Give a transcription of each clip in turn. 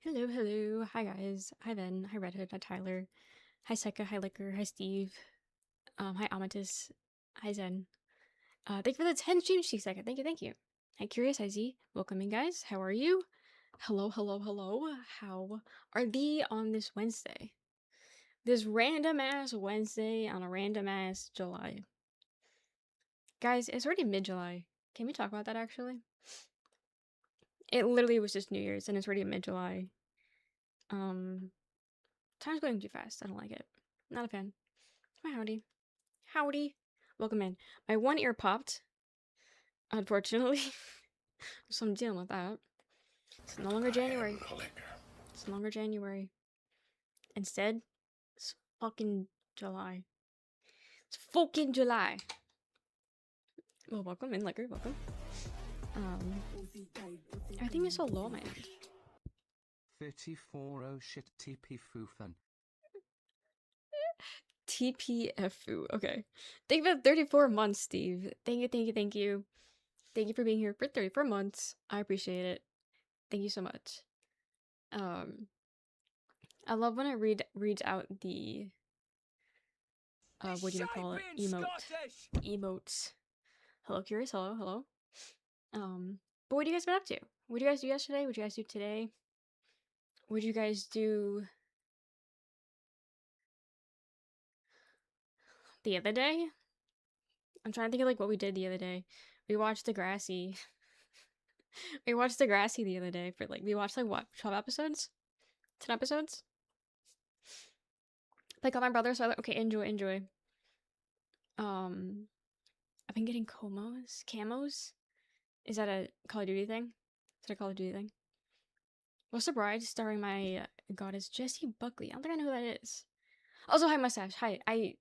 Hello, hello. Hi, guys. Hi, Ben. Hi, Red Hood. Hi, Tyler. Hi, Secca. Hi, Liquor. Hi, Steve. Hi, Amatis. Hi, Zen. Thank you for the 10 streams, Secca. Thank you, thank you. Hi, Curious. Hi, Z. Welcome in, guys. How are you? Hello, hello, hello. How are thee on this Wednesday? This random ass Wednesday on a random ass July. Guys, it's already mid July. Can we talk about that actually? It literally was just New Year's and it's already mid July. Time's going too fast. I don't like it. Not a fan. Hi, howdy. Howdy. Welcome in. My one ear popped, unfortunately. So I'm dealing with that. It's no longer January. It's no longer January. Instead, it's fucking July. It's fucking July. Well, welcome in, Liquor. Welcome. Everything is so low on my end. 34 oh shit TP Foofan. TPFU. Okay. Thank you for 34 months, Steve. Thank you, thank you, thank you. Thank you for being here for 34 months. I appreciate it. Thank you so much. I love when it reads out the what do you call it? Emotes. Hello, Curious. Hello, hello. But what do you guys been up to? What did you guys do yesterday? What did you guys do today? What did you guys do the other day? I'm trying to think of like what we did the other day. We watched Degrassi. We watched Degrassi the other day for like we watched like what 12 episodes, 10 episodes. Like got my brother, so I like okay, enjoy. I've been getting camos. Is that a Call of Duty thing? Is that a Call of Duty thing? What's the Bride starring my goddess Jessie Buckley? I don't think I know who that is. Also, hi Mustache. Hi, I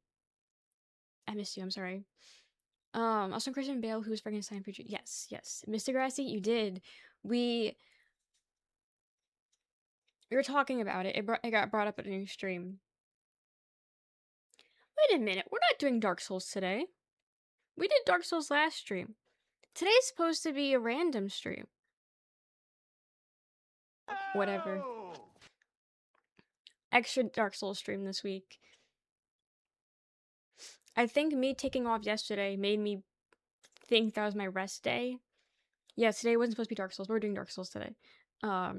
missed you. I'm sorry. Also Christian Bale, who's Frankenstein preacher. Yes, Mr. Grassy, you did. We were talking about it. It got brought up at a new stream. Wait a minute. We're not doing Dark Souls today. We did Dark Souls last stream. Today's supposed to be a random stream. Whatever. Extra Dark Souls stream this week. I think me taking off yesterday made me think that was my rest day. Yeah, today wasn't supposed to be Dark Souls, but we're doing Dark Souls today. Cause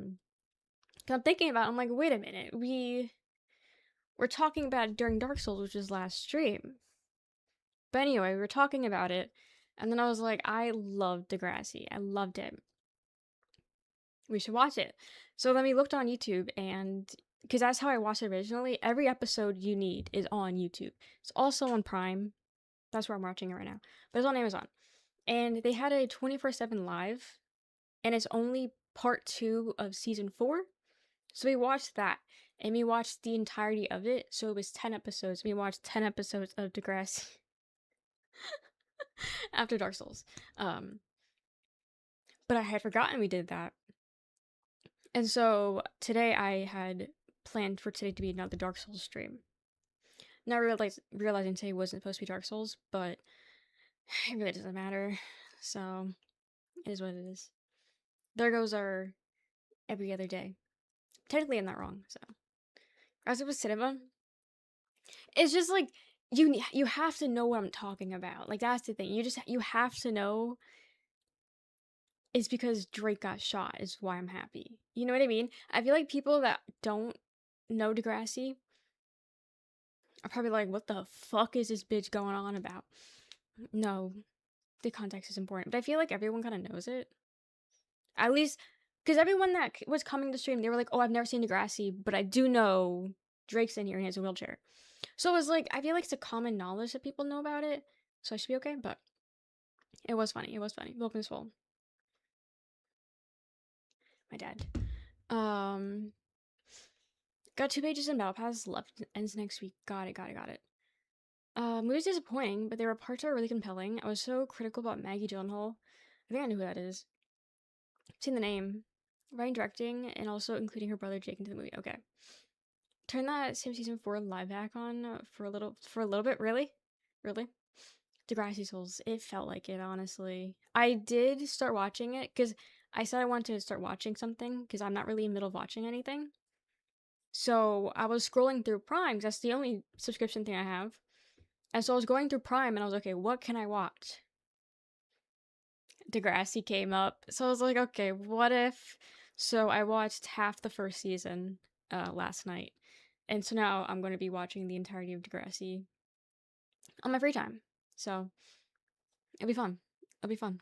I'm thinking about it, I'm like, wait a minute, we're talking about it during Dark Souls, which was last stream. But anyway, we were talking about it, and then I was like, I loved Degrassi. I loved it. We should watch it. So then we looked on YouTube, and because that's how I watched it originally, every episode you need is on YouTube. It's also on Prime. That's where I'm watching it right now. But it's on Amazon. And they had a 24/7 live, and it's only part 2 of season 4. So we watched that, and we watched the entirety of it. So it was 10 episodes. We watched 10 episodes of Degrassi after Dark Souls. But I had forgotten we did that. And so today I had planned for today to be another Dark Souls stream. Now realizing today wasn't supposed to be Dark Souls, but it really doesn't matter. So it is what it is. There goes our every other day. Technically, I'm not wrong. So as it was cinema, it's just like you have to know what I'm talking about. Like that's the thing. You have to know. It's because Drake got shot is why I'm happy. You know what I mean? I feel like people that don't know Degrassi are probably like, what the fuck is this bitch going on about? No, the context is important. But I feel like everyone kind of knows it. At least, because everyone that was coming to stream, they were like, oh, I've never seen Degrassi, but I do know Drake's in here and he has a wheelchair. So it was like, I feel like it's a common knowledge that people know about it. So I should be okay, but it was funny. It was funny. Welcome to Swole. My dad. Got 2 pages in Battle Pass, left ends next week. Got it. Movie's disappointing, but there were parts that were really compelling. I was so critical about Maggie Gyllenhaal. I think I know who that is. I've seen the name. Writing, directing, and also including her brother Jake into the movie. Okay. Turn that same season 4 live back on for a little bit. Really? Degrassi Souls. It felt like it, honestly. I did start watching it because I said I wanted to start watching something because I'm not really in the middle of watching anything. So I was scrolling through Prime 'cause that's the only subscription thing I have. And so I was going through Prime and I was like, okay, what can I watch? Degrassi came up. So I was like, okay, what if? So I watched half the first season last night. And so now I'm going to be watching the entirety of Degrassi on my free time. So it'll be fun. It'll be fun.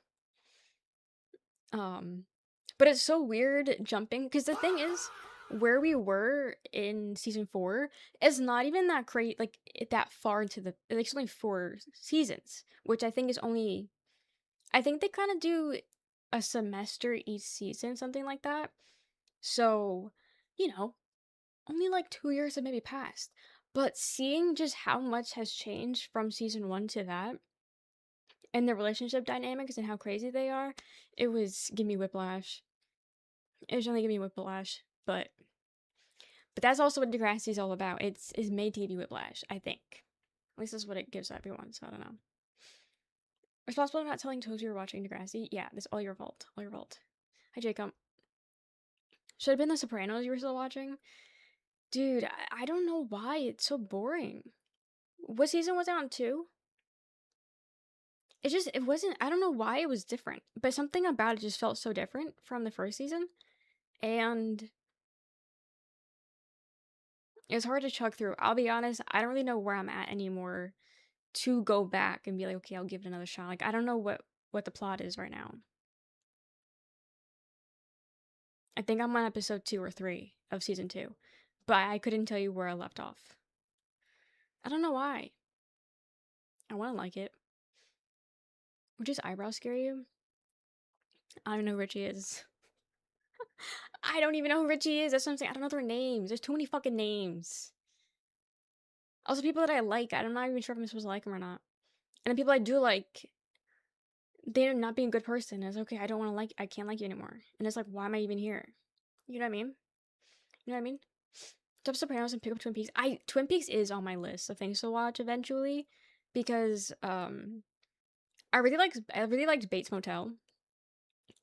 Um, but it's so weird jumping because the thing is, where we were in season 4 is not even that great, like that far into the. Like, it's only 4 seasons, which I think is only. I think they kind of do a semester each season, something like that. So, you know, only like 2 years have maybe passed. But seeing just how much has changed from season 1 to that, and the relationship dynamics and how crazy they are, it was give me whiplash. It was only give me whiplash, but that's also what Degrassi is all about. It's is made to give you whiplash, I think. At least that's what it gives everyone. So I don't know. Responsible for not telling Toes you were watching Degrassi? Yeah, this all your fault. All your fault. Hi Jacob. Should have been The Sopranos you were still watching. Dude, I don't know why it's so boring. What season was it on 2? It wasn't, I don't know why it was different, but something about it just felt so different from the first season. And it was hard to chug through. I'll be honest, I don't really know where I'm at anymore to go back and be like, okay, I'll give it another shot. Like, I don't know what the plot is right now. I think I'm on episode 2 or 3 of season 2, but I couldn't tell you where I left off. I don't know why. I want to like it. Would his eyebrows scare you? I don't know who Richie is. I don't even know who Richie is. That's what I'm saying. I don't know their names. There's too many fucking names. Also, people that I like, I'm not even sure if I'm supposed to like them or not. And the people I do like, they're not being a good person. It's okay. I don't want to like. I can't like you anymore. And it's like, why am I even here? You know what I mean? You know what I mean? Stop Sopranos and pick up Twin Peaks. Twin Peaks is on my list of things to watch eventually, because I really liked Bates Motel.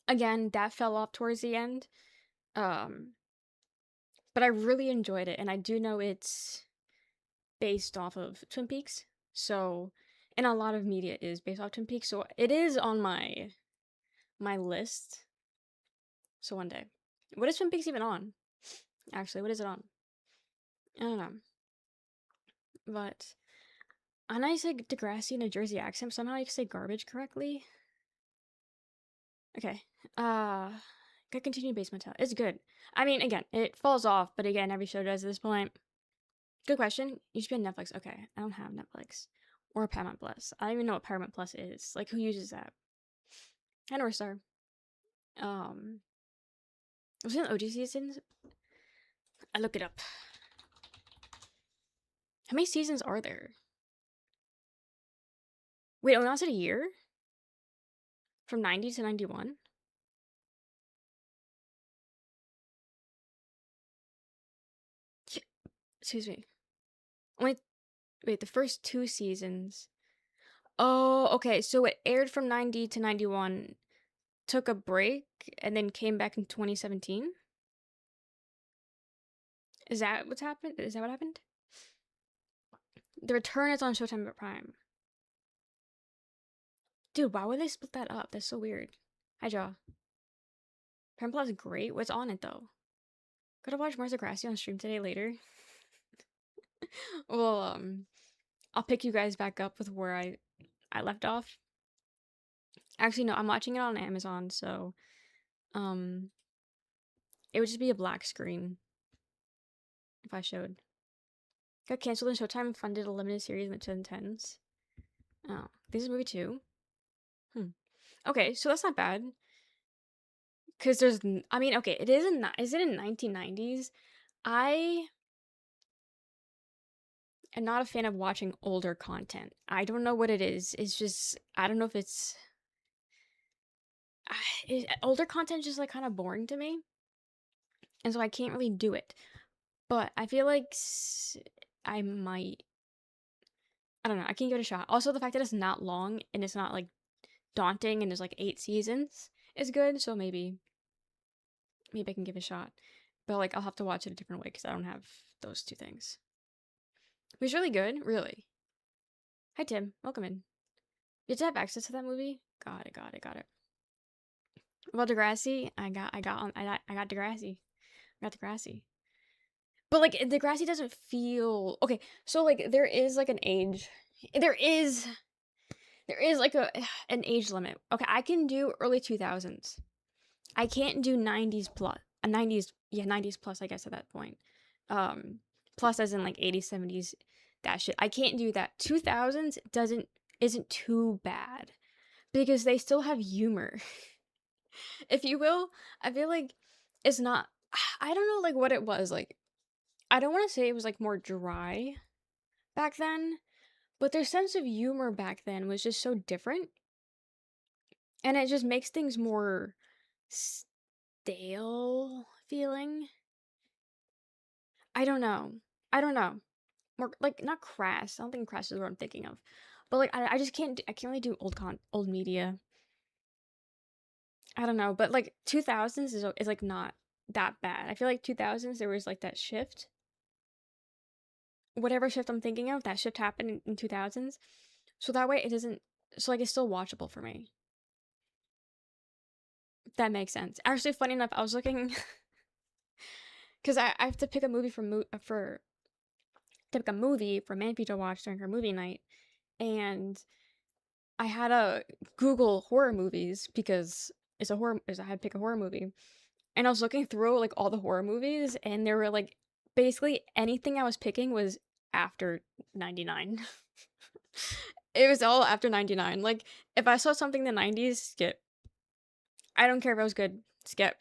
Again, that fell off towards the end. Um, but I really enjoyed it, and I do know it's based off of Twin Peaks. So, and a lot of media is based off Twin Peaks. So it is on my list. So one day, what is Twin Peaks even on? Actually, what is it on? I don't know. But and I say Degrassi in a Jersey accent. Somehow I say garbage correctly. Okay. Gotta continue Basement Tale. It's good. I mean, again, it falls off, but again, every show does at this point. Good question. You should be on Netflix. Okay, I don't have Netflix or Paramount Plus. I don't even know what Paramount Plus is. Like, who uses that? I know Star. Um, was it an OG seasons? I look it up. How many seasons are there? Wait, only lasted a year? From 90 to 91? Excuse me. Only, wait, the first 2 seasons. Oh, okay. So it aired from 90 to 91, took a break, and then came back in 2017? Is that what's happened? Is that what happened? The Return is on Showtime Prime. Dude, why would they split that up? That's so weird. Hi, Jaw. Prime Plus is great. What's on it, though? Gotta watch Mars Degrassi on stream today later. Well, I'll pick you guys back up with where I left off. Actually, no, I'm watching it on Amazon, so, um, it would just be a black screen if I showed. Got canceled in Showtime and funded a limited series in the 2010s. Oh, this is a movie too? Okay, so that's not bad. Because I mean, okay, is it in 1990s? I am not a fan of watching older content. I don't know what it is. It's just, I don't know if it's, older content is just like kind of boring to me. And so I can't really do it. But I feel like I might, I don't know, I can give it a shot. Also, the fact that it's not long and it's not like daunting and there's like 8 seasons is good. So maybe. maybe I can give it a shot. But like I'll have to watch it a different way because I don't have those two things. It was really good, really. Hi Tim, welcome in. Did you have access to that movie? Got it, got it, got it. About Degrassi, I got Degrassi. I got Degrassi. But like Degrassi doesn't feel okay. So like there is like an age. There is there is like an age limit. Okay, I can do early 2000s. I can't do 90s plus. 90s, yeah, 90s plus I guess at that point. Plus as in like 80s, 70s, that shit. I can't do that. 2000s doesn't isn't too bad because they still have humor. If you will, I feel like it's not I don't know like what it was. Like I don't want to say it was like more dry back then, but their sense of humor back then was just so different and it just makes things more stale feeling. I don't know. I don't know. More like not crass. I don't think crass is what I'm thinking of. But like I just can't I can't really do old media. I don't know, but like 2000s is like not that bad. I feel like 2000s there was like that shift. Whatever shift I'm thinking of, that shift happened in 2000s. So that way it doesn't so like it's still watchable for me. If that makes sense. Actually, funny enough, I was looking because I have to pick a movie for to pick a movie for Manfi to watch during her movie night, and I had to Google horror movies because it's a horror. I had to pick a horror movie, and I was looking through like all the horror movies, and there were like basically anything I was picking was after 99. It was all after 99. Like if I saw something in the 90s, skip. I don't care if it was good, skip.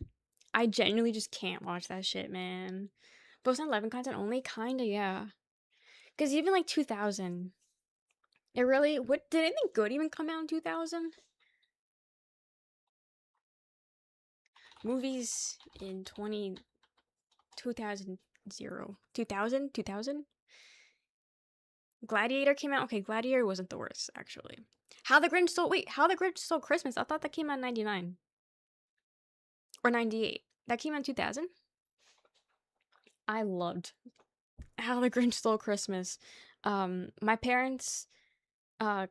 I genuinely just can't watch that shit, man. But was 11 content only? Kinda, yeah. Because even like 2000, it really. What did anything good even come out in 2000? Movies in 2000, 2000? Gladiator came out. Okay, Gladiator wasn't the worst, actually. How the Grinch Stole Christmas? I thought that came out in 99 or 98. That came out in 2000. I loved How the Grinch Stole Christmas. My parents uh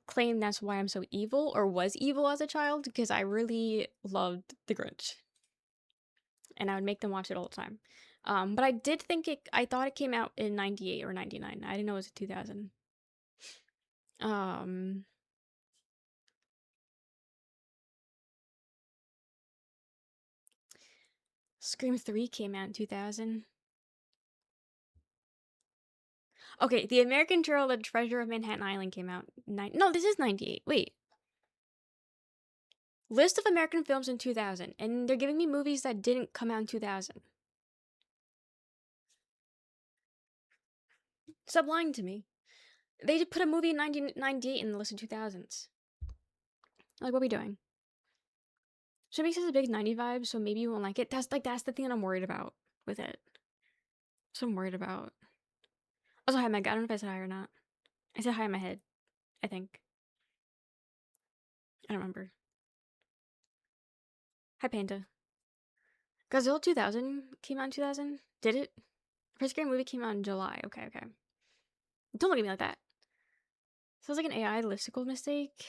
claim that's why I'm so evil or was evil as a child because I really loved the Grinch and I would make them watch it all the time. But I thought it came out in 98 or 99. I didn't know it was 2000. Um Scream 3 came out in 2000. Okay, The American Girl, The Treasure of Manhattan Island came out no, this is 98. Wait. List of American films in 2000 and they're giving me movies that didn't come out in 2000. Stop lying to me. They just put a movie in 1998 in the list of 2000s. Like, what are we doing? So it makes us a big 90 vibe, so maybe you won't like it. That's the thing that I'm worried about with it. So I'm worried about. Also, hi, Meg. I don't know if I said hi or not. I said hi in my head, I think. I don't remember. Hi, Panda. Godzilla 2000 came out in 2000? Did it? First scary movie came out in July. Okay, okay. Don't look at me like that. Sounds like an AI listicle mistake.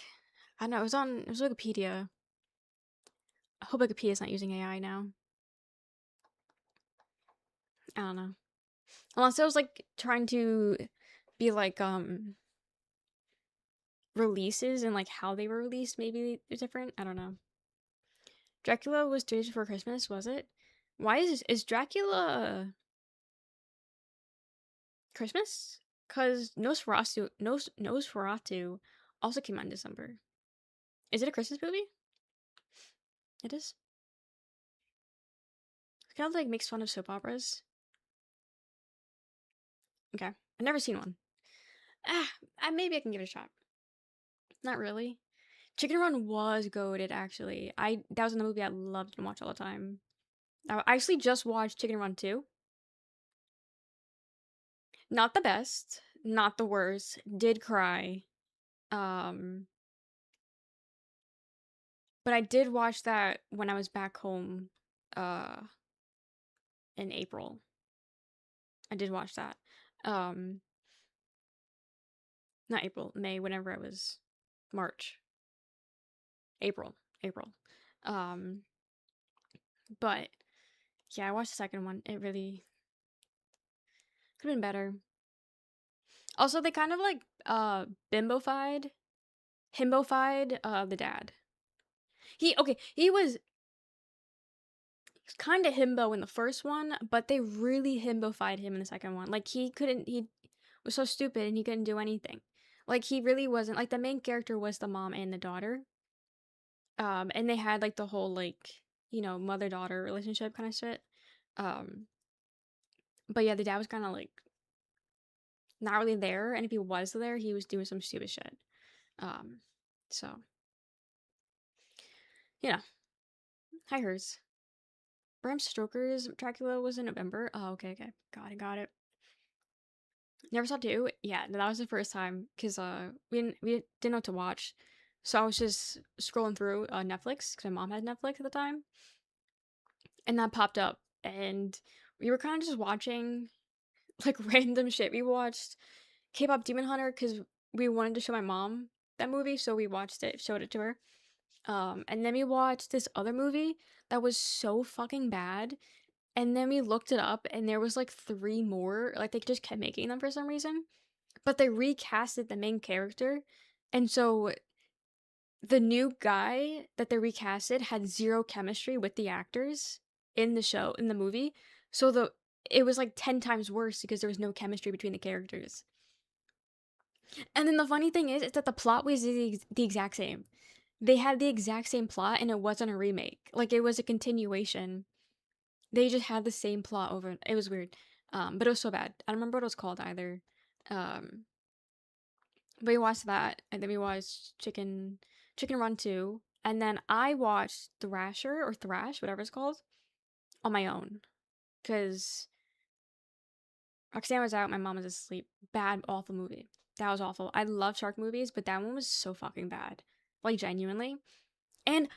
I don't know. It was Wikipedia. I hope Wikipedia's not using AI now. I don't know. Unless it was like trying to be like releases and like how they were released maybe they're different. I don't know. Dracula was 2 days before Christmas, was it? Why is Dracula Christmas? Cause Nosferatu also came out in December. Is it a Christmas movie? It is. It kind of like makes fun of soap operas. Okay, I've never seen one. Maybe I can give it a shot. Not really. Chicken Run was goated actually. I that was in the movie I loved and watch all the time. I actually just watched Chicken Run 2. Not the best, not the worst. Did cry. Um, but I did watch that when I was back home uh in April. I did watch that. Um Not April, May, whenever I was March. April. April. Um but yeah, I watched the second one. It really could have been better. Also, they kind of like bimbofied, himbofied the dad. He was kind of himbo in the first one, but they really himbofied him in the second one. Like he was so stupid and he couldn't do anything. Like he really wasn't like the main character was the mom and the daughter. And they had like the whole like, mother-daughter relationship kind of shit. Um but yeah, the dad was kind of like not really there, and if he was there, he was doing some stupid shit. Um so, yeah, hi hers. Bram Stoker's Dracula was in November. Oh, okay, okay. Got it. Never saw two. Yeah, that was the first time because we didn't know what to watch, so I was just scrolling through Netflix because my mom had Netflix at the time, and that popped up, and we were kind of just watching like random shit. We watched K-pop Demon Hunter because we wanted to show my mom that movie, so we watched it, showed it to her. And then we watched this other movie that was so fucking bad. And then we looked it up, and there was like three more. Like they just kept making them for some reason, but they recasted the main character, and so the new guy that they recasted had zero chemistry with the actors in the movie. So it was like 10 times worse because there was no chemistry between the characters. And then the funny thing is that the plot was the exact same. They had the exact same plot, and it wasn't a remake. Like it was a continuation. They just had the same plot over. It was weird. But it was so bad. I don't remember what it was called either. Um, but we watched that, and then we watched Chicken Run 2, and then I watched Thrasher or Thrash, whatever it's called, on my own because Roxanne was out, my mom was asleep. Bad, awful movie. That was awful. I love shark movies, but that one was so fucking bad, like genuinely. And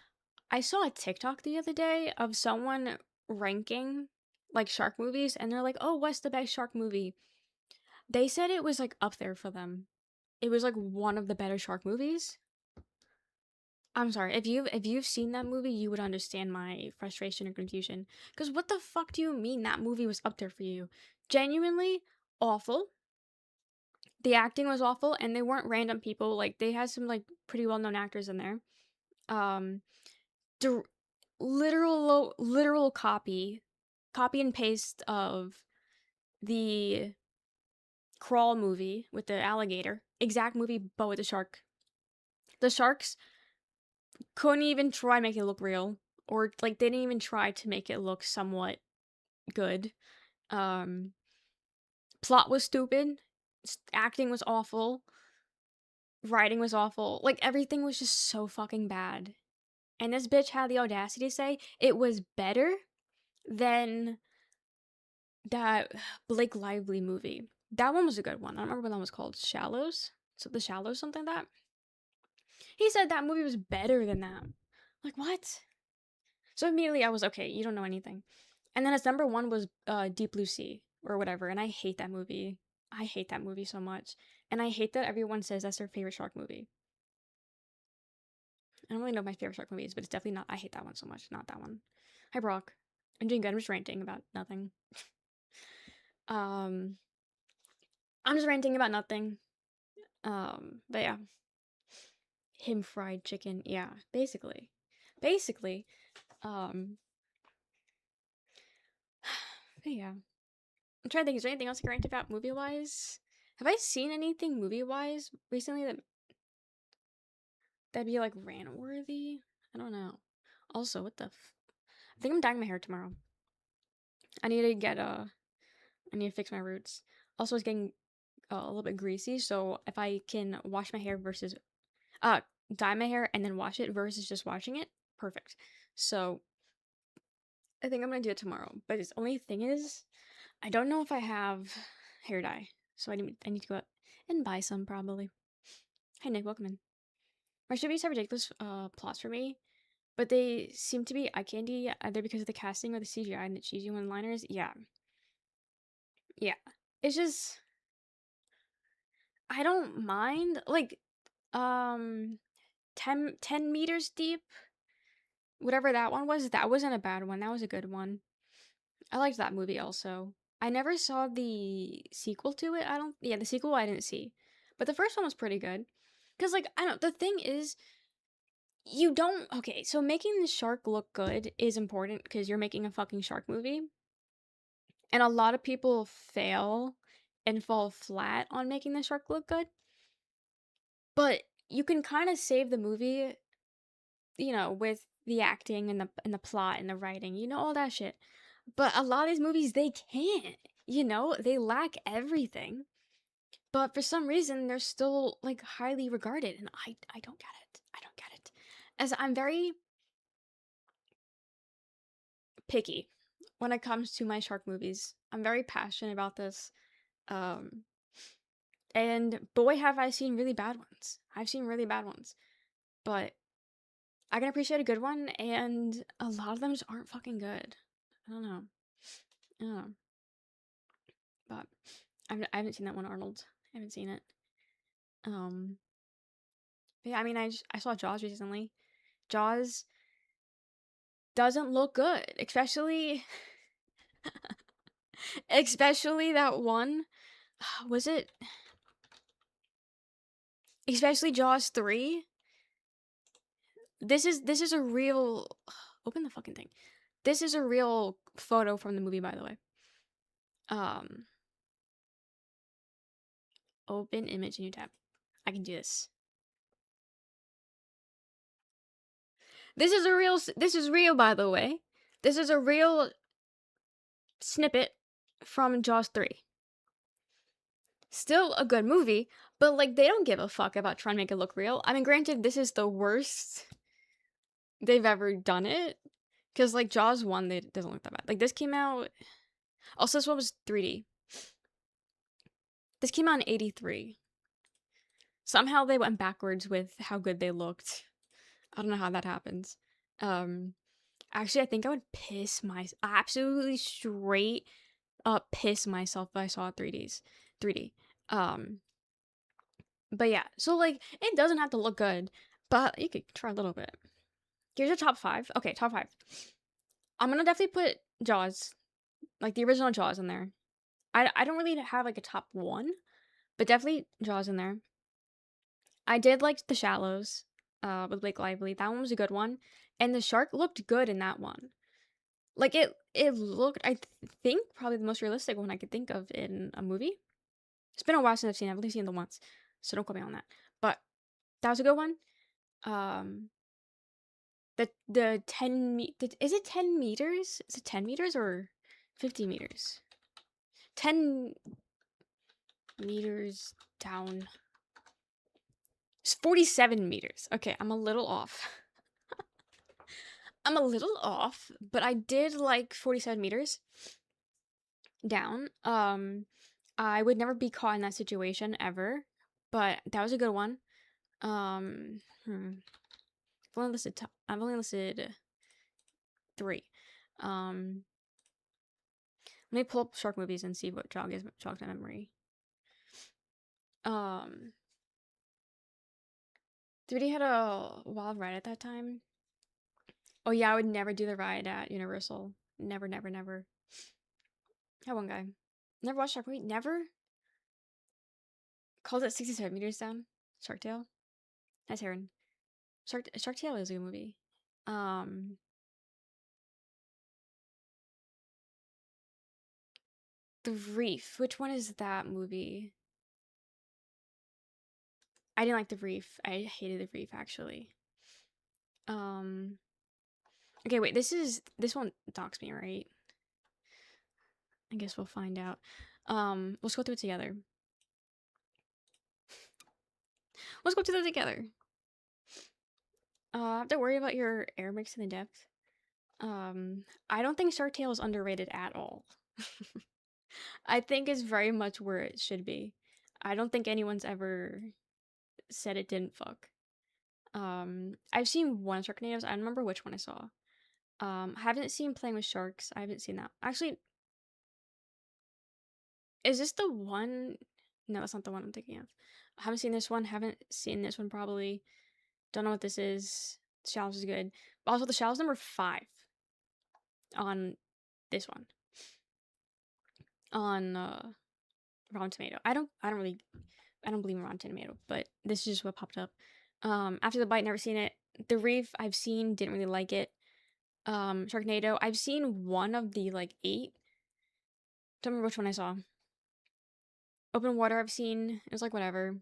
I saw a TikTok the other day of someone ranking like shark movies, and they're like, "Oh, what's the best shark movie?" They said it was like up there for them. It was like one of the better shark movies. I'm sorry. If you've seen that movie, you would understand my frustration and confusion. Cuz what the fuck do you mean that movie was up there for you? Genuinely awful. The acting was awful, and they weren't random people. Like they had some like pretty well-known actors in there. Um dir- literal copy and paste of the Crawl movie with the alligator. Exact movie but with the shark. The sharks couldn't even try to make it look real, or like they didn't even try to make it look somewhat good. Um, Plot was stupid, acting was awful, writing was awful. Like everything was just so fucking bad. And this bitch had the audacity to say it was better than that Blake Lively movie. That one was a good one. I don't remember what that one was called. Shallows? So The Shallows, something like that. He said that movie was better than that. Like what? So immediately I was okay, you don't know anything. And then his number one was Deep Blue Sea or whatever, and I hate that movie. I hate that movie so much. And I hate that everyone says that's their favorite shark movie. I don't really know what my favorite shark movie is, but it's definitely not. I hate that one so much. Not that one. Hi, Brock. I'm doing good. I'm just ranting about nothing. Um, I'm just ranting about nothing. But yeah, him fried chicken. Yeah, basically, basically. Um, but yeah. I'm trying to think. Is there anything else I can rant about movie wise? Have I seen anything movie wise recently that'd be like rant worthy? I don't know. Also, what the? I think I'm dyeing my hair tomorrow. I need to get I need to fix my roots. Also, it's getting a little bit greasy, so if I can wash my hair versus uh dye my hair and then wash it versus just washing it, perfect. So I think I'm gonna do it tomorrow. But the only thing is, I don't know if I have hair dye, so I need to go out and buy some probably. Hi Nick, welcome in. My Shibby's have ridiculous plots for me, but they seem to be eye candy either because of the casting or the CGI and the cheesy one-liners. Yeah, yeah. It's just I don't mind like um 10 meters deep, whatever that one was. That wasn't a bad one. That was a good one. I liked that movie also. I never saw the sequel to it. I don't. Yeah, the sequel I didn't see, but the first one was pretty good. Cause like I don't. The thing is, you don't. Okay, so making the shark look good is important because you're making a fucking shark movie, and a lot of people fail and fall flat on making the shark look good. But you can kind of save the movie, with the acting and the plot and the writing, all that shit. But a lot of these movies they can't. They lack everything. But for some reason they're still like highly regarded and I don't get it. I don't get it. As I'm very picky when it comes to my shark movies. I'm very passionate about this. Um and boy have I seen really bad ones. I've seen really bad ones. But I can appreciate a good one and a lot of them just aren't fucking good. I don't know. I don't know. But I haven't seen that one, Arnold. I haven't seen it. Um, but yeah, I mean, I saw Jaws recently. Jaws doesn't look good, especially that one. Was it? Especially Jaws 3. This is a real. Open the fucking thing. This is a real photo from the movie, by the way. Um, Open image, new tab. I can do this. This is a real. This is real, by the way. This is a real snippet from Jaws 3. Still a good movie, but like they don't give a fuck about trying to make it look real. I mean, granted, this is the worst they've ever done it. Cause like Jaws 1, they doesn't look that bad. Like this came out also this one was 3D. This came out in 83. Somehow they went backwards with how good they looked. I don't know how that happens. Um Actually I think I would absolutely straight up piss myself if I saw 3Ds. 3D. Um But yeah, so like it doesn't have to look good, but you could try a little bit. Here's your top five. Okay, top five. I'm gonna definitely put Jaws, like the original Jaws, in there. I don't really have like a top one, but definitely Jaws in there. I did like The Shallows, with Blake Lively. That one was a good one, and the shark looked good in that one. Like it looked. Think probably the most realistic one I could think of in a movie. It's been a while since I've seen it. I've only seen it once, so don't quote me on that. But that was a good one. Um, the is it 10 meters? Is it 10 meters or 50 meters? 10 meters down. It's 47 meters. Okay, I'm a little off. I'm a little off, but I did like 47 meters down. I would never be caught in that situation ever, but that was a good one. Um, hmm. I've only listed 3. Um, Let me pull up shark movies and see what jogs my memory. 3D had a wild ride at that time. Oh yeah, I would never do the ride at Universal. Never, never, never. That one guy. Never watched Shark movie. Never called it 67 meters down. Shark Tale. That's Heron. Shark Tale is a good movie. Um, The Reef. Which one is that movie? I didn't like The Reef. I hated The Reef actually. Um, okay, wait. This one docks me, right? I guess we'll find out. Let's go through it together. Let's go through it together. Have to worry about your air mix in the depth. I don't think Shark Tale is underrated at all. I think it's very much where it should be. I don't think anyone's ever said it didn't fuck. I've seen one Sharknadoes. I don't remember which one I saw. I haven't seen Playing with Sharks. I haven't seen that. Actually, is this the one? No, that's not the one I'm thinking of. I haven't seen this one. Haven't seen this one probably. Don't know what this is. The Shallows is good. Also, The Shallows number 5 on this one on Rotten Tomato. I don't believe in Rotten Tomato, but this is just what popped up. After the Bite, never seen it. The Reef, I've seen, didn't really like it. Sharknado, I've seen one of the like 8. Don't remember which one I saw. Open Water, I've seen. It was like whatever.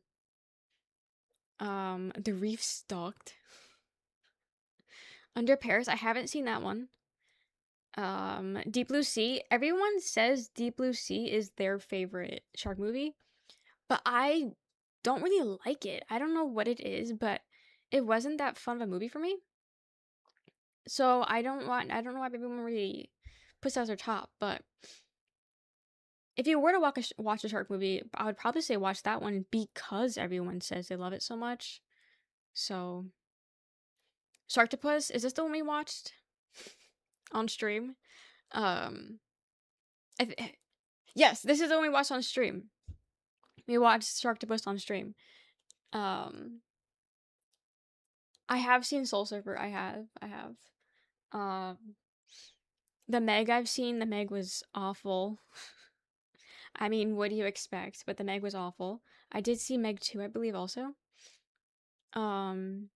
The Reef Stalked. Under Paris, I haven't seen that one. Deep Blue Sea. Everyone says Deep Blue Sea is their favorite shark movie, but I don't really like it. I don't know what it is, but it wasn't that fun of a movie for me. So I don't know why everyone really puts that as their top, but if you were to watch a shark movie, I would probably say watch that one because everyone says they love it so much. So, Sharktopus, is this the one we watched on stream? Um, yes, this is the one we watched on stream. We watched Sharktopus on stream. Um, I have seen Soul Surfer. I have. Um, the Meg I've seen. The Meg was awful. I mean, what do you expect? But the Meg was awful. I did see Meg 2, I believe, also. Um,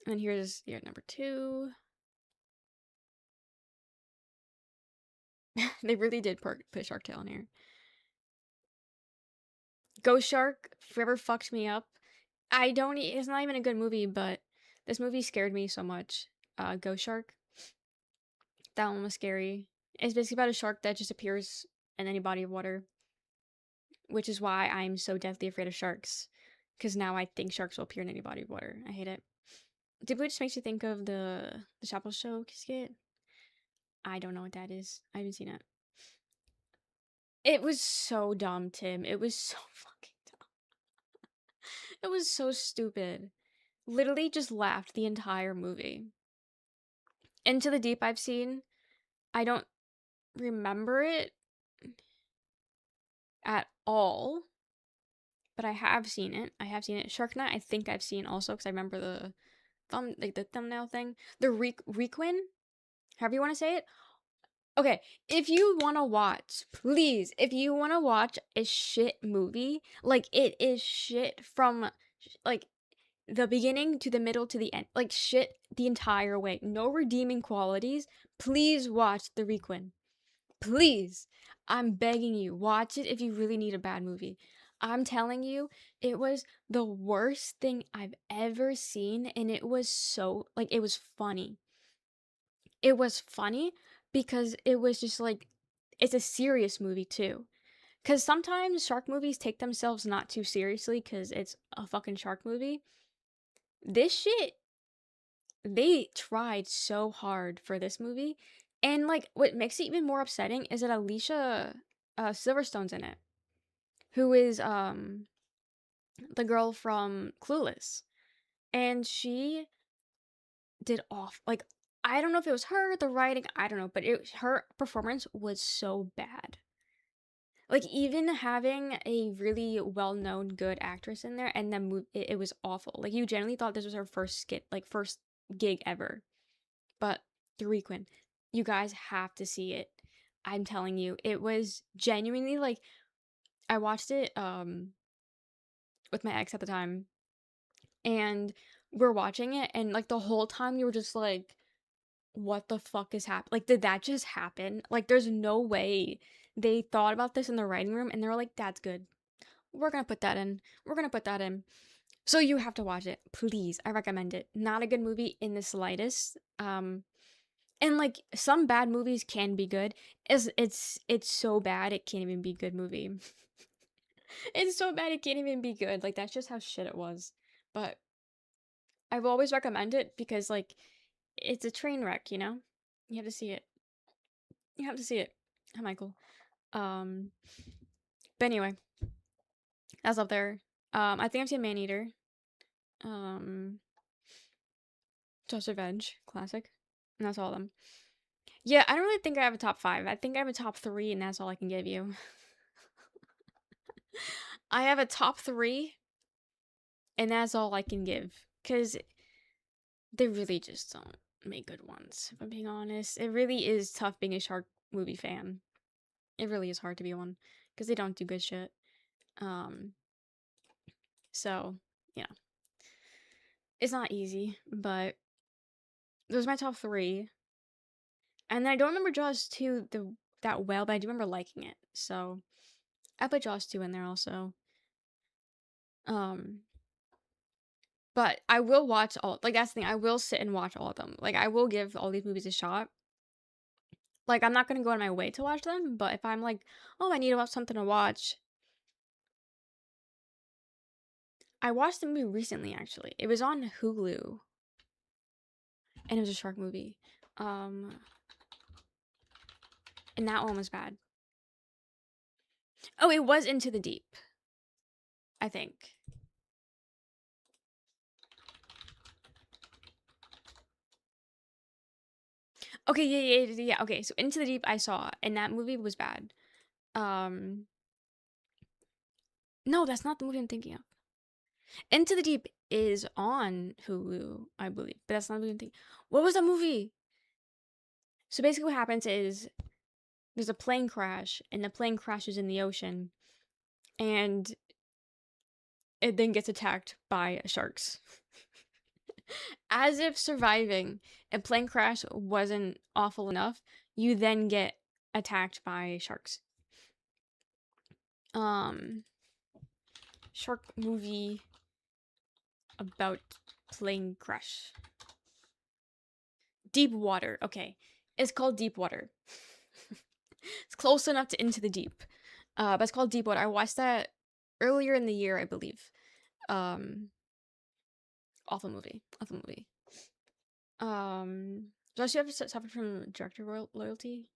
and here's number 2. They really did put Shark Tale in here. Ghost Shark forever fucked me up. It's not even a good movie, but this movie scared me so much. Ghost Shark. That one was scary. It's basically about a shark that just appears in any body of water, which is why I'm so deathly afraid of sharks. Because now I think sharks will appear in any body of water. I hate it. Did it just makes you think of the Chapel Show skit? I don't know what that is. I haven't seen it. It was so dumb, Tim. It was so fucking dumb. It was so stupid. Literally just laughed the entire movie. Into the Deep I've seen. I don't remember it at all, but I have seen it. I have seen it. Shark Night, I think I've seen also because I remember the thumbnail thing. The Requin, however you want to say it. Okay, if you want to watch, please, if you want to watch a shit movie, like it is shit from like the beginning to the middle to the end, like shit the entire way, no redeeming qualities, please watch The Requin. Please, I'm begging you, watch it if you really need a bad movie. I'm telling you, it was the worst thing I've ever seen, and it was so, like, it was funny. It was funny because it was just like, it's a serious movie too. Because sometimes shark movies take themselves not too seriously because it's a fucking shark movie. This shit, they tried so hard for this movie. And like, what makes it even more upsetting is that Alicia Silverstone's in it, who is the girl from Clueless. And she did off like I don't know if it was her, the writing, I don't know, but her performance was so bad. Like even having a really well-known good actress in there and then it was awful. Like you genuinely thought this was her first gig ever. But The Requin, you guys have to see it. I'm telling you, it was genuinely like I watched it with my ex at the time and we're watching it and like the whole time we were just like what the fuck is happening? Like, did that just happen? Like, there's no way they thought about this in the writing room and they were like, that's good. We're gonna put that in. We're gonna put that in. So you have to watch it. Please. I recommend it. Not a good movie in the slightest. And like some bad movies can be good. It's so bad it can't even be a good movie. It's so bad it can't even be good. Like that's just how shit it was. But I've always recommend it because like it's a train wreck, you know? You have to see it. You have to see it. Hi, Michael. Um, but anyway, that's up there. I think I've seen Maneater. Um, Just Revenge, classic. And that's all of them. Yeah, I don't really think I have a top five. I think I have a top three, and that's all I can give you. I have a top three, and that's all I can give. Because they really just don't make good ones, if I'm being honest. It really is tough being a shark movie fan. It really is hard to be one. Because they don't do good shit. Um, so, you know, it's not easy, but those are my top three. And then I don't remember Jaws 2 that well, but I do remember liking it. So I put Jaws 2 in there also. Um, but I will watch all, like, that's the thing. I will sit and watch all of them. Like, I will give all these movies a shot. Like, I'm not gonna go on my way to watch them, but if I'm like, oh, I need to watch something to watch. I watched the movie recently, actually. It was on Hulu, and it was a shark movie. Um, and that one was bad. Oh, it was Into the Deep, I think. Okay, yeah. Okay, so Into the Deep I saw, and that movie was bad. Um, no, that's not the movie I'm thinking of. Into the Deep is on Hulu, I believe, but that's not the movie I'm thinking. What was that movie? So basically, what happens is there's a plane crash, and the plane crashes in the ocean, and it then gets attacked by sharks. As if surviving a plane crash wasn't awful enough, you then get attacked by sharks. Um, Shark movie about plane crash. Deep Water. Okay, it's called Deep Water. It's close enough to Into the Deep. But it's called Deep Water. I watched that earlier in the year, I believe. Um, Awful movie. Awful movie. Does she ever suffer from director loyalty?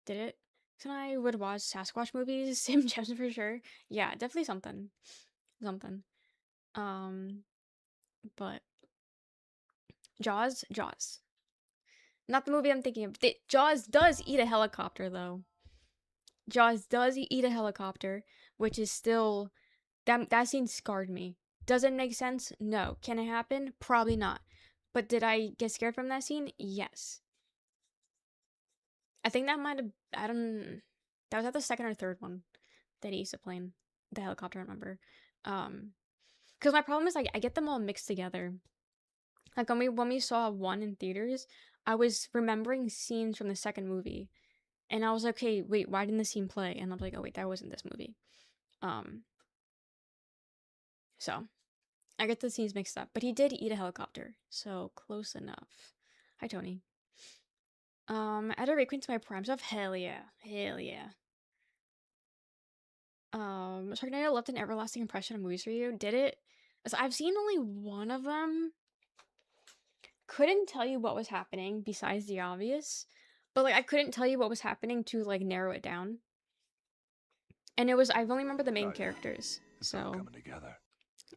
Did it? Because I would watch Sasquatch movies, Sam Jackson for sure. Yeah, definitely something. Something. Um, but Jaws. Not the movie I'm thinking of. Jaws does eat a helicopter, though. Jaws does eat a helicopter, which is still that scene scarred me. Does it make sense? No. Can it happen? Probably not. But did I get scared from that scene? Yes. I think that might have. I don't. That was at the second or third one that he used to plane the helicopter. I remember. Because my problem is like I get them all mixed together. Like when we saw one in theaters, I was remembering scenes from the second movie, and I was like, okay, wait, why didn't the scene play? And I'm like, oh wait, that wasn't this movie. Um, so I get the scenes mixed up, but he did eat a helicopter, so close enough. Hi, Tony. At a frequency to my prime stuff, hell yeah, hell yeah. Sharknado left an everlasting impression on movies for you. Did it? So I've seen only one of them. Couldn't tell you what was happening besides the obvious, but like I couldn't tell you what was happening to like narrow it down. And I've only remember the main Not yet. characters, It's all so coming together.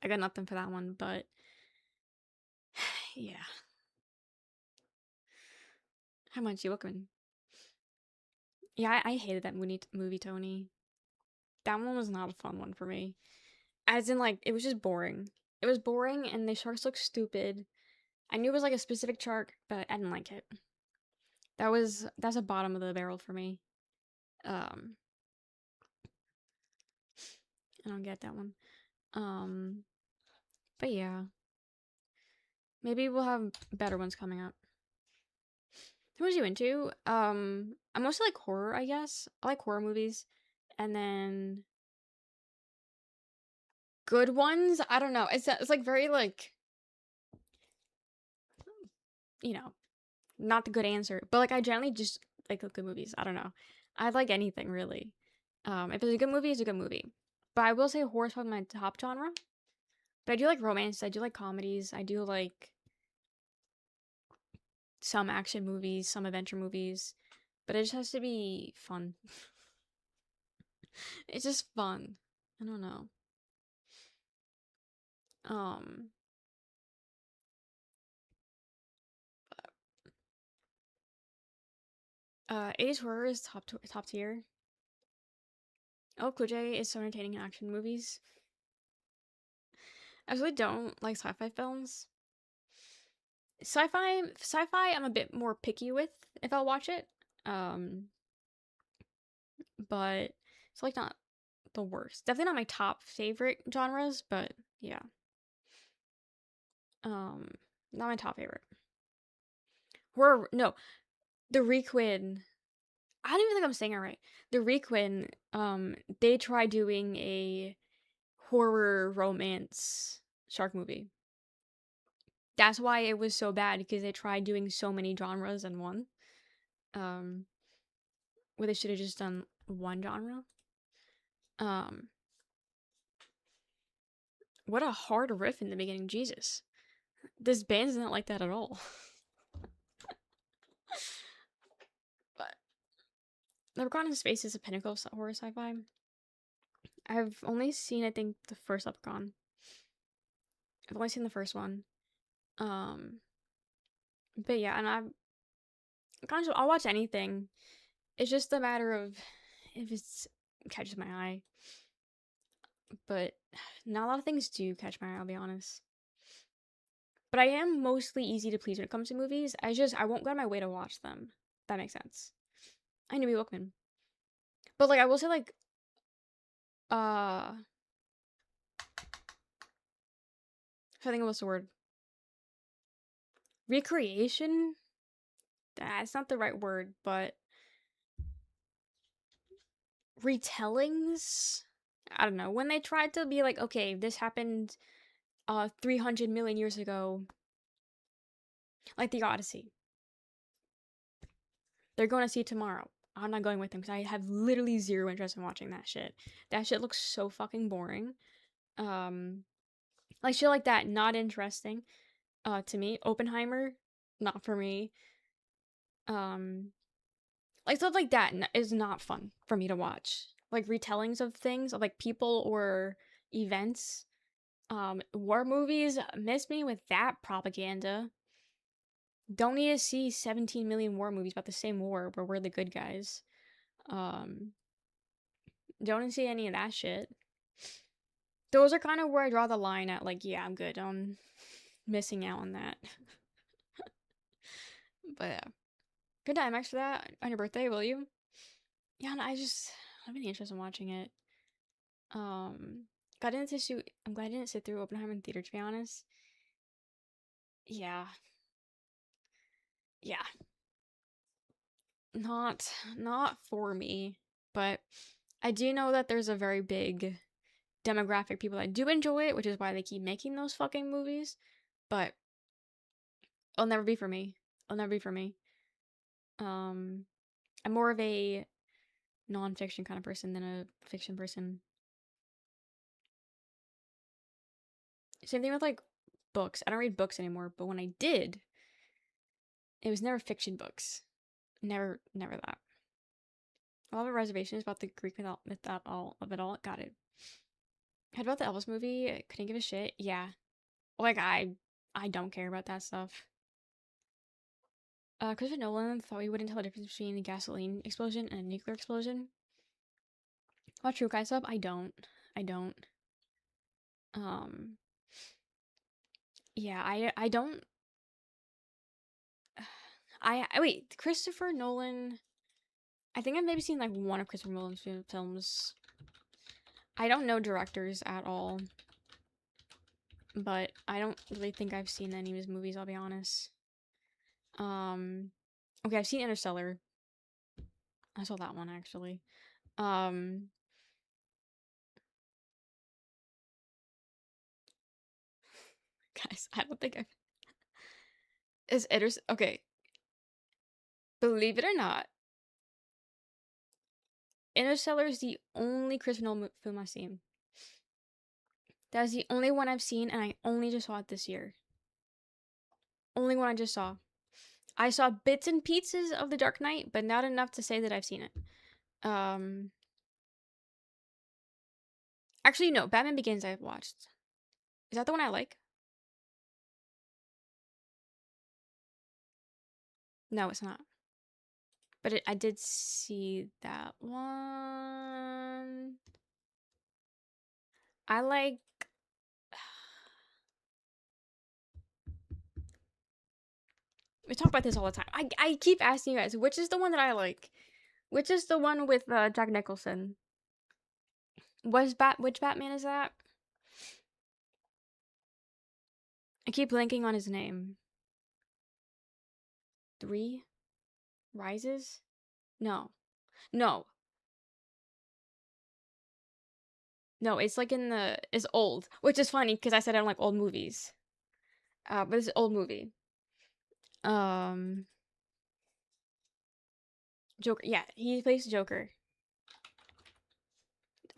I got nothing for that one. But yeah, how much you looking? Yeah, I hated that movie, Tony. That one was not a fun one for me. As in, like, it was just boring. It was boring, and the sharks looked stupid. I knew it was like a specific shark, but I didn't like it. That's a bottom of the barrel for me. Um, I don't get that one. Um, but yeah, maybe we'll have better ones coming up. What was you into? I'm mostly like horror, I guess. I like horror movies, and then good ones. I don't know. It's like very like you know not the good answer, but like I generally just like good movies. I don't know. I like anything really. If it's a good movie, it's a good movie. But I will say horror is probably my top genre. But I do like romance. I do like comedies. I do like some action movies, some adventure movies. But it just has to be fun. It's just fun. I don't know. Um, Ace horror is top tier. Oh, Kujay is so entertaining in action movies. I really don't like sci-fi films. Sci-fi, I'm a bit more picky with if I'll watch it. Um, but it's like not the worst. Definitely not my top favorite genres, but yeah. Um, Not my top favorite. Horror, no, the Requin. I don't even think I'm saying it right. The Requin, they tried doing a horror romance shark movie. That's why it was so bad because they tried doing so many genres in one. Um, where they should have just done one genre. Um, what a hard riff in the beginning, Jesus. This band's not like that at all. But Leprechaun in Space is a pinnacle of horror sci-fi. I've only seen, I think, the first Leprechaun. I've only seen the first one. Um, but yeah, and I'll watch anything. It's just a matter of if it's catches my eye. But not a lot of things do catch my eye, I'll be honest. But I am mostly easy to please when it comes to movies. I won't go out of my way to watch them. That makes sense. I know Bookman. But like I will say like I think what's the word? Recreation? That's not the right word, but retellings? I don't know. When they tried to be like, okay, this happened 300 million years ago, like the Odyssey. They're going to see it tomorrow. I'm not going with them because I have literally zero interest in watching that shit. That shit looks so fucking boring. Um, like shit like that, not interesting. To me, Oppenheimer, not for me. Um, like stuff like that is not fun for me to watch. Like retellings of things, of like people or events. War movies miss me with that propaganda. Don't need to see 17 million war movies about the same war where we're the good guys. Um, don't need to see any of that shit. Those are kind of where I draw the line at, like, yeah, I'm good on missing out on that. But yeah. Good time for that on your birthday, will you? Yeah, and I'm really interested in watching it. Um, I'm glad I didn't sit through Oppenheimer in theater, to be honest. Yeah, yeah, not for me. But I do know that there's a very big demographic people that do enjoy it, which is why they keep making those fucking movies. But it'll never be for me. It'll never be for me. Um, I'm more of a nonfiction kind of person than a fiction person. Same thing with like books. I don't read books anymore, but when I did, it was never fiction books. Never that. I'll have a reservations about the Greek myth that all of it all. Got it. Heard about the Elvis movie. I couldn't give a shit. Yeah. Like I don't care about that stuff. Christopher Nolan thought we wouldn't tell the difference between a gasoline explosion and a nuclear explosion. About true guy stuff, I don't. I don't. Um yeah, I don't I wait, Christopher Nolan. I think I've maybe seen like one of Christopher Nolan's films. I don't know directors at all, but I don't really think I've seen any of his movies, I'll be honest. Um okay, I've seen Interstellar. I saw that one actually. Um guys, I don't think I've is okay, believe it or not, Interstellar is the only Christopher Nolan film I've seen. That is the only one I've seen, and I only just saw it this year. Only one I just saw. I saw bits and pieces of The Dark Knight, but not enough to say that I've seen it. Um, Actually, no. Batman Begins I've watched. Is that the one I like? No, it's not. But I did see that one. I like. We talk about this all the time. I keep asking you guys, which is the one that I like? Which is the one with Jack Nicholson? Which Batman is that? I keep blanking on his name. Three Rises? No, no, no. It's like in the it's old, which is funny because I said I don't like old movies. But it's an old movie. Um, Joker. Yeah, he plays Joker.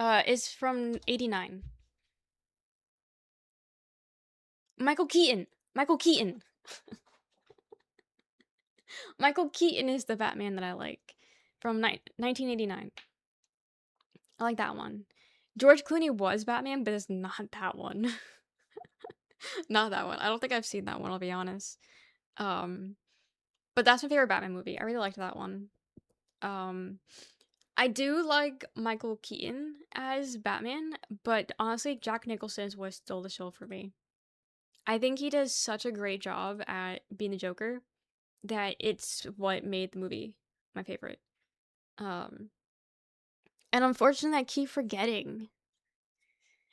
It's from '89. Michael Keaton. Michael Keaton. Michael Keaton is the Batman that I like from 1989. I like that one. George Clooney was Batman, but it's not that one. Not that one. I don't think I've seen that one, I'll be honest. Um, but that's my favorite Batman movie. I really liked that one. Um, I do like Michael Keaton as Batman, but honestly, Jack Nicholson's was still the show for me. I think he does such a great job at being the Joker that it's what made the movie my favorite. Um, and unfortunately, I keep forgetting.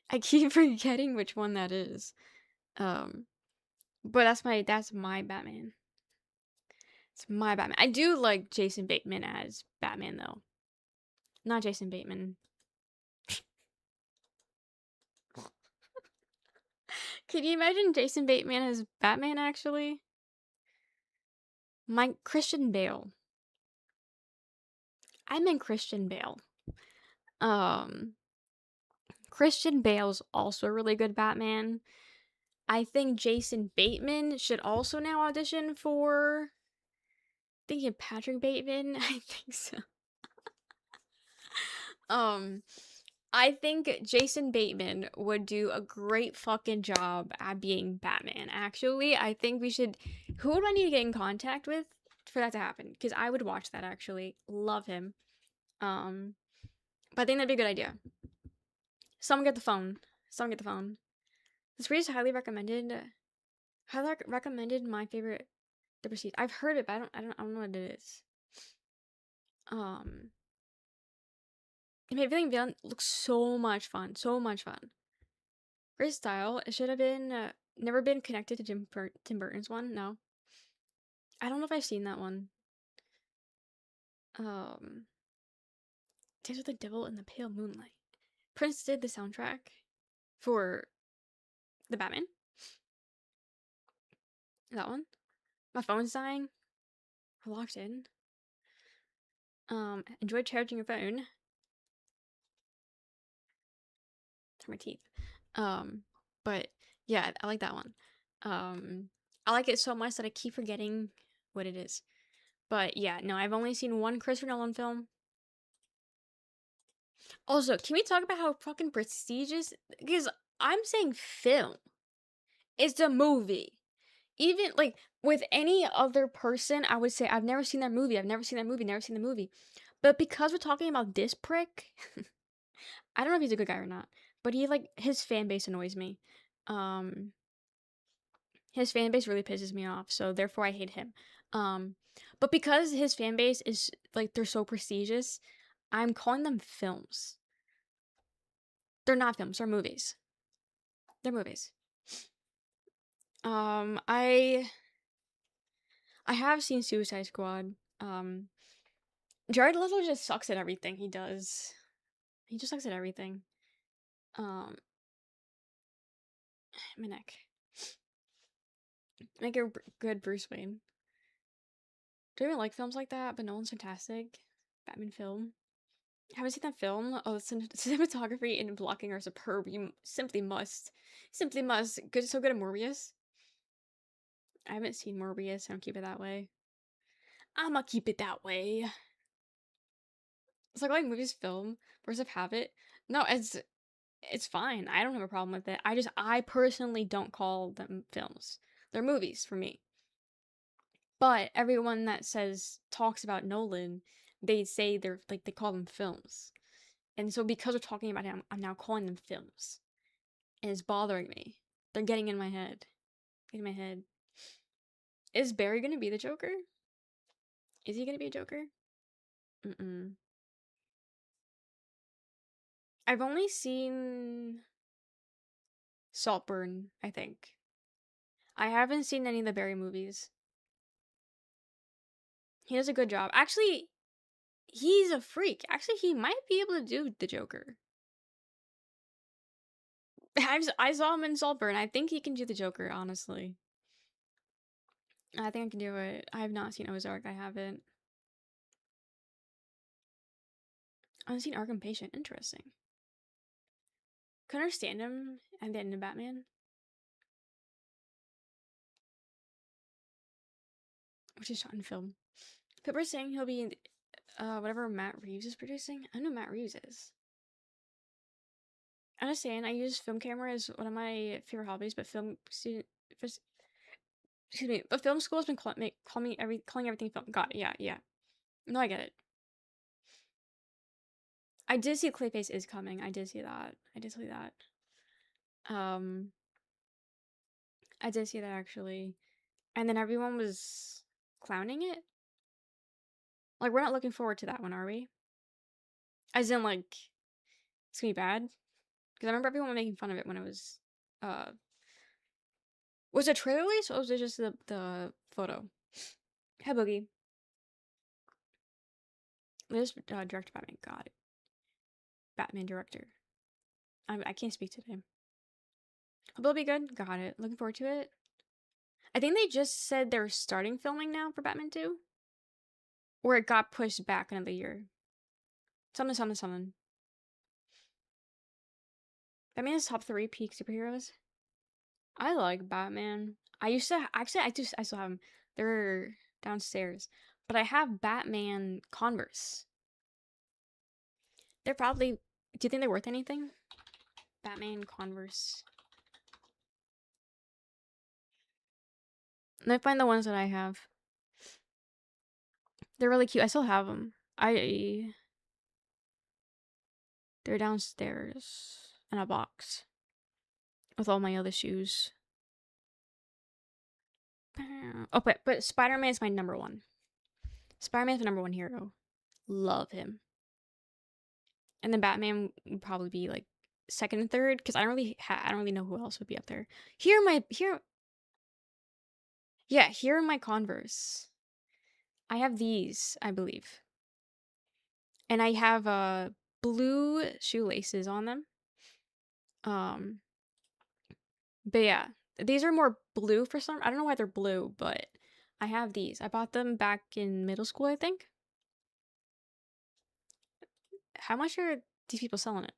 I keep forgetting which one that is. Um, but that's my Batman. It's my Batman. I do like Jason Bateman as Batman though. Not Jason Bateman. Could you imagine Jason Bateman as Batman actually? My Christian Bale. I meant Christian Bale. Um Christian Bale's also a really good Batman. I think Jason Bateman should also now audition for thinking Patrick Bateman. I think so. Um I think Jason Bateman would do a great fucking job at being Batman. Actually, I think we should. Who would I need to get in contact with for that to happen? Because I would watch that. Actually, love him. Um, but I think that'd be a good idea. Someone get the phone. Someone get the phone. This Reese highly recommended. Highly recommended my favorite The Prestige. I've heard it, but I don't know what it is. Um, it made Villain Villain look so much fun. So much fun. Great style. It should have been never been connected to Tim Burton's one. No, I don't know if I've seen that one. Um, Dance with the Devil in the Pale Moonlight. Prince did the soundtrack for the Batman. That one. My phone's dying. I'm locked in. Enjoy charging your phone. Through my teeth. Um, but yeah, I like that one. I like it so much that I keep forgetting what it is. But yeah, no, I've only seen one Christopher Nolan film. Also, can we talk about how fucking prestigious? Because I'm saying film. It's a movie. Even like with any other person, I would say I've never seen that movie. I've never seen that movie. Never seen the movie. But because we're talking about this prick, I don't know if he's a good guy or not. But he like his fan base annoys me. Um, his fan base really pisses me off. So therefore, I hate him. Um, but because his fan base is like they're so prestigious, I'm calling them films. They're not films. They're movies. They're movies. I have seen Suicide Squad. Jared Leto just sucks at everything he does. He just sucks at everything. Um, my neck. Make a good Bruce Wayne. Do you even like films like that? But Nolan's fantastic. Batman film. Haven't seen that film? Oh, the cinematography and blocking are superb. You simply must. Simply must. Good, so good at Morbius. I haven't seen Morbius. I don't keep it that way. I'ma keep it that way. It's like movies film versus Habit. No, It's fine. I don't have a problem with it. I personally don't call them films. They're movies for me. But everyone that talks about Nolan, they say they're like they call them films. And so because we're talking about him, I'm now calling them films. And it's bothering me. They're getting in my head. In my head. Is Barry gonna be the Joker? Is he gonna be a Joker? Mm-mm. I've only seen Saltburn, I think. I haven't seen any of the Barry movies. He does a good job. Actually, he's a freak. Actually, he might be able to do the Joker. I saw him in Saltburn. I think he can do the Joker, honestly. I think I can do it. I have not seen Ozark. I haven't. I haven't seen Arkham Patient. Interesting. Could understand him at the end of Batman, which is shot in film. People are saying he'll be in whatever Matt Reeves is producing. I don't know who Matt Reeves is. I understand. I use film camera as one of my favorite hobbies, but excuse me, but film school has been calling everything film. Got it. Yeah, yeah. No, I get it. I did see Clayface is coming. I did see that. I did see that. Um, I did see that actually, and then everyone was clowning it. Like we're not looking forward to that one, are we? As in, like it's gonna be bad. Because I remember everyone making fun of it when it was. Uh, was it trailer release or was it just the photo? Hey Boogie, this director Batman. God, Batman director. I can't speak today. But it'll be good. Got it. Looking forward to it. I think they just said they're starting filming now for Batman 2. Or it got pushed back another year. Something, something, something. Batman is top 3 peak superheroes. I like Batman. I used to actually I still have them. They're downstairs. But I have Batman Converse. They're probably do you think they're worth anything? Batman Converse. Let me find the ones that I have. They're really cute. I still have them. They're downstairs in a box with all my other shoes. Oh, but Spider-Man is my number one. Spider-Man's my number one hero. Love him. And then Batman would probably be like second and third because I don't really know who else would be up there. Here are my Converse. I have these, I believe, and I have blue shoelaces on them. Um, but yeah, these are more blue for some. I don't know why they're blue, but I have these. I bought them back in middle school, I think. How much are these people selling it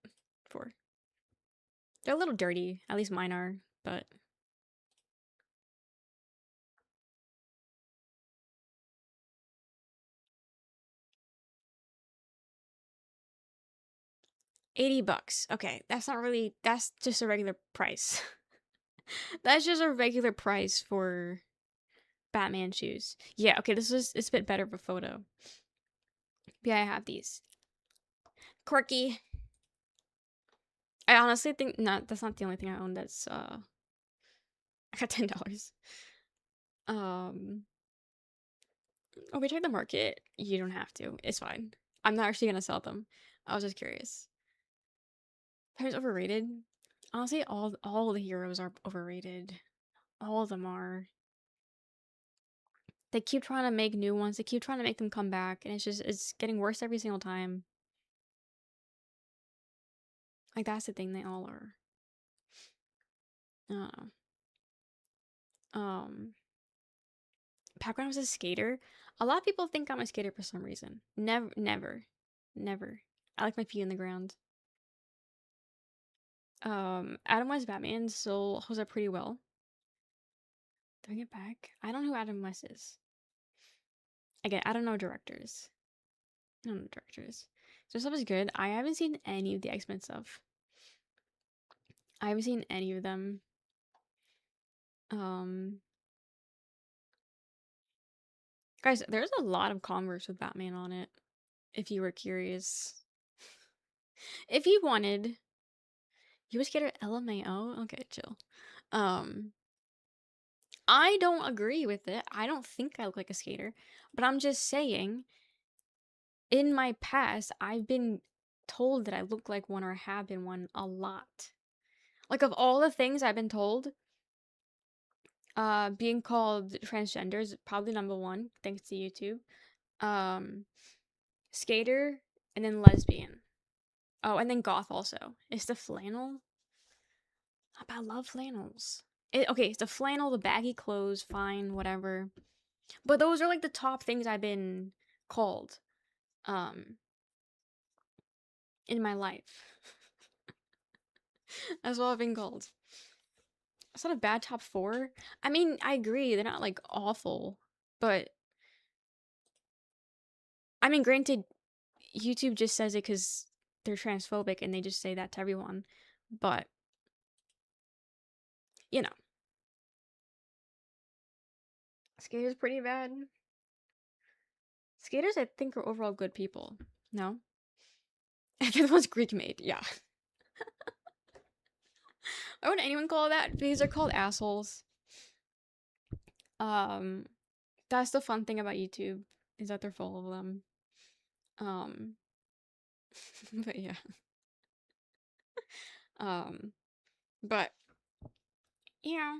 for? They're a little dirty. At least mine are, but $80. Okay, that's just a regular price. That's just a regular price for Batman shoes. Yeah, okay, it's a bit better of a photo. Yeah, I have these. Quirky. I honestly think not that's not the only thing I own that's I got $10. Um oh, we check the market. You don't have to. It's fine. I'm not actually gonna sell them. I was just curious. It's overrated. Honestly, all the heroes are overrated. All of them are. They keep trying to make new ones. They keep trying to make them come back, and it's getting worse every single time. Like that's the thing. They all are. I don't know. Back when I was a skater, a lot of people think I'm a skater for some reason. Never, never, never. I like my feet in the ground. Adam West Batman still holds up pretty well. Bring it back. I don't know who Adam West is. Again, I don't know directors. I don't know directors. So stuff is good. I haven't seen any of the X-Men stuff. I haven't seen any of them. Um, Guys, there's a lot of Converse with Batman on it, if you were curious. If you wanted, you was scared of LMAO? Okay, chill. Um, I don't agree with it. I don't think I look like a skater, but I'm just saying, in my past, I've been told that I look like one or have been one a lot. Like, of all the things I've been told, being called transgender is probably number one, thanks to YouTube. Um, Skater, and then lesbian. Oh, and then goth also. It's the flannel. I love flannels. Okay, it's the flannel, the baggy clothes, fine, whatever. But those are like the top things I've been called um in my life. That's what I've been called. It's not a bad top four. I mean, I agree, they're not like awful, but I mean, granted, YouTube just says it because they're transphobic and they just say that to everyone. But, you know, Skater's pretty bad. Skaters, I think, are overall good people. No? Fifth one's Greek made, yeah. Why would anyone call it that? Because they're called assholes. Um, that's the fun thing about YouTube, is that they're full of them. Um, but yeah. Um, but yeah,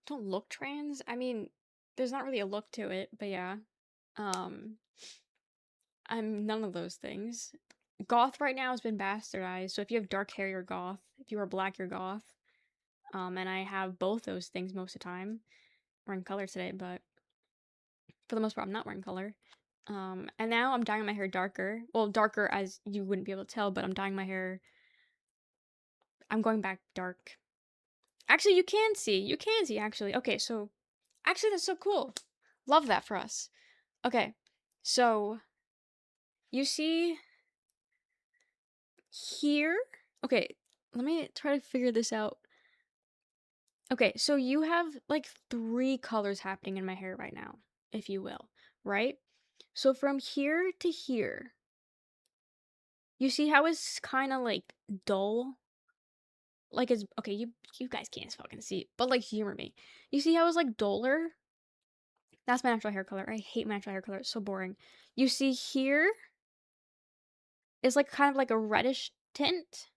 don't look trans. I mean, there's not really a look to it, but yeah. Um, I'm none of those things. Goth right now has been bastardized. So if you have dark hair, you're goth. If you are black, you're goth. And I have both those things most of the time. I'm wearing color today, but for the most part, I'm not wearing color. And now I'm dyeing my hair darker. Well, darker as you wouldn't be able to tell, but I'm dyeing my hair. I'm going back dark. Actually, you can see. You can see, actually. Okay, so. Actually, that's so cool. Love that for us. Okay, so. You see here? Okay, let me try to figure this out. Okay, so you have like three colors happening in my hair right now, if you will, right? So from here to here, you see how it's kind of like dull? Like it's okay, you guys can't fucking see, but like humor me. You see how it's like duller? That's my natural hair color. I hate my natural hair color. It's so boring. You see here is like kind of like a reddish tint.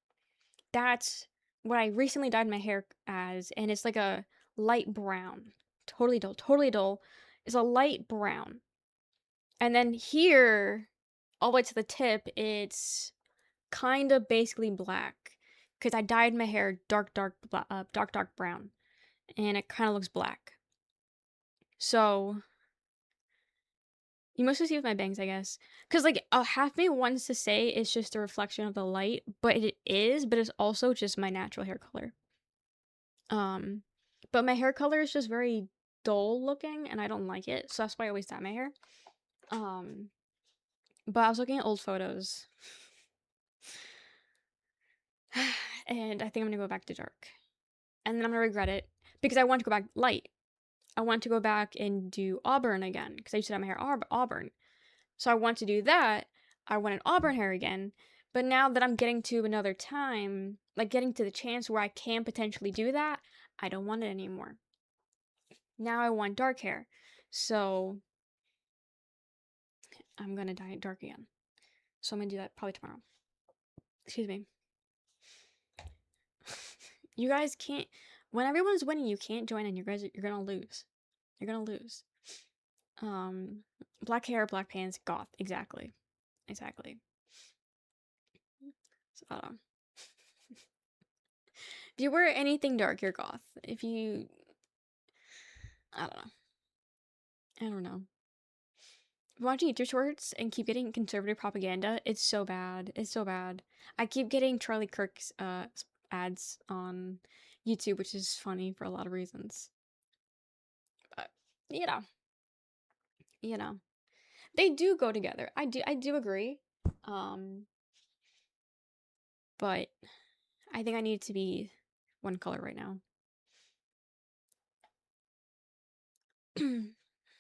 That's what I recently dyed my hair as, and it's like a light brown. Totally dull, totally dull. It's a light brown. And then here, all the way to the tip, it's kind of basically black. Because I dyed my hair dark brown. And it kind of looks black. So, you mostly see with my bangs, I guess. Because, like, half me wants to say it's just a reflection of the light, but it is, but it's also just my natural hair color. Um, but my hair color is just very dull looking, and I don't like it, so that's why I always dye my hair. Um, but I was looking at old photos, and I think I'm gonna go back to dark, and then I'm gonna regret it because I want to go back light. I want to go back and do auburn again because I used to dye my hair auburn, so I want to do that. I wanted auburn hair again, but now that I'm getting to another time, like getting to the chance where I can potentially do that, I don't want it anymore. Now I want dark hair. So I'm gonna dye it dark again. So I'm gonna do that probably tomorrow. Excuse me. You guys can't. When everyone's winning, you can't join in. You're gonna lose. You're gonna lose. Um, Black hair, black pants, goth. Exactly. Exactly. So, if you wear anything dark, you're goth. If you, I don't know. I don't know. Watching YouTube shorts and keep getting conservative propaganda, it's so bad. It's so bad. I keep getting Charlie Kirk's ads on YouTube, which is funny for a lot of reasons. But you know, you know, they do go together. I do agree. Um, but I think I need to be one color right now.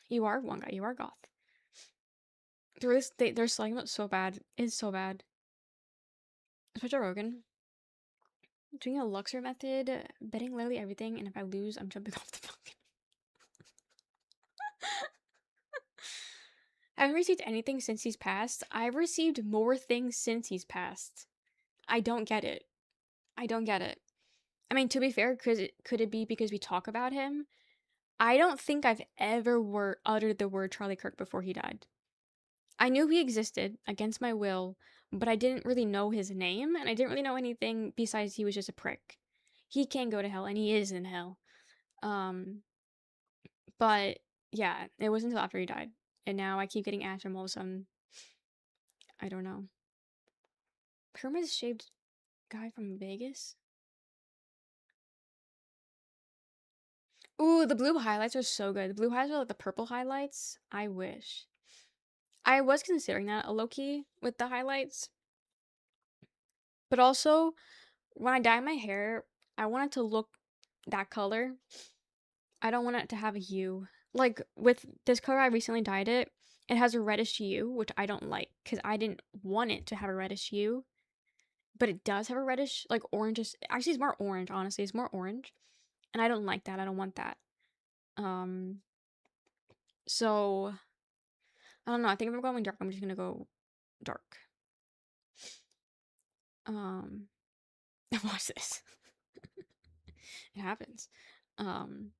You are one guy. You are goth. They're selling it so bad. It's so bad. Especially Rogan. Doing a Luxor method, betting literally everything, and if I lose, I'm jumping off the balcony. I haven't received anything since he's passed. I've received more things since he's passed. I don't get it. I don't get it. I mean, to be fair, could it be because we talk about him? I don't think I've ever uttered the word Charlie Kirk before he died. I knew he existed against my will, but I didn't really know his name, and I didn't really know anything besides he was just a prick. He can go to hell, and he is in hell. Um, but yeah, it wasn't until after he died, and now I keep getting asked him all of a sudden. I don't know. Pyramid shaped guy from Vegas. Ooh, the blue highlights are so good. The blue highlights are like the purple highlights. I wish. I was considering that a low key with the highlights, but also when I dye my hair, I want it to look that color. I don't want it to have a hue. Like with this color, I recently dyed it. It has a reddish hue, which I don't like because I didn't want it to have a reddish hue, but it does have a reddish, like orange. Actually, it's more orange. Honestly, it's more orange, and I don't like that. I don't want that. Um, so I don't know. I think if I'm going dark, I'm just gonna go dark. Um, watch this. It happens. Um,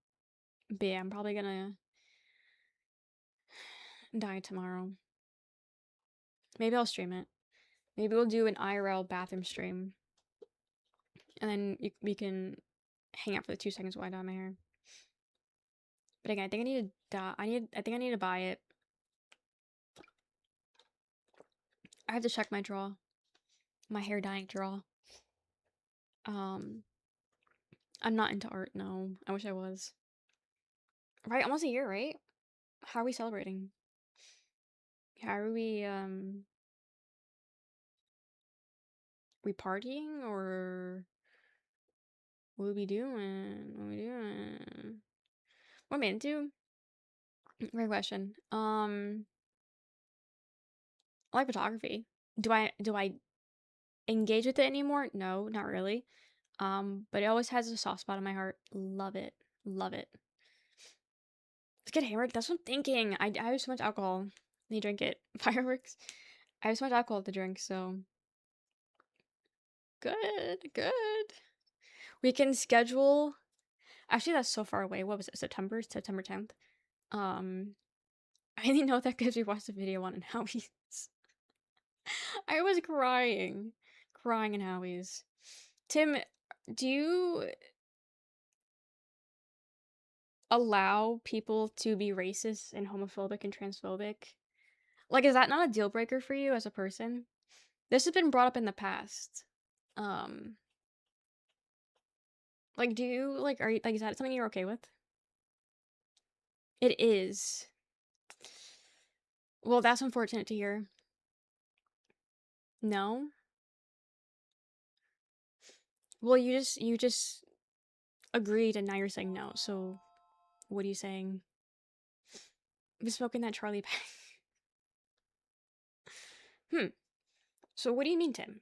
but yeah, I'm probably gonna die tomorrow. Maybe I'll stream it. Maybe we'll do an IRL bathroom stream, and then we can hang out for the 2 seconds while I dye my hair. But again, I think I need to dye. I think I need to buy it. I have to check my draw, my hair dyeing draw. Um, I'm not into art. No, I wish I was. Right, almost a year, right? How are we celebrating? How are we partying or what are we doing? What are we doing? What am I into? Great question. I like photography. Do I engage with it anymore? No, not really. But it always has a soft spot in my heart. Love it. Love it. Let's get hammered. That's what I'm thinking. I have so much alcohol. Let me drink it. Fireworks. I have so much alcohol to drink, so good, good. We can schedule. Actually, that's so far away. What was it? September? September 10th. Um, I only know that because we watched the video on Howie's. I was crying in Howie's. Tim, do you allow people to be racist and homophobic and transphobic? Like, is that not a deal breaker for you as a person? This has been brought up in the past. Um, like, do you like? Are you like? Is that something you're okay with? It is. Well, that's unfortunate to hear. No. Well, you just agreed, and now you're saying no. So, what are you saying? You've smoking that Charlie pack. Hmm. So, what do you mean, Tim?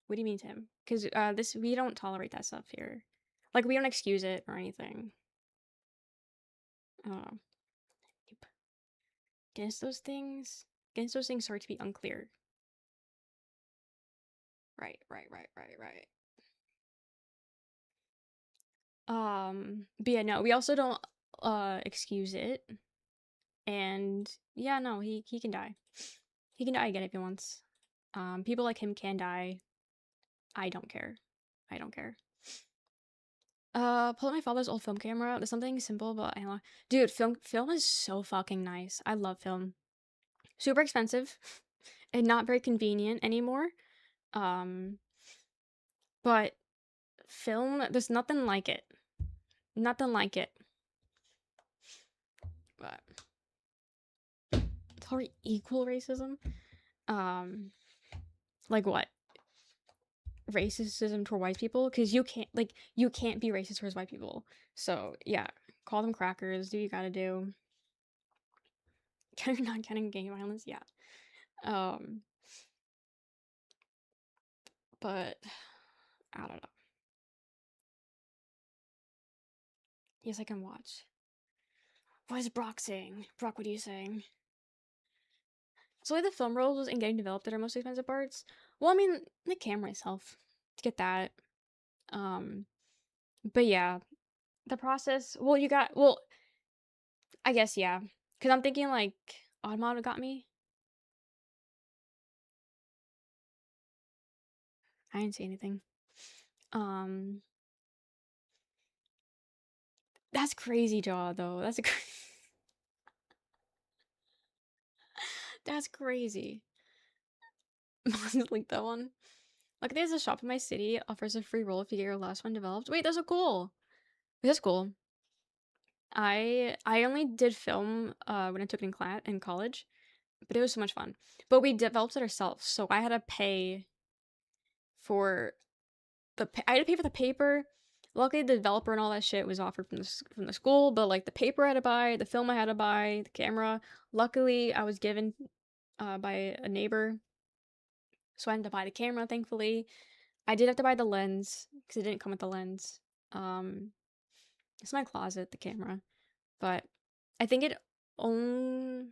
What do you mean, Tim? Because this we don't tolerate that stuff here. Like, we don't excuse it or anything. Uh, against those things. Against those things. Sorry to be unclear. Right, right, right, right, right. But yeah, no, we also don't excuse it. And yeah, no, he can die. He can die again if he wants. People like him can die. I don't care. I don't care. Pull out my father's old film camera. There's something simple about analog. Dude, film is so fucking nice. I love film. Super expensive and not very convenient anymore. Um, but film, there's nothing like it. Nothing like it. But tolerate equal racism. Um, like what? racism toward white people because you can't be racist towards white people. So yeah, call them crackers. Do what you gotta do. Not counting gang violence. Yeah. Um, but I don't know. Yes, I can watch. What is Brock saying? Brock, what are you saying? So like the film rolls and getting developed that are most expensive parts. Well, I mean the camera itself to get that. Um, but yeah, the process. Well, you got well. I guess yeah, because I'm thinking like Automata got me. I didn't see anything. Um, that's crazy, Jaw. Though that's crazy. Like that one. Like there's a shop in my city offers a free roll if you get your last one developed. Wait, that's so cool. That's cool. I only did film when I took it in class in college, but it was so much fun. But we developed it ourselves, so I had to pay for I had to pay for the paper. Luckily, the developer and all that shit was offered from the school, but like the paper I had to buy, the film I had to buy, the camera. Luckily, I was given by a neighbor, so I had to buy the camera. Thankfully, I did have to buy the lens because it didn't come with the lens. Um, it's in my closet, the camera, but I think it only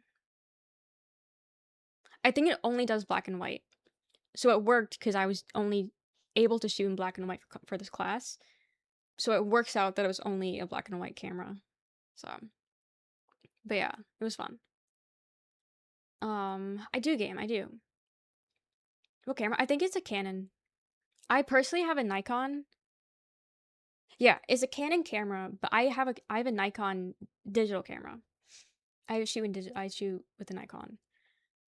I think it only does black and white. So it worked because I was only able to shoot in black and white for this class. So it works out that it was only a black and white camera. So, but yeah, it was fun. I do game. I do. What camera? I think it's a Canon. I personally have a Nikon. Yeah, it's a Canon camera, but I have a Nikon digital camera. I shoot with a Nikon.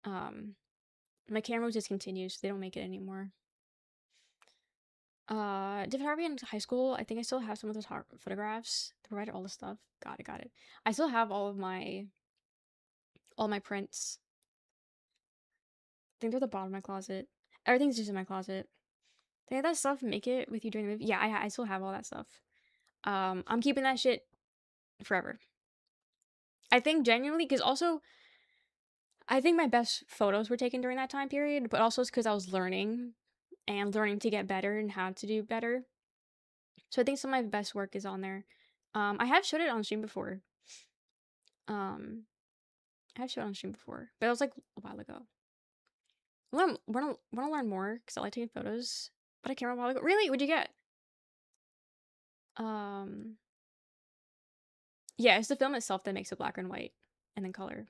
Um, my camera was discontinued, so they don't make it anymore. Did photography in high school. I think I still have some of those photographs. They provided all the stuff. Got it, got it. I still have all my prints. I think they're at the bottom of my closet. Everything's just in my closet. Did that stuff make it with you during the movie? Yeah, I still have all that stuff. I'm keeping that shit forever. I think genuinely, because also I think my best photos were taken during that time period, but also it's because I was learning and learning to get better and how to do better. So I think some of my best work is on there. I have showed it on stream before. Um, I have showed it on stream before, but it was like a while ago. Want to learn more because I like taking photos, but I can't remember a while ago. Really? What'd you get? Um, yeah, it's the film itself that makes it black and white, and then color.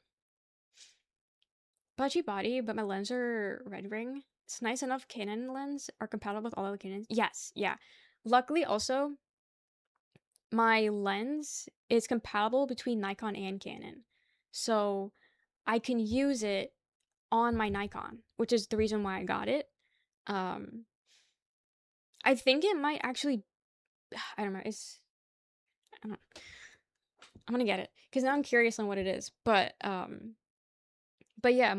Budgie body, but my lens are red ring. It's nice enough. Canon lens are compatible with all other Canons. Yes, yeah. Luckily, also my lens is compatible between Nikon and Canon, so I can use it on my Nikon, which is the reason why I got it. Um, I think it might actually. I don't know. I don't, I'm gonna get it because now I'm curious on what it is. But yeah,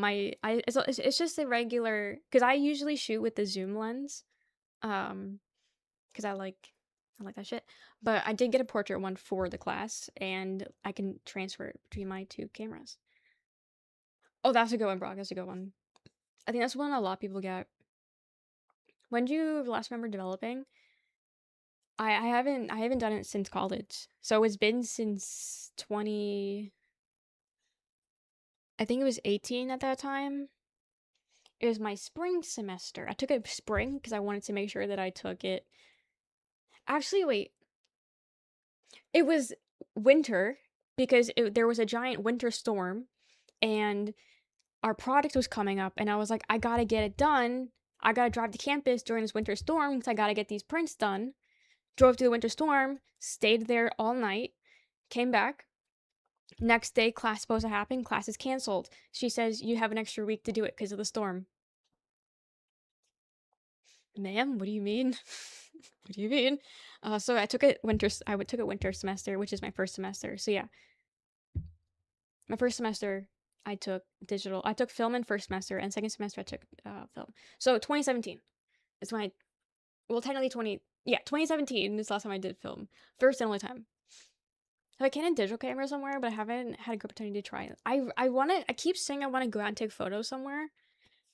it's just a regular because I usually shoot with the zoom lens. Um, because I like that shit. But I did get a portrait one for the class, and I can transfer it between my two cameras. Oh, that's a good one, Brock. That's a good one. I think that's one a lot of people get. When do you last remember developing? I haven't done it since college. So it's been since 20 I think it was 18 at that time. It was my spring semester. I took it spring because I wanted to make sure that I took it. Actually, wait. It was winter because there was a giant winter storm and our product was coming up and I was like, I gotta get it done. I gotta drive to campus during this winter storm because I gotta get these prints done. Drove through the winter storm, stayed there all night, came back. Next day, class supposed to happen. Class is canceled. She says you have an extra week to do it because of the storm. Ma'am, what do you mean? What do you mean? So I took it winter. I took it winter semester, which is my first semester. So yeah, my first semester I took digital. I took film in first semester, and second semester I took film. So 2017 is when well, technically 2017 is the last time I did film. First and only time. So I can in digital camera somewhere, but I haven't had a good opportunity to try it. I keep saying I want to go out and take photos somewhere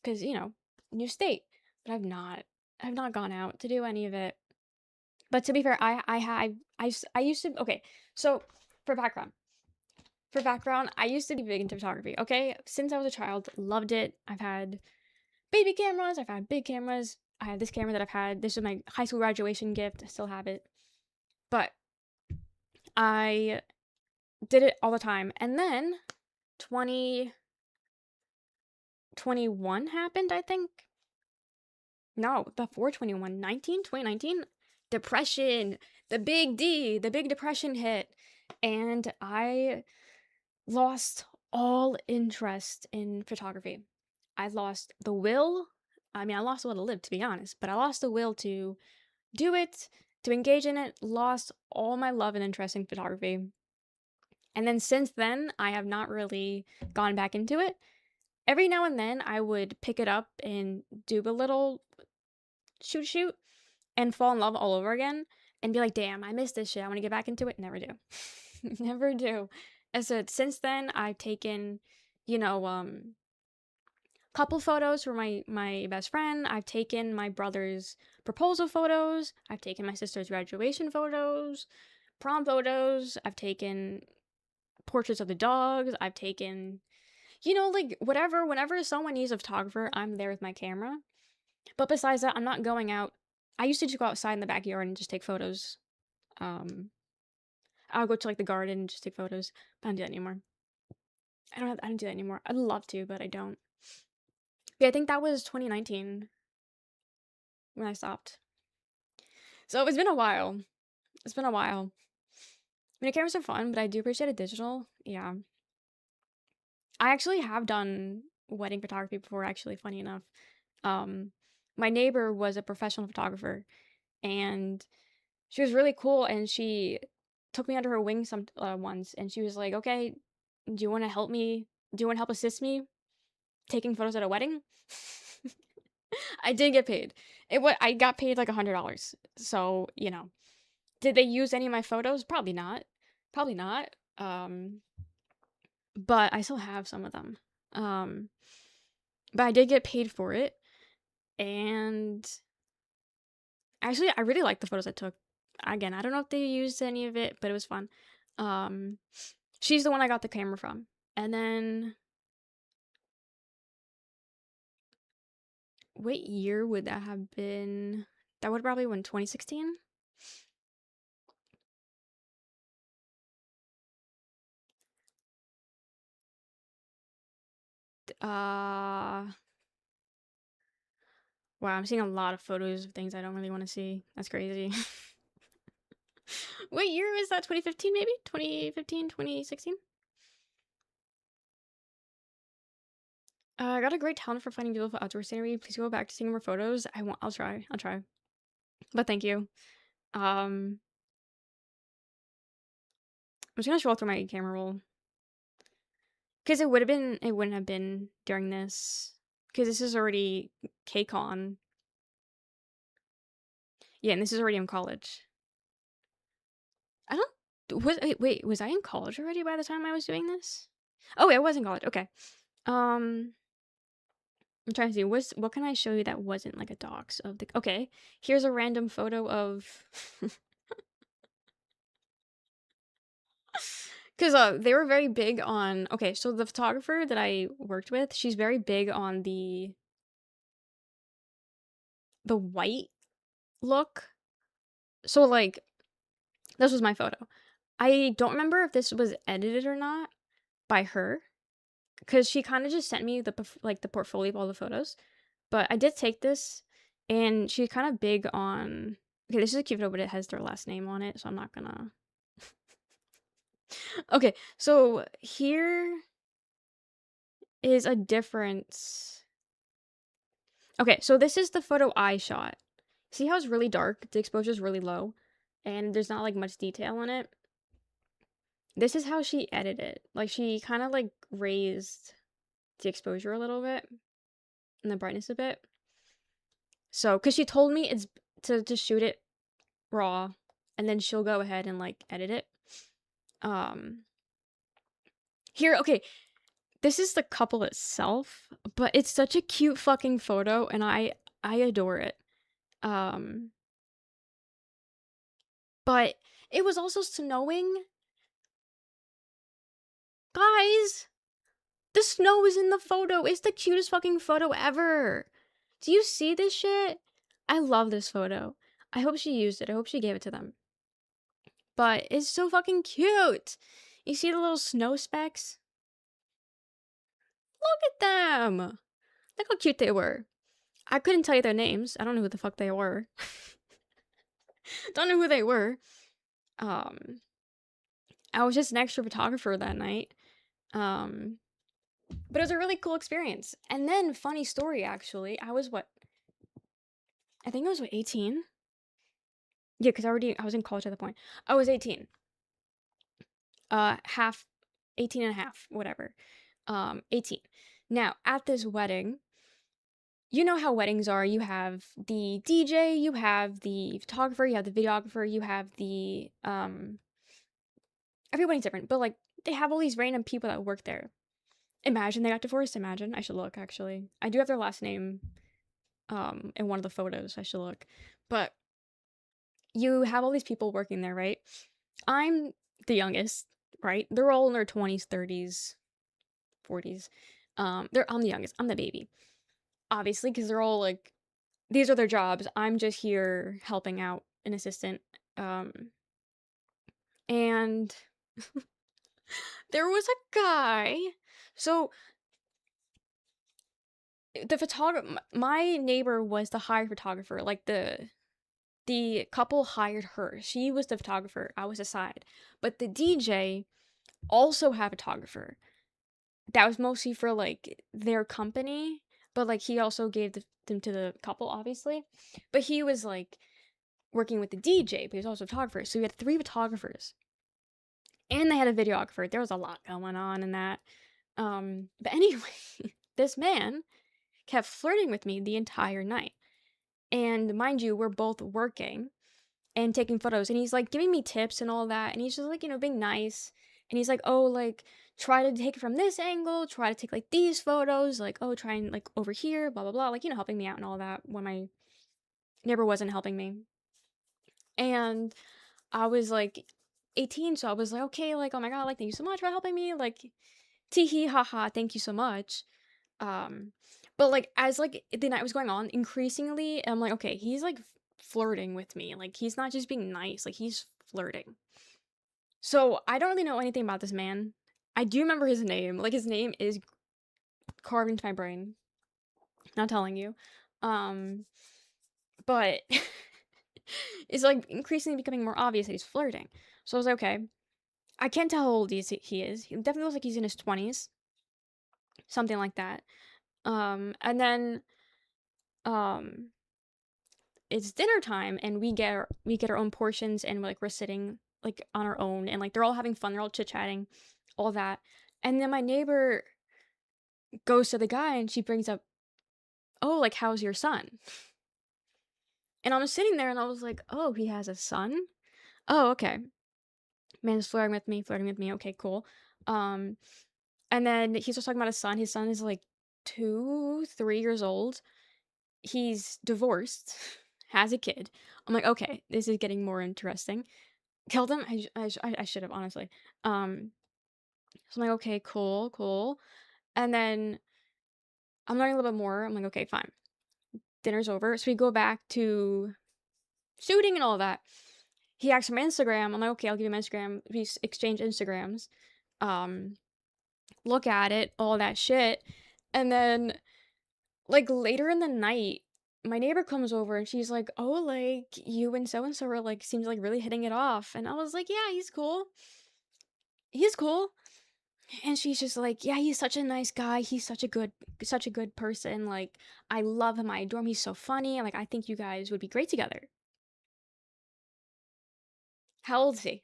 because, new state, but I've not gone out to do any of it. But to be fair, I used to, okay, so for background, I used to be big into photography, okay? Since I was a child, loved it. I've had baby cameras, I've had big cameras. I have this camera that I've had. This is my high school graduation gift. I still have it. But I did it all the time. And then 2021 happened, I think. No, before 2019, depression, the big D, the big depression hit. And I lost all interest in photography. I lost the will. I mean, I lost the will to live, to be honest, but I lost the will to do it, to engage in it, lost all my love and interest in photography. And then since then, I have not really gone back into it. Every now and then, I would pick it up and do a little shoot and fall in love all over again and be like, damn, I missed this shit. I want to get back into it. Never do. Never do. As I said, since then, I've taken, you know, couple photos for my best friend. I've taken my brother's proposal photos. I've taken my sister's graduation photos, prom photos. I've taken portraits of the dogs. I've taken, like whatever, whenever someone needs a photographer, I'm there with my camera. But besides that, I'm not going out. I used to just go outside in the backyard and just take photos. Um, I'll go to like the garden and just take photos. But I don't do that anymore. I don't do that anymore. I'd love to, but I don't. Yeah, I think that was 2019 when I stopped. So it's been a while. It's been a while. I mean, cameras are fun, but I do appreciate it digital. Yeah. I actually have done wedding photography before, actually, funny enough. Um, my neighbor was a professional photographer, and she was really cool, and she took me under her wing once, and she was like, "Okay, do you want to help me? Do you want to help assist me taking photos at a wedding?" I did get paid. I got paid like $100. So, did they use any of my photos? Probably not. Probably not. But I still have some of them. Um, but I did get paid for it, and actually, I really liked the photos I took. Again, I don't know if they used any of it, but it was fun. Um, she's the one I got the camera from, and then what year would that have been? That would probably been 2016. Uh, wow, I'm seeing a lot of photos of things I don't really want to see. That's crazy. What year is that? 2015, maybe? 2015, 2016? I got a great talent for finding beautiful outdoor scenery. Please go back to seeing more photos. I'll try. I'll try. But thank you. Um, I'm just gonna scroll through my camera roll. Because it wouldn't have been during this. Because this is already KCON. Yeah, and this is already in college. I don't, wait, was I in college already by the time I was doing this? Oh, yeah, I was in college. Okay. Um, I'm trying to see what can I show you that wasn't like a dox of the. Okay, here's a random photo of. Because they were very big on. Okay, so the photographer that I worked with, she's very big on the white look. So like, this was my photo. I don't remember if this was edited or not by her, because she kind of just sent me the portfolio of all the photos. But I did take this, and she's kind of big on. Okay, this is a cute photo, but it has their last name on it, so I'm not gonna. Okay, so here is a difference. Okay, so this is the photo I shot. See how it's really dark? The exposure is really low, and there's not like much detail in it. This is how she edited it. Like she kind of like raised the exposure a little bit and the brightness a bit. So, because she told me it's to shoot it raw, and then she'll go ahead and, like, edit it. Um, here okay, this is the couple itself, but it's such a cute fucking photo, and I adore it. Um, but it was also snowing. Guys, the snow is in the photo. It's the cutest fucking photo ever. Do you see this shit? I love this photo. I hope she used it. I hope she gave it to them. But it's so fucking cute. You see the little snow specks? Look at them. Look how cute they were. I couldn't tell you their names. I don't know who the fuck they were. Don't know who they were. Um, I was just an extra photographer that night. Um, but it was a really cool experience. And then, funny story actually, I was what? I think I was what, 18? Yeah, because I was in college at the point. I was 18. Half, 18 and a half, whatever. 18. Now, at this wedding, you know how weddings are. You have the DJ, you have the photographer, you have the videographer, you have the everybody's different, but like they have all these random people that work there. Imagine they got divorced. Imagine. I should look actually. I do have their last name in one of the photos. I should look. But you have all these people working there, right? I'm the youngest, right? They're all in their 20s, 30s, 40s. I'm the youngest. I'm the baby. Obviously, because they're all like these are their jobs. I'm just here helping out, an assistant. Um, and there was a guy. So the photographer, my neighbor was the hired photographer. Like the couple hired her. She was the photographer. I was a side. But the DJ also had a photographer. That was mostly for like their company, but like he also gave them to the couple, obviously. But he was like working with the DJ, but he was also a photographer. So we had three photographers, and they had a videographer. There was a lot going on in that. But anyway, this man kept flirting with me the entire night. And mind you, we're both working and taking photos. And he's like giving me tips and all that. And he's just like, being nice. And he's like, oh, like, try to take it from this angle, try to take like these photos, like, oh, try and like over here, blah, blah, blah. Like, helping me out and all that when my neighbor wasn't helping me. And I was like 18, so I was like, okay, like, oh my God, like, thank you so much for helping me. Like, tee hee ha ha, thank you so much. Um, but like as like the night was going on, increasingly, I'm like, okay, he's like flirting with me. Like he's not just being nice, like he's flirting. So I don't really know anything about this man. I do remember his name. Like his name is carved into my brain. Not telling you. Um, but it's like increasingly becoming more obvious that he's flirting. So I was like, okay. I can't tell how old he is. He definitely looks like he's in his 20s, something like that. And then um it's dinner time and we get our own portions and like we're sitting like on our own and like they're all having fun, they're all chit-chatting, all that. And then my neighbor goes to the guy and she brings up, "Oh, like how's your son?" And I was sitting there and I was like, "Oh, he has a son? Oh, okay." Man's flirting with me. Okay, cool. Um and then he's just talking about his son. His son is like 2, 3 years old. He's divorced, has a kid. I'm like, "Okay, this is getting more interesting." Killed him? I should have, honestly. Um, so I'm like, "Okay, cool, cool." And then I'm learning a little bit more. I'm like, "Okay, fine. Dinner's over." So we go back to shooting and all that. He asked for my Instagram. I'm like, "Okay, I'll give you my Instagram." We exchange Instagrams. Um, look at it, all that shit. And then, like, later in the night, my neighbor comes over and she's like, "Oh, like, you and so are, like, seems like really hitting it off." And I was like, "Yeah, he's cool. He's cool." And she's just like, "Yeah, he's such a nice guy. He's such a good person. Like, I love him. I adore him. He's so funny. Like, I think you guys would be great together." How old is he?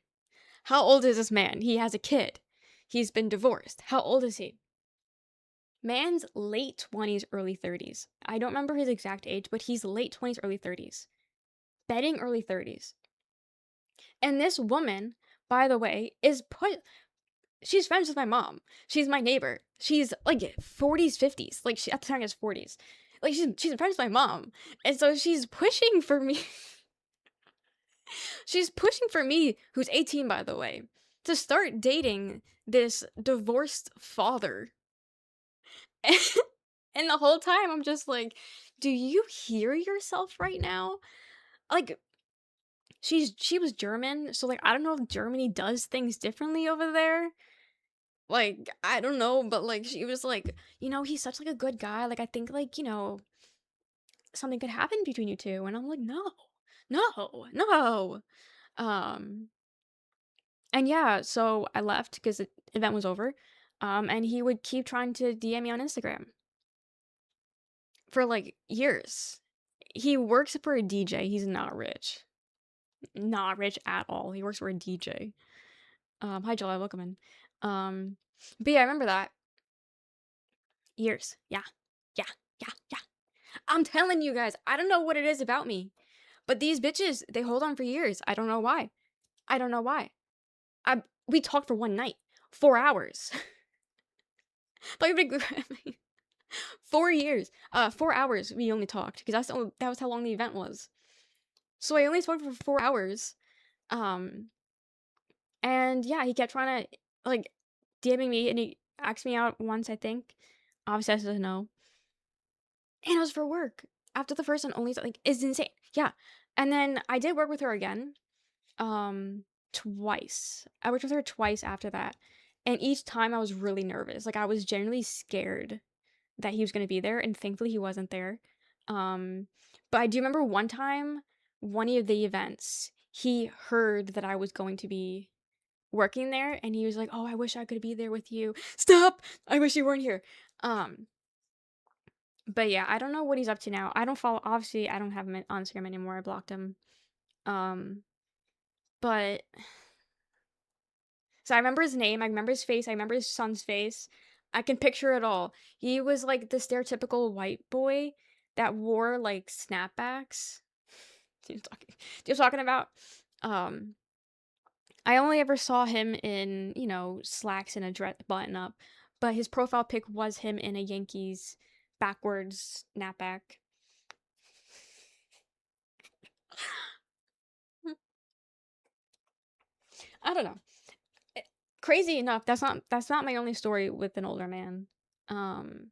How old is this man? He has a kid. He's been divorced. How old is he? Man's late 20s, early 30s. I don't remember his exact age, but he's late 20s, early 30s. betting early 30s. And this woman, by the way, she's friends with my mom. She's my neighbor. She's like 40s, 50s. Like she at the time is 40s. Like she's friends with my mom. And so she's pushing for me. She's pushing for me, who's 18 by the way, to start dating this divorced father. And the whole time I'm just like, do you hear yourself right now? Like she was German, so like I don't know if Germany does things differently over there. Like, I don't know, but like she was like, he's such like a good guy. Like I think like, something could happen between you two. And I'm like, no, no, no. Um, and yeah, so I left because the event was over. And he would keep trying to DM me on Instagram for like years. He works for a DJ. He's not rich. Not rich at all. He works for a DJ. Hi July, welcome in. But yeah, I remember that. Years. Yeah. Yeah. Yeah. Yeah. I'm telling you guys, I don't know what it is about me, but these bitches, they hold on for years. I don't know why. I don't know why. We talked for one night, 4 hours. Like 4 years, 4 hours. We only talked because that was how long the event was. So I only talked for 4 hours. Um, and yeah, he kept trying to like DMing me, and he asked me out once, I think. Obviously, I said no, and it was for work. After the first and only, like, it's insane. Yeah, and then I did work with her again. Um, Twice. I worked with her twice after that. And each time I was really nervous. Like I was genuinely scared that he was going to be there, and thankfully he wasn't there. Um, but I do remember one time, one of the events, he heard that I was going to be working there, and he was like, "Oh, I wish I could be there with you." Stop! I wish you weren't here. Um, but yeah, I don't know what he's up to now. I don't follow obviously I don't have him on Instagram anymore. I blocked him. Um, but So I remember his name, I remember his face, I remember his son's face. I can picture it all. He was like the stereotypical white boy that wore like snapbacks. Do you know what I'm talking about? Um, I only ever saw him in, slacks and a dress button up, but his profile pic was him in a Yankees backwards snapback. I don't know. Eh, Crazy enough, that's not my only story with an older man. Um,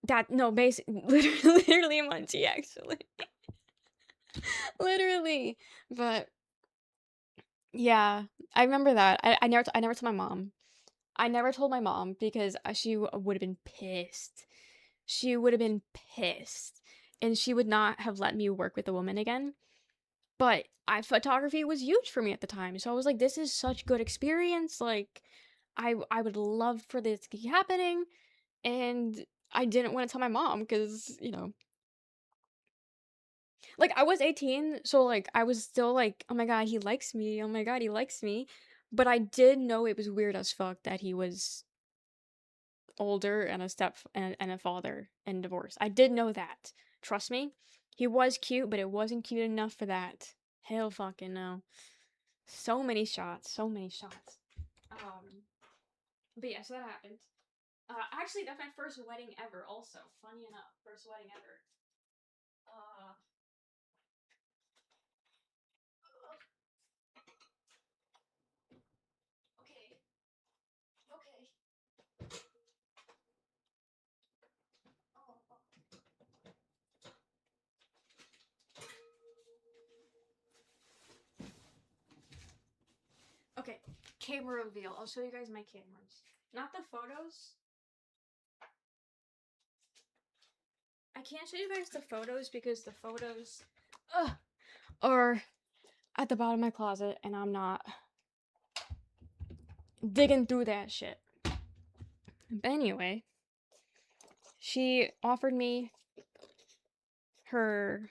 That no, basically, literally Munchie, actually. Literally. But yeah, I remember that. I never told my mom. I never told my mom because she would have been pissed. She would have been pissed. And she would not have let me work with a woman again. But photography was huge for me at the time. So I was like, this is such good experience. Like I would love for this to keep happening. And I didn't want to tell my mom because, like, I was 18, so, like, I was still like, "Oh my god, he likes me. Oh my god, he likes me." But I did know it was weird as fuck that he was older and and a father and divorced. I did know that. Trust me. He was cute, but it wasn't cute enough for that. Hell fucking no. So many shots, so many shots. Um, but yeah, so that happened. Actually, that's my first wedding ever also. Funny enough, first wedding ever. Uh, okay, okay. Oh. Okay, camera reveal. I'll show you guys my cameras. Not the photos. I can't show you guys the photos because the photos are at the bottom of my closet and I'm not digging through that shit. But anyway, she offered me her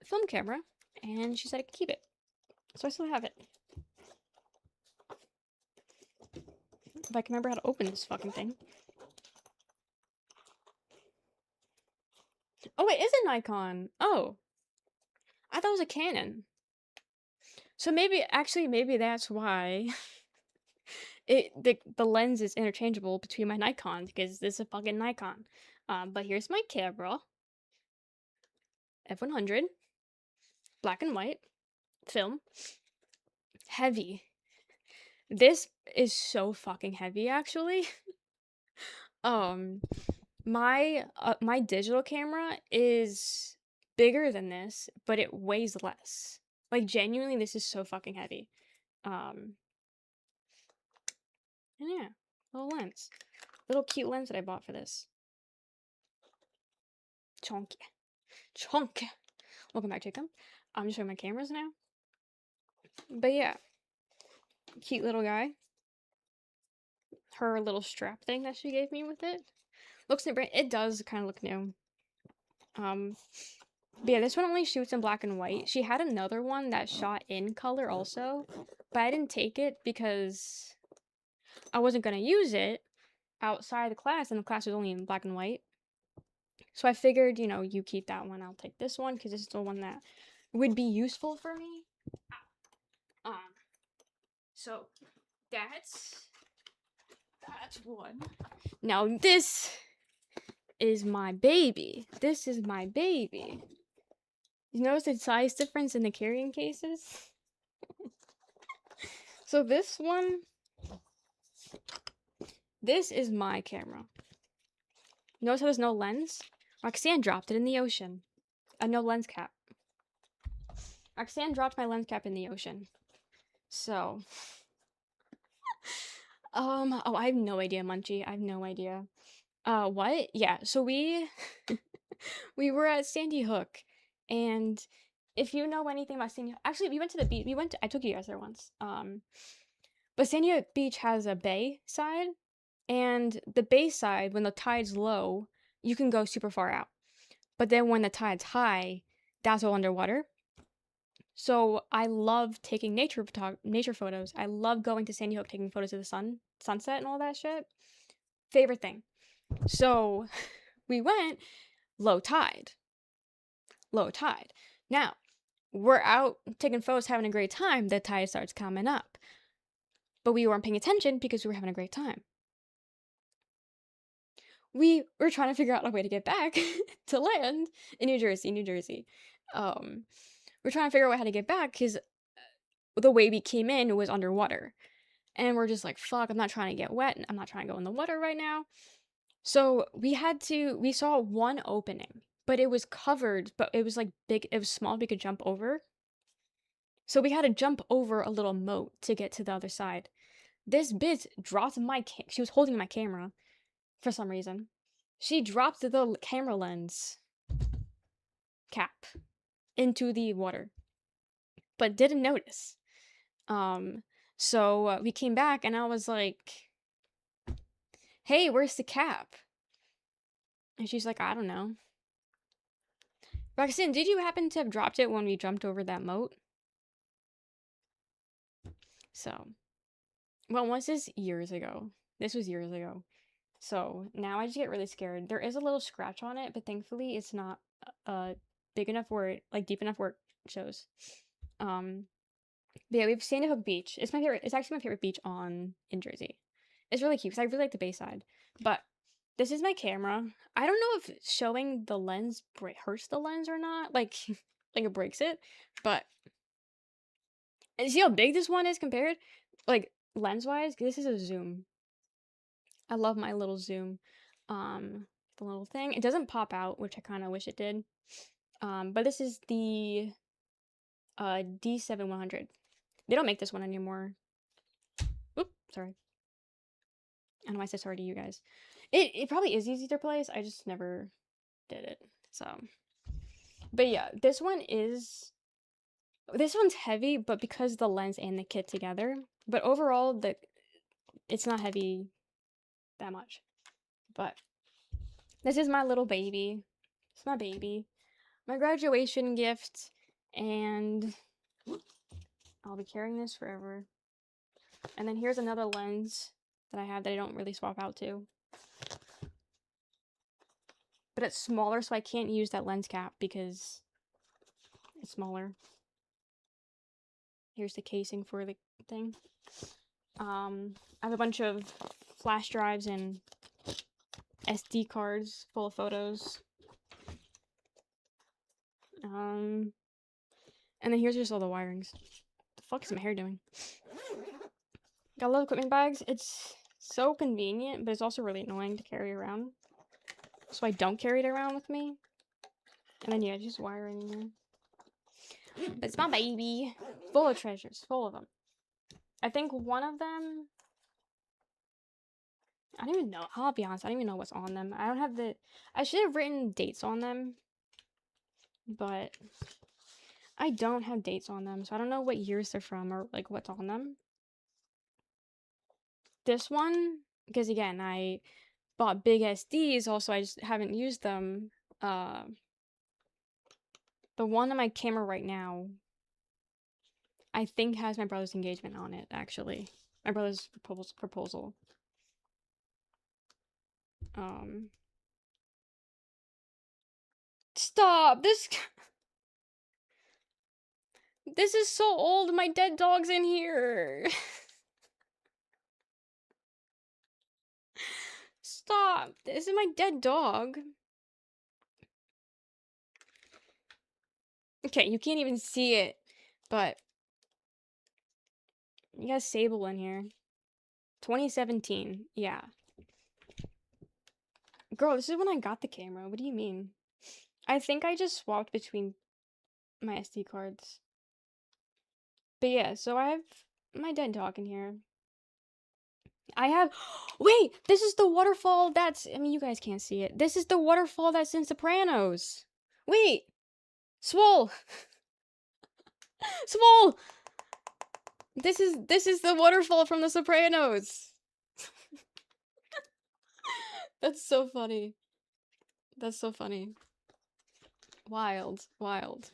film camera and she said I could keep it. So I still have it. If I can remember how to open this fucking thing. Oh, it is a Nikon. Oh, I thought it was a Canon. So maybe that's why the lens is interchangeable between my Nikons because this is a fucking Nikon. But here's my camera, F100, black and white, film, heavy. This is so fucking heavy, actually. Um, my digital camera is bigger than this, but it weighs less. Like genuinely, this is so fucking heavy. Um, and yeah, little lens, little cute lens that I bought for this. Chonky, chonky. Welcome back, Jacob. I'm just showing my cameras now. But yeah, cute little guy. Her little strap thing that she gave me with it looks new. It does kind of look new. But yeah, this one only shoots in black and white. She had another one that shot in color also, but I didn't take it because I wasn't gonna use it outside the class, and the class was only in black and white. So I figured, you keep that one. I'll take this one because this is the one that would be useful for me. Um, so that's one. Now this is my baby. This is my baby. You notice the size difference in the carrying cases? So this is my camera. Notice how there's no lens? Roxanne dropped it in the ocean. No lens cap. Roxanne dropped my lens cap in the ocean. So, oh, I have no idea, Munchie. I have no idea. What? Yeah, so we we were at Sandy Hook, and if you know anything about Sandy, actually, we went to the beach. I took you guys there once. But Sandy Hook Beach has a bay side, and the bay side, when the tide's low, you can go super far out. But then when the tide's high, that's all underwater. So I love taking nature photos. I love going to Sandy Hook, taking photos of the sunset, and all that shit. Favorite thing. So we went low tide. Low tide. Now, we're out taking photos, having a great time. The tide starts coming up. But we weren't paying attention because we were having a great time. We were trying to figure out a way to get back to land in New Jersey. We're trying to figure out how to get back because the way we came in was underwater. And we're just like, fuck, I'm not trying to get wet. I'm not trying to go in the water right now. So we saw one opening, but it was covered, but it was like big, it was small, we could jump over. So we had to jump over a little moat to get to the other side. This bitch dropped she was holding my camera for some reason. She dropped the camera lens cap into the water, but didn't notice. So we came back and I was like, hey, where's the cap? And she's like, I don't know. Roxanne, did you happen to have dropped it when we jumped over that moat? So, well, once this years ago. This was years ago. So now I just get really scared. There is a little scratch on it, but thankfully it's not big enough where deep enough where it shows. But yeah, we have Sandy Hook Beach. It's my favorite. It's actually my favorite beach in Jersey. It's really cute because I really like the Bayside. But this is my camera. I don't know if showing the lens hurts the lens or not. Like it breaks it. But and see how big this one is compared, like lens wise. This is a zoom. I love my little zoom. The little thing. It doesn't pop out, which I kind of wish it did. But this is the D7100. They don't make this one anymore. Oop, sorry. I don't know why I said sorry to you guys. It probably is easy to replace. I just never did it. So, but yeah, this one's heavy, but because the lens and the kit together. But overall, it's not heavy that much. But this is my little baby. It's my baby. My graduation gift, and I'll be carrying this forever. And then here's another lens that I have that I don't really swap out to. but it's smaller, so I can't use that lens cap because it's smaller. Here's the casing for the thing. I have a bunch of flash drives and SD cards full of photos. And then here's just all the wirings. The fuck is my hair doing? Got a lot of equipment bags. It's so convenient, but it's also really annoying to carry around. So I don't carry it around with me. And then yeah, just wiring in there. But it's my baby. Full of treasures. Full of them. I think one of them... I don't even know. I'll be honest. I don't even know what's on them. I don't have the... I should have written dates on them. But I don't have dates on them. So I don't know what years they're from or like what's on them. This one, because again, I bought big SDs. Also, I just haven't used them. The one on my camera right now, I think has my brother's engagement on it, actually. My brother's proposal. Stop! This is so old. My dead dog's in here. Stop. This is my dead dog. Okay, you can't even see it, but you got Sable in here. 2017. Yeah. Girl, this is when I got the camera. What do you mean? I think I just swapped between my SD cards. But yeah, so I have my dead dog in here. I have... Wait! This is the waterfall that's... I mean, you guys can't see it. This is the waterfall that's in Sopranos. Wait! Swole! Swole! This is the waterfall from the Sopranos. That's so funny. That's so funny. Wild. Wild.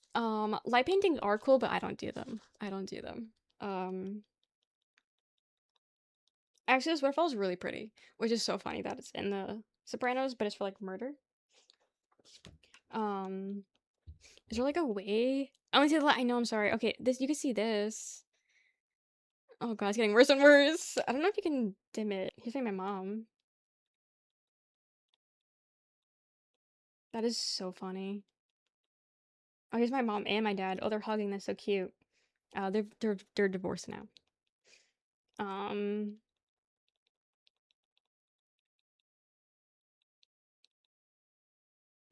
Light paintings are cool, but I don't do them. I don't do them. Actually, this waterfall is really pretty, which is so funny that it's in the Sopranos, but it's for like murder. Is there like a way? I want to see the light. I know. I'm sorry. Okay, this you can see this. Oh god, it's getting worse and worse. I don't know if you can dim it. Here's my mom. That is so funny. Oh, here's my mom and my dad. Oh, they're hugging. That's so cute. They're divorced now.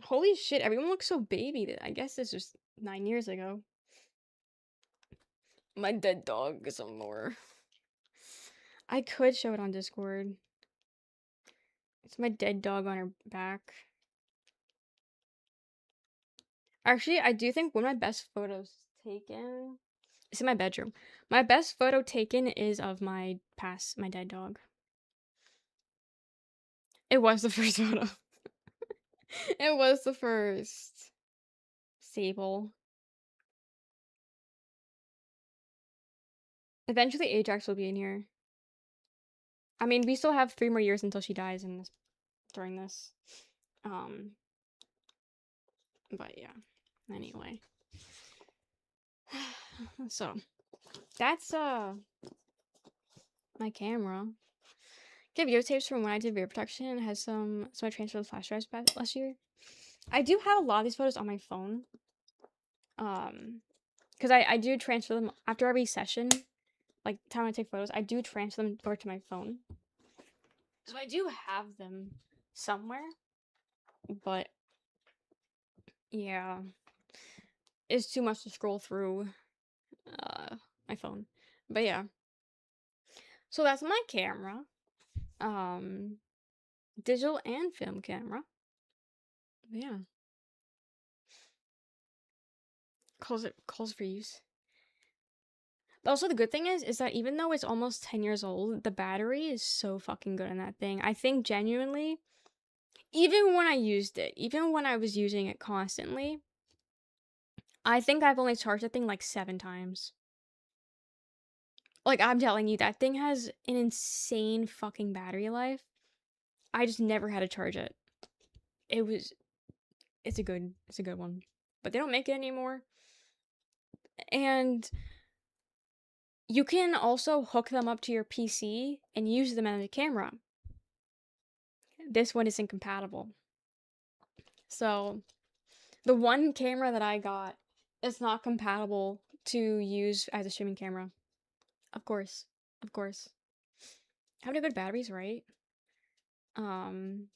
Holy shit, everyone looks so baby. I guess this was 9 years ago. My dead dog some more. I could show it on Discord. It's my dead dog on her back. Actually, I do think one of my best photos taken is in my bedroom. My best photo taken is of my dead dog. It was the first photo. It was the first. Sable. Eventually Ajax will be in here. I mean, we still have 3 more years until she dies during this. But yeah. Anyway. So, that's my camera. Get videotapes from when I did video production. It has some I transferred the flash drives back last year. I do have a lot of these photos on my phone. Because I do transfer them after every session. Like, time I take photos, I do transfer them over to my phone. So I do have them somewhere. But, yeah. It's too much to scroll through my phone. But yeah. So that's my camera. Digital and film camera. But yeah. Calls for use. Also, the good thing is that even though it's almost 10 years old, the battery is so fucking good in that thing. I think genuinely, even when I used it, even when I was using it constantly, I think I've only charged that thing like 7 times. Like, I'm telling you, that thing has an insane fucking battery life. I just never had to charge it. it was it's a good one. But they don't make it anymore. And you can also hook them up to your PC and use them as a camera. This one isn't compatible. So the one camera that I got is not compatible to use as a streaming camera. Of course. Of course. How many good batteries, right? Um,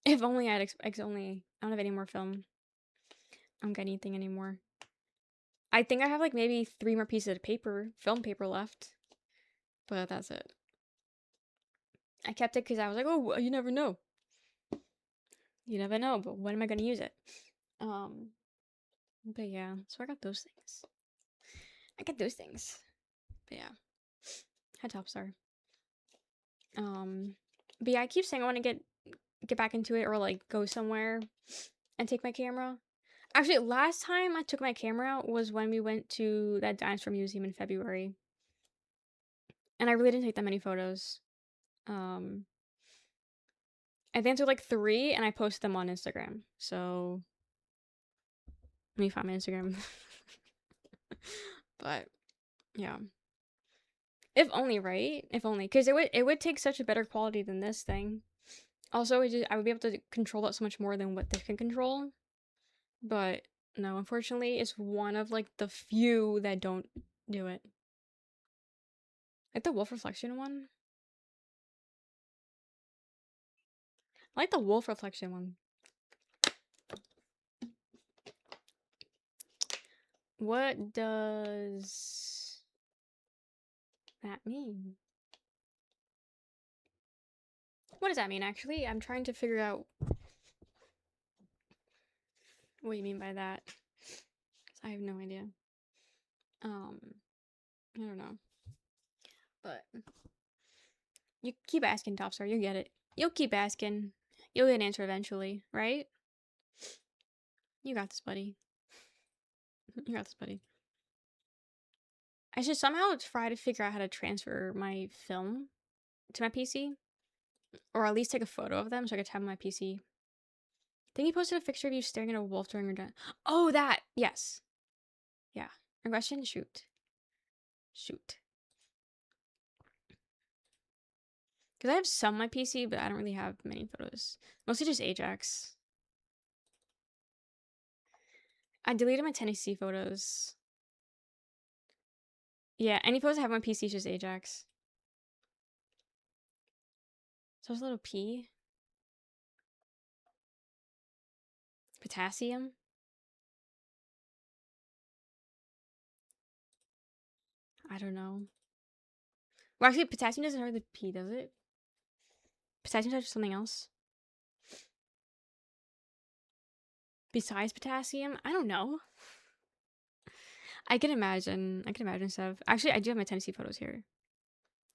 if only only I don't have any more film. I don't get anything anymore. I think I have like maybe 3 more pieces of paper, film paper left, but that's it. I kept it because I was like, oh, you never know. You never know, but when am I gonna use it? Um, but yeah, so I got those things. I got those things. But yeah, head tops are. But yeah, I keep saying I want to get back into it or like go somewhere and take my camera. Actually, last time I took my camera out was when we went to that dinosaur museum in February, and I really didn't take that many photos. Um, I think I took like 3, and I posted them on Instagram. So let me find my Instagram. But yeah, if only, right? If only, because it would take such a better quality than this thing. Also, I would be able to control it so much more than what this can control. But no, unfortunately, it's one of like the few that don't do it. Like the wolf reflection one. I like the wolf reflection one. What does that mean? What does that mean, actually? I'm trying to figure out what you mean by that. 'Cause I have no idea. I don't know. But you keep asking, Topstar. You get it. You'll keep asking. You'll get an answer eventually, right? You got this, buddy. You got this, buddy. I should somehow try to figure out how to transfer my film to my PC. Or at least take a photo of them so I could have on my PC. I think he posted a picture of you staring at a wolf during your dinner. Oh, that! Yes. Yeah. A question? Shoot. Shoot. Because I have some on my PC, but I don't really have many photos. Mostly just Ajax. I deleted my Tennessee photos. Yeah, any photos I have on my PC is just Ajax. So there's a little P. Potassium? I don't know. Well, actually, potassium doesn't start with a P, does it? Potassium starts with something else. Besides potassium? I don't know. I can imagine. I can imagine stuff. Actually, I do have my Tennessee photos here.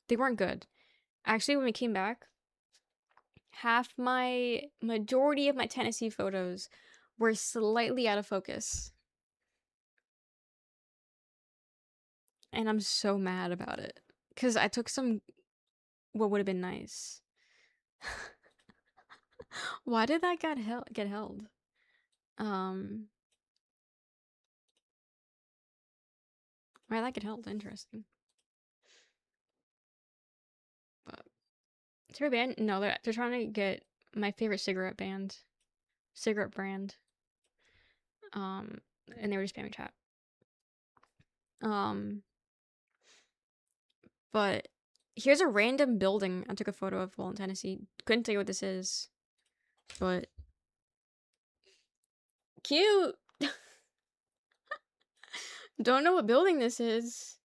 They weren't good. Actually, when we came back, majority of my Tennessee photos were slightly out of focus. And I'm so mad about it. Because I took some, what would have been nice. Why did that get held? Why did that get held? Interesting. But, cigarette band? No, they're trying to get my favorite cigarette brand. And they were just spamming chat. But here's a random building I took a photo of while in Tennessee. Couldn't tell you what this is, but cute. Don't know what building this is.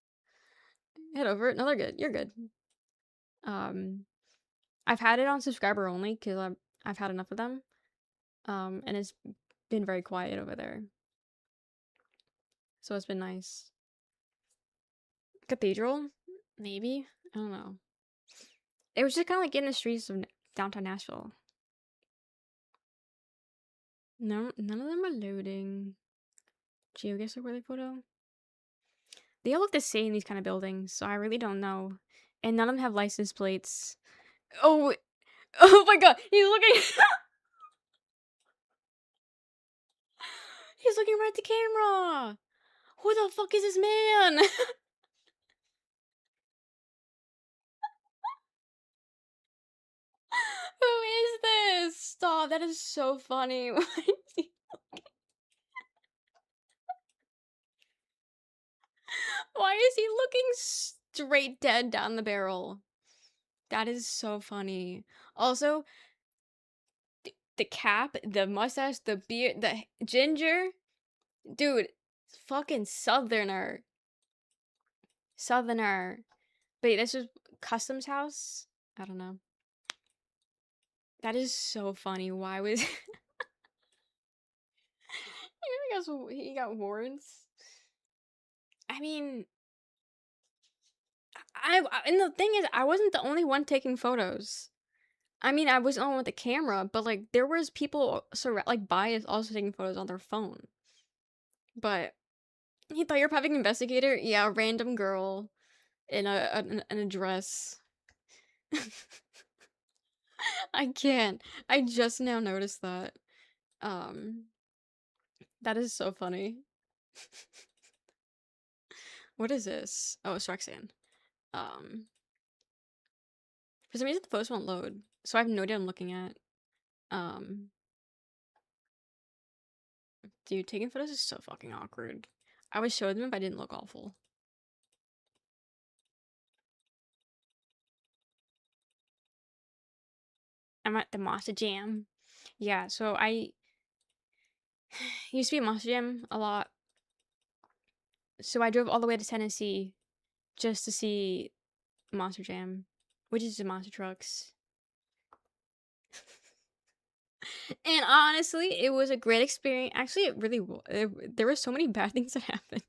Head over it. No, they're good. You're good. I've had it on subscriber only because I've had enough of them. And it's been very quiet over there, so it's been nice. Cathedral, maybe. I don't know. It was just kind of like in the streets of downtown Nashville. No, none of them are loading. GeoGuessr worthy photo. They all look the same, these kind of buildings, so I really don't know. And none of them have license plates. Oh, oh my god, he's looking. He's looking right at the camera. Who the fuck is this man? Who is this? Stop. That is so funny. Why is he looking straight dead down the barrel? That is so funny. Also, the cap, the mustache, the beard, the ginger. Dude, fucking southerner. Southerner. Wait, this is Customs House? I don't know. That is so funny. Why was he got warrants? I mean, and the thing is, I wasn't the only one taking photos. I mean, I was on with the camera, but like there was people like by us also taking photos on their phone. But he thought you're a private investigator? Yeah, a random girl in a dress. I can't. I just now noticed that. Um, that is so funny. What is this? Oh, it's Roxanne. For some reason the post won't load, so I have no idea what I'm looking at. Um, dude, taking photos is so fucking awkward. I would show them if I didn't look awful. I'm at the Monster Jam. Yeah, so I used to be at Monster Jam a lot. So I drove all the way to Tennessee just to see Monster Jam, which is the monster trucks. And honestly, it was a great experience. Actually, it really was. There were so many bad things that happened,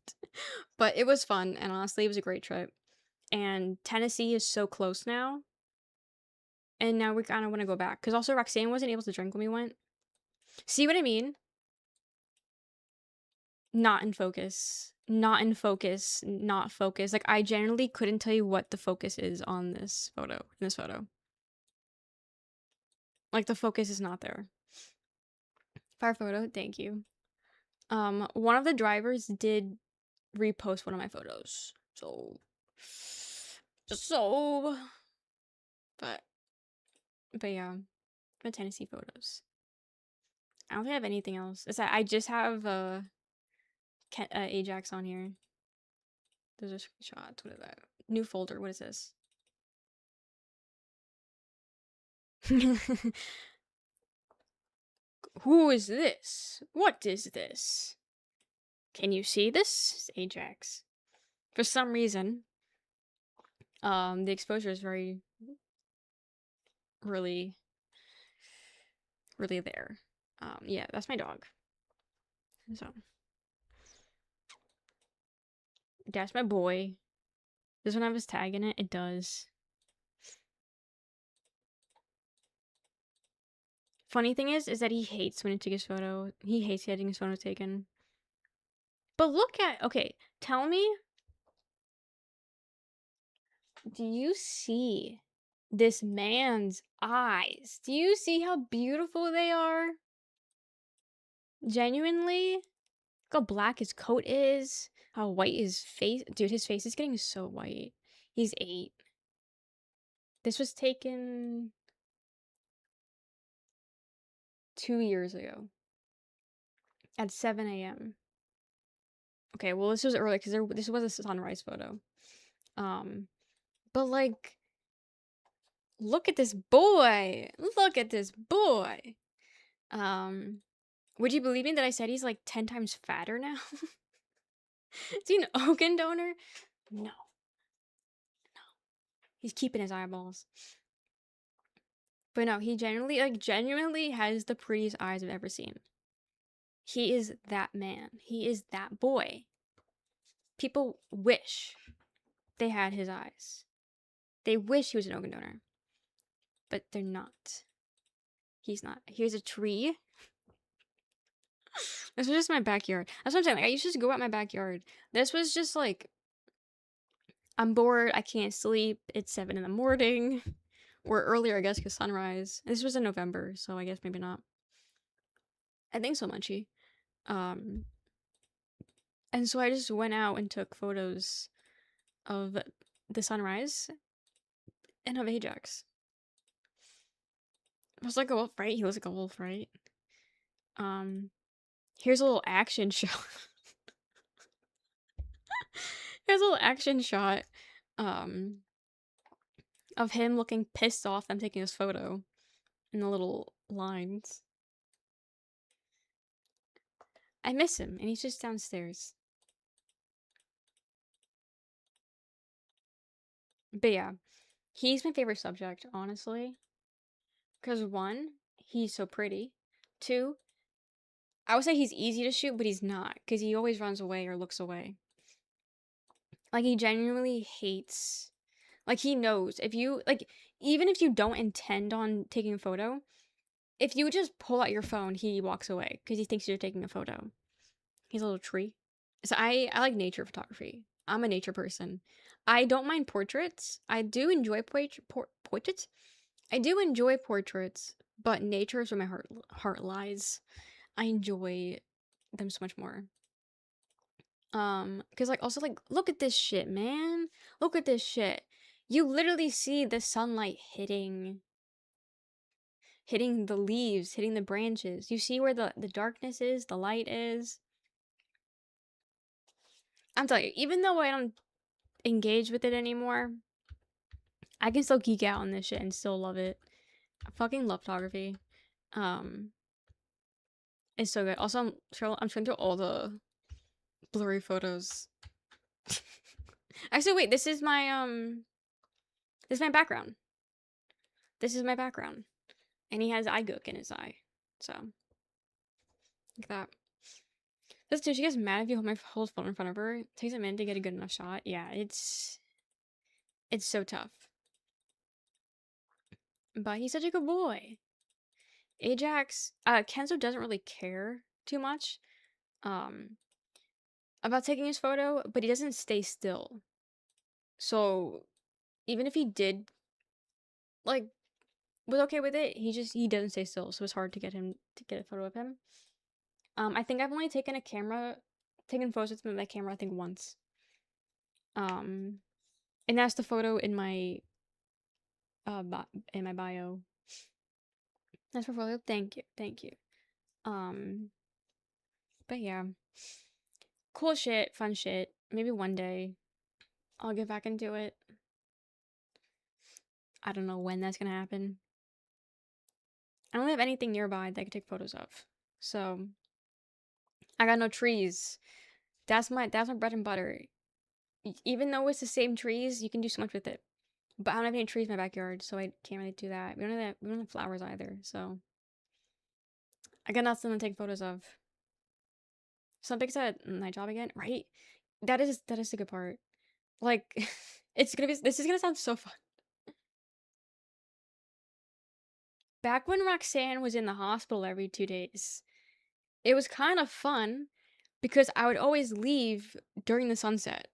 but it was fun. And honestly, it was a great trip. And Tennessee is so close now. And now we kind of want to go back. Because also, Roxanne wasn't able to drink when we went. See what I mean? Not in focus. Not in focus. Not focus. Like, I generally couldn't tell you what the focus is on this photo. In this photo. Like, the focus is not there. Fire photo. Thank you. One of the drivers did repost one of my photos. So, but yeah, my Tennessee photos. I don't think I have anything else. It's that I just have Ajax on here. Those are screenshots. What is that? New folder. What is this? Who is this? What is this? Can you see this? It's Ajax. For some reason, the exposure is really there. Yeah, that's my dog. So, that's my boy. Does one have his tag in it? It does. Funny thing is that he hates when he took his photo. He hates getting his photo taken. But look at, okay, tell me, do you see this man's eyes? Do you see how beautiful they are? Genuinely? Look how black his coat is. How white his face. Dude, his face is getting so white. He's 8. This was taken 2 years ago at 7 a.m. Okay, well, this was early because this was a sunrise photo. But like, look at this boy. Look at this boy. Would you believe me that I said he's like 10 times fatter now? Is he an organ donor? No. No. He's keeping his eyeballs. But no, he genuinely has the prettiest eyes I've ever seen. He is that man. He is that boy. People wish they had his eyes. They wish he was an organ donor. But they're not. He's not. Here's a tree. This was just my backyard. That's what I'm saying. Like, I used to just go out my backyard. This was just like, I'm bored. I can't sleep. It's 7 in the morning. Or earlier, I guess, because sunrise. This was in November, so I guess maybe not. I think so, Munchie. Um, and so I just went out and took photos of the sunrise and of Ajax. I was like a wolf, right? He looks like a wolf, right? Um, here's a little action shot. Here's a little action shot, um, of him looking pissed off. I'm taking his photo in the little lines. I miss him, and he's just downstairs. But yeah, he's my favorite subject, honestly. Because one, he's so pretty. Two, I would say he's easy to shoot, but he's not, because he always runs away or looks away. Like, he genuinely hates. Like, he knows if you, like, even if you don't intend on taking a photo, if you just pull out your phone, he walks away because he thinks you're taking a photo. He's a little tree. So I like nature photography. I'm a nature person. I don't mind portraits. I do enjoy portraits. I do enjoy portraits, but nature is where my heart lies. I enjoy them so much more. Cause like also like look at this shit, man. Look at this shit. You literally see the sunlight hitting the leaves, hitting the branches. You see where the darkness is, the light is. I'm telling you, even though I don't engage with it anymore, I can still geek out on this shit and still love it. I fucking love photography. Um, it's so good. Also, I'm trying through all the blurry photos. Actually, wait, this is my background. This is my background. And he has eye gook in his eye. So, like that. This dude, she gets mad if you hold phone in front of her. It takes a minute to get a good enough shot. Yeah, it's so tough. But he's such a good boy. Ajax, Kenzo doesn't really care too much, um, about taking his photo, but he doesn't stay still. So, even if he did, like, was okay with it, he doesn't stay still, so it's hard to get a photo of him. I think I've only taken photos with my camera, I think once. Um, and that's the photo in my, in my bio. That's portfolio. Thank you, thank you. Um, but yeah, cool shit, fun shit. Maybe one day I'll get back into it. I don't know when that's gonna happen. I don't have anything nearby that I could take photos of. So I got no trees. That's my bread and butter. Even though it's the same trees, you can do so much with it. But I don't have any trees in my backyard, so I can't really do that. We don't have flowers either, so I got nothing to take photos of. Some pics at my job again, right? That is the good part. Like, this is gonna sound so fun. Back when Roxanne was in the hospital every 2 days, it was kind of fun because I would always leave during the sunset.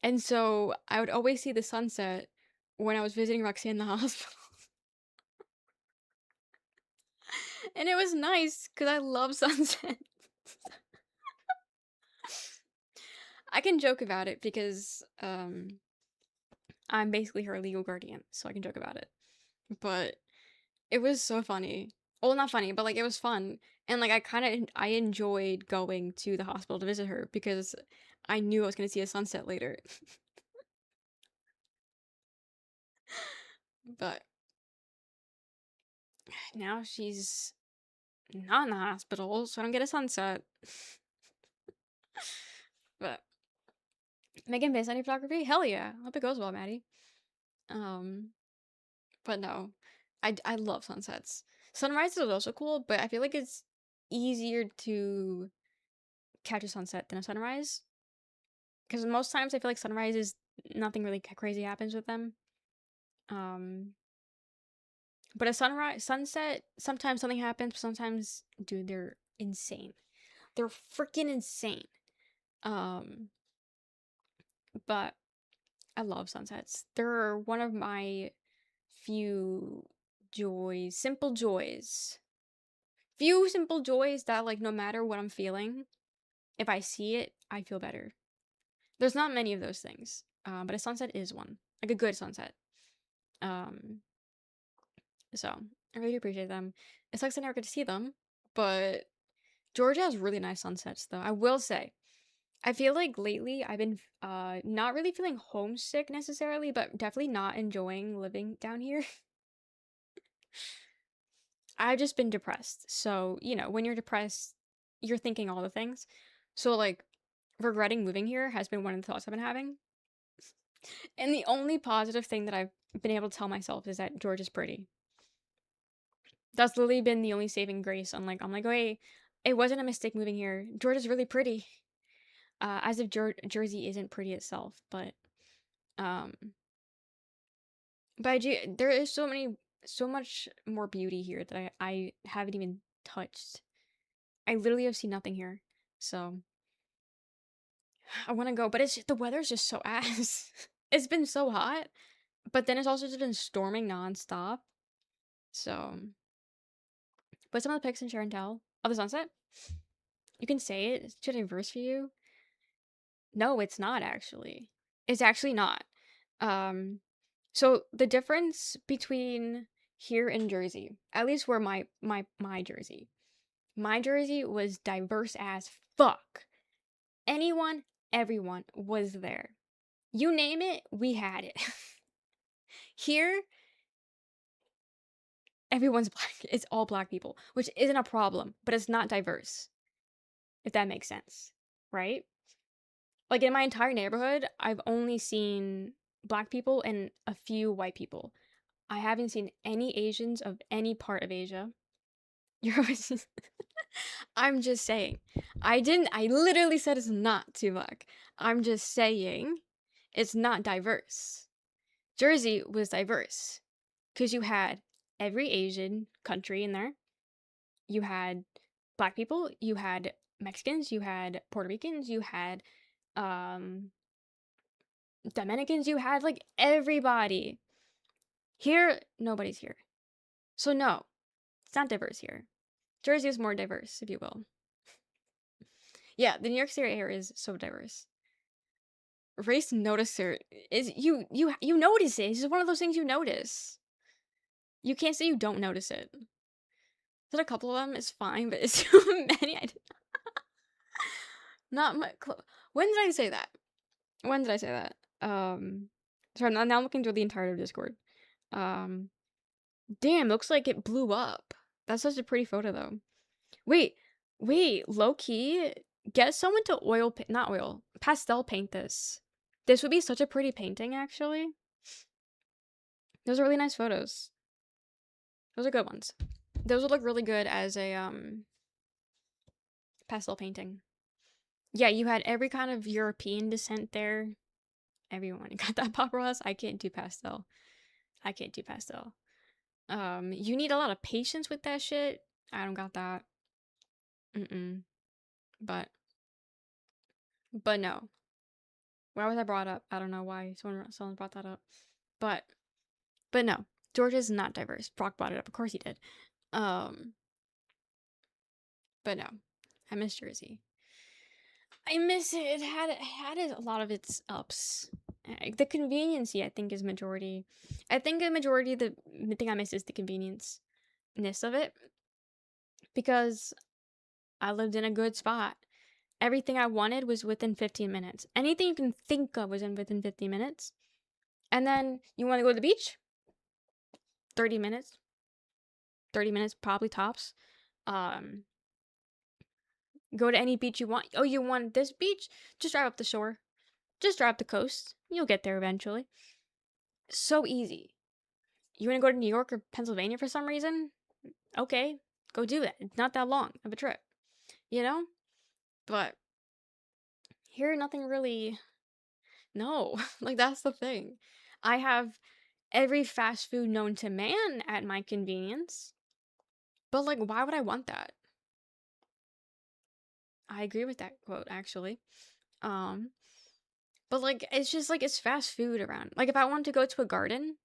And so I would always see the sunset when I was visiting Roxanne in the hospital. And it was nice because I love sunsets. I can joke about it because I'm basically her legal guardian, so I can joke about it. But it was so funny. Well, not funny, but like it was fun. And like I enjoyed going to the hospital to visit her because I knew I was going to see a sunset later. But now she's not in the hospital, so I don't get a sunset. But making based on your photography? Hell yeah. Hope it goes well, Maddie. Um, but no. I love sunsets. Sunrises are also cool, but I feel like it's easier to catch a sunset than a sunrise. Because most times I feel like sunrises, nothing really crazy happens with them. Um, but a sunset, sometimes something happens, but sometimes, dude, they're insane. They're freaking insane. Um, but I love sunsets. They're one of my few joys, simple joys few simple joys that, like, no matter what I'm feeling, if I see it, I feel better. There's not many of those things, but a sunset is one, like a good sunset. Um, so I really appreciate them. It sucks I never get to see them, but Georgia has really nice sunsets, though. I will say, I feel like lately I've been not really feeling homesick necessarily, but definitely not enjoying living down here. I've just been depressed. So, when you're depressed, you're thinking all the things. So, like, regretting moving here has been one of the thoughts I've been having. And the only positive thing that I've been able to tell myself is that Georgia's pretty. That's literally been the only saving grace. I'm like, oh, hey, it wasn't a mistake moving here. Georgia's really pretty. As if Jersey isn't pretty itself, um, there is so much more beauty here that I haven't even touched. I literally have seen nothing here, so I want to go, but the weather's just so ass. It's been so hot, but then it's also just been storming nonstop. So, but some of the pics in Sharon Tell of the sunset, you can say it. It's too diverse for you. No, it's not actually. It's actually not. Um, so the difference between here and Jersey, at least where my Jersey was diverse as fuck. Anyone, everyone was there. You name it, we had it. Here, everyone's black. It's all black people, which isn't a problem, but it's not diverse, if that makes sense, right? Like in my entire neighborhood, I've only seen black people and a few white people. I haven't seen any Asians of any part of Asia. You're always I'm just saying. I literally said it's not too much. I'm just saying it's not diverse. Jersey was diverse because you had every Asian country in there. You had black people, you had Mexicans, you had Puerto Ricans, you had um Dominicans, you had like everybody. Here, nobody's here. So no, it's not diverse here. Jersey is more diverse, if you will. Yeah, the New York City area is so diverse. Race noticer is you notice it. It's just one of those things you notice. You can't say you don't notice it. That a couple of them is fine, but it's too many. Not my. When did I say that? When did I say that? Sorry, now I'm looking through the entirety of Discord. Um, damn, looks like it blew up. That's such a pretty photo though. Wait, low key, get someone to not oil, pastel paint this. This would be such a pretty painting, actually. Those are really nice photos. Those are good ones. Those would look really good as a pastel painting. Yeah, you had every kind of European descent there. Everyone got that Bob Ross. I can't do pastel. I can't do pastel. You need a lot of patience with that shit. I don't got that. Mm-mm. But no. Why was I brought up? I don't know why someone brought that up. But no. Georgia's not diverse. Brock brought it up. Of course he did. Um, but no. I miss Jersey. I miss it. It had a lot of its ups. The conveniency, I think, is majority. I think a majority of the thing I miss is the convenience ness of it because I lived in a good spot. Everything I wanted was within 15 minutes. Anything you can think of was within 15 minutes. And then you want to go to the beach? 30 minutes. 30 minutes probably tops. Um go to any beach you want. Oh, you want this beach? Just drive up the shore. Just drive up the coast. You'll get there eventually. So easy. You want to go to New York or Pennsylvania for some reason? Okay, go do that. It's not that long of a trip, you know? But here, nothing really. No, like that's the thing. I have every fast food known to man at my convenience. But like, why would I want that? I agree with that quote, actually. Um, but like, it's just like it's fast food around. Like, if I wanted to go to a garden,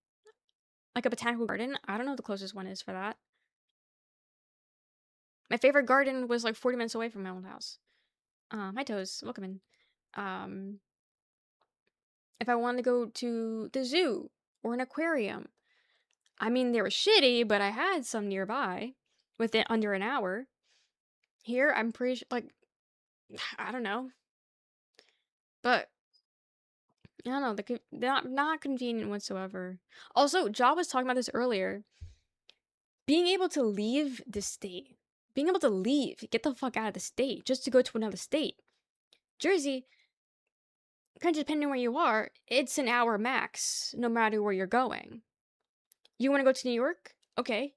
like a botanical garden, I don't know what the closest one is for that. My favorite garden was like 40 minutes away from my old house. Hi Toes, welcome in. Um, if I wanted to go to the zoo or an aquarium, I mean they were shitty, but I had some nearby within under an hour. Here, I'm pretty like I don't know, but I don't know. They're not convenient whatsoever. Also, Ja was talking about this earlier. Being able to leave the state, being able to leave, get the fuck out of the state just to go to another state. Jersey, kind of depending on where you are, it's an hour max, no matter where you're going. You want to go to New York? Okay,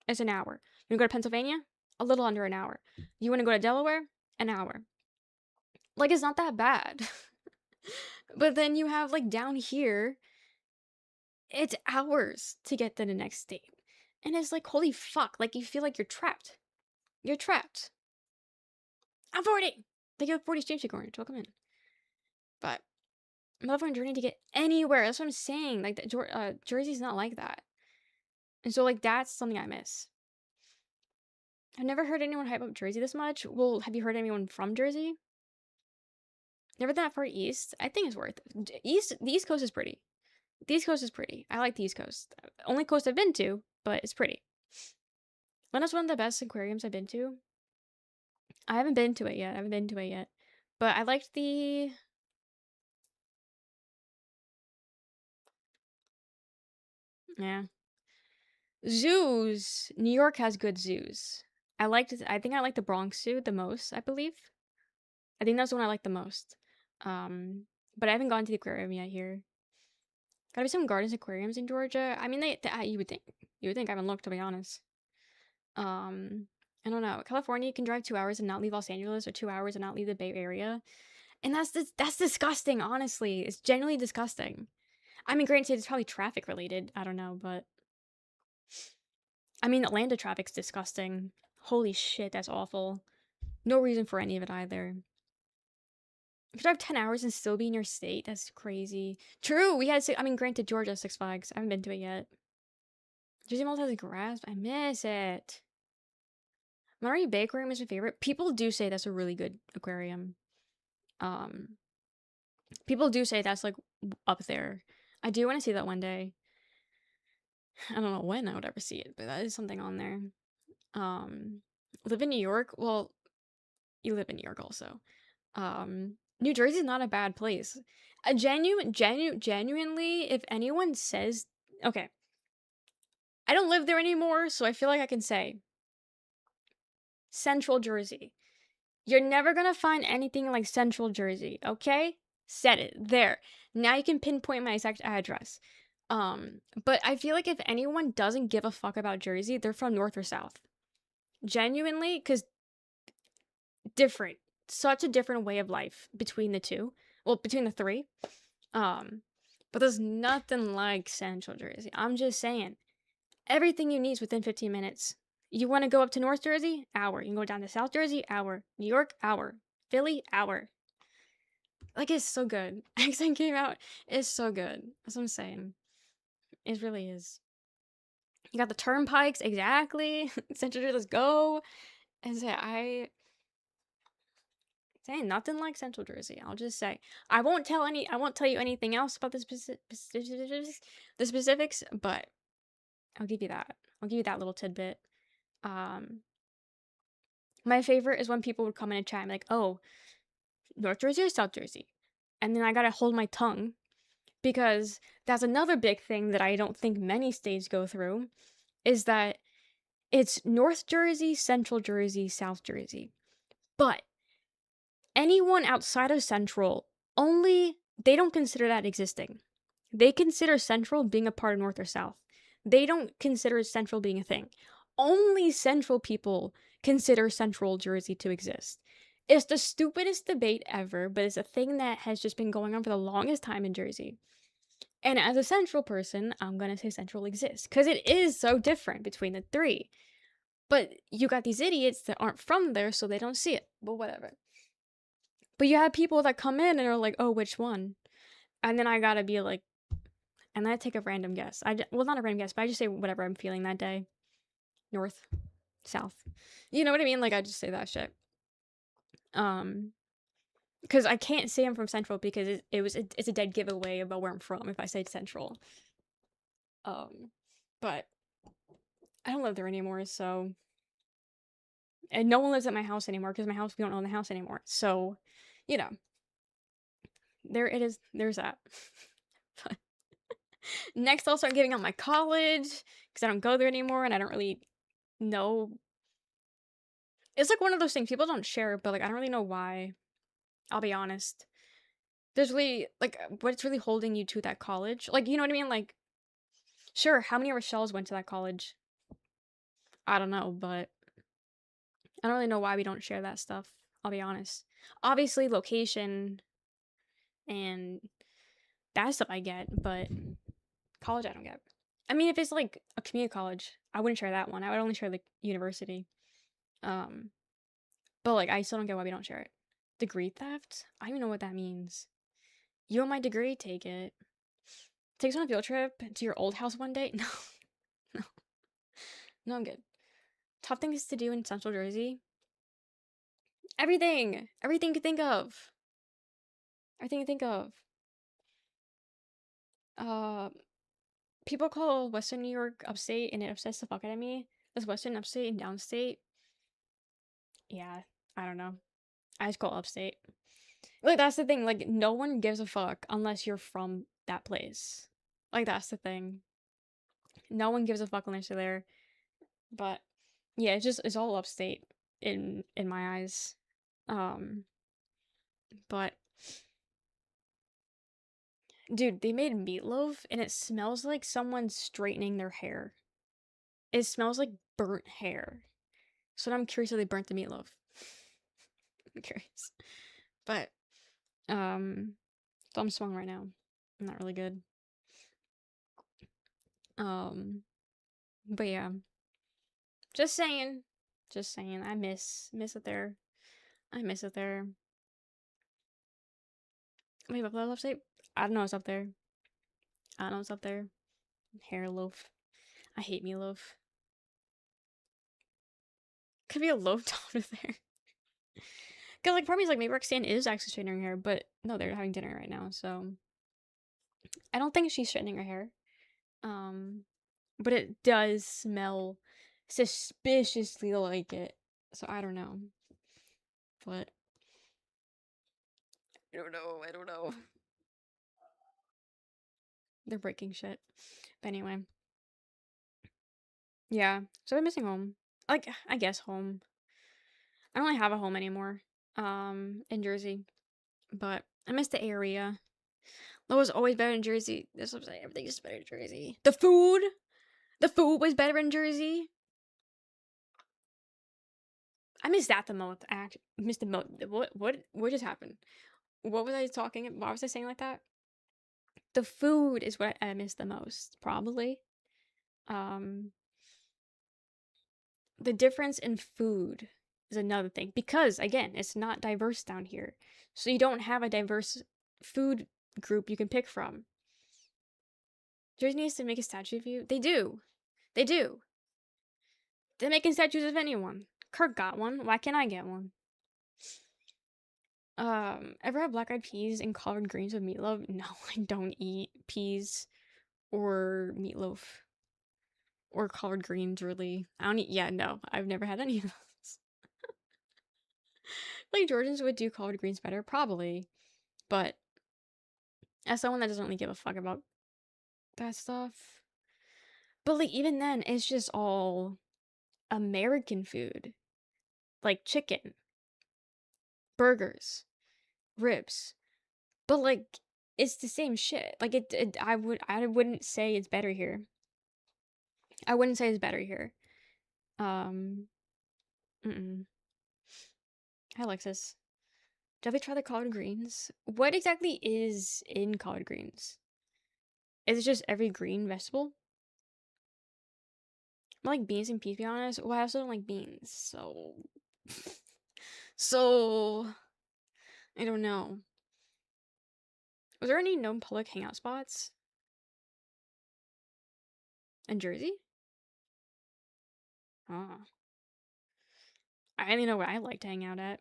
it's an hour. You want to go to Pennsylvania? A little under an hour. You want to go to Delaware? An hour. Like, it's not that bad. But then you have, like, down here, it's hours to get to the next state. And it's like, holy fuck, like, you feel like you're trapped. You're trapped. I'm 40! They give 40 streams to Orange. Welcome in. But I'm not on a journey to get anywhere. That's what I'm saying. Like, Jersey's not like that. And so, like, that's something I miss. I've never heard anyone hype up Jersey this much. Well, have you heard anyone from Jersey? Never that far east. I think it's worth it. The East Coast is pretty. The East Coast is pretty. I like the East Coast. Only coast I've been to, but it's pretty. When is one of the best aquariums I've been to? I haven't been to it yet. But I liked the yeah. Zoos. New York has good zoos. I think I like the Bronx Zoo the most, I believe. I think that's the one I like the most. But I haven't gone to the aquarium yet here. Gotta be some gardens aquariums in Georgia. I mean, you would think. You would think. I haven't looked, to be honest. Um, I don't know. California, you can drive 2 hours and not leave Los Angeles, or 2 hours and not leave the Bay Area, and that's disgusting. Honestly, it's genuinely disgusting. I mean, granted, it's probably traffic related. I don't know, but I mean, Atlanta traffic's disgusting. Holy shit, that's awful. No reason for any of it either. You could drive 10 hours and still be in your state. That's crazy. True, we had. I mean, granted, Georgia has Six Flags. I haven't been to it yet. Jersey Mall has a grass. I miss it. Monterey Bay Aquarium is my favorite. People do say that's a really good aquarium. Um, People do say that's like up there. I do want to see that one day. I don't know when I would ever see it, but that is something on there. Um, Live in New York. Well, you live in New York also. New Jersey's not a bad place. Genuinely, if anyone says, okay, I don't live there anymore, so I feel like I can say Central Jersey. You're never gonna find anything like Central Jersey, okay? Said it. There. Now you can pinpoint my exact address. But I feel like if anyone doesn't give a fuck about Jersey, they're from North or South. Genuinely, because different. Such a different way of life between the two. Well, between the three. But there's nothing like Central Jersey. I'm just saying. Everything you need is within 15 minutes. You want to go up to North Jersey? Hour. You can go down to South Jersey? Hour. New York? Hour. Philly? Hour. Like, it's so good. Accent came out. It's so good. That's what I'm saying. It really is. You got the turnpikes, exactly. Central Jersey, let's go. And say, saying nothing like Central Jersey. I'll just say I won't tell you anything else about the specifics, but I'll give you that. I'll give you that little tidbit. Um, my favorite is when people would come in and chat and be like, "Oh, North Jersey or South Jersey?" And then I gotta hold my tongue because that's another big thing that I don't think many states go through is that it's North Jersey, Central Jersey, South Jersey. But anyone outside of Central only they don't consider that existing. They consider Central being a part of North or South. They don't consider Central being a thing. Only Central people consider Central Jersey to exist. It's the stupidest debate ever, but it's a thing that has just been going on for the longest time in Jersey. And as a Central person, I'm gonna say Central exists because it is so different between the three. But you got these idiots that aren't from there, so they don't see it. But whatever. But you have people that come in and are like, "Oh, which one?" And then I gotta be like, and then I take a random guess. Well, not a random guess, but I just say whatever I'm feeling that day. North. South. You know what I mean? Like, I just say that shit. Um, because I can't say I'm from Central because it's a dead giveaway about where I'm from if I say Central. Um, but I don't live there anymore, so and no one lives at my house anymore because my house we don't own the house anymore. So, you know, there it is. There's that. But next, I'll start giving out my college because I don't go there anymore and I don't really know. It's like one of those things people don't share, but like I don't really know why. I'll be honest. There's really like what's really holding you to that college? Like, you know what I mean? Like, sure, how many Rochelle's went to that college? I don't know, but I don't really know why we don't share that stuff. I'll be honest. Obviously, location and that stuff I get, but college I don't get. I mean, if it's like a community college, I wouldn't share that one. I would only share the university. Um, but like I still don't get why we don't share it. Degree theft? I don't even know what that means. You want my degree? Take it. Take us on a field trip to your old house one day? No, no, no, I'm good. Top things to do in Central Jersey? Everything you could think of. Everything you think of. Uh, People call Western New York upstate, and it upsets the fuck out of me. That's Western, upstate, and downstate. Yeah, I don't know. I just call it upstate. Like that's the thing. Like no one gives a fuck unless you're from that place. Like that's the thing. No one gives a fuck unless you're there. But yeah, it's all upstate in my eyes. Um, but dude, they made meatloaf and it smells like someone's straightening their hair. It smells like burnt hair. So I'm curious if they burnt the meatloaf. I'm curious. But um so I'm swung right now. I'm not really good. Um but yeah. Just saying. Just saying. I miss it there. I miss it there. Wait, Buffalo Love State? I don't know what's up there. I don't know what's up there. Hair loaf. I hate meatloaf. Could be a loaf down there. Cause like part of me is like maybe Roxanne is actually straightening her hair, but no, they're having dinner right now, so I don't think she's straightening her hair. Um, but it does smell suspiciously like it. So I don't know. But I don't know. I don't know. They're breaking shit. But anyway, yeah. So I'm missing home. Like I guess home. I don't really have a home anymore. In Jersey, but I miss the area. It was always better in Jersey. That's what I'm saying. Everything's just better in Jersey. The food was better in Jersey. I miss that the most. Act missed the most. What just happened? What was I talking? Why was I saying like that? The food is what I miss the most, probably. Um, the difference in food is another thing because again, it's not diverse down here, so you don't have a diverse food group you can pick from. Jersey needs to make a statue of you. They do. They do. They're making statues of anyone. Kirk got one. Why can't I get one? Ever had black eyed peas and collard greens with meatloaf? No, I don't eat peas or meatloaf or collard greens, really. I don't eat, yeah, no, I've never had any of those. Like, Georgians would do collard greens better, probably, but as someone that doesn't really give a fuck about that stuff, but like, even then, it's just all American food. Like chicken, burgers, ribs, but like, it's the same shit. Like, I wouldn't say it's better here. I wouldn't say it's better here. Um, mm-mm. Hi, Alexis. Have you tried the collard greens? What exactly is in collard greens? Is it just every green vegetable? I like beans and peas, to be honest. Well, I also don't like beans, so... so... I don't know. Was there any known public hangout spots in Jersey? Ah. I don't even know what I like to hang out at.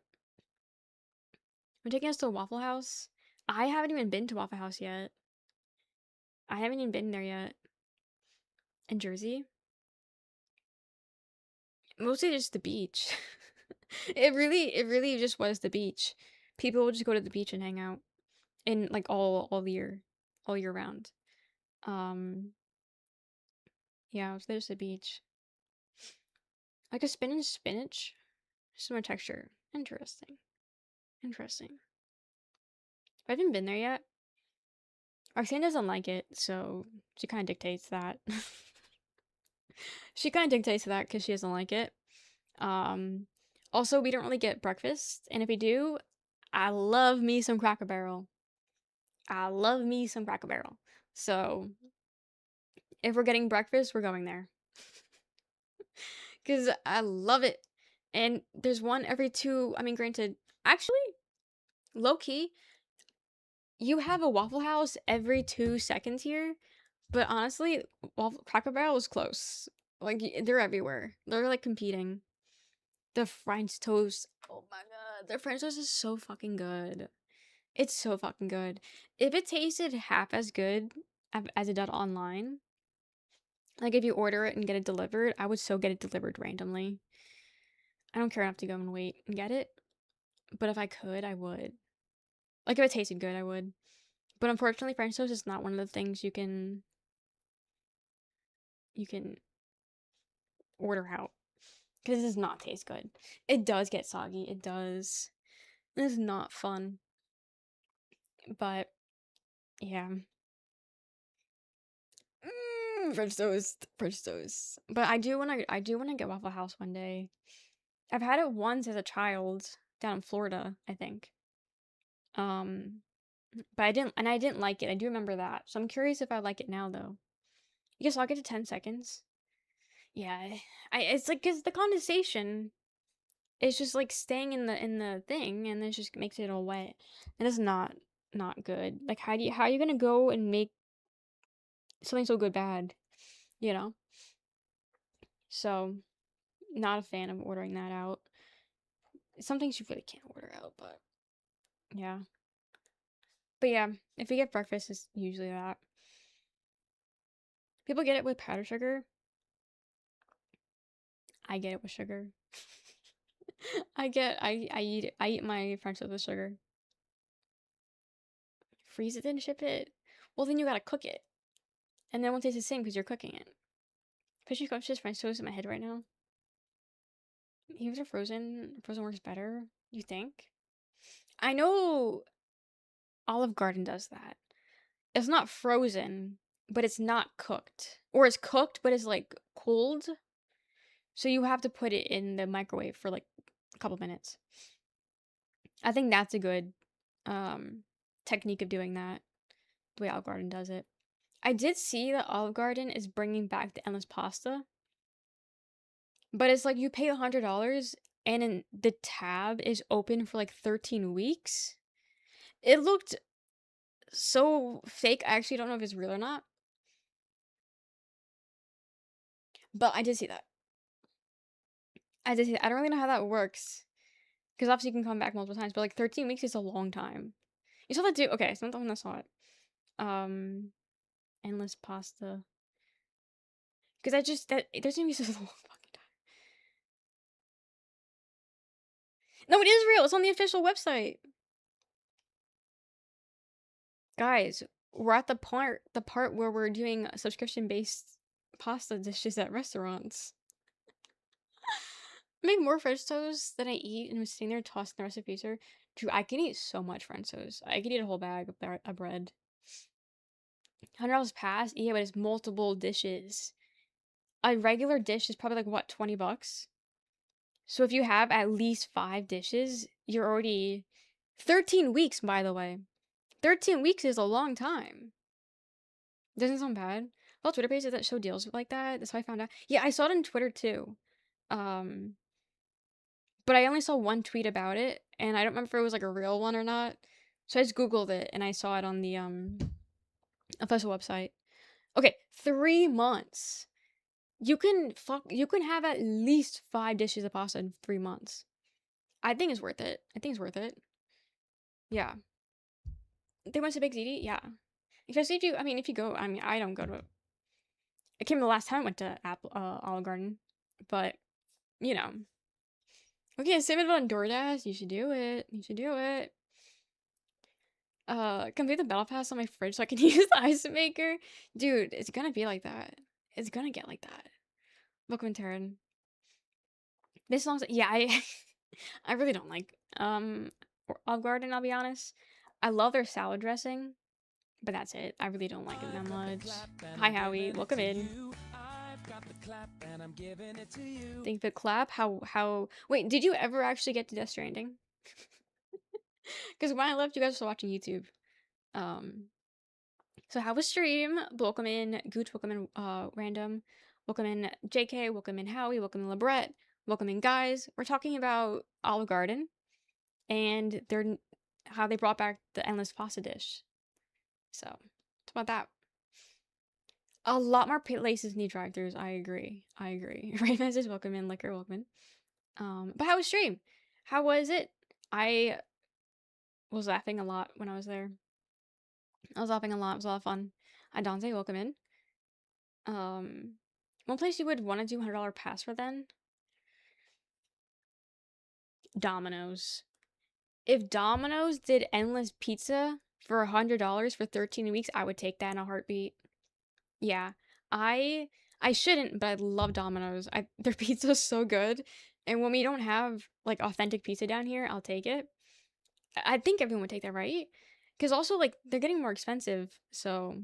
I'm taking us to a Waffle House. I haven't even been to Waffle House yet. I haven't even been there yet. In Jersey. Mostly just the beach. It really just was the beach. People would just go to the beach and hang out in like all year round. Um, yeah, so there's the beach. Like a spinach, similar texture. Interesting. Interesting. I haven't been there yet. Roxanne doesn't like it, so she kind of dictates that. She kind of dictates that because she doesn't like it. Um, Also, we don't really get breakfast, and if we do, I love me some Cracker Barrel. I love me some Cracker Barrel. So if we're getting breakfast, we're going there because I love it. And there's one every two. I mean, granted, actually, low key, you have a Waffle House every 2 seconds here. But honestly, Cracker Barrel is close. Like they're everywhere. They're like competing. The French toast. Oh my god, the French toast is so fucking good. It's so fucking good. If it tasted half as good as it does online, like if you order it and get it delivered, I would so get it delivered randomly. I don't care enough to go and wait and get it, but if I could, I would. Like if it tasted good, I would. But unfortunately, French toast is not one of the things you can order out because it does not taste good. It does get soggy. It does. It's not fun. But yeah. French toast, French toast. But I do wanna get Waffle House one day. I've had it once as a child down in Florida, I think. Um, but I didn't like it. I do remember that. So I'm curious if I like it now though. I guess I'll get to 10 seconds. Yeah, it's like cuz the condensation is just like staying in the thing and then it just makes it all wet. And it's not good. Like how are you going to go and make something so good bad, you know? So, not a fan of ordering that out. Some things you really can't order out, but yeah. But yeah, if we get breakfast, it's usually that. People get it with powdered sugar. I get it with sugar. I eat my French toast with sugar. Freeze it then ship it. Well, then you gotta cook it, and then it won't taste the same because you're cooking it. Fishy scrumptious French toast in my head right now. Even if frozen works better. You think? I know Olive Garden does that. It's not frozen, but it's not cooked, or it's cooked but it's like cold. So you have to put it in the microwave for like a couple minutes. I think that's a good um technique of doing that, the way Olive Garden does it. I did see that Olive Garden is bringing back the endless pasta, but it's like you pay $100 and then the tab is open for like 13 weeks. It looked so fake. I actually don't know if it's real or not, but I did see that. I did see that. I don't really know how that works because obviously you can come back multiple times, but like 13 weeks is a long time. You saw that too? Okay, so I'm not the one that saw it. Um, Endless pasta. Because I just that there's gonna be such a long fucking time. No, it is real. It's on the official website, guys. We're at the part where we're doing subscription based pasta dishes at restaurants. I make more French toast than I eat, and I'm sitting there tossing the rest of the pizza. Dude, I can eat so much French toast. I could eat a whole bag of bread. $100 pass, yeah, but it's multiple dishes. A regular dish is probably like what, $20? So if you have at least 5 dishes, you're already 13 weeks, by the way. 13 weeks is a long time. Doesn't sound bad. Well, Twitter pages that show deals like that. That's how I found out. Yeah, I saw it on Twitter too. Um, but I only saw one tweet about it, and I don't remember if it was like a real one or not. So I just Googled it and I saw it on the official website. Okay, 3 months. You can have at least 5 dishes of pasta in 3 months. I think it's worth it. I think it's worth it. Yeah. They went to Big ZD? Yeah. Especially if you, I mean, if you go, I mean, I don't go to, I came the last time I went to Olive Garden, but, you know. Okay, save it on DoorDash. You should do it. You should do it. Complete the battle pass on my fridge so I can use the ice maker. Dude, it's gonna be like that. It's gonna get like that. Welcome in Terran. This song's, yeah, I, I really don't like, Olive Garden, I'll be honest. I love their salad dressing, but that's it. I really don't like it that much. Hi, Howie. Welcome in. Thank you for the clap. Wait, did you ever actually get to Death Stranding? Because when I left, you guys were watching YouTube. Um, so how was stream? Welcome in Gooch, welcome in Random, welcome in JK, welcome in Howie, welcome in Lebret, welcome in guys. We're talking about Olive Garden and how they brought back the endless pasta dish. So, it's about that. A lot more places need drive-throughs. I agree. I agree. Right message, welcome in, liquor, welcome in. But how was stream? How was it? I was laughing a lot when I was there. I was laughing a lot. It was a lot of fun. Adonze, welcome in. One place you would want to do $100 pass for then? Domino's. If Domino's did endless pizza for $100 for 13 weeks, I would take that in a heartbeat. Yeah. I shouldn't, but I love Domino's. Their pizza's so good. And when we don't have like authentic pizza down here, I'll take it. I think everyone would take that, right? Because also like they're getting more expensive, so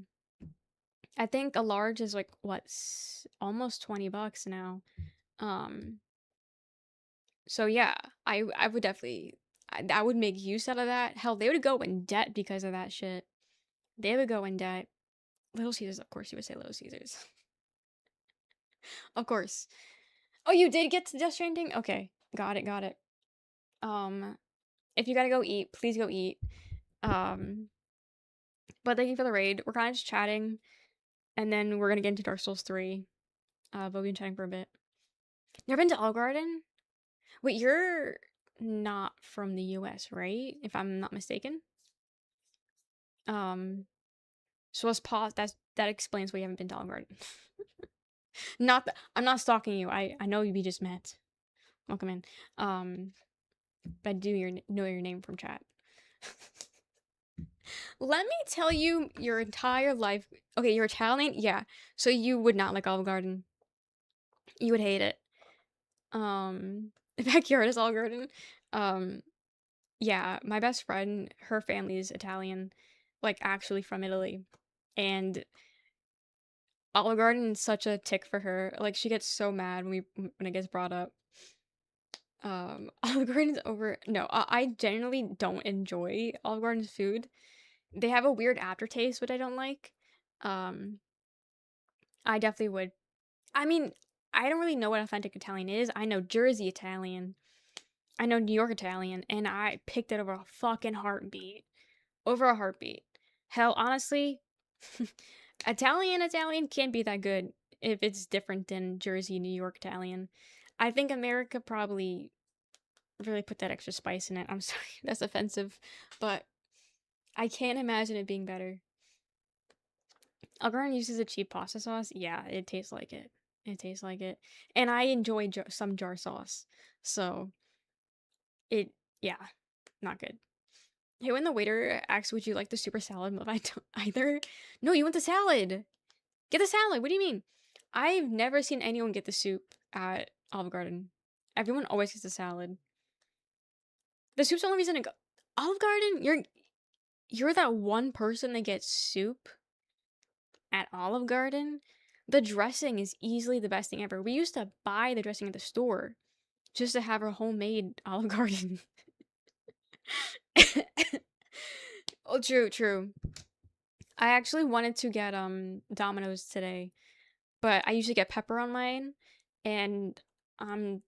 I think a large is like what almost $20 now. Um, so yeah, I would definitely I would make use out of that. Hell, they would go in debt because of that shit. They would go in debt. Little Caesars, of course, you would say Little Caesars, of course. Oh, you did get to Death Stranding? Okay, got it, got it. If you gotta go eat, please go eat. Um, but thank you for the raid. We're kind of just chatting, and then we're gonna get into Dark Souls 3. But we've been chatting for a bit. Never been to Olive Garden? Wait, you're not from the US, right? If I'm not mistaken. Um, so let's pause. That explains why you haven't been to Olive Garden. Not that I'm not stalking you. I know we just met. Welcome in. But I do know your name from chat. Let me tell you your entire life. Okay, you're Italian? Yeah. So you would not like Olive Garden. You would hate it. Backyard is Olive Garden. Um, yeah, my best friend, her family is Italian, like actually from Italy. And Olive Garden is such a tick for her. Like she gets so mad when it gets brought up. Olive Garden's over. No, I genuinely don't enjoy Olive Garden's food. They have a weird aftertaste, which I don't like. Um, I definitely would. I mean, I don't really know what authentic Italian is. I know Jersey Italian. I know New York Italian, and I picked it over a fucking heartbeat. Over a heartbeat. Hell, honestly, Italian can't be that good if it's different than Jersey, New York Italian. I think America probably really put that extra spice in it. I'm sorry, that's offensive, but I can't imagine it being better. Algarve uses a cheap pasta sauce. Yeah, it tastes like it. It tastes like it. And I enjoy some jar sauce. So, it, yeah, not good. Hey, when the waiter asks, would you like the super salad? I don't either. No, you want the salad. Get the salad. What do you mean? I've never seen anyone get the soup at Olive Garden. Everyone always gets the salad. The soup's the only reason to go. Olive Garden, you're that one person that gets soup at Olive Garden. The dressing is easily the best thing ever. We used to buy the dressing at the store just to have our homemade Olive Garden. Oh, true, true. I actually wanted to get Domino's today, but I usually get pepper on mine, and I'm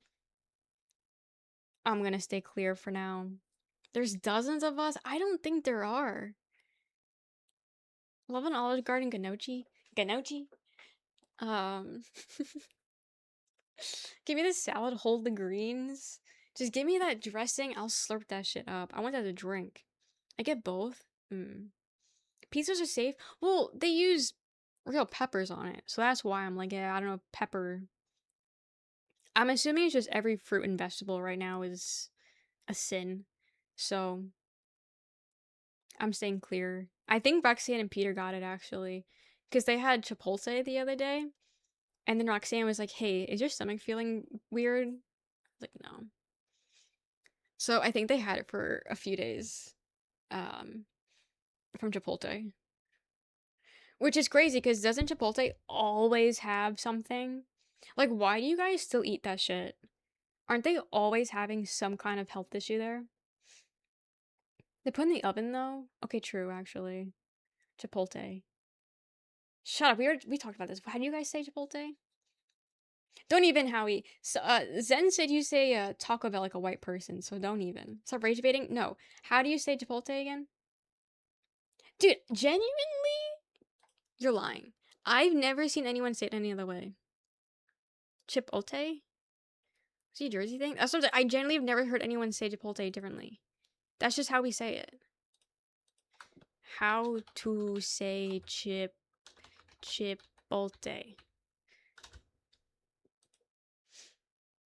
I'm gonna stay clear for now. There's dozens of us. I don't think there are. Love an Olive Garden gnocchi. Gnocchi. Um, give me the salad. Hold the greens. Just give me that dressing. I'll slurp that shit up. I want that to drink. I get both. Pizzas are safe. Well, they use real peppers on it, so that's why I'm like, yeah, I don't know, pepper. I'm assuming it's just every fruit and vegetable right now is a sin, so I'm staying clear. I think Roxanne and Peter got it actually, because they had Chipotle the other day, and then Roxanne was like, "Hey, is your stomach feeling weird?" I was like, "No." So I think they had it for a few days, um, from Chipotle, which is crazy because doesn't Chipotle always have something? Like, why do you guys still eat that shit? Aren't they always having some kind of health issue there? They put in the oven though. Okay, true actually. Chipotle. Shut up. We talked about this. How do you guys say Chipotle? Don't even, Howie. So, Zen said you say Taco Bell like a white person, so don't even. Stop rage baiting. No. How do you say Chipotle again? Dude, genuinely, you're lying. I've never seen anyone say it any other way. Chipotle? Is he a Jersey thing? That's what I genuinely have never heard anyone say Chipotle differently. That's just how we say it. How to say Chipotle.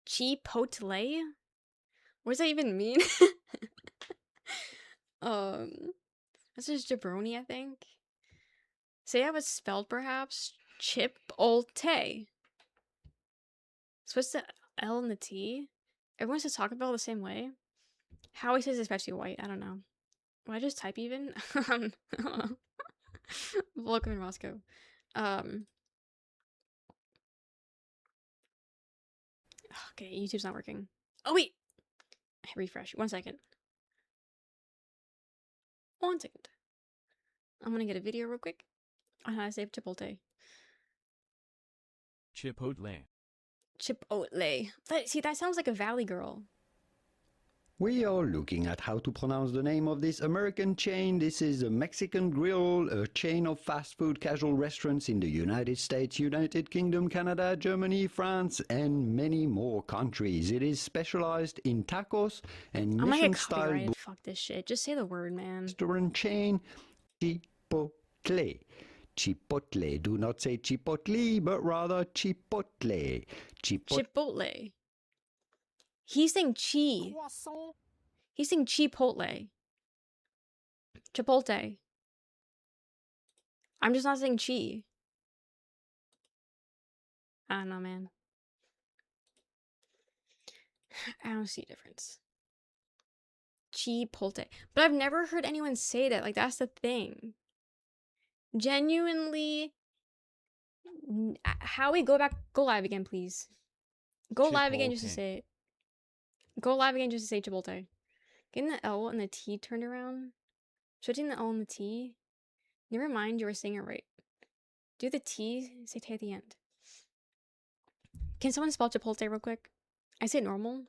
Chipotle? What does that even mean? That's just jabroni, I think. Say how it's spelled, perhaps. Chipotle. Supposed to L and the T. Everyone says Taco Bell the same way. How he says especially white. I don't know. Will I just type even? Welcome in Roscoe. Okay, YouTube's not working. Oh wait, refresh. 1 second. 1 second. I'm gonna get a video real quick on how to say Chipotle. Chipotle. Chipotle. See, that sounds like a Valley girl. We are looking at how to pronounce the name of this American chain. This is a Mexican Grill, a chain of fast food casual restaurants in the United States, United Kingdom, Canada, Germany, France, and many more countries. It is specialized in tacos and I'm gonna get Michelin-style copyrighted. Fuck this shit. Just say the word, man. restaurant chain, Chipotle. Chipotle. Do not say Chipotle, but rather Chipotle. Chipotle. He's saying chi. He's saying chipotle. Chipotle. I'm just not saying chi. I don't know, man. I don't see a difference. Chipotle. But I've never heard anyone say that. Like, that's the thing. Genuinely. Howie, go live again, please. Go live again just to say it. Go live again just to say Chipotle. Getting the L and the T turned around. Switching the L and the T. Never mind, you were saying it right. Do the T, say T at the end. Can someone spell Chipotle real quick? I say normal.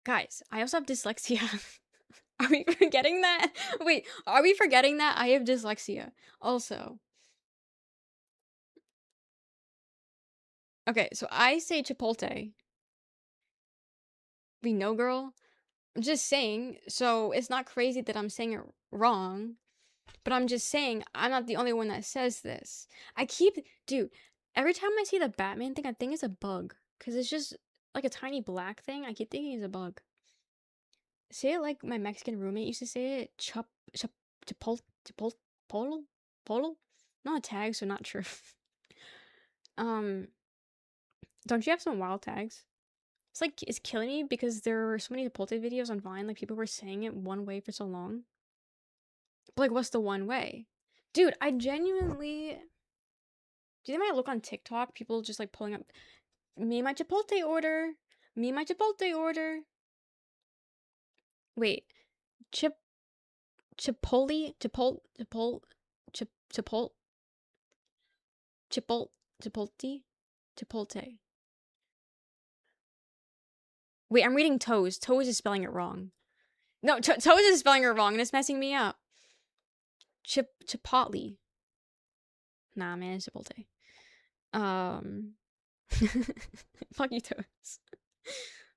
Guys, I also have dyslexia. Are we forgetting that? Wait, are we forgetting that I have dyslexia? Also. Okay, so I say Chipotle. We know, girl. I'm just saying, so it's not crazy that I'm saying it wrong, but I'm just saying I'm not the only one that says this. Dude, every time I see the Batman thing, I think it's a bug. Because it's just like a tiny black thing. I keep thinking it's a bug. Say it like my Mexican roommate used to say it. Polo? Not a tag, so not true. um, don't you have some wild tags? It's killing me because there were so many Chipotle videos on Vine, like people were saying it one way for so long. But like, what's the one way? Dude, I genuinely. Do you think I look on TikTok? People just like pulling up me and my Chipotle order. Me and my Chipotle order. Wait, Chip Chipotle Chipotle Chipotle Chip Chipotle Chipotle Chipotle Chipotle. Wait, I'm reading Toes. Toes is spelling it wrong. No, Toes is spelling it wrong and it's messing me up. Chipotle. Nah, man, it's Chipotle. Fuck you, Toes.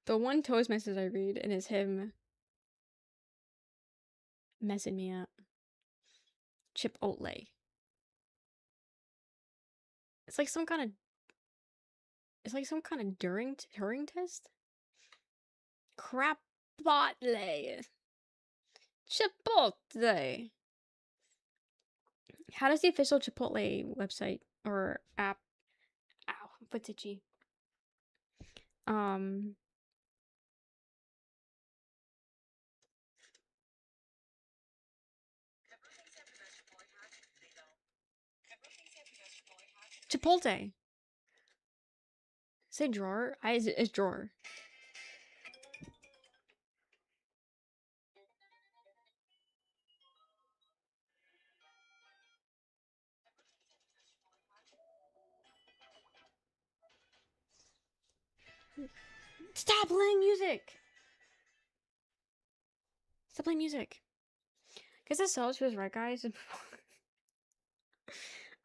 The one Toes message I read and is him messing me up. Chipotle. It's like some kind of. It's like some kind of Turing test. Crapotle. Chipotle. How does the official Chipotle website or app? Ow, foot's itchy. Chipotle. Say drawer. It's drawer. Stop playing music. Stop playing music. Guess that sells was right, guys.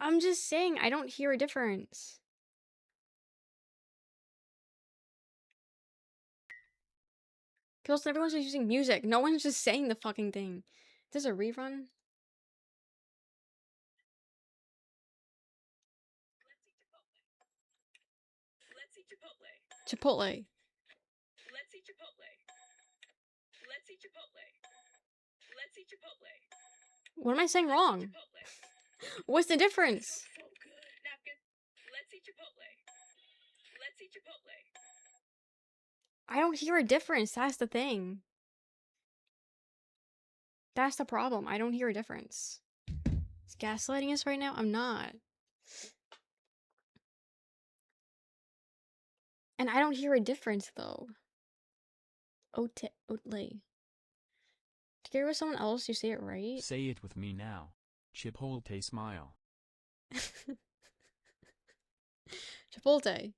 I'm just saying I don't hear a difference. Plus, everyone's just using music. No one's just saying the fucking thing. Is this a rerun? Let's eat Chipotle. Chipotle. Let's eat Chipotle. Let's eat Chipotle. Let's eat Chipotle. What am I saying wrong? Chipotle. What's the difference? So good. Napkin. Let's eat Chipotle. Let's eat Chipotle. I don't hear a difference. That's the thing. That's the problem. I don't hear a difference. Is gaslighting us right now? I'm not. And I don't hear a difference though. Otle. To get with someone else, you say it right. Say it with me now. Chipotle smile. Chipotle.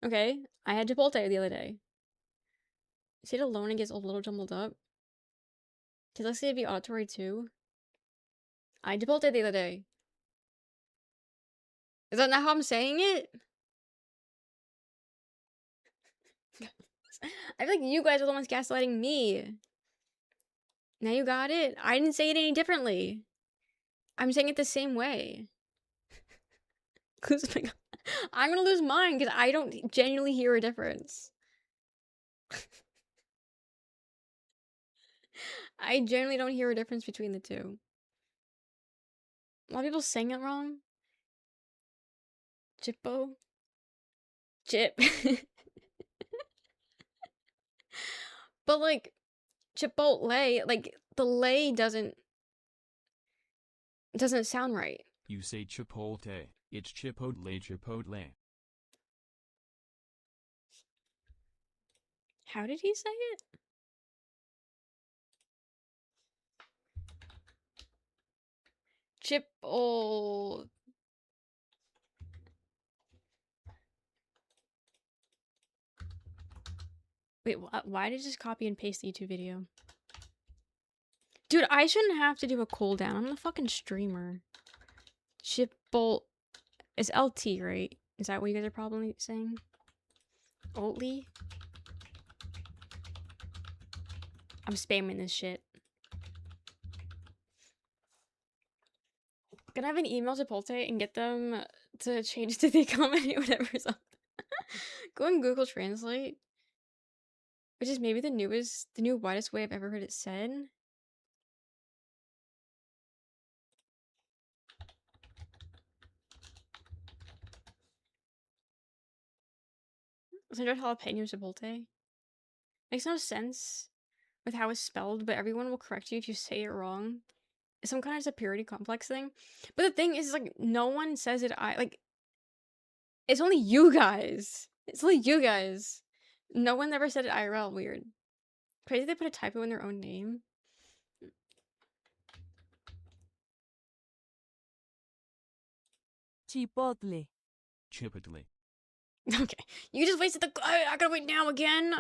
Okay, I had Chipotle the other day. Say it alone and gets a little jumbled up. Cause let's say it'd be auditory too. I had Chipotle the other day. Is that not how I'm saying it? I feel like you guys are the ones gaslighting me. Now you got it? I didn't say it any differently. I'm saying it the same way. I'm gonna lose mine because I don't genuinely hear a difference. I generally don't hear a difference between the two. A lot of people saying it wrong. Chippo. Chip. But like, Chipotle, like, the lay doesn't sound right. You say Chipotle. It's Chipotle. How did he say it? Chipol. Wait, why did I just copy and paste the YouTube video? Dude, I shouldn't have to do a cooldown. I'm a fucking streamer. Chipol. It's LT, right? Is that what you guys are probably saying? Oatly? I'm spamming this shit. Gonna have an email to Chipotle and get them to change to the comment or whatever's up. Go on Google Translate. Which is maybe the new widest way I've ever heard it said. Sandra jalapeno chipotle. Makes no sense with how it's spelled, but everyone will correct you if you say it wrong. It's some kind of superiority complex thing. But the thing is, like, no one says it. It's only you guys. It's only you guys. No one ever said it IRL. Weird. Crazy they put a typo in their own name. Chipotle. Chipotle. Okay, you just wasted the. I gotta wait now again.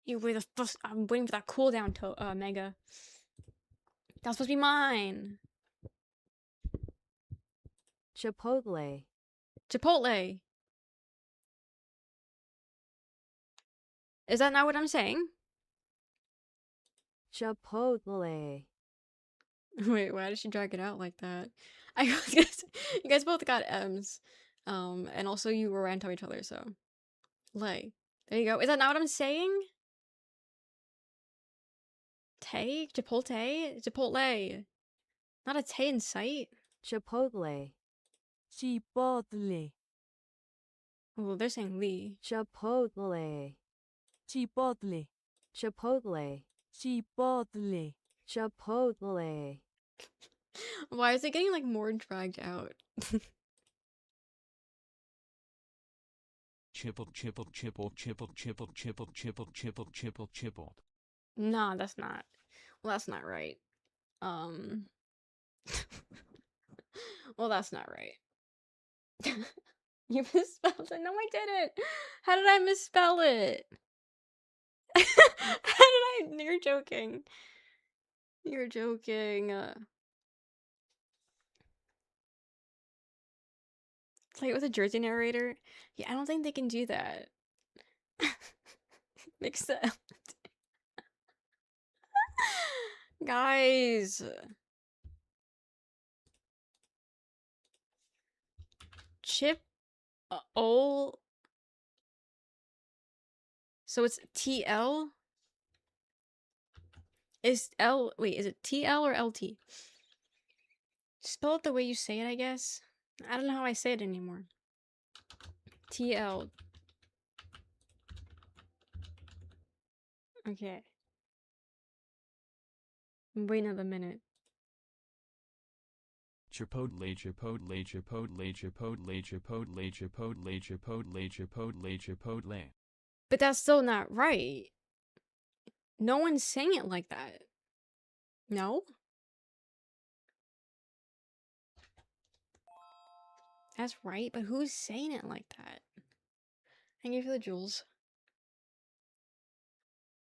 You wait the first. I'm waiting for that cooldown to Mega. That was supposed to be mine. Chipotle. Chipotle. Is that not what I'm saying? Chipotle. Wait, why did she drag it out like that? I was gonna say, you guys both got M's. And also you were on top of each other, so. Lay. There you go. Is that not what I'm saying? Tay? Chipotle? Chipotle. Not a Tay in sight. Chipotle. Chipotle. Oh, they're saying Lee. Chipotle. Chipotle. Chipotle. Chipotle. Chipotle. Why is it getting like more dragged out? Chipple. Nah, that's not. Well, that's not right. Um. Well, that's not right. You misspelled it. No, I didn't. How did I misspell it? How did I? You're joking. You're joking. Play it with a Jersey narrator. Yeah, I don't think they can do that. Mix that. Guys. Chip. Ol. So it's TL? Is L. Wait, is it TL or LT? Spell it the way you say it, I guess. I don't know how I say it anymore. TL. Okay. Wait another minute. Chipotle. But that's still not right. No one's saying it like that. No? That's right, but who's saying it like that? Thank you for the jewels.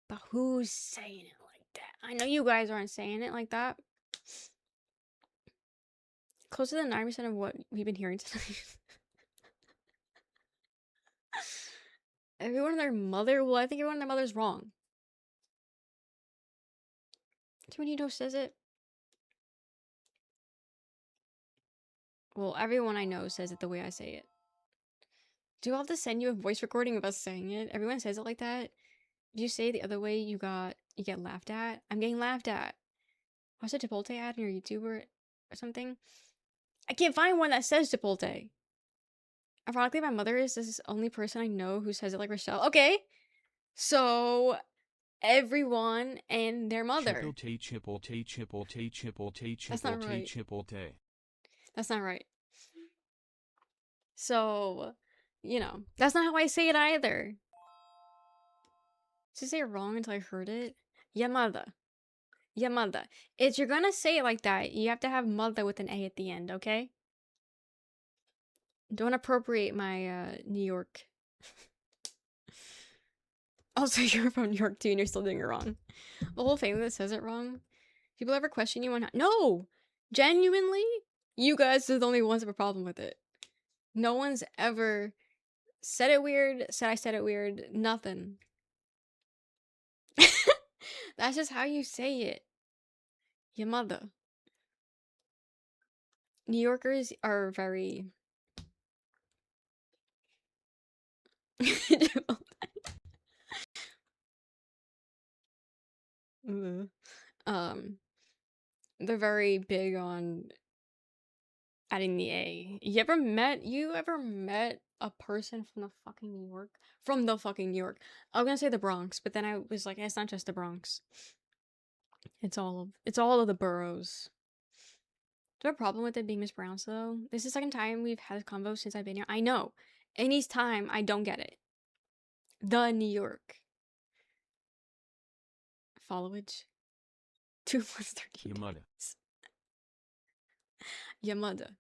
But who's saying it like that? I know you guys aren't saying it like that. Closer than 9% of what we've been hearing tonight. Everyone and their mother? Well, I think everyone and their mother's wrong. Too many know says it. Well, everyone I know says it the way I say it. Do I have to send you a voice recording of us saying it? Everyone says it like that. If you say it the other way, you get laughed at. I'm getting laughed at. Watch a Chipotle ad on your YouTube or something. I can't find one that says Chipotle. Ironically, my mother is the only person I know who says it like Rochelle. Okay, so everyone and their mother. That's not right. That's not right. So, you know, that's not how I say it either. Did I say it wrong until I heard it? Yamada. Yamada. If you're gonna say it like that, you have to have mother with an A at the end, okay? Don't appropriate my New York. Also, you're from New York too, and you're still doing it wrong. The whole family that says it wrong. People ever question you on how— No! Genuinely, you guys are the only ones that have a problem with it. No one's ever said it weird, said I said it weird, nothing. That's just how you say it. Your mother. New Yorkers are very... They're very big on adding the A. You ever met a person from the fucking New York? From the fucking New York. I was gonna say the Bronx, but then I was like, it's not just the Bronx. It's all of the boroughs. Do I have a problem with it being mispronounced though? This is the second time we've had this convo since I've been here. I know. And each time I don't get it. The New York. Followage. 2 months 30 days. Yamada.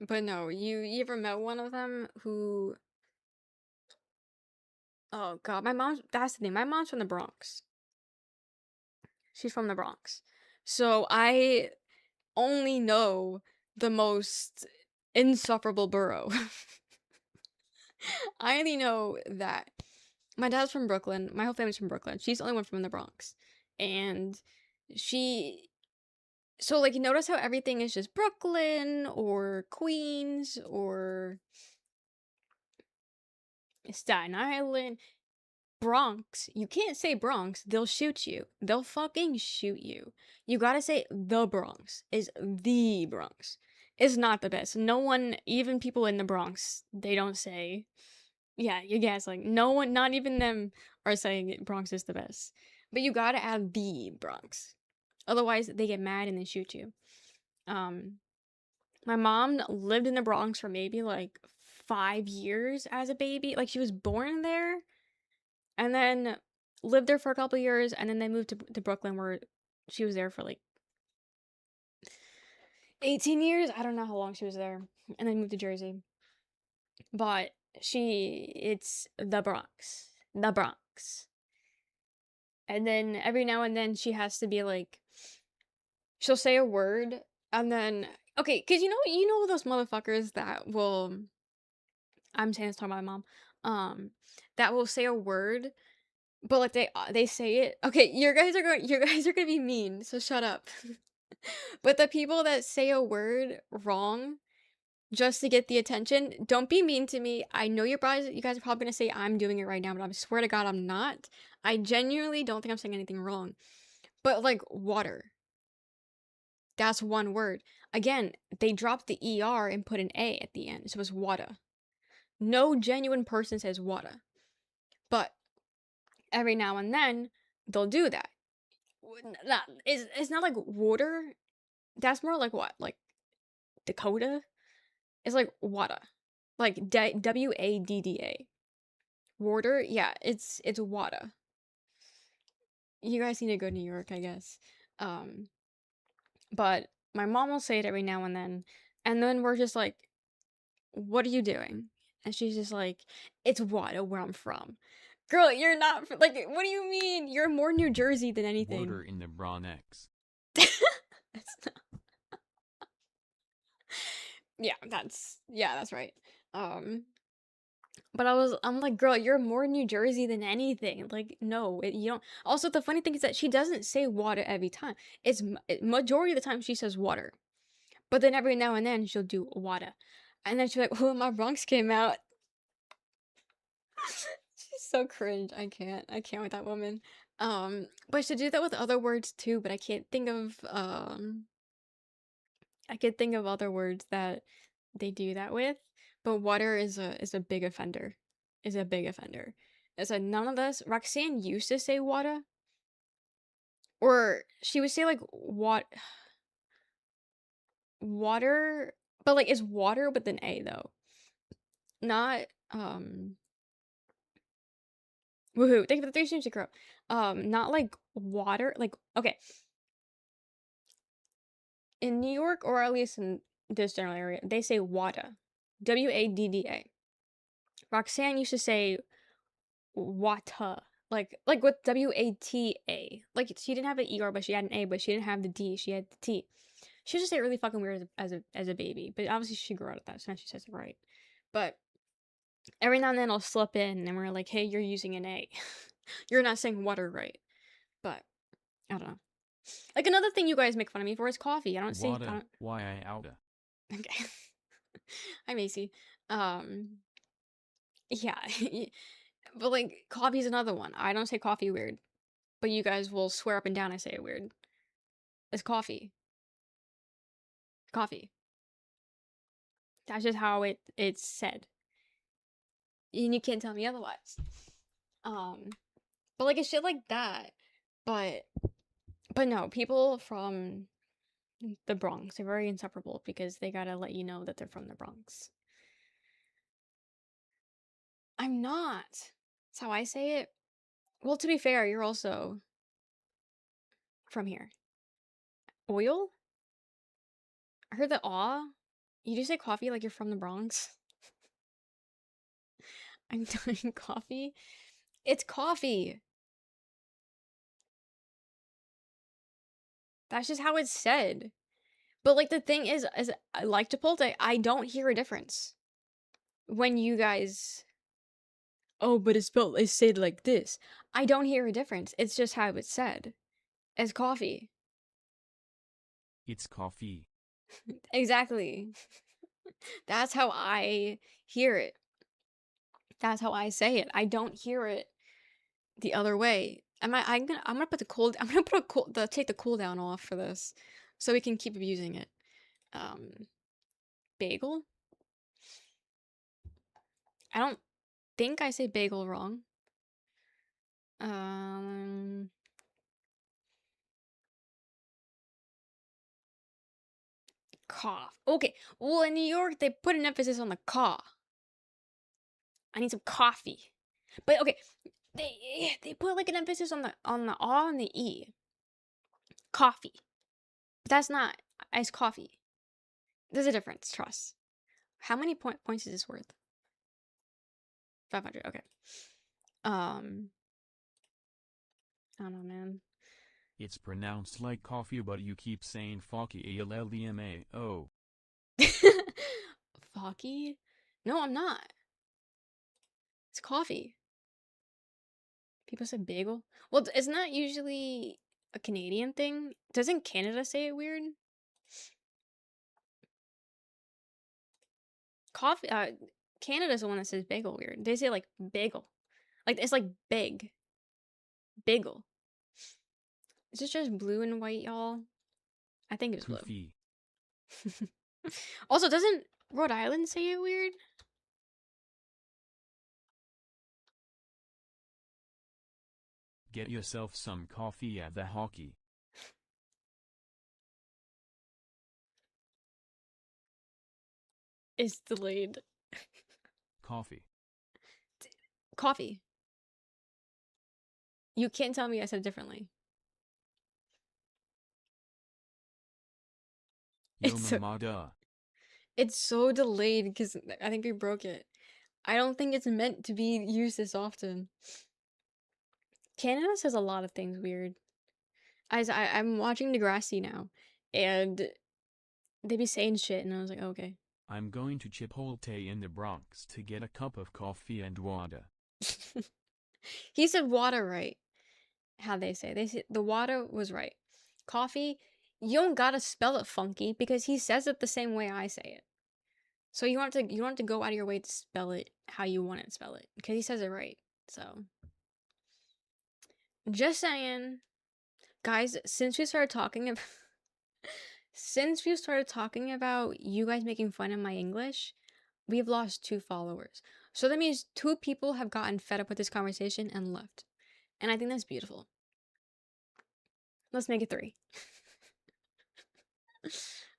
But no, you ever met one of them who... Oh god, that's the thing. My mom's from the Bronx. She's from the Bronx. So only know the most insufferable borough. I only know that my dad's from Brooklyn. My whole family's from Brooklyn. She's the only one from the Bronx. And she so like you notice how everything is just Brooklyn or Queens or Staten Island. Bronx. You can't say Bronx. They'll shoot you. They'll fucking shoot you. You gotta say the Bronx is the Bronx. It's not the best. No one, even people in the Bronx, they don't say, yeah, you guys, like, no one, not even them are saying Bronx is the best. But you gotta add the Bronx. Otherwise, they get mad and they shoot you. My mom lived in the Bronx for maybe like 5 years as a baby. Like, she was born there and then lived there for a couple years, and then they moved to Brooklyn, where she was there for like 18 years. I don't know how long she was there, and then moved to Jersey. But it's the Bronx. The Bronx. And then every now and then she has to be like, she'll say a word, and then, okay, because you know those motherfuckers that will, I'm saying this talking about my mom, that will say a word, but like they say it. Okay, you guys are gonna be mean, so shut up. But the people that say a word wrong just to get the attention, don't be mean to me. I know you guys are probably gonna say I'm doing it right now, but I swear to God I'm not. I genuinely don't think I'm saying anything wrong. But like water, that's one word. Again, they dropped the ER and put an A at the end, so it's water. No genuine person says water. But every now and then they'll do that. It's not like water. That's more like what? Like Dakota? It's like water. Like WADDA. Water? Yeah, it's water. You guys need to go to New York, I guess. But my mom will say it every now and then we're just like, what are you doing? And she's just like, it's water where I'm from. Girl, you're not like, what do you mean? You're more New Jersey than anything. Water in the Bronx. That's not... that's right. But I'm like, girl, you're more New Jersey than anything. Like, no, you don't. Also, the funny thing is that she doesn't say water every time. It's majority of the time she says water, but then every now and then she'll do water, and then she's like, "Oh, my Bronx came out." She's so cringe. I can't with that woman. But she do that with other words too. But I can't think of I could think of other words that they do that with. But water is a big offender. Is a big offender. It's like none of this. Roxanne used to say water, or she would say like water, but like it's water with an A though, not woohoo. Thank you for the 3 streams, girl. Not like water. Like okay, in New York or at least in this general area, they say water, WADDA. Roxanne used to say Wata. Like with WATA. Like she didn't have an ER, but she had an A, but she didn't have the D, she had the T. She just say it really fucking weird as a baby. But obviously she grew out of that, so now she says it right. But every now and then I'll slip in and we're like, hey, you're using an A. You're not saying water right. But I don't know. Like another thing you guys make fun of me for is coffee. I don't say Water, why I outa. Okay. Hi Macy. Yeah. But like coffee's another one. I don't say coffee weird. But you guys will swear up and down I say it weird. It's coffee. Coffee. That's just how it's said. And you can't tell me otherwise. But like it's shit like that. But no, people from the Bronx are very insufferable because they gotta let you know that they're from the Bronx. I'm not. That's how I say it. Well, to be fair, you're also from here. Oil? I heard the aw. You do say coffee like you're from the Bronx? I'm doing coffee? It's coffee. That's just how it's said. But like the thing is I like Chipotle. I don't hear a difference when you guys. Oh, but it's said like this. I don't hear a difference. It's just how it's said. As coffee. It's coffee. Exactly. That's how I hear it. That's how I say it. I don't hear it the other way. I'm gonna put the cool I'm gonna put a cool the take the cooldown off for this so we can keep abusing it. Um Bagel? I don't think I say bagel wrong. Um Cough. Okay. Well, in New York they put an emphasis on the caw. I need some coffee. But okay, they put like an emphasis on the aw and the e. Coffee. But that's not iced coffee. There's a difference, trust. How many points is this worth? 500. Okay. I don't know, man. It's pronounced like coffee, but you keep saying Focky ALLEMA. Focky? No, I'm not. It's coffee. People say bagel. Well, isn't that usually a Canadian thing? Doesn't Canada say it weird? Coffee. Canada's the one that says bagel weird. They say like bagel, like it's like big, bagel. Is it just blue and white, y'all? I think it's blue. Poofy. Also, doesn't Rhode Island say it weird? Get yourself some coffee at the hockey. It's delayed. Coffee. Coffee. You can't tell me I said it differently. Yo It's so, mamada. it's so delayed because I think we broke it. I don't think it's meant to be used this often. Canada says a lot of things weird. I'm watching Degrassi now, and they be saying shit, and I was like, okay. I'm going to Chipotle in the Bronx to get a cup of coffee and water. He said water right. How they say. They said the water was right. Coffee, you don't gotta spell it funky because he says it the same way I say it. So you don't have to go out of your way to spell it how you want to spell it because he says it right. So just saying, guys. Since we started talking about you guys making fun of my English, we've lost 2 followers. So that means 2 people have gotten fed up with this conversation and left. And I think that's beautiful. Let's make it 3.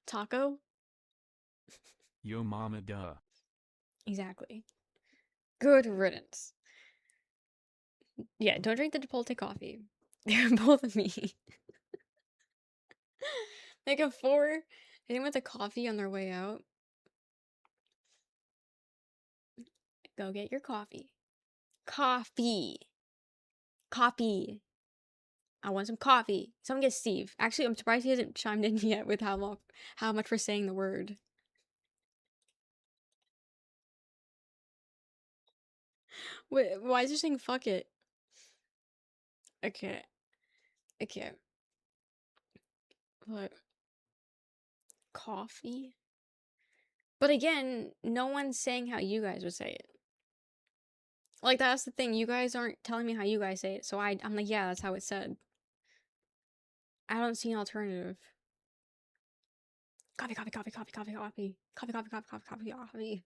Taco? Yo mama duh. Exactly. Good riddance. Yeah, don't drink the Chipotle coffee. They're both me. Like a 4 hitting with the coffee on their way out. Go get your coffee. Coffee. Coffee. I want some coffee. Someone get Steve. Actually, I'm surprised he hasn't chimed in yet with how much we're saying the word. Wait, why is he saying fuck it? Okay. Okay. What? Coffee? But again, no one's saying how you guys would say it. Like, that's the thing. You guys aren't telling me how you guys say it. So I'm like, yeah, that's how it's said. I don't see an alternative. Coffee, coffee, coffee, coffee, coffee, coffee. Coffee, coffee, coffee, coffee, coffee, coffee.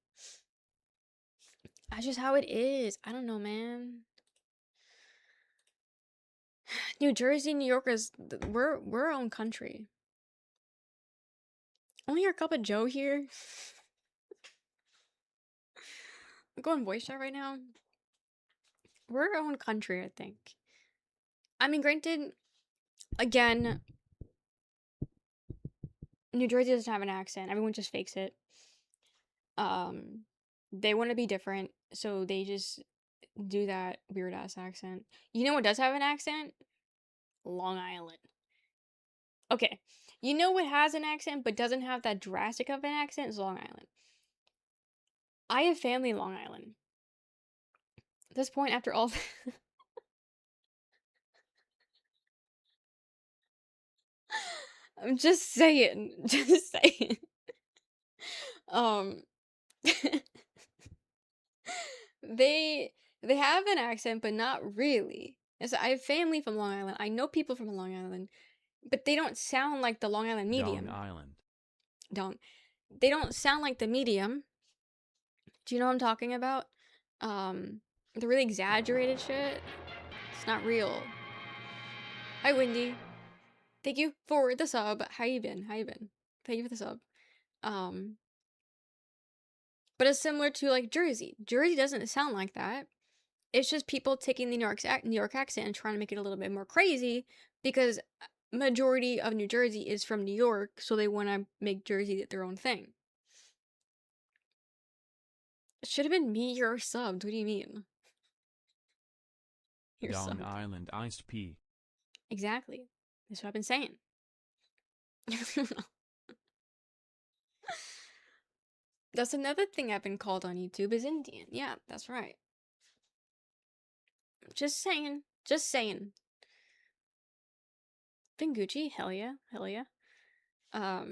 That's just how it is. I don't know, man. New Jersey, New York we're our own country. Only your cup of Joe here. I'm going voice chat right now. We're our own country, I think. I mean, granted, again, New Jersey doesn't have an accent. Everyone just fakes it. They want to be different, so they just do that weird ass accent. You know what does have an accent? Long Island. Okay. You know what has an accent but doesn't have that drastic of an accent is Long Island. I have family in Long Island. At this point, after all, I'm just saying, just saying. Um, they they have an accent, but not really. And so I have family from Long Island. I know people from Long Island, but they don't sound like the Long Island Dong medium. Island. Don't. They don't sound like the medium. Do you know what I'm talking about? The really exaggerated shit. It's not real. Hi, Wendy. Thank you for the sub. How you been? How you been? Thank you for the sub. Um, but it's similar to like Jersey. Jersey doesn't sound like that. It's just people taking the New York accent and trying to make it a little bit more crazy because majority of New Jersey is from New York, so they want to make Jersey their own thing. It should have been me your subbed. What do you mean? You're Dong subbed. Island iced tea. Exactly. That's what I've been saying. That's another thing I've been called on YouTube is Indian. Yeah, that's right. Just saying. Just saying. Been Gucci? Hell yeah. Hell yeah. But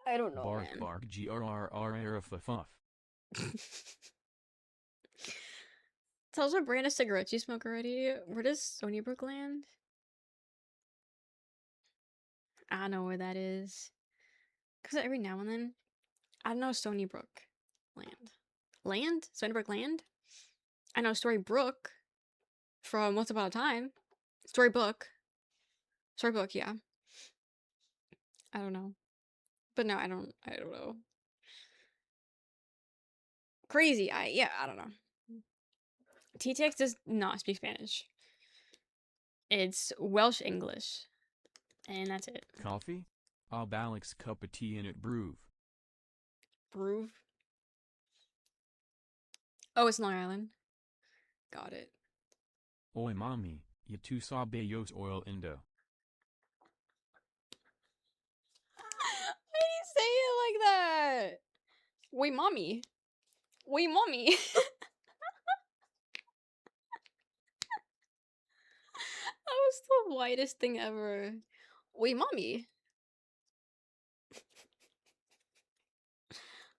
I don't know, Bark man. bark grrrrrfuff. Tell us what brand of cigarettes you smoke already. Where does Stony Brook land? I don't know where that is. Because every now and then, I don't know Stony Brook land. Land? Stony Brook land? I know Storybrooke from Once Upon a Time. Storybook. Storybook, yeah. I don't know. But no, I don't know. Crazy. I don't know. TTX does not speak Spanish. It's Welsh English. And that's it. Coffee? I'll Alex cup of tea in it brew. Brew. Oh, it's Long Island. Got it. Oi mommy, you two saw Bayos oil indo. Why do you say it like that? Wait, mommy. Wait, mommy. That was the whitest thing ever. Wait, mommy.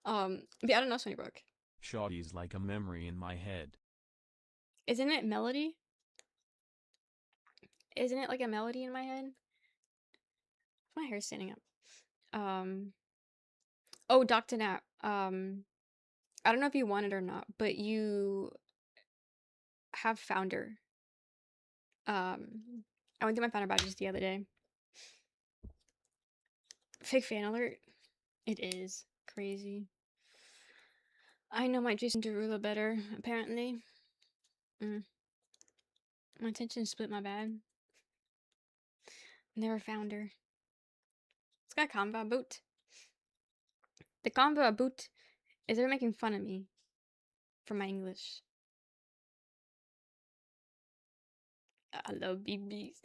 But yeah, I don't know Stony Brook. Shawty's like a memory in my head. Isn't it melody? Isn't it like a melody in my head? My hair's standing up. Oh, Dr. Nat. I don't know if you want it or not, but you have founder. I went through my founder badges the other day. Fake fan alert. It is crazy. I know my Jason Derulo better, apparently. My attention split my bad. Never found her. It's got a combo boot. The combo boot is they're making fun of me for my English. I love BBs.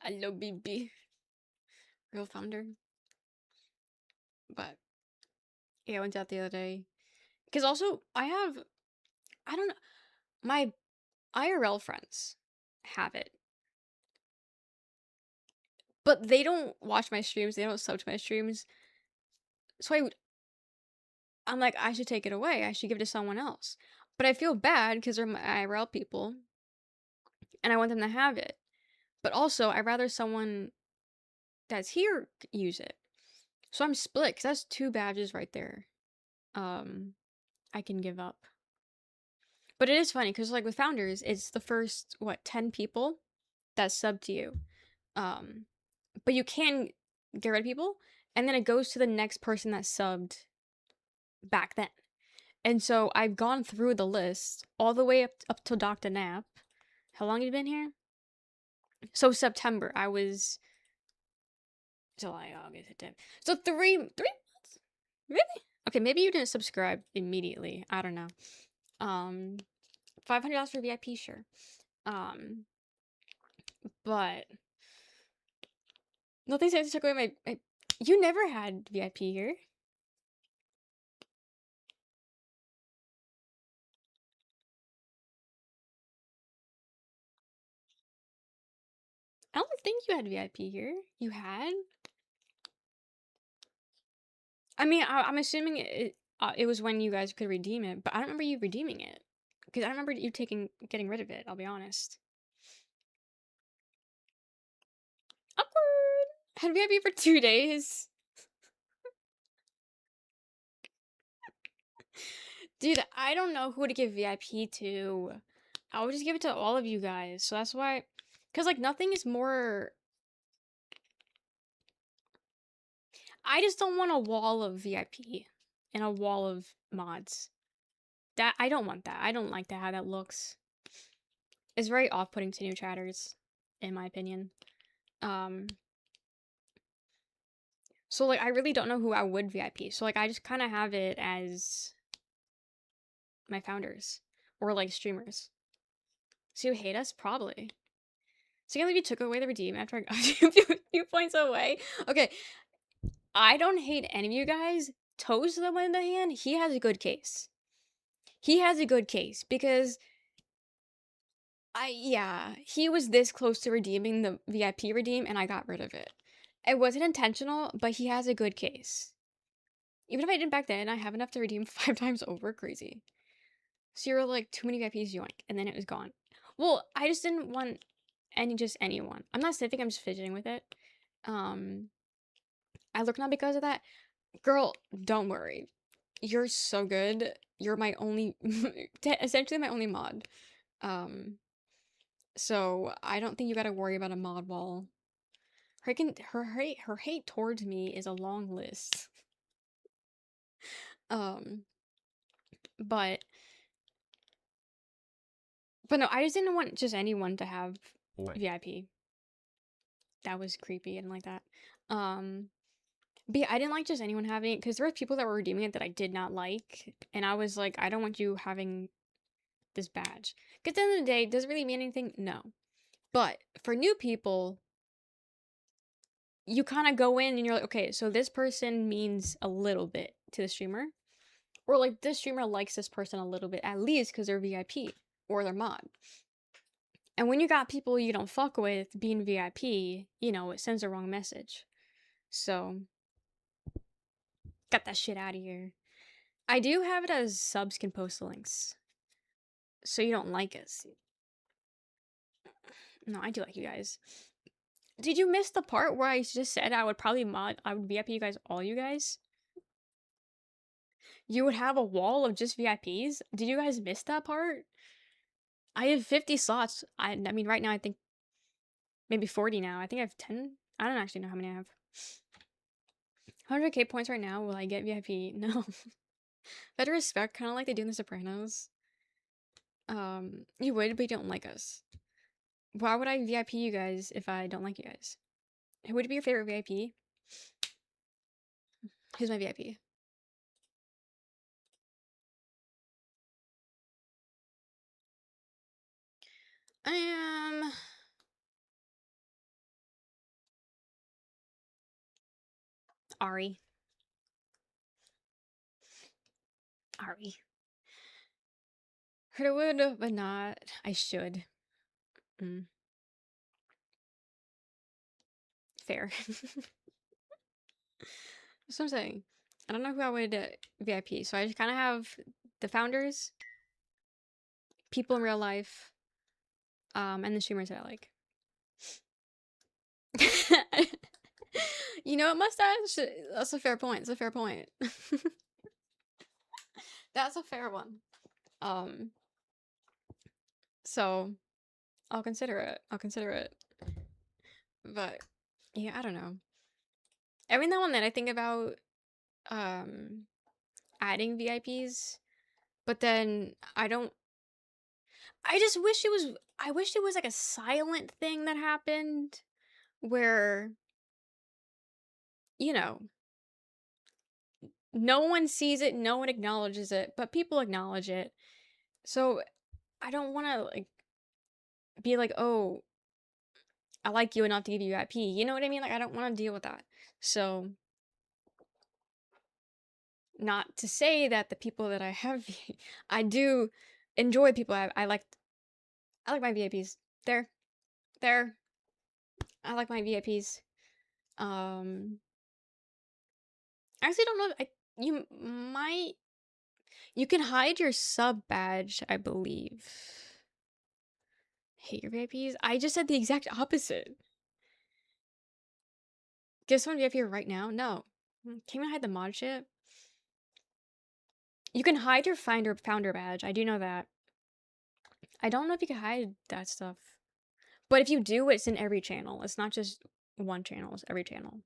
I love BB. Real founder. But yeah, I went out the other day. Because also, I don't know, my IRL friends have it. But they don't watch my streams, they don't sub to my streams. So I'm like, I should take it away. I should give it to someone else. But I feel bad because they're my IRL people. And I want them to have it. But also, I'd rather someone that's here use it. So I'm split because that's 2 badges right there. I can give up. But it is funny because like with founders, it's the first 10 people that sub to you. But you can get rid of people, and then it goes to the next person that subbed back then. And so I've gone through the list all the way up to Dr. Nap. How long have you been here? So September, I was July, August, September. So 3 months? Really? Okay, maybe you didn't subscribe immediately. I don't know. $500 for VIP, sure. But nothing says to took away my. You never had VIP here. I don't think you had VIP here. You had? I mean, I'm assuming it was when you guys could redeem it, but I don't remember you redeeming it. Because I remember you getting rid of it, I'll be honest. Awkward! Had VIP for 2 days. Dude, I don't know who to give VIP to. I would just give it to all of you guys. So that's why. Because, like, nothing is more. I just don't want a wall of VIP and a wall of mods. I don't want that. I don't like how that looks. It's very off-putting to new chatters, in my opinion. So, like, I really don't know who I would VIP. So, like, I just kind of have it as my founders. Or, like, streamers. So you hate us? Probably. So you took away the redeem after I got you a few points away? Okay. I don't hate any of you guys. Toes the one in the hand, he has a good case. He has a good case because he was this close to redeeming the VIP redeem and I got rid of it. It wasn't intentional, but he has a good case. Even if I didn't back then, I have enough to redeem 5 times over. Crazy. So you're like, too many VIPs, yoink, and then it was gone. Well, I just didn't want anyone. I'm not sniffing, I'm just fidgeting with it. I look now because of that. Girl, don't worry. You're so good. You're my only, essentially my only mod. So I don't think you gotta worry about a mod wall. Her hate towards me is a long list. But no, I just didn't want just anyone to have VIP. That was creepy. I didn't like that. But yeah, I didn't like just anyone having it because there were people that were redeeming it that I did not like, and I was like, I don't want you having this badge. Because at the end of the day, does it really mean anything? No. But for new people, you kind of go in and you're like, okay, so this person means a little bit to the streamer. Or like this streamer likes this person a little bit, at least because they're VIP or they're mod. And when you got people you don't fuck with being VIP, you know, it sends the wrong message. So, got that shit out of here. I do have it as subs can post the links. So you don't like us. No, I do like you guys. Did you miss the part where I just said I would VIP you guys, all you guys? You would have a wall of just VIPs? Did you guys miss that part? I have 50 slots. I mean, right now I think maybe 40 now. I think I have 10. I don't actually know how many I have. 100k points right now. Will I get VIP? No. Better respect, kind of like they do in The Sopranos. You would, but you don't like us. Why would I VIP you guys if I don't like you guys? Who would be your favorite VIP? Who's my VIP? I am... Ari. Heard I would, but not. I should. Fair. That's what I'm saying. I don't know who I would VIP, so I just kind of have the founders, people in real life, and the streamers that I like. You know what, mustache? That's a fair point. It's a fair point. That's a fair one. So I'll consider it. But yeah, I don't know. Every now and then I think about adding VIPs, but then I wish it was like a silent thing that happened where, you know, no one sees it, no one acknowledges it, but people acknowledge it. So I don't want to like be like, oh, I like you enough to give you VIP. You know what I mean? Like, I don't want to deal with that. So, not to say that the people that I have, I do enjoy people. I like my VIPs. There. I like my VIPs. I actually don't know. You might you can hide your sub badge, I believe. Hate your VIPs. I just said the exact opposite. Give someone VIP right now? No. Can you hide the mod shit? You can hide your founder badge. I do know that. I don't know if you can hide that stuff. But if you do, it's in every channel. It's not just one channel, it's every channel.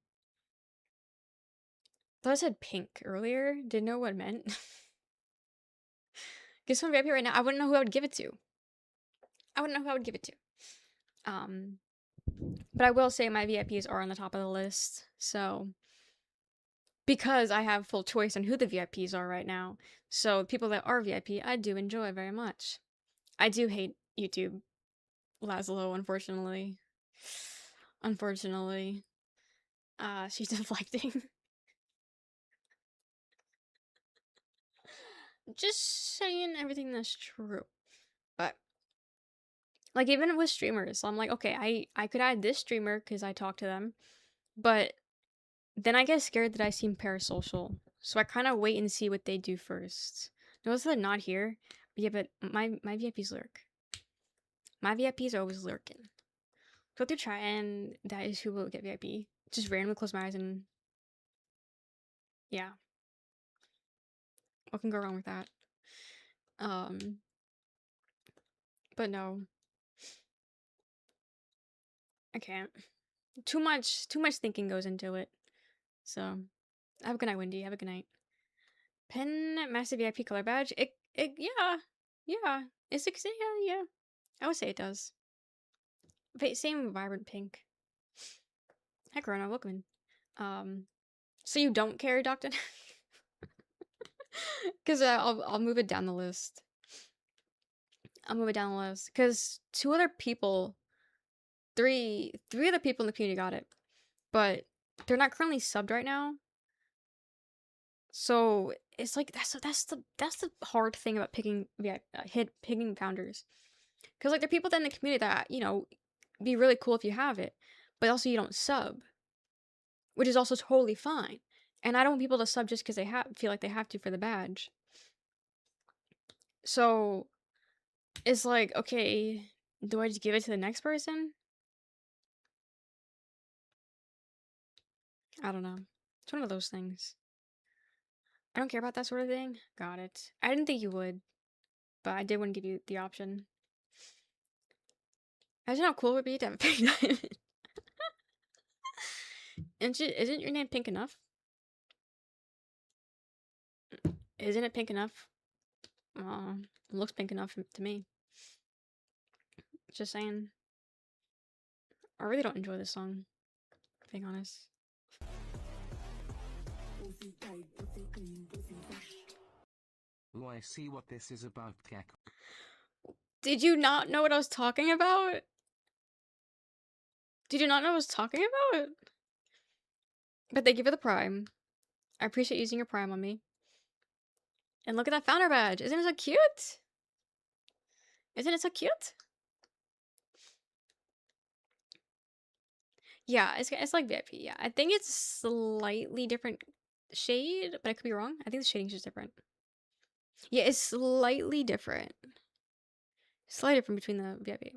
Thought I said pink earlier. Didn't know what it meant. Give someone VIP right now. I wouldn't know who I would give it to. I wouldn't know who I would give it to. But I will say my VIPs are on the top of the list. So because I have full choice on who the VIPs are right now. So people that are VIP, I do enjoy very much. I do hate YouTube Laszlo, unfortunately. Unfortunately. She's deflecting. Just saying everything that's true. But like even with streamers, I'm like, okay, I could add this streamer because I talk to them, but then I get scared that I seem parasocial. So I kind of wait and see what they do first. Notice they're not here. But yeah, but my VIPs lurk. My VIPs are always lurking. Go through chat and that is who will get VIP. Just randomly close my eyes and yeah. What can go wrong with that? But no. I can't. Too much thinking goes into it. So have a good night, Wendy. Have a good night. Pen massive VIP color badge. Yeah. It's like yeah. I would say it does. But same vibrant pink. Hi Corona, welcome in. So you don't care, Doctor? Because I'll move it down the list. I'll move it down the list because three other people in the community got it, but they're not currently subbed right now. So it's like that's the hard thing about picking picking founders, because like there are people in the community that be really cool if you have it, but also you don't sub, which is also totally fine. And I don't want people to sub just because they feel like they have to for the badge. So it's like, okay, do I just give it to the next person? I don't know. It's one of those things. I don't care about that sort of thing. Got it. I didn't think you would, but I did want to give you the option. Imagine how cool it would be to have a pink diamond. Isn't your name pink enough? Isn't it pink enough? It looks pink enough to me. Just saying. I really don't enjoy this song, being honest. Oh, I see what this is about, Gek. Did you not know what I was talking about? Did you not know what I was talking about? But thank you for the prime. I appreciate using your prime on me. And look at that founder badge. Isn't it so cute? Isn't it so cute? Yeah, it's like VIP. Yeah, I think it's slightly different shade, but I could be wrong. I think the shading's just different. Yeah, it's slightly different. Slightly different between the VIP.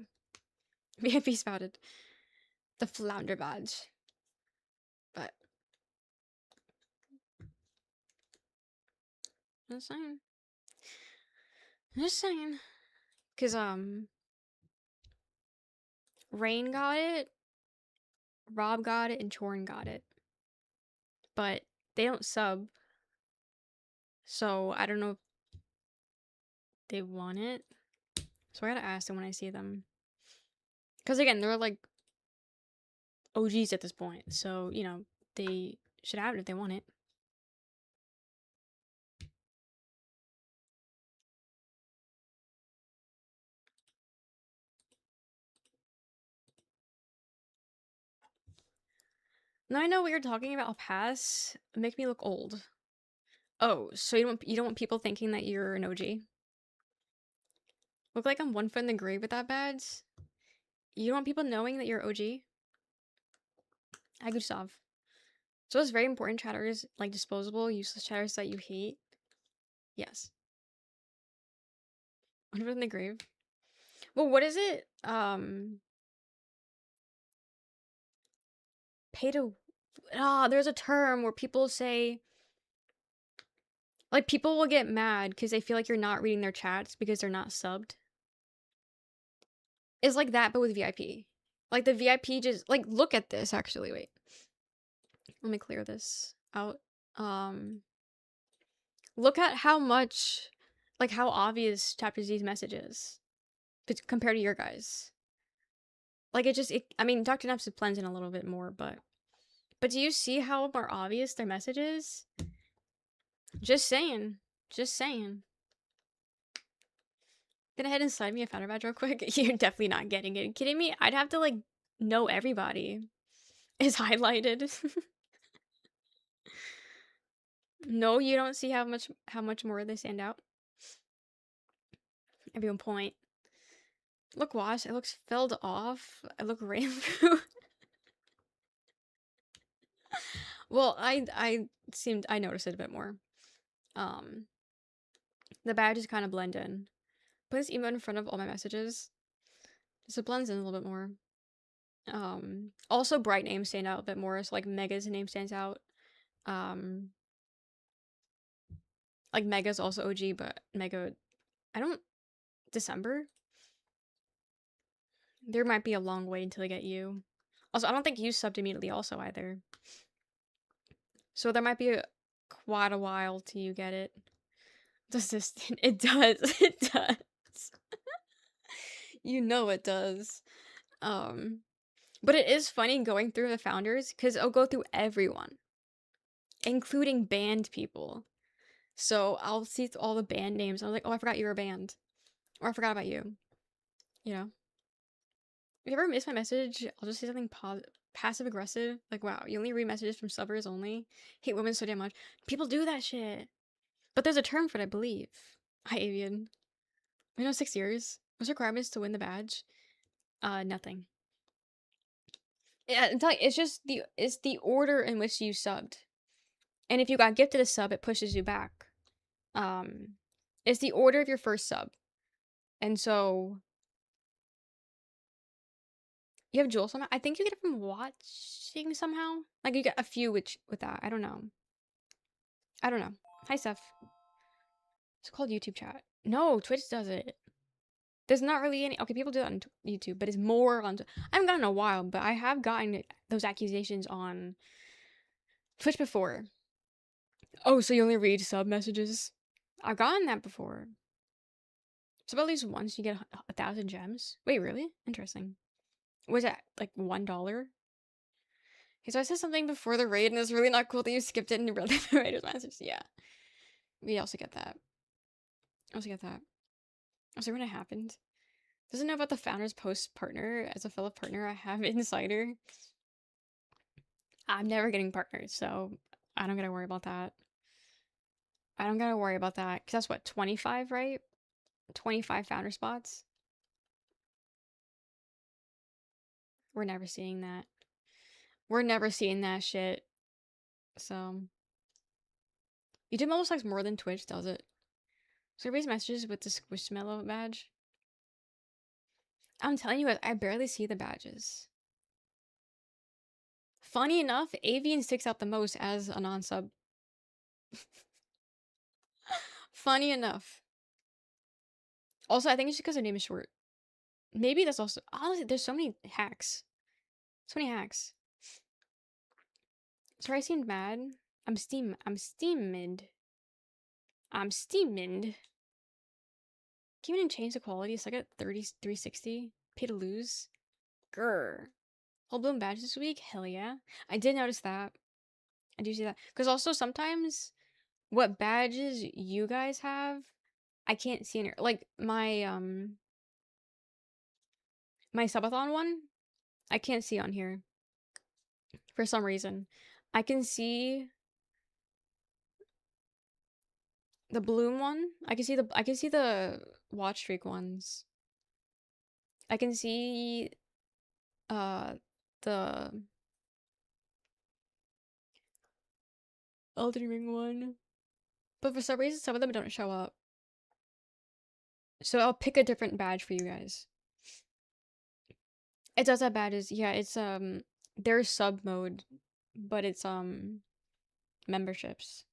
VIP spouted. The flounder badge. But just saying. Just saying. Cause Rain got it, Rob got it, and Chorn got it. But they don't sub. So I don't know if they want it. So I gotta ask them when I see them. Cause again, they're like OGs at this point. So, they should have it if they want it. Now I know what you're talking about. I'll pass. Make me look old. Oh, so you don't want people thinking that you're an OG? Look like I'm one foot in the grave with that badge? You don't want people knowing that you're OG? I Gustav. So it's very important chatters, like disposable, useless chatters that you hate. Yes. One foot in the grave. Well, what is it? Pay to... there's a term where people say... Like, people will get mad because they feel like you're not reading their chats because they're not subbed. It's like that, but with VIP. Like, the VIP just... Like, look at this, actually. Wait. Let me clear this out. Look at how much... Like, how obvious Chapter Z's message is. Compared to your guys. Like, I mean, Dr. Neps blends in a little bit more, but... But do you see how more obvious their message is? Just saying. Just saying. Go ahead and slide me a founder badge real quick. You're definitely not getting it. Kidding me? I'd have to, like, know everybody is highlighted. No, you don't see how much more they stand out. Every one point. Look, wash. It looks filled off. I look rainbow. Well, I noticed it a bit more. The badges kind of blend in. Put this emote in front of all my messages. So it blends in a little bit more. Also bright names stand out a bit more. So like Mega's name stands out. Like Mega's also OG, but Mega, December? There might be a long wait until I get you. Also, I don't think you subbed immediately also either. So there might be quite a while till you get it. Does this? It does. It does. You know it does. But it is funny going through the founders because it'll go through everyone, including banned people. So I'll see all the band names. I was like, oh, I forgot you were a band. Or I forgot about you. You know? If you ever miss my message, I'll just say something passive aggressive. Like, wow, you only read messages from subbers only? Hate women so damn much. People do that shit. But there's a term for it, I believe. Hi, Avian. We know 6 years. What's requirements to win the badge? Nothing. Yeah, it's just it's the order in which you subbed. And if you got gifted a sub, it pushes you back. It's the order of your first sub. And so you have Jewel somehow. I think you get it from watching somehow. Like you get a few with that. I don't know. Hi, Steph. It's called YouTube chat. No, Twitch does it. There's not really any. Okay, people do that on YouTube, but it's more on. I haven't gotten a while, but I have gotten those accusations on Twitch before. Oh, so you only read sub messages? I've gotten that before. So at least once you get 1,000 gems. Wait, really? Interesting. Was that like $1? Okay, so I said something before the raid, and it's really not cool that you skipped it and read the raiders message. Yeah, we also get that. Also, when it happened. Doesn't know about the founder's post partner. As a fellow partner, I have insider. I'm never getting partners, so I don't gotta worry about that. Because that's what, 25, right? 25 founder spots. We're never seeing that. We're never seeing that shit. So YouTube almost likes more than Twitch does it. So everybody's messages with the Squishmallow badge. I'm telling you guys, I barely see the badges. Funny enough, Avian sticks out the most as a non-sub. Funny enough. Also, I think it's just because her name is short. Maybe that's also... Honestly, there's so many hacks. So many hacks. Sorry, I seemed mad. I'm steamed. Can you even change the quality? It's like at 360. Pay to lose. Grr. Whole blown badge this week? Hell yeah. I did notice that. I do see that. Because also sometimes what badges you guys have, I can't see any. Like my my subathon one, I can't see on here. for some reason. I can see the bloom one. I can see the watch streak ones. I can see uh the Elden Ring one. But for some reason some of them don't show up. So I'll pick a different badge for you guys. It does have badges. Yeah, it's there's sub mode, but it's memberships.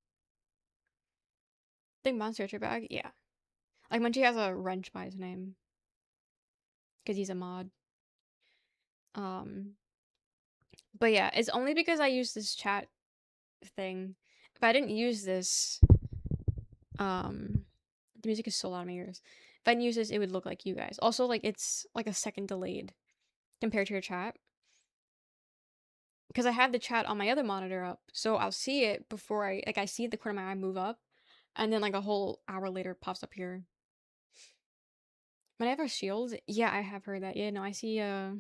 I think Monster Hunter bag, yeah. Like Munchie has a wrench by his name. Because he's a mod. But yeah, it's only because I use this chat thing. If I didn't use this, the music is so loud in my ears. If I didn't use this, it would look like you guys. Also, like, it's like a second delayed compared to your chat. Because I have the chat on my other monitor up, so I'll see it before I see the corner of my eye move up, and then like a whole hour later it pops up here. When I have a shield, yeah, I have heard that. Yeah, no, I see, I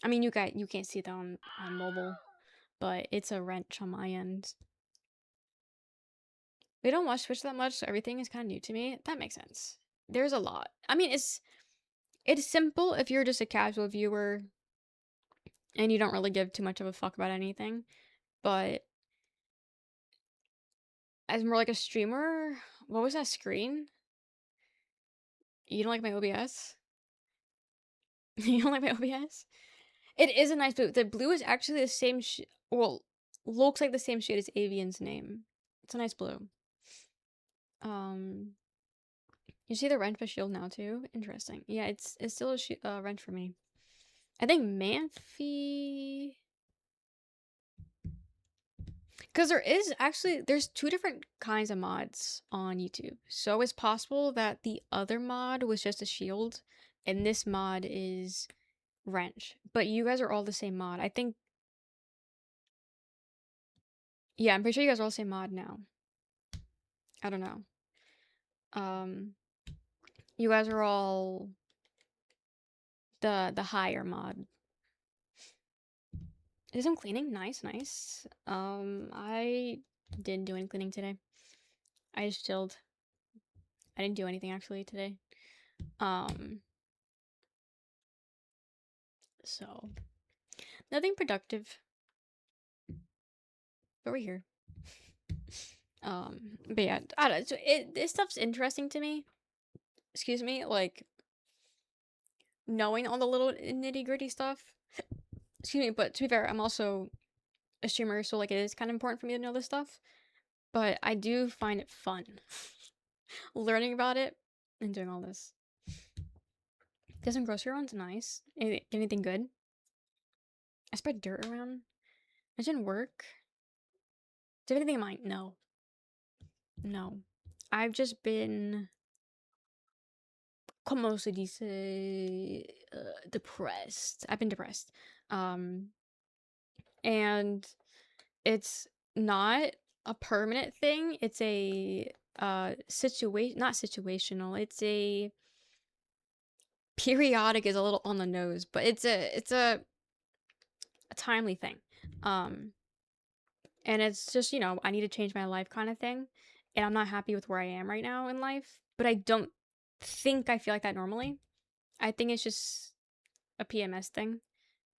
mean, you can't see that on mobile, but it's a wrench on my end. We don't watch Twitch that much, so everything is kind of new to me. That makes sense. There's a lot. I mean, it's simple if you're just a casual viewer and you don't really give too much of a fuck about anything, but as more like a streamer, what was that screen? You don't like my OBS? You don't like my OBS? It is a nice blue. The blue is actually the same well, looks like the same shade as Avian's name. It's a nice blue. You see the wrench by shield now too? Interesting. Yeah, it's still a wrench for me. I think Manphy, because there's two different kinds of mods on YouTube. So it's possible that the other mod was just a shield and this mod is wrench. But you guys are all the same mod. I think, yeah, I'm pretty sure you guys are all the same mod now. I don't know. You guys are all the higher mod. Did some cleaning? Nice, nice. I didn't do any cleaning today. I just chilled. I didn't do anything actually today. So nothing productive. But we're here. But yeah, I don't know. So this stuff's interesting to me. Excuse me, like knowing all the little nitty-gritty stuff. Excuse me, but to be fair, I'm also a streamer, so like it is kind of important for me to know this stuff. But I do find it fun learning about it and doing all this. Get some grocery runs, nice. Anything good? I spread dirt around. It didn't work. Do you have anything in mind? No. No. I've just been, como se dice, depressed. I've been depressed. And it's not a permanent thing. It's a not situational. It's a periodic is a little on the nose, but it's a timely thing. And it's just, I need to change my life kind of thing. And I'm not happy with where I am right now in life, but I don't think I feel like that normally. I think it's just a PMS thing.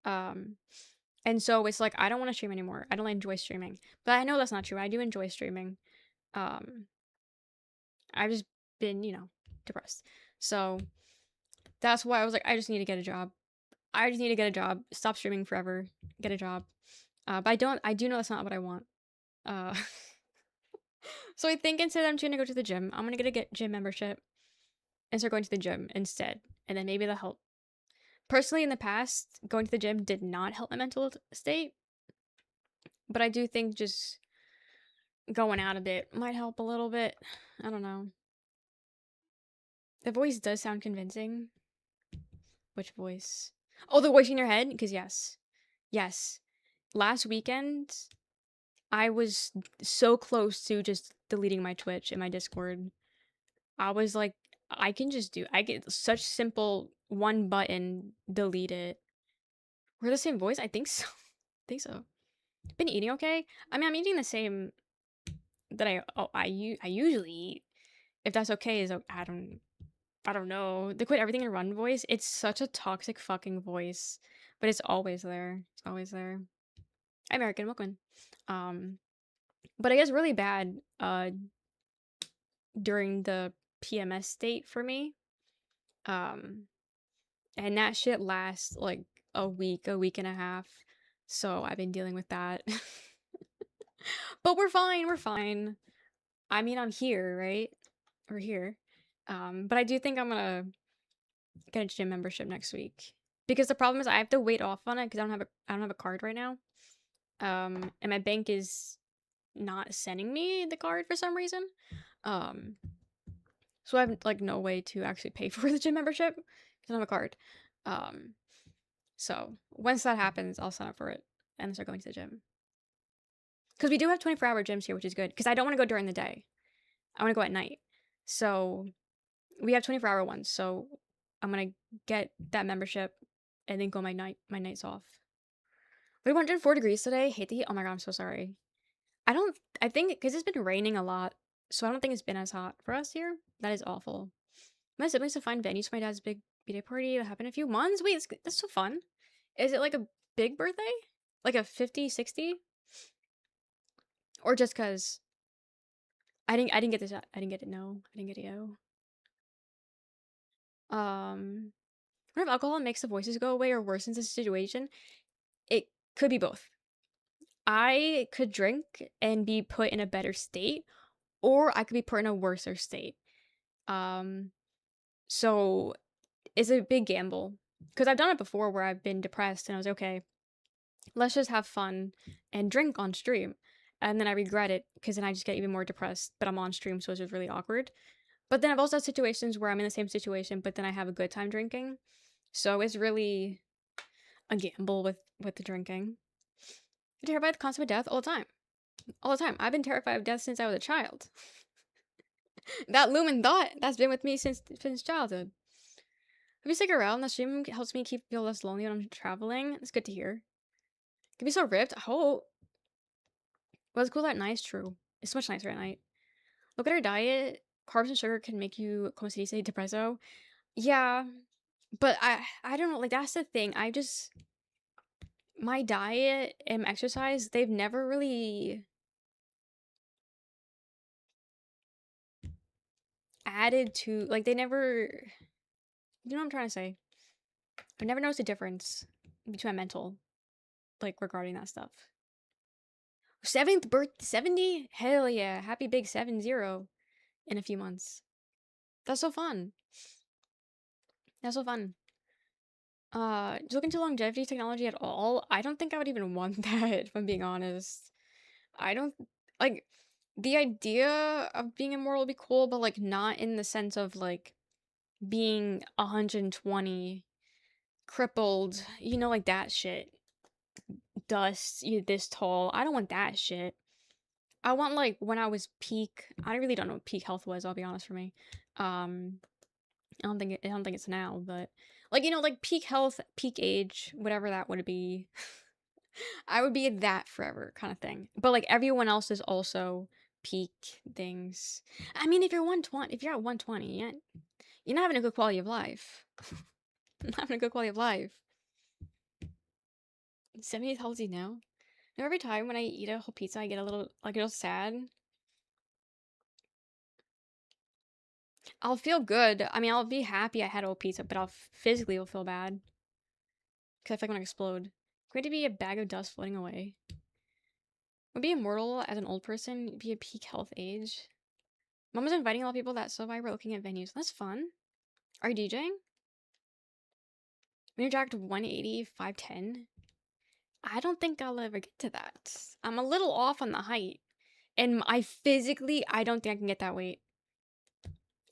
And so it's like I don't want to stream anymore. I don't enjoy streaming. But I know that's not true. I do enjoy streaming. I've just been, depressed. So that's why I was like, I just need to get a job. I just need to get a job. Stop streaming forever. Get a job. But I do know that's not what I want. So I think instead I'm just gonna go to the gym. I'm gonna get a gym membership and start going to the gym instead. And then maybe that'll help. Personally, in the past, going to the gym did not help my mental state. But I do think just going out a bit might help a little bit. I don't know. The voice does sound convincing. Which voice? Oh, the voice in your head? Because yes. Yes. Last weekend, I was so close to just deleting my Twitch and my Discord. I was like, I get such simple one button, delete it. We're the same voice? I think so. I think so. Been eating okay? I mean, I'm eating the same that I usually eat. If that's okay, is I don't know. The quit everything and run voice, it's such a toxic fucking voice, but it's always there. It's always there. American Milkman. Um, but it gets really bad during the PMS state for me. Um, and that shit lasts like a week and a half. So I've been dealing with that. But we're fine, we're fine. I mean, I'm here, right? We're here. But I do think I'm gonna get a gym membership next week. Because the problem is I have to wait off on it because I don't have a card right now. And my bank is not sending me the card for some reason. Um, so I have like no way to actually pay for the gym membership because I don't have a card. Um, so once that happens, I'll sign up for it and start going to the gym. Because we do have 24-hour gyms here, which is good. Because I don't want to go during the day. I want to go at night. So we have 24-hour ones. So I'm gonna get that membership and then go my nights off. We 104 degrees today. Hate the heat. Oh my god, I'm so sorry. I think because it's been raining a lot, so I don't think it's been as hot for us here. That is awful. My siblings to find venues for my dad's big B-day party that happened in a few months. Wait, that's so fun. Is it like a big birthday? Like a 50, 60? Or just because I didn't get this. I didn't get it. No, I didn't get it. Yo. What if alcohol makes the voices go away or worsens the situation? It could be both. I could drink and be put in a better state, or I could be put in a worser state. So it's a big gamble because I've done it before where I've been depressed and I was okay, let's just have fun and drink on stream. And then I regret it because then I just get even more depressed, but I'm on stream, so it's just really awkward. But then I've also had situations where I'm in the same situation, but then I have a good time drinking. So it's really a gamble with the drinking. I'm terrified of the concept of death all the time. All the time. I've been terrified of death since I was a child. That lumen thought, that's been with me since childhood. If you stick around, the stream helps me feel less lonely when I'm traveling. It's good to hear. Can be so ripped. I hope. Was cool at night is true. It's so much nicer at night. Look at our diet. Carbs and sugar can make you, como se dice, depresso. Yeah, but I don't know. Like that's the thing. My diet and exercise, they've never really added to, like they never, you know what I'm trying to say. I never noticed a difference between my mental, like regarding that stuff. 7th birth 70? Hell yeah. Happy big 70 in a few months. That's so fun. That's so fun. Look into longevity technology at all? I don't think I would even want that, if I'm being honest. I don't like the idea of being immortal would be cool, but like not in the sense of like being 120 crippled, you know, like that shit. Dust, you this tall. I don't want that shit. I want like when I was peak. I really don't know what peak health was. I'll be honest for me. I don't think it's now, but like you know, like peak health, peak age, whatever that would be. I would be that forever kind of thing. But like everyone else is also peak things. I mean, if you're 120, if you're at 120, you're not having a good quality of life. Not having a good quality of life. 70 healthy now. Now every time when I eat a whole pizza, I get a little sad. I'll feel good. I mean, I'll be happy I had a whole pizza, but I'll physically will feel bad. Because I feel like I'm gonna explode. Going to be a bag of dust floating away. Would be immortal as an old person, be a peak health age. Mom was inviting a lot of people that so I were looking at venues. That's fun. Are you DJing? When you're jacked 180, 5'10"? I don't think I'll ever get to that. I'm a little off on the height. And I don't think I can get that weight.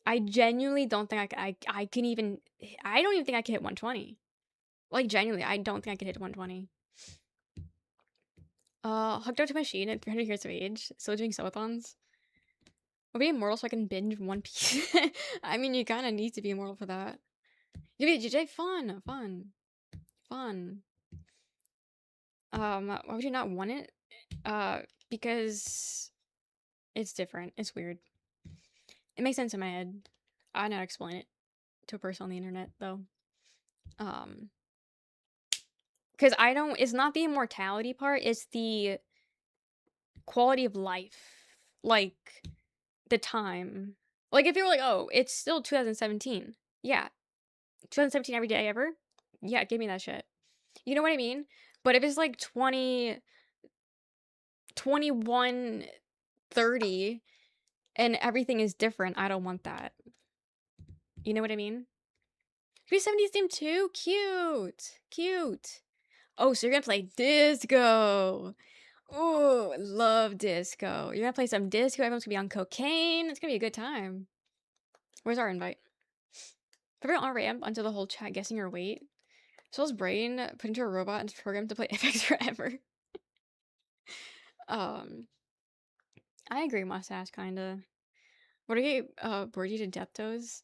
I genuinely don't think I can even, I don't even think I can hit 120. Like, genuinely, I don't think I can hit 120. Hooked up to machine at 300 years of age, still doing subathons. I'll be immortal so I can binge One Piece. I mean, you kind of need to be immortal for that. You be a DJ? Fun. Why would you not want it? Because it's different. It's weird. It makes sense in my head. I know how to explain it to a person on the internet, though. Because I don't, it's not the immortality part, it's the quality of life. Like, the time. Like, if you were like, oh, it's still 2017. Yeah. 2017 every day ever? Yeah, give me that shit. You know what I mean? But if it's like 21, 30, and everything is different, I don't want that. You know what I mean? 370's theme too? Cute. Cute. Oh, so you're gonna play disco. Oh, love disco. You're gonna play some disco. Everyone's gonna be on cocaine. It's gonna be a good time. Where's our invite? Put on ramp until the whole chat guessing your weight. Soul's brain put into a robot and programmed to play FX forever. I agree, mustache kinda. What are you Borgie to Death Toes?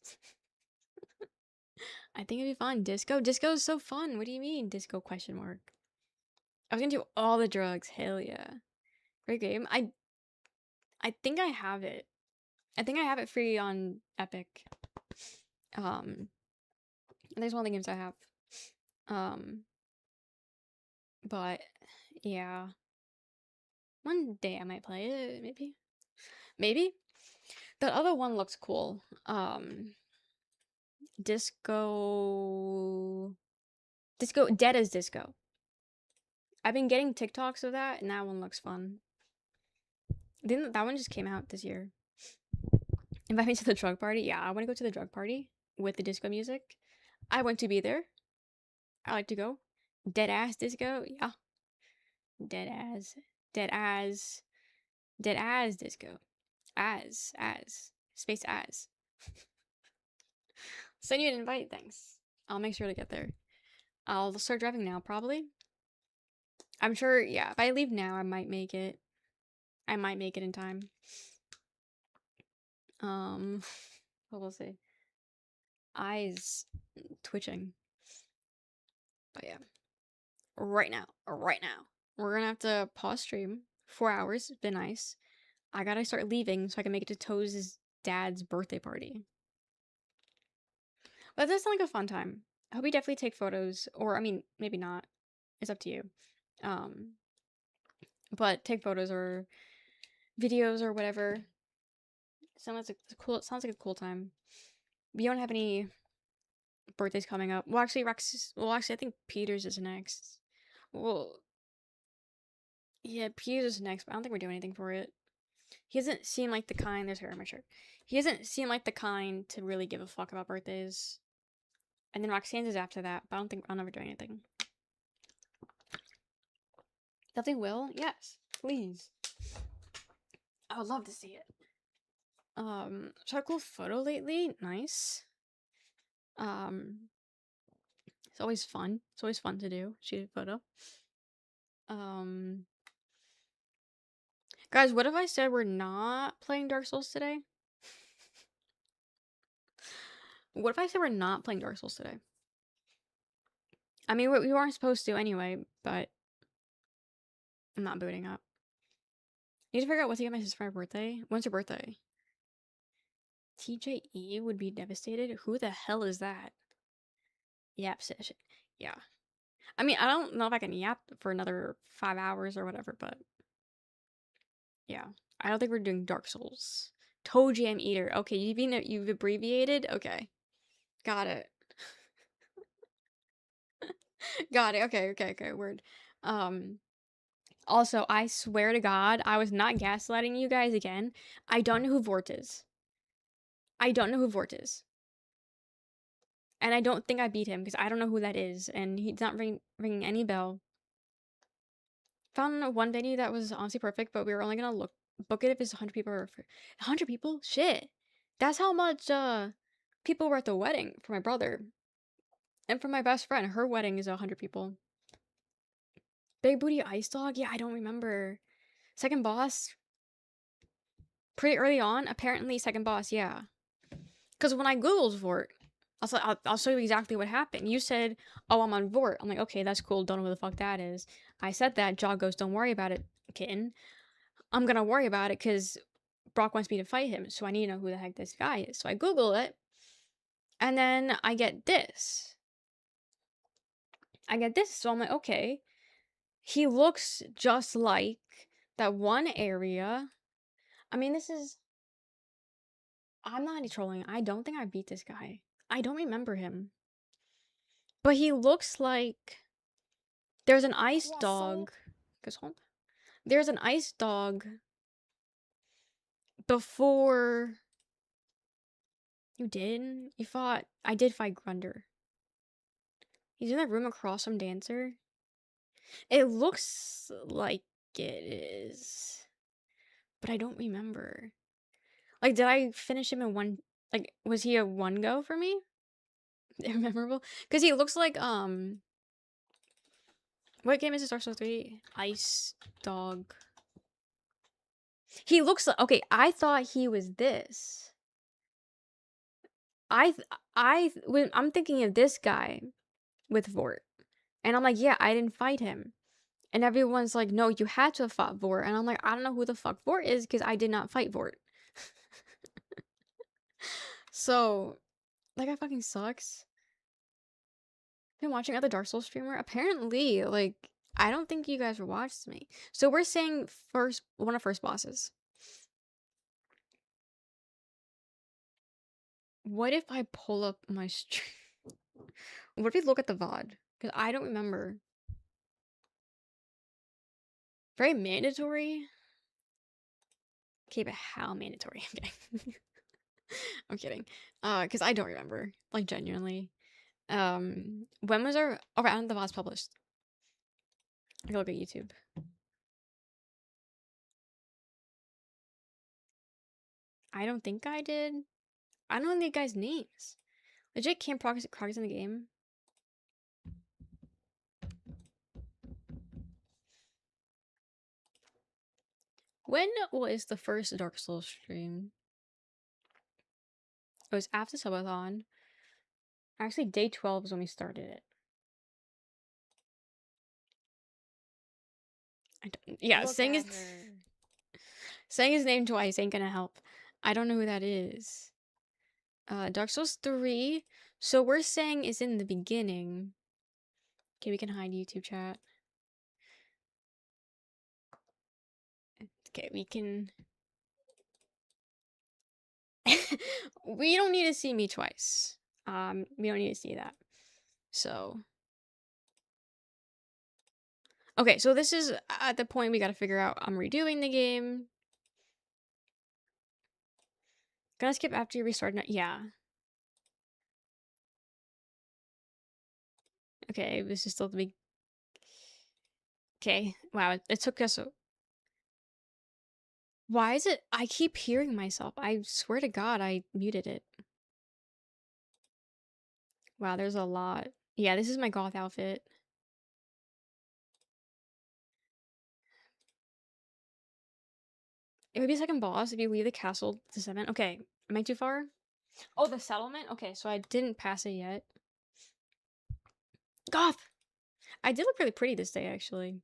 I think it'd be fun. Disco? Disco is so fun. What do you mean? Disco question mark. I was gonna do all the drugs. Hell yeah. Great game. I think I have it. I think I have it free on Epic. And there's one of the games I have. But yeah. One day I might play it, maybe. Maybe? That other one looks cool. Disco Dead as Disco. I've been getting TikToks of that, and that one looks fun. Didn't that one just came out this year? Invite me to the drug party? Yeah, I want to go to the drug party with the disco music. I want to be there. I like to go. Dead ass disco? Yeah. Dead ass. Dead ass. Dead ass disco. As. Space as. Send you an invite, thanks. I'll make sure to get there. I'll start driving now, probably. I'm sure, yeah, if I leave now, I might make it. I might make it in time. What will I say? Eyes twitching. But yeah. Right now. We're gonna have to pause stream. 4 hours. Been nice. I gotta start leaving so I can make it to Toes' dad's birthday party. But that does sound like a fun time. I hope you definitely take photos. Or, I mean, maybe not. It's up to you. But take photos or videos or whatever. Sounds like a cool time. We don't have any birthdays coming up. Well, actually, I think Peter's is next. Well, yeah, Peter's is next, but I don't think we're doing anything for it. He doesn't seem like the kind. There's hair on my shirt. He doesn't seem like the kind to really give a fuck about birthdays. And then Roxanne's is after that, but I don't think I'll never do anything. Nothing will? Yes, please. I would love to see it. Shot a cool photo lately. Nice. It's always fun. It's always fun to do. Shoot a photo. Guys, what if I said we're not playing Dark Souls today? What if I said we're not playing Dark Souls today? I mean, we weren't supposed to anyway, but I'm not booting up. Need to figure out what to get my sister for my birthday. When's her birthday? TJE would be devastated. Who the hell is that? Yap session. Yeah. I mean, I don't know if I can yap for another 5 hours or whatever, but yeah. I don't think we're doing Dark Souls. Toe Jam Eater. Okay, you've abbreviated? Okay. Got it. Got it. Okay, word. Also, I swear to God, I was not gaslighting you guys again. I don't know who Vort is. And I don't think I beat him because I don't know who that is, and he's not ringing any bell. Found one venue that was honestly perfect, but we were only gonna book it if it's 100 people. 100 people? Shit. That's how much people were at the wedding for my brother. And for my best friend, her wedding is 100 people. Big Booty Ice Dog? Yeah, I don't remember. Second boss? Pretty early on? Apparently second boss, yeah. Because when I googled Vort, I'll show you exactly what happened. You said, oh, I'm on Vort. I'm like, okay, that's cool. Don't know who the fuck that is. I said that. Jaw goes, don't worry about it, kitten. I'm gonna worry about it because Brock wants me to fight him. So I need to know who the heck this guy is. So I Google it. And then I get this. So I'm like, okay. He looks just like that one area. I mean, I'm not trolling. I don't think I beat this guy. I don't remember him. But he looks like there's an ice dog. Cause hold. There's an ice dog before you did. You fought. I did fight Grunder. He's in the room across from Dancer. It looks like it is, but I don't remember. Like, did I finish him in one? Like, was he a one go for me? Memorable, because he looks like What game is this? Dark Souls 3? Ice Dog. He looks like, okay, I thought he was this. I'm thinking of this guy with Vort. And I'm like, yeah, I didn't fight him. And everyone's like, no, you had to have fought Vort. And I'm like, I don't know who the fuck Vort is because I did not fight Vort. So, that guy fucking sucks. Been watching other Dark Souls streamer. Apparently, like, I don't think you guys watched me. So we're saying one of first bosses. What if I pull up my stream? What if we look at the VOD? Because I don't remember. Very mandatory? Okay, but how mandatory? I'm kidding. I'm kidding. Because I don't remember. Like, genuinely. When was our... Okay, I don't know the VOD's published. I can look at YouTube. I don't think I did. I don't know the guys' names. Legit can't progress in the game. When was the first Dark Souls stream? It was after Subathon. Actually, day 12 is when we started it. Yeah, saying his name twice ain't gonna help. I don't know who that is. Dark Souls 3. So we're saying is in the beginning. Okay, we can hide YouTube chat. Okay, we can... We don't need to see me twice. We don't need to see that. So... Okay, so this is at the point we gotta figure out I'm redoing the game. Gonna skip after you restart. Yeah. Okay, this is still the big... Okay, wow, it took us... Why is it... I keep hearing myself. I swear to God, I muted it. Wow, there's a lot. Yeah, this is my goth outfit. It would be second boss if you leave the castle to 7. Okay, am I too far? Oh, the settlement? Okay, so I didn't pass it yet. Goth! I did look really pretty this day, actually.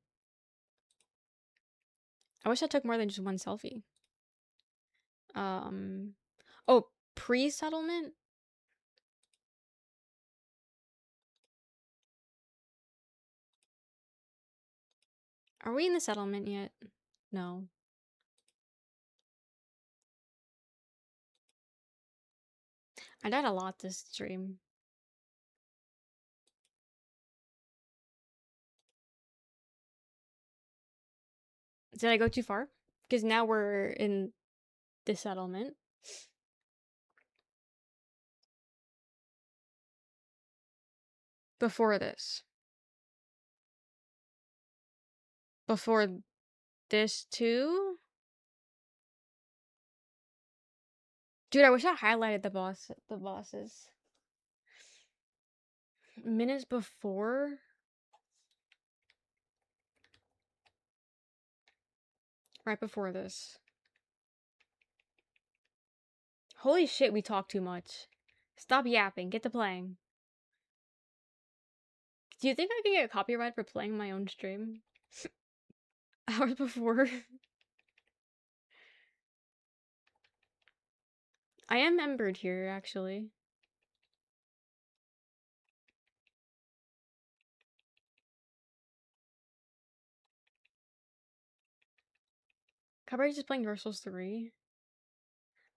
I wish I took more than just one selfie. Oh, pre-settlement? Are we in the settlement yet? No. I died a lot this stream. Did I go too far? Because now we're in the settlement. Before this. Before this too? Dude, I wish I highlighted the bosses. Minutes before? Right before this. Holy shit, we talk too much. Stop yapping. Get to playing. Do you think I could get copyright for playing my own stream? Hours before? I am membered here, actually. Copyright is just playing Dark Souls 3.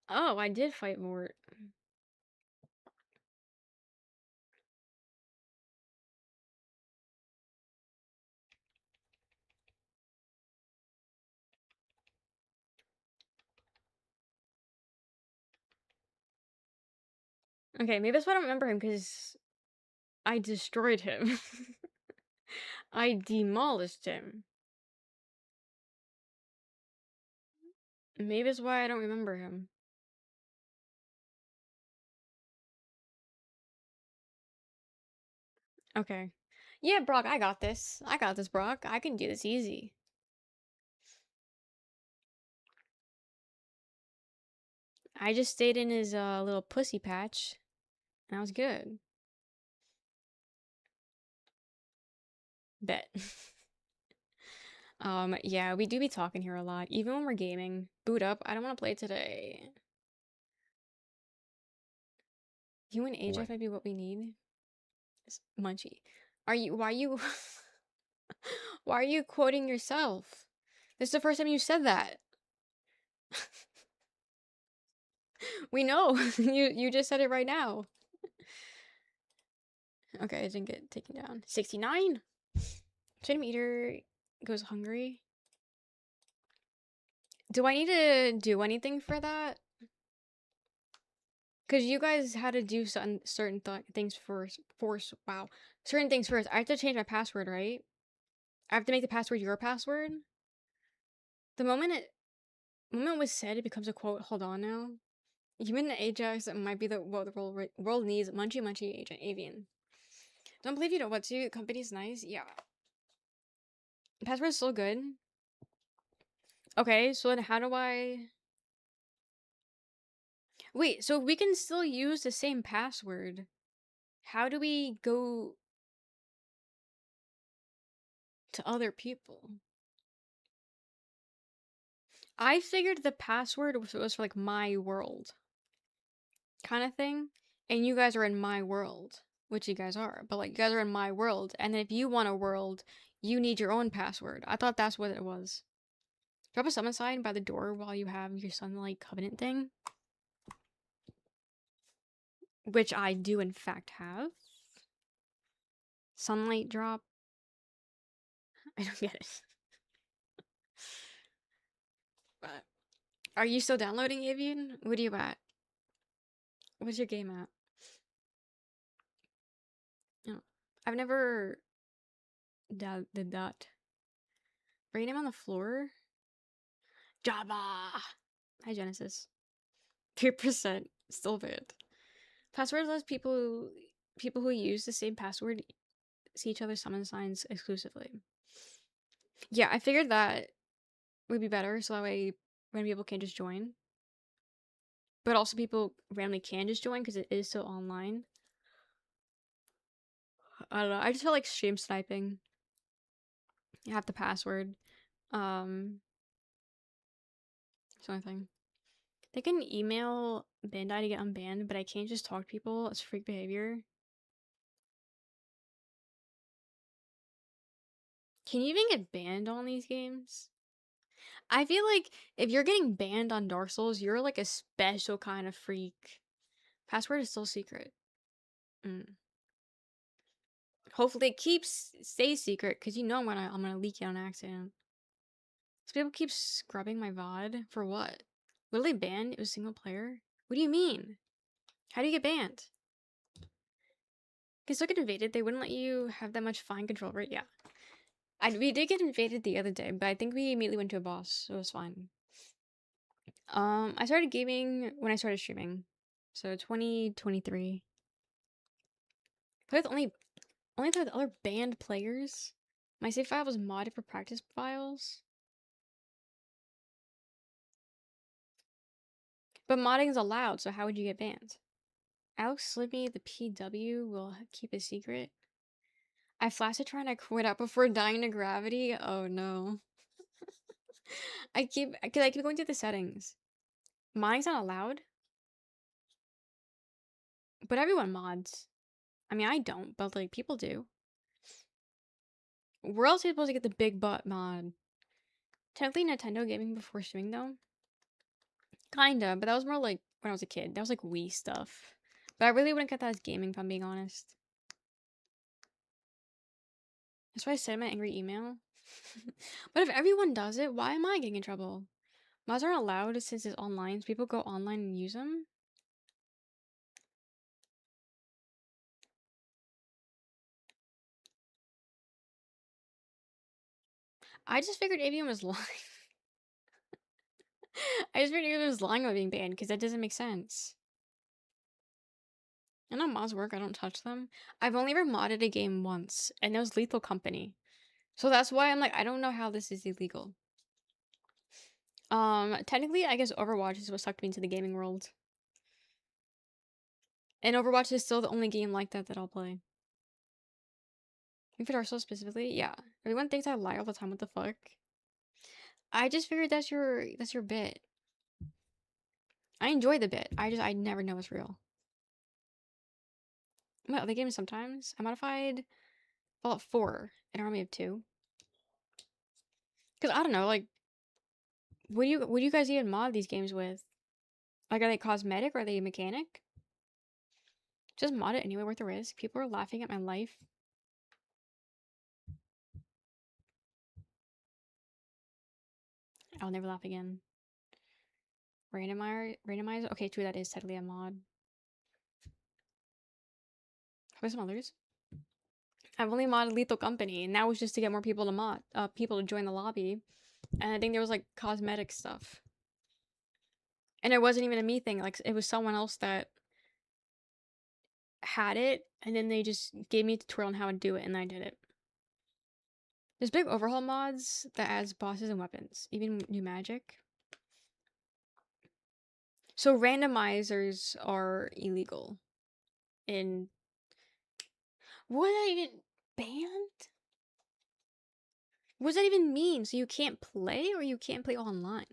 Oh, I did fight Mort. Okay, maybe that's why I don't remember him, because I destroyed him. I demolished him. Maybe that's why I don't remember him. Okay. Yeah, Brock, I got this. I got this, Brock. I can do this easy. I just stayed in his little pussy patch, and I was good. Bet. Yeah, we do be talking here a lot, even when we're gaming. Boot up. I don't want to play today. You and AJ Wait. might be what we need. Munchie. Why are you, why are you quoting yourself? This is the first time you said that. We know. You just said it right now. Okay, I didn't get taken down. 69? Centimeter goes hungry. Do I need to do anything for that? Because you guys had to do certain things first. Wow. Certain things first. I have to change my password, right? I have to make the password your password? The moment it was said, it becomes a quote. Hold on now. Human Ajax might be what the world needs. Munchy Munchy Agent Avian. Don't believe you know what to. The company's nice. Yeah. Password's still good. Okay, so then how do I... Wait, so we can still use the same password. How do we go to other people? I figured the password was for like my world kind of thing, and you guys are in my world, which you guys are, but like you guys are in my world, and then if you want a world, you need your own password. I thought that's what it was. Drop a summon sign by the door while you have your Sunlight Covenant thing, which I do in fact have. Sunlight drop. I don't get it. But are you still downloading Avian? What are you at? What's your game at? Oh, I've never did that. Rain him on the floor? Java! Hi, Genesis. 3% still banned. Password lets people who use the same password see each other's summon signs exclusively. Yeah, I figured that would be better, so that way random people can't just join. But also people randomly can just join because it is still online. I don't know. I just felt like stream sniping. You have the password. It's the only thing. They can email Bandai to get unbanned, but I can't just talk to people. It's freak behavior. Can you even get banned on these games? I feel like if you're getting banned on Dark Souls, you're like a special kind of freak. Password is still secret. Hopefully it stays secret, because you know I'm gonna leak it on accident. So people keep scrubbing my VOD for what? Literally banned? It was single player? What do you mean? How do you get banned? Because look at invaded, they wouldn't let you have that much fine control, right? Yeah. We did get invaded the other day, but I think we immediately went to a boss, so it was fine. I started gaming when I started streaming. So 2023. Play with only play with other banned players. My save file was modded for practice files. But modding is allowed, so how would you get banned? Alex Slippy, the PW, will keep a secret. I flashed trying to quit out before dying to gravity. Oh no. I keep going through the settings. Modding's not allowed, but everyone mods. I mean, I don't, but like people do. Where else are you supposed to get the big butt mod? Technically Nintendo gaming before streaming though. Kinda, but that was more like when I was a kid. That was like Wii stuff. But I really wouldn't get that as gaming if I'm being honest. That's why I said in my angry email. But if everyone does it, why am I getting in trouble? Mods aren't allowed since it's online, so people go online and use them. I just figured everyone was lying. I just figured everyone was lying about being banned because that doesn't make sense. I know mods work, I don't touch them. I've only ever modded a game once, and it was Lethal Company. So that's why I'm like, I don't know how this is illegal. Technically, I guess Overwatch is what sucked me into the gaming world. And Overwatch is still the only game like that that I'll play. For Dark Souls specifically, yeah. Everyone thinks I lie all the time, what the fuck? I just figured that's your bit. I enjoy the bit. I never know it's real. My other games sometimes. I modified Fallout 4 in Army of 2. Cause I don't know, like what do you guys even mod these games with? Like, are they cosmetic or are they mechanic? Just mod it anyway, worth the risk. People are laughing at my life. I'll never laugh again. Randomizer? Okay, true, that is technically a mod. How about some others? I've only modded Lethal Company, and that was just to get more people to people to join the lobby. And I think there was like cosmetic stuff. And it wasn't even a me thing, like it was someone else that had it, and then they just gave me a tutorial on how to do it, and I did it. There's big overhaul mods that adds bosses and weapons, even new magic. So randomizers are illegal. In what did I even banned? What does that even mean? So you can't play or you can't play online?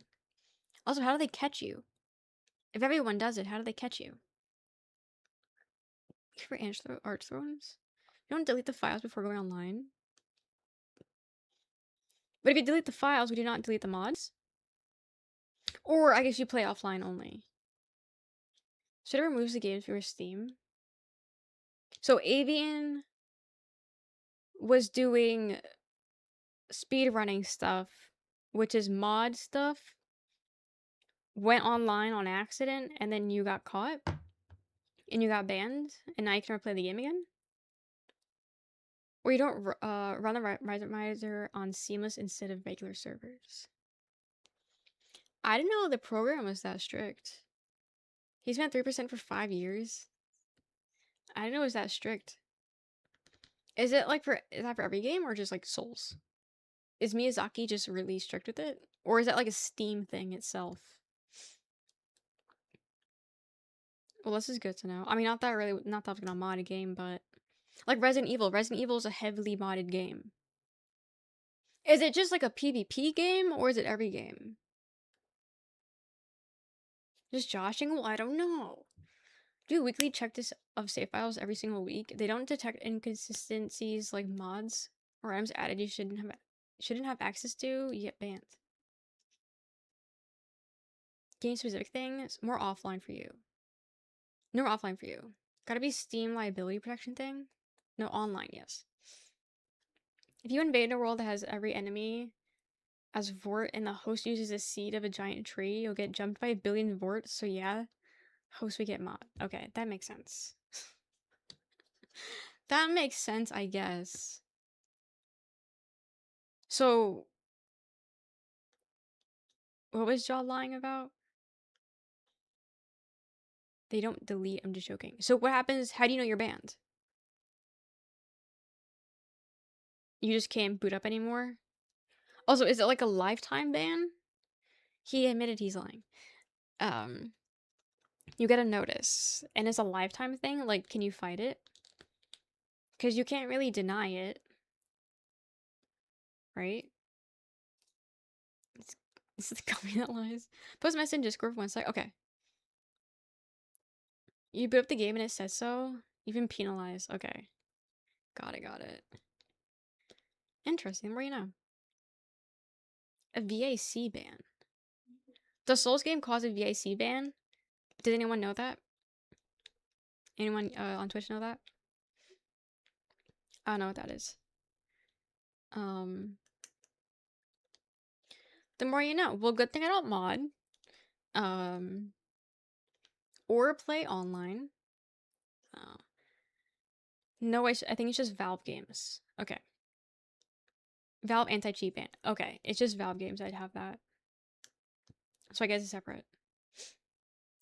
Also, how do they catch you? If everyone does it, how do they catch you? For arch thrones? You don't delete the files before going online. But if you delete the files, would you not delete the mods? Or I guess you play offline only. Should it remove the games from your Steam? So Avian was doing speedrunning stuff, which is mod stuff, went online on accident, and then you got caught, and you got banned, and now you can never play the game again? Or you don't run the randomizer on Seamless instead of regular servers. I didn't know the program was that strict. He spent 3% for 5 years. I didn't know it was that strict. Is that for every game or just like Souls? Is Miyazaki just really strict with it? Or is that like a Steam thing itself? Well, this is good to know. I mean, not that I was gonna mod a game, but like Resident Evil. Resident Evil is a heavily modded game. Is it just like a PvP game or is it every game? Just joshing? Well, I don't know. Do weekly check of save files every single week. They don't detect inconsistencies like mods or items added you shouldn't have access to. You get banned. Game specific things, more offline for you. No more offline for you. Gotta be Steam liability protection thing. No, online, yes. If you invade a world that has every enemy as Vort and the host uses a seed of a giant tree, you'll get jumped by 1 billion Vorts, so yeah. Host we get mod. Okay, that makes sense. That makes sense, I guess. So, what was Jaw lying about? They don't delete, I'm just joking. So what happens, how do you know you're banned? You just can't boot up anymore? Also, is it like a lifetime ban? He admitted he's lying. you get a notice, and it's a lifetime thing. Like, can you fight it? Because you can't really deny it, right? This is the company that lies. Post message in Discord for 1 sec. Okay. You boot up the game and it says so. Even penalized. Okay. Got it. Interesting. What do you know? A VAC ban. Does Souls game cause a VAC ban? Did anyone know that? Anyone on Twitch know that? I don't know what that is. The more you know. Well, good thing I don't mod. Or play online. No, I think it's just Valve games. Okay. Valve anti-cheat ban. Okay, it's just Valve games. I'd have that. So I guess it's separate.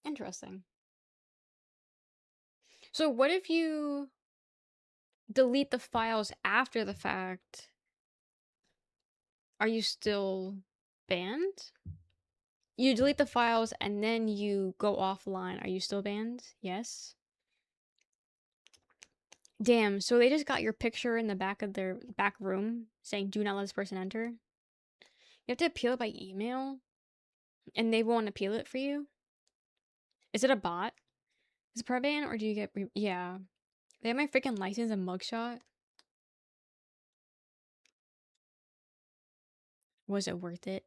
Interesting. So what if you delete the files after the fact? Are you still banned? You delete the files and then you go offline. Are you still banned? Yes. Damn, so they just got your picture in the back of their back room saying do not let this person enter. You have to appeal it by email and they won't appeal it for you. Is it a bot? Is it per ban or do you get yeah. They have my freaking license and mugshot. Was it worth it?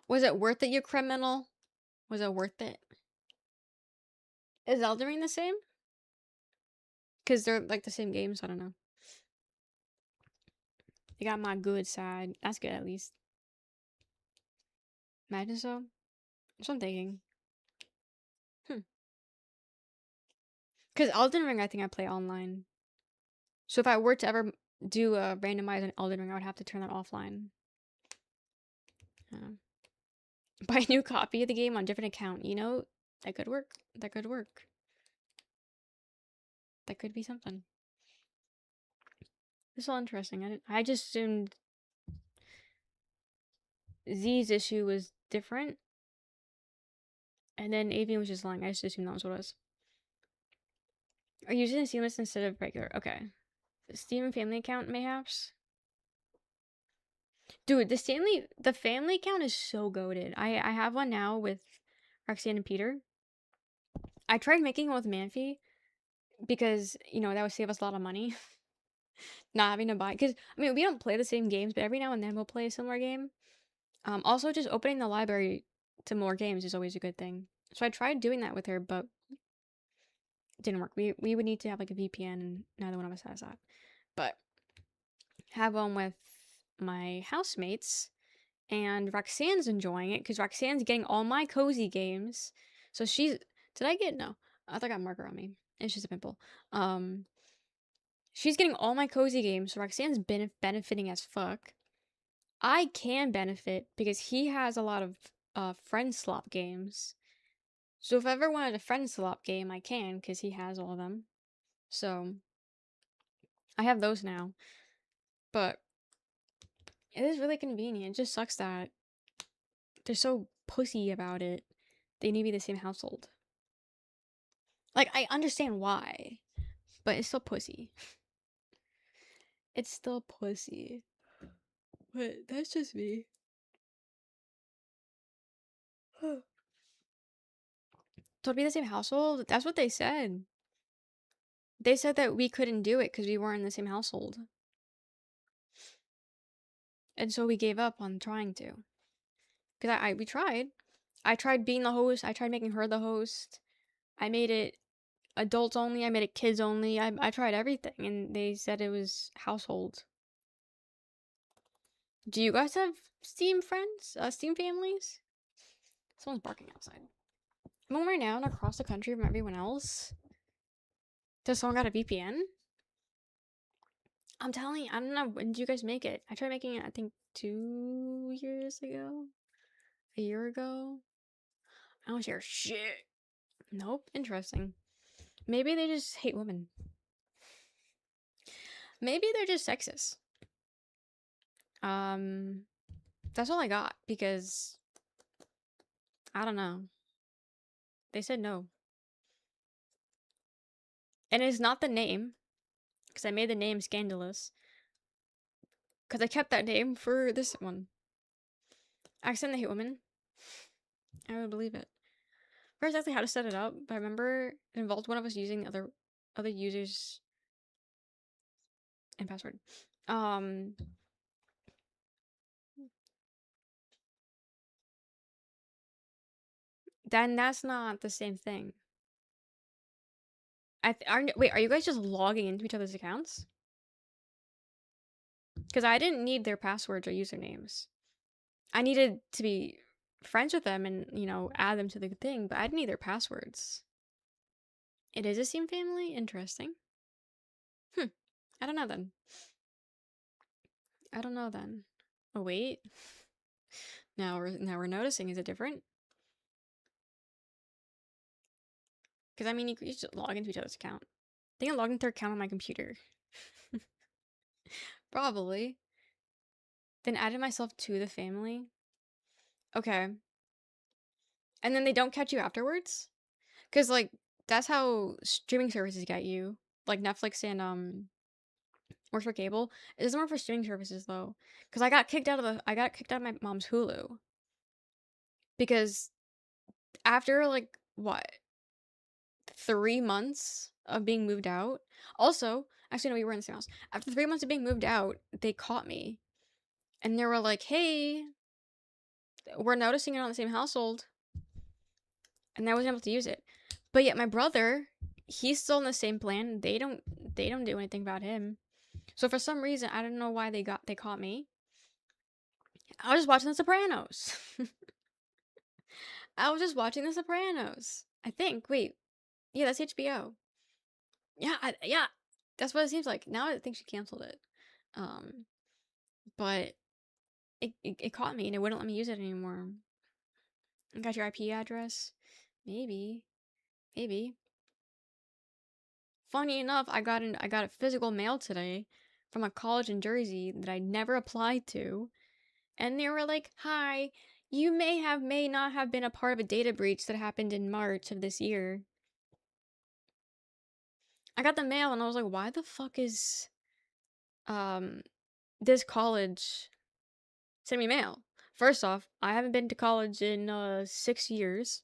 Was it worth it, you criminal? Was it worth it? Is Elden Ring the same? Because they're like the same game, so I don't know. They got my good side. That's good at least. Imagine so. That's what I'm thinking. Because Elden Ring, I think I play online. So if I were to ever do a randomize on Elden Ring, I would have to turn that offline. Buy a new copy of the game on a different account. You know, that could work. That could work. That could be something. It's all interesting. I just assumed Z's issue was different. And then Avian was just lying. I just assumed that was what it was. Are you using Steam list instead of regular? Okay. Steam family account, mayhaps? Dude, the family account is so goated. I have one now with Roxanne and Peter. I tried making one with Manfi because, you know, that would save us a lot of money. Not having to buy. Because, I mean, we don't play the same games, but every now and then we'll play a similar game. Also, just opening the library to more games is always a good thing. So I tried doing that with her, but it didn't work. We would need to have like a VPN, and neither one of us has that. But have one with my housemates, and Roxanne's enjoying it because Roxanne's getting all my cozy games. So she's did I get no? I thought I got marker on me. It's just a pimple. She's getting all my cozy games, so Roxanne's benefiting as fuck. I can benefit because he has a lot of friend slop games. So if I ever wanted a friend slop game, I can because he has all of them. So I have those now. But it is really convenient. It just sucks that they're so pussy about it. They need to be the same household. Like, I understand why, but it's still pussy. It's still pussy. But that's just me. To be the same household? That's what they said. They said that we couldn't do it because we weren't in the same household. And so we gave up on trying to. Because we tried. I tried being the host. I tried making her the host. I made it adults only. I made it kids only. I tried everything. And they said it was household. Do you guys have Steam friends? Steam families? Someone's barking outside. I'm home right now and across the country from everyone else. Does someone got a VPN? I'm telling you, I don't know. When did you guys make it? I tried making it, I think, 2 years ago? A year ago? I don't share shit. Nope. Interesting. Maybe they just hate women. Maybe they're just sexist. That's all I got because I don't know. They said no. And it's not the name, because I made the name scandalous. Because I kept that name for this one. Accent, I hate women. I would believe it. I forgot exactly how to set it up, but I remember it involved one of us using the other users and password. Then that's not the same thing. Wait, are you guys just logging into each other's accounts? Because I didn't need their passwords or usernames. I needed to be friends with them and, you know, add them to the thing, but I didn't need their passwords. It is a Steam family? Interesting. I don't know then. I don't know then. Oh wait. Now we're noticing. Is it different? Because I mean, you could just log into each other's account. I think I logged into their account on my computer. Probably. Then added myself to the family. Okay. And then they don't catch you afterwards? Because, like, that's how streaming services get you. Like Netflix and, works for cable. It doesn't work for streaming services, though. Because I got kicked out of my mom's Hulu. Because after, like, what? 3 months of being moved out? Also, actually, no, we were in the same house. After 3 months of being moved out, they caught me. And they were like, hey, we're noticing you're not in the same household. And I wasn't able to use it. But yet my brother, he's still in the same plan. They don't do anything about him. So for some reason, I don't know why they caught me. I was just watching The Sopranos. I was just watching The Sopranos. I think. Wait. Yeah, that's HBO. Yeah, yeah. That's what it seems like. Now I think she canceled it. But it caught me and it wouldn't let me use it anymore. I got your IP address? Maybe. Maybe. Funny enough, I got a physical mail today from a college in Jersey that I never applied to, and they were like, "Hi, you may not have been a part of a data breach that happened in March of this year." I got the mail and I was like, "Why the fuck is um this college sending me mail?" First off, I haven't been to college in 6 years.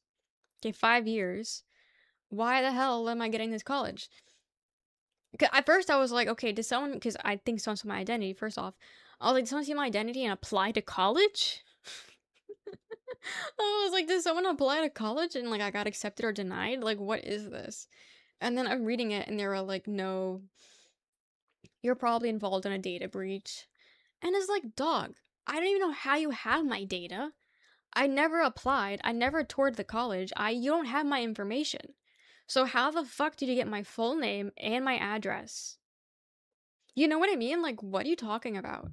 Okay, 5 years. Why the hell am I getting this college? At first, I was like, okay, did someone, because I think someone saw my identity, first off. I was like, did someone see my identity and apply to college? I was like, did someone apply to college and, like, I got accepted or denied? Like, what is this? And then I'm reading it and they were like, no, you're probably involved in a data breach. And it's like, dog, I don't even know how you have my data. I never applied. I never toured the college. You don't have my information. So how the fuck did you get my full name and my address? You know what I mean? Like, what are you talking about?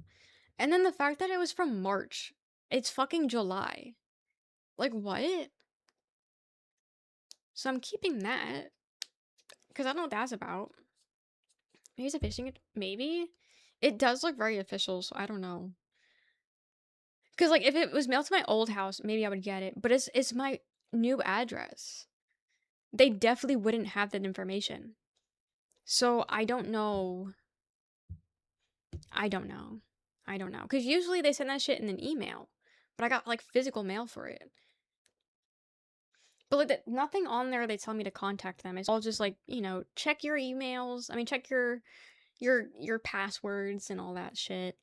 And then the fact that it was from March. It's fucking July. Like, what? So I'm keeping that. Because I don't know what that's about. Maybe it's a phishing. Maybe? It does look very official, so I don't know. Because, like, if it was mailed to my old house, maybe I would get it. But it's my new address. They definitely wouldn't have that information. So I don't know. I don't know. I don't know. Because usually they send that shit in an email. But I got, like, physical mail for it. But like nothing on there they tell me to contact them. It's all just like, you know, check your emails. I mean, check your passwords and all that shit.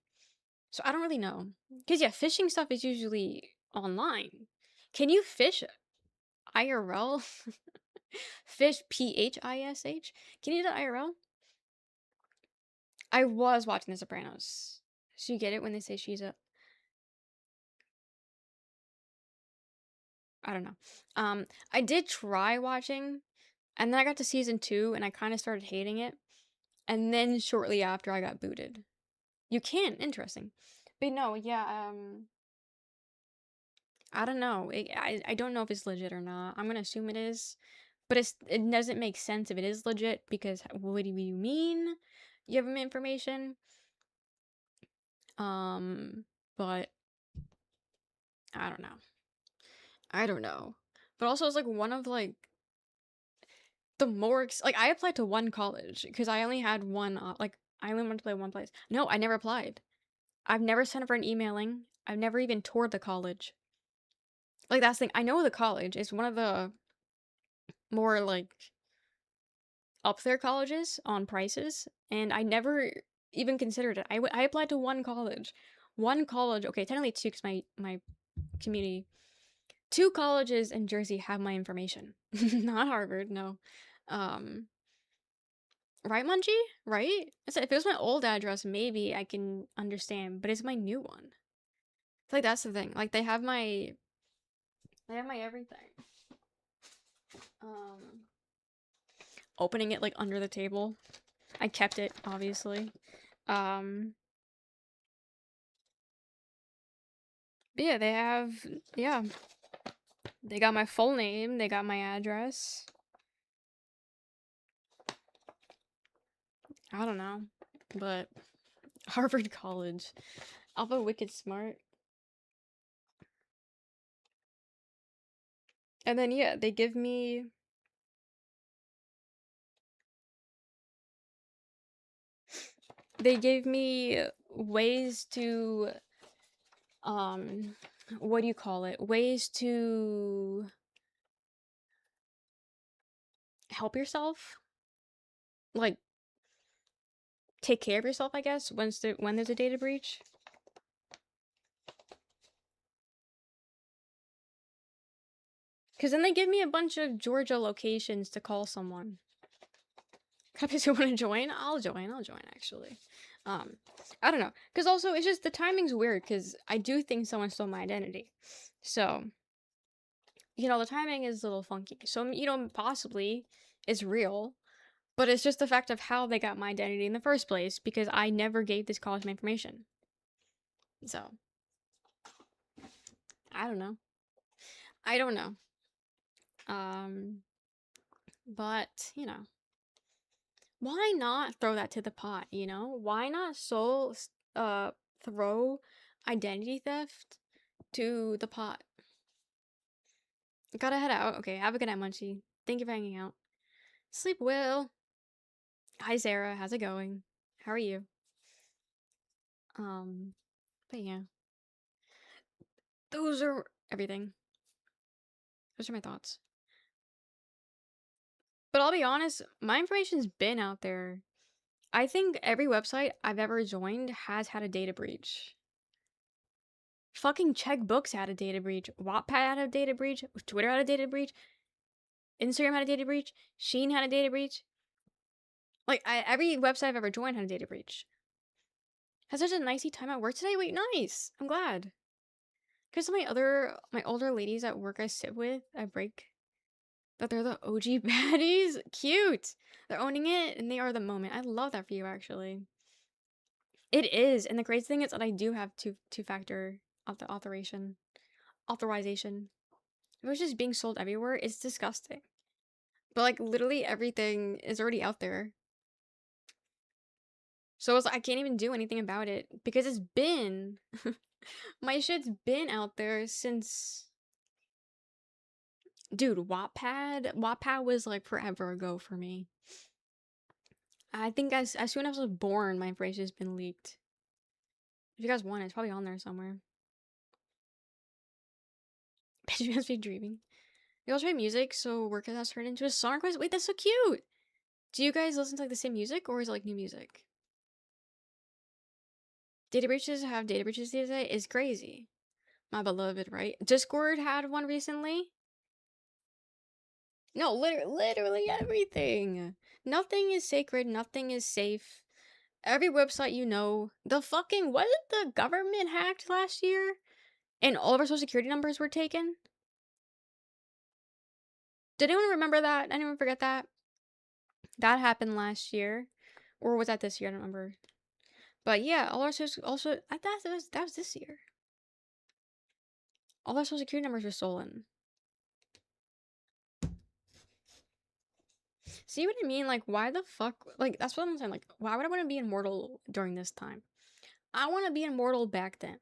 So I don't really know. Cuz yeah, phishing stuff is usually online. Can you fish IRL? Fish PHISH? Can you do that IRL? I was watching The Sopranos. So you get it when they say she's a I don't know. I did try watching and then I got to season 2 and I kind of started hating it. And then shortly after, I got booted. You can, interesting. But no, yeah, I don't know. I don't know if it's legit or not. I'm gonna assume it is. But it doesn't make sense if it is legit because what do you mean? You have my information? But I don't know. I don't know. but also it's like one of like the more like I applied to one college because I only had one like I only wanted to play one place. No, I never applied. I've never sent for an emailing. I've never even toured the college. Like that's the thing. I know the college. It's one of the more like up there colleges on prices, and I never even considered it. I applied to one college. One college, okay, technically two because my community. Two colleges in Jersey have my information. Not Harvard, no. Um, right, Munchie? Right? I said if it was my old address, maybe I can understand, but it's my new one. It's like that's the thing. Like they have my everything. Um, opening it like under the table. I kept it, obviously. Um, but yeah, yeah, they got my full name, they got my address. I don't know, but Harvard College. Alpha wicked smart. And then yeah, they gave me ways to what do you call it? Ways to help yourself. Like take care of yourself, I guess, when there's a data breach. Cause then they give me a bunch of Georgia locations to call someone. Copies who want to join? I'll join actually. I don't know. Cause also it's just the timing's weird because I do think someone stole my identity. So, you know, the timing is a little funky. So, you know, possibly it's real, but it's just the fact of how they got my identity in the first place because I never gave this college my information. So, I don't know. I don't know. But, you know, why not throw that to the pot, you know? Why not throw identity theft to the pot? Gotta head out. Okay, have a good night, Munchie. Thank you for hanging out. Sleep well. Hi, Sarah. How's it going? How are you? But yeah. Those are everything. Those are my thoughts. But I'll be honest, my information's been out there. I think every website I've ever joined has had a data breach. Fucking Checkbooks had a data breach. Wattpad had a data breach. Twitter had a data breach. Instagram had a data breach. Sheen had a data breach. Like, every website I've ever joined had a data breach. Has such a nicey time at work today? Wait, nice. I'm glad. Because my older ladies at work I sit with at break, that they're the OG baddies. Cute. They're owning it and they are the moment. I love that for you, actually. It is. And the crazy thing is that I do have two-factor authorization. If it was just being sold everywhere, it's disgusting. But like literally everything is already out there. So I can't even do anything about it because it's been my shit's been out there since dude, Wattpad was like forever ago for me. I think as soon as I was born, my information has been leaked. If you guys want it, it's probably on there somewhere. Bet you guys be dreaming. You all try music, so work has turned into a song request. Wait, that's so cute. Do you guys listen to like the same music or is it like new music? Data breaches have data breaches today is crazy. My beloved, right? Discord had one recently. No, literally everything. Nothing is sacred. Nothing is safe. Every website you know. Wasn't the government hacked last year? And all of our social security numbers were taken? Did anyone remember that? Anyone forget that? That happened last year. Or was that this year? I don't remember. But yeah, all our social, also, I thought that was this year. All our social security numbers were stolen. See what I mean? Like, why the fuck? Like, that's what I'm saying. Like, why would I want to be immortal during this time? I want to be immortal back then.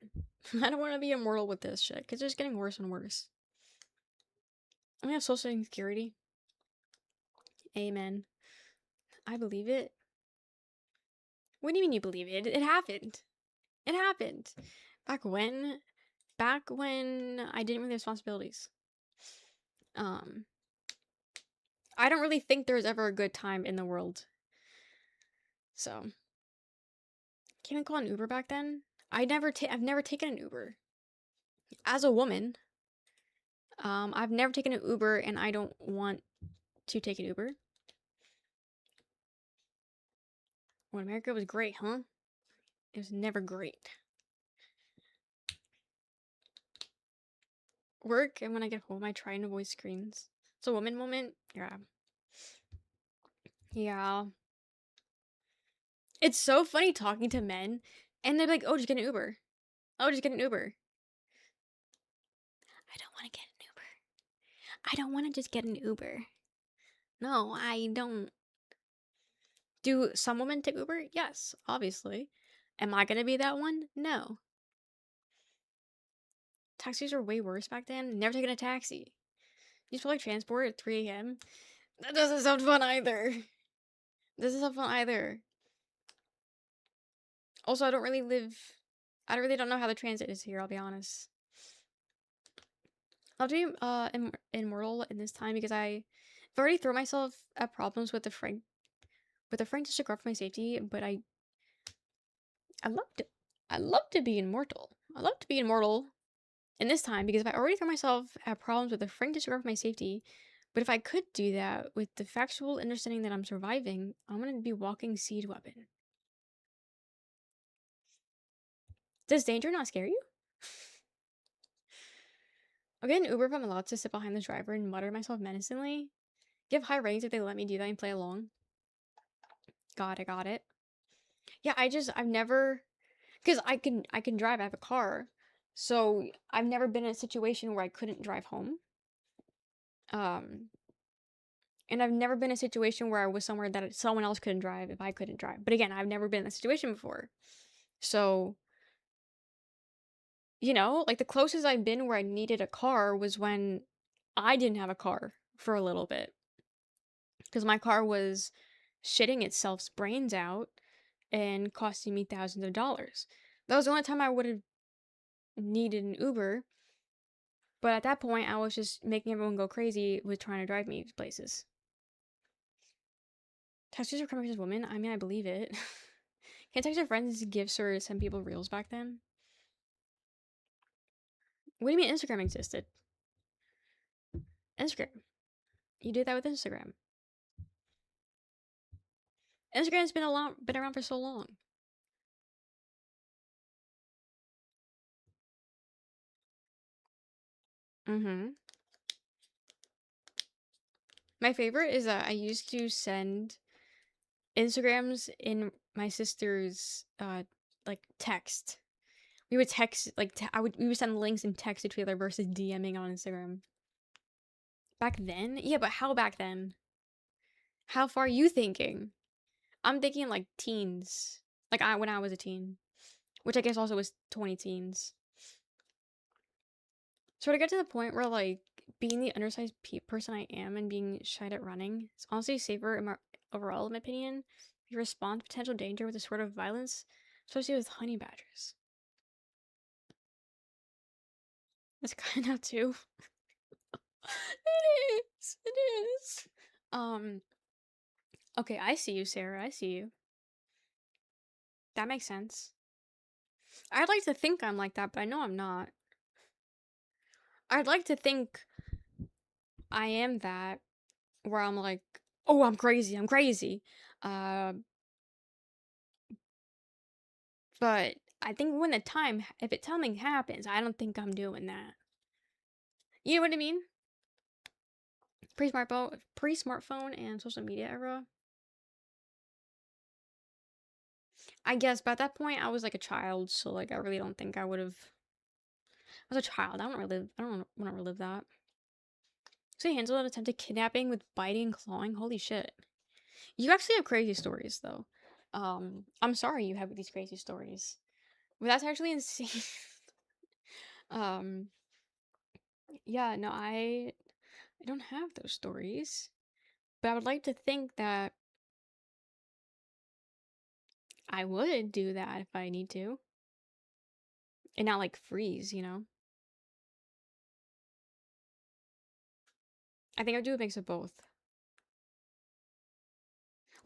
I don't want to be immortal with this shit because it's getting worse and worse. I have social insecurity. Amen. I believe it. What do you mean you believe it? It happened. It happened. Back when? Back when I didn't really have responsibilities. Um, I don't really think there was ever a good time in the world. So, can't even call an Uber back then. I've never taken an Uber. As a woman, I've never taken an Uber and I don't want to take an Uber. When America was great, huh? It was never great. Work, and when I get home, I try and avoid screens. It's a woman moment. Yeah. Yeah. It's so funny talking to men, and they're like, oh, just get an Uber. Oh, just get an Uber. I don't want to get an Uber. I don't want to just get an Uber. No, I don't. Do some women take Uber? Yes, obviously. Am I gonna be that one? No. Taxis were way worse back then. Never taken a taxi. Use public transport at 3 a.m. That doesn't sound fun either. Doesn't sound fun either. Also, I really don't know how the transit is here, I'll be honest. I'll be immortal in this time because I've already thrown myself at problems with the Frank just to guard for my safety, but I love to be immortal. I love to be immortal in this time because if I already throw myself at problems with the Frank just to guard for my safety, but if I could do that with the factual understanding that I'm surviving, I'm gonna be walking siege weapon. Does danger not scare you? I'll get an Uber if I'm allowed to sit behind the driver and mutter to myself menacingly. Give high ratings if they let me do that and play along. Got it. Yeah, I've never, because I can drive, I have a car. So I've never been in a situation where I couldn't drive home. Um, and I've never been in a situation where I was somewhere that someone else couldn't drive if I couldn't drive. But again, I've never been in a situation before. So, like the closest I've been where I needed a car was when I didn't have a car for a little bit. Because my car was shitting itself's brains out and costing me thousands of dollars. That was the only time I would have needed an Uber. But at that point, I was just making everyone go crazy with trying to drive me to places. Taxis are coming as women? I mean, I believe it. Can text your friends gifts or send people reels back then? What do you mean Instagram existed? Instagram. You did that with Instagram. Instagram's been around for so long. Mm-hmm. My favorite is that I used to send Instagrams in my sister's like text. We would text like we would send links and text to each other versus DMing on Instagram. Back then? Yeah, but how back then? How far are you thinking? I'm thinking like teens. Like when I was a teen, which I guess also was 20 teens. So to get to the point where like being the undersized person I am and being shied at running, it's honestly safer overall in my opinion. You respond to potential danger with a sort of violence, especially with honey badgers. That's kind of too. It is. It is. Okay, I see you, Sarah. I see you. That makes sense. I'd like to think I'm like that, but I know I'm not. I'd like to think I am that, where I'm like, oh, I'm crazy, I'm crazy. Uh, but I think when if something happens, I don't think I'm doing that. You know what I mean? Pre-smartphone and social media era. I guess, but at that point, I was like a child, so like I really don't think I would have. I was a child. I don't want to relive that. So he handled an attempted kidnapping with biting and clawing. Holy shit! You actually have crazy stories, though. I'm sorry you have these crazy stories, but that's actually insane. um, yeah, no, I don't have those stories. But I would like to think that I would do that if I need to. And not like freeze, you know? I think I'd do a mix of both.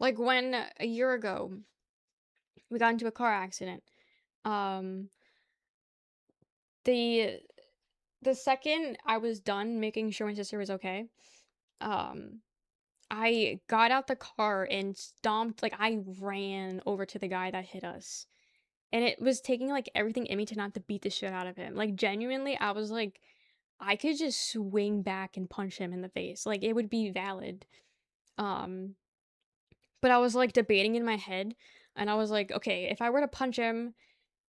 Like when a year ago we got into a car accident. Um the the second I was done making sure my sister was okay, um I got out the car and stomped, like I ran over to the guy that hit us. And it was taking like everything in me to not to beat the shit out of him. Like genuinely, I was like, I could just swing back and punch him in the face. Like it would be valid. Um, but I was like debating in my head, and I was like, okay, if I were to punch him,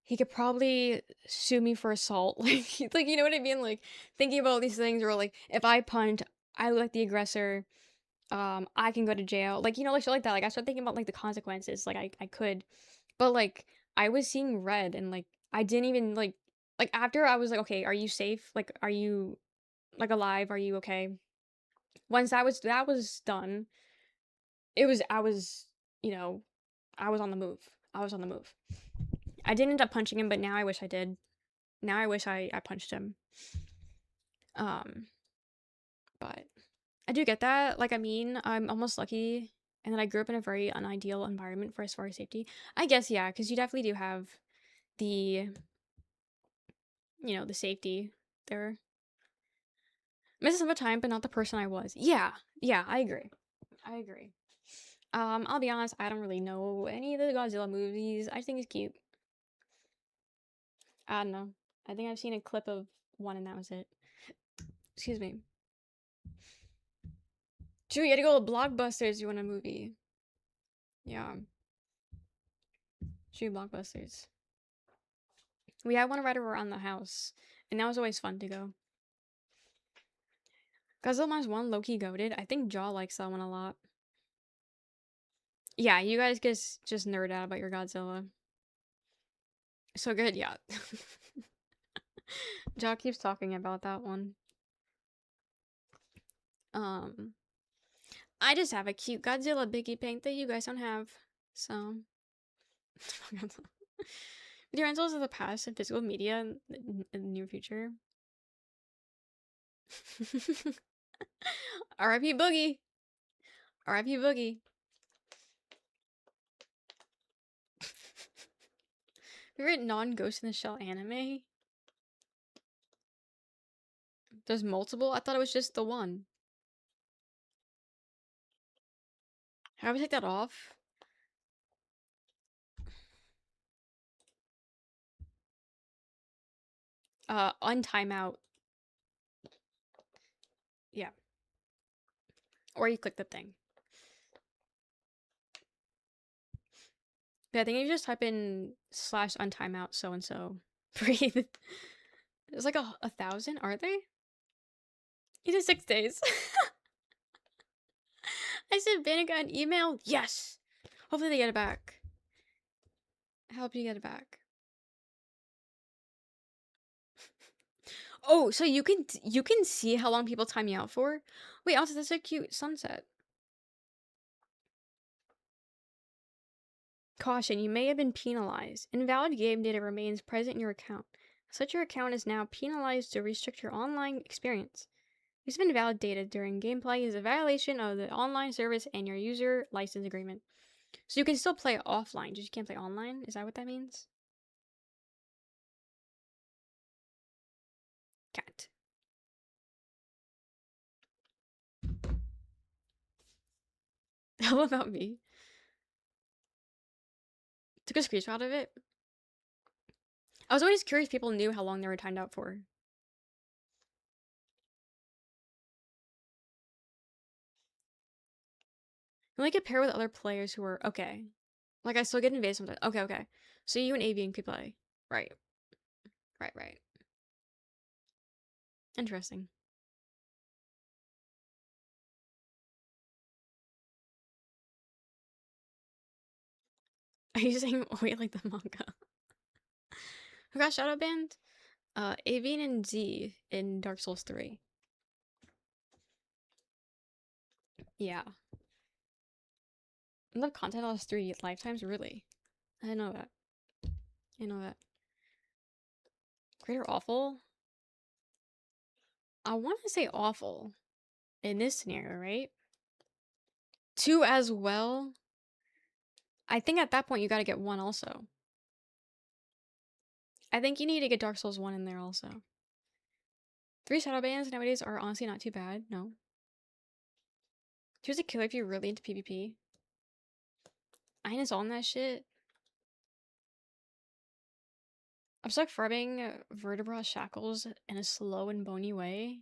he could probably sue me for assault. Like you know what I mean? Like thinking about all these things, or like if I punch, I look like the aggressor. I can go to jail. Like you know, like shit like that. Like I started thinking about like the consequences. Like I could, but like I was seeing red, and like I didn't even like after I was like, okay, are you safe? Like, are you like alive? Are you okay? Once that was done, I was, you know, I was on the move. I was on the move. I didn't end up punching him, but now I wish I did. Now I wish I punched him. Um, but I do get that. Like, I mean, I'm almost lucky, and that I grew up in a very unideal environment for as far as safety. I guess, yeah, because you definitely do have the, you know, the safety there. Misses of a time, but not the person I was. Yeah, yeah, I agree. I agree. I'll be honest, I don't really know any of the Godzilla movies. I think it's cute. I don't know. I think I've seen a clip of one and that was it. Excuse me. True, you had to go to Blockbusters, you want a movie. Yeah. True, Blockbusters. We had one right around the house, and that was always fun to go. Godzilla Minus 1, low-key goated. I think Jaw likes that one a lot. Yeah, you guys just nerd out about your Godzilla. So good, yeah. Jaw keeps talking about that one. Um, I just have a cute Godzilla Biggie paint that you guys don't have, so. Video rentals of the past and physical media in the near future. R.I.P. Boogie. R.I.P. Boogie. Favorite non-Ghost in the Shell anime? There's multiple? I thought it was just the one. How do I take that off? Untime out. Yeah. Or you click the thing. Yeah, I think you just type in slash untimeout so and so. Breathe. There's like a 1,000, are they? It is 6 days. I sent Vanica an email. Yes. Hopefully they get it back. Help you get it back. Oh, so you can see how long people time you out for? Wait, also that's a cute sunset. Caution, you may have been penalized. Invalid game data remains present in your account. Such your account is now penalized to restrict your online experience. Use of invalid data during gameplay is a violation of the online service and your user license agreement. So you can still play offline, just you can't play online? Is that what that means? Cat. How about me? Took a screenshot of it. I was always curious if people knew how long they were timed out for. You only get paired with other players who are okay. Like I still get invaded sometimes. Okay, okay. So you and Avian could play. Right. Right, right. Interesting. Are you saying wait like the manga? Who got shadow banned? Avian and Z in Dark Souls 3. Yeah. The content lasts 3 lifetimes? Really? I didn't know that. I know that. Great or awful? I want to say awful in this scenario, right? 2 as well. I think at that point you gotta get 1 also. I think you need to get Dark Souls 1 in there also. 3 shadow bans nowadays are honestly not too bad, no. 2 is a killer if you're really into PvP. I ain't on that shit. I'm stuck farming vertebra shackles in a slow and bony way.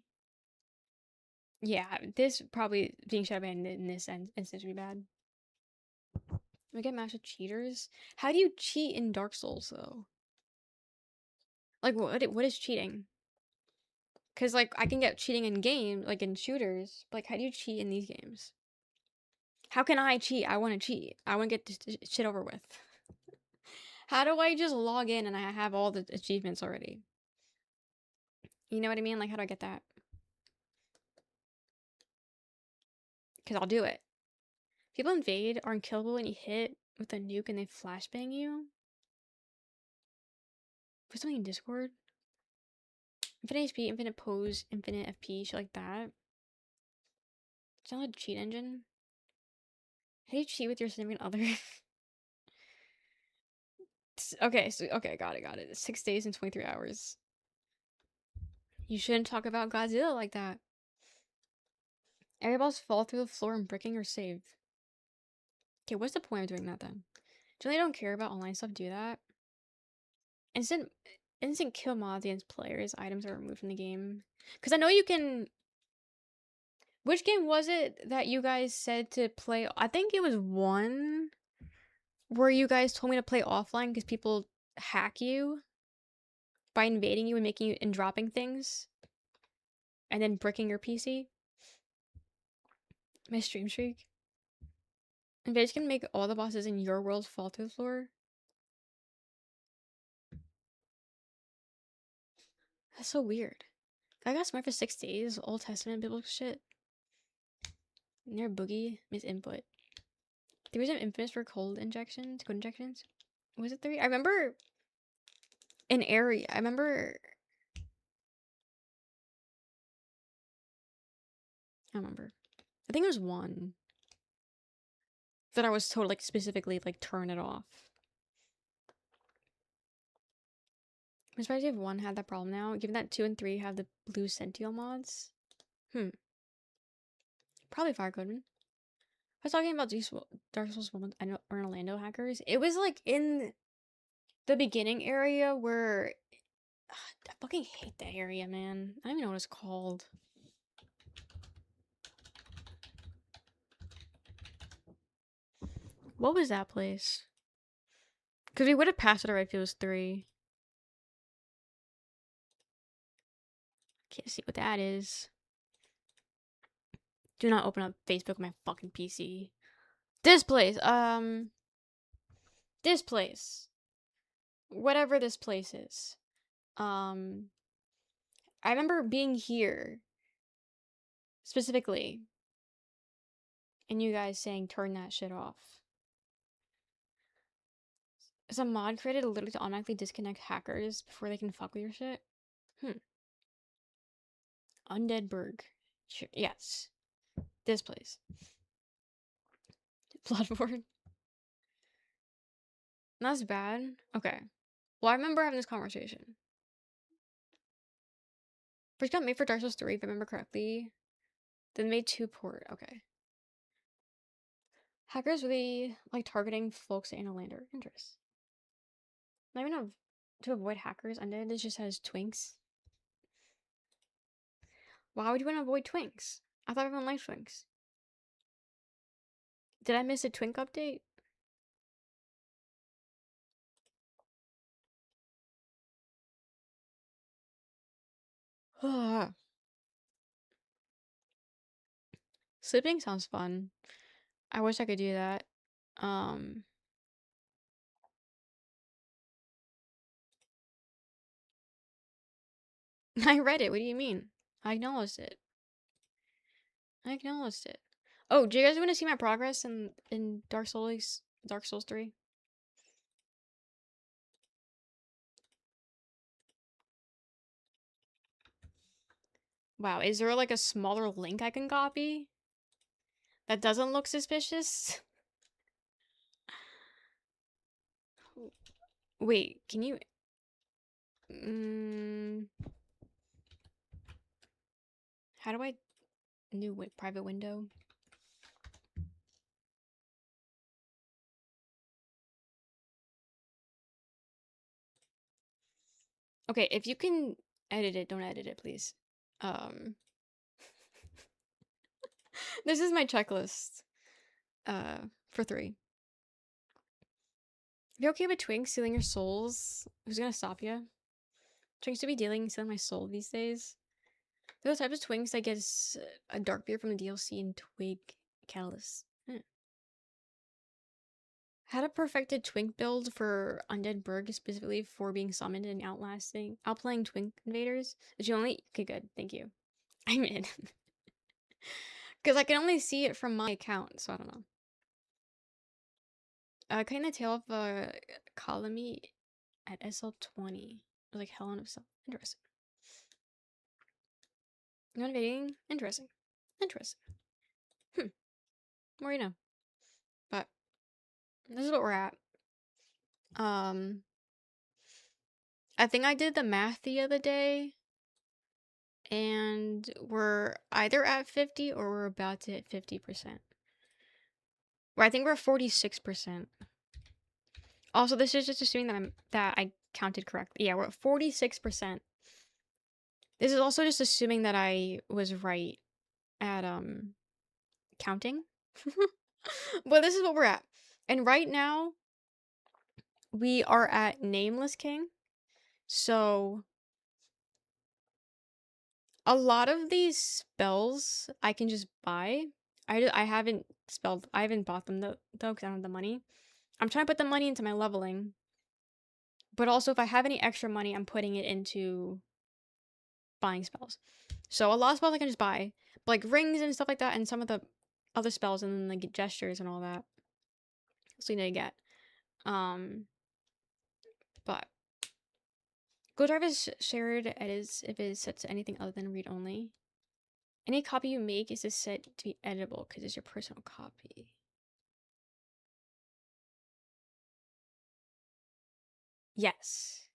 Yeah, this probably being shadow banned in this instance would be bad. We get matched with cheaters. How do you cheat in Dark Souls though? Like what is cheating? Cause like I can get cheating in game, like in shooters. But, like how do you cheat in these games? How can I cheat? I want to cheat. I want to get this shit over with. How do I just log in and I have all the achievements already? You know what I mean? Like how do I get that? Cause I'll do it. People invade are unkillable and you hit with a nuke and they flashbang you. Put something in Discord. Infinite HP, infinite pose, infinite FP, shit like that. It's not a cheat engine. How do you cheat with your significant other? Okay, so okay, got it. 6 days and 23 hours. You shouldn't talk about Godzilla like that. Area balls fall through the floor and bricking are saved. Okay, what's the point of doing that then? Generally, I don't care about online stuff. Do that. Instant kill mods against players. Items are removed from the game. Because I know you can. Which game was it that you guys said to play? I think it was one where you guys told me to play offline because people hack you by invading you and making you and dropping things and then bricking your PC. My stream streak. Invaders can make all the bosses in your world fall to the floor. That's so weird. I got smart for 6 days. Old Testament biblical shit. Near boogie is input. 3 are infamous for cold injections. Code injections. Was it 3? I remember an area. I don't remember. I think it was 1 that I was told like specifically like turn it off. I'm surprised if 1 had that problem now. Given that 2 and 3 have the blue Sential mods. Probably Fire Codeman. I was talking about Dark Souls 1 with Orlando hackers. It was like in the beginning area where I fucking hate that area, man. I don't even know what it's called. What was that place? Because we would have passed it already if it was 3. Can't see what that is. Do not open up Facebook on my fucking PC. This place, this place. Whatever this place is. I remember being here specifically and you guys saying turn that shit off. Is a mod created literally to automatically disconnect hackers before they can fuck with your shit? Undead Berg. Sure, yes. This place. Bloodborne. That's bad. Okay. Well, I remember having this conversation. First got made for Dark Souls 3, if I remember correctly. Then made 2 port. Okay. Hackers really like targeting folks in Orlando. Interest. Not even to avoid hackers. Undead it just has twinks. Why would you want to avoid twinks? I thought everyone liked twinks. Did I miss a twink update? Sleeping sounds fun. I wish I could do that. I read it. What do you mean? I acknowledged it. I acknowledged it. Oh, do you guys want to see my progress in Dark Souls 3? Wow, is there like a smaller link I can copy? That doesn't look suspicious? Wait, can you... how do I... New private window? Okay, if you can edit it, don't edit it, please. Um... This is my checklist. For 3. If you're okay with Twink stealing your souls, who's gonna stop you? Twinks to be stealing my soul these days. Those types of twinks that gets a dark beer from the DLC and twig catalyst. Had a perfected twink build for Undead Burg specifically for being summoned and outplaying twink invaders. Did you only? Okay, good. Thank you. I'm in. Because I can only see it from my account, so I don't know. Cutting the tail of a Kalami at SL20. It was like Helen of Self. Interesting. Not invading? Interesting. Interesting. More you know. But this is what we're at. I think I did the math the other day, and we're either at 50 or we're about to hit 50%. Or I think we're 46%. Also, this is just assuming that I counted correctly. Yeah, we're at 46%. This is also just assuming that I was right at counting. But this is what we're at. And right now, we are at Nameless King. So a lot of these spells I can just buy. I haven't bought them though because I don't have the money. I'm trying to put the money into my leveling. But also if I have any extra money, I'm putting it into buying spells. So a lot of spells I can just buy. But like rings and stuff like that, and some of the other spells and then like gestures and all that. So you need to get. But Go Drive is shared edits if it is set to anything other than read only. Any copy you make is just set to be editable because it's your personal copy. Yes.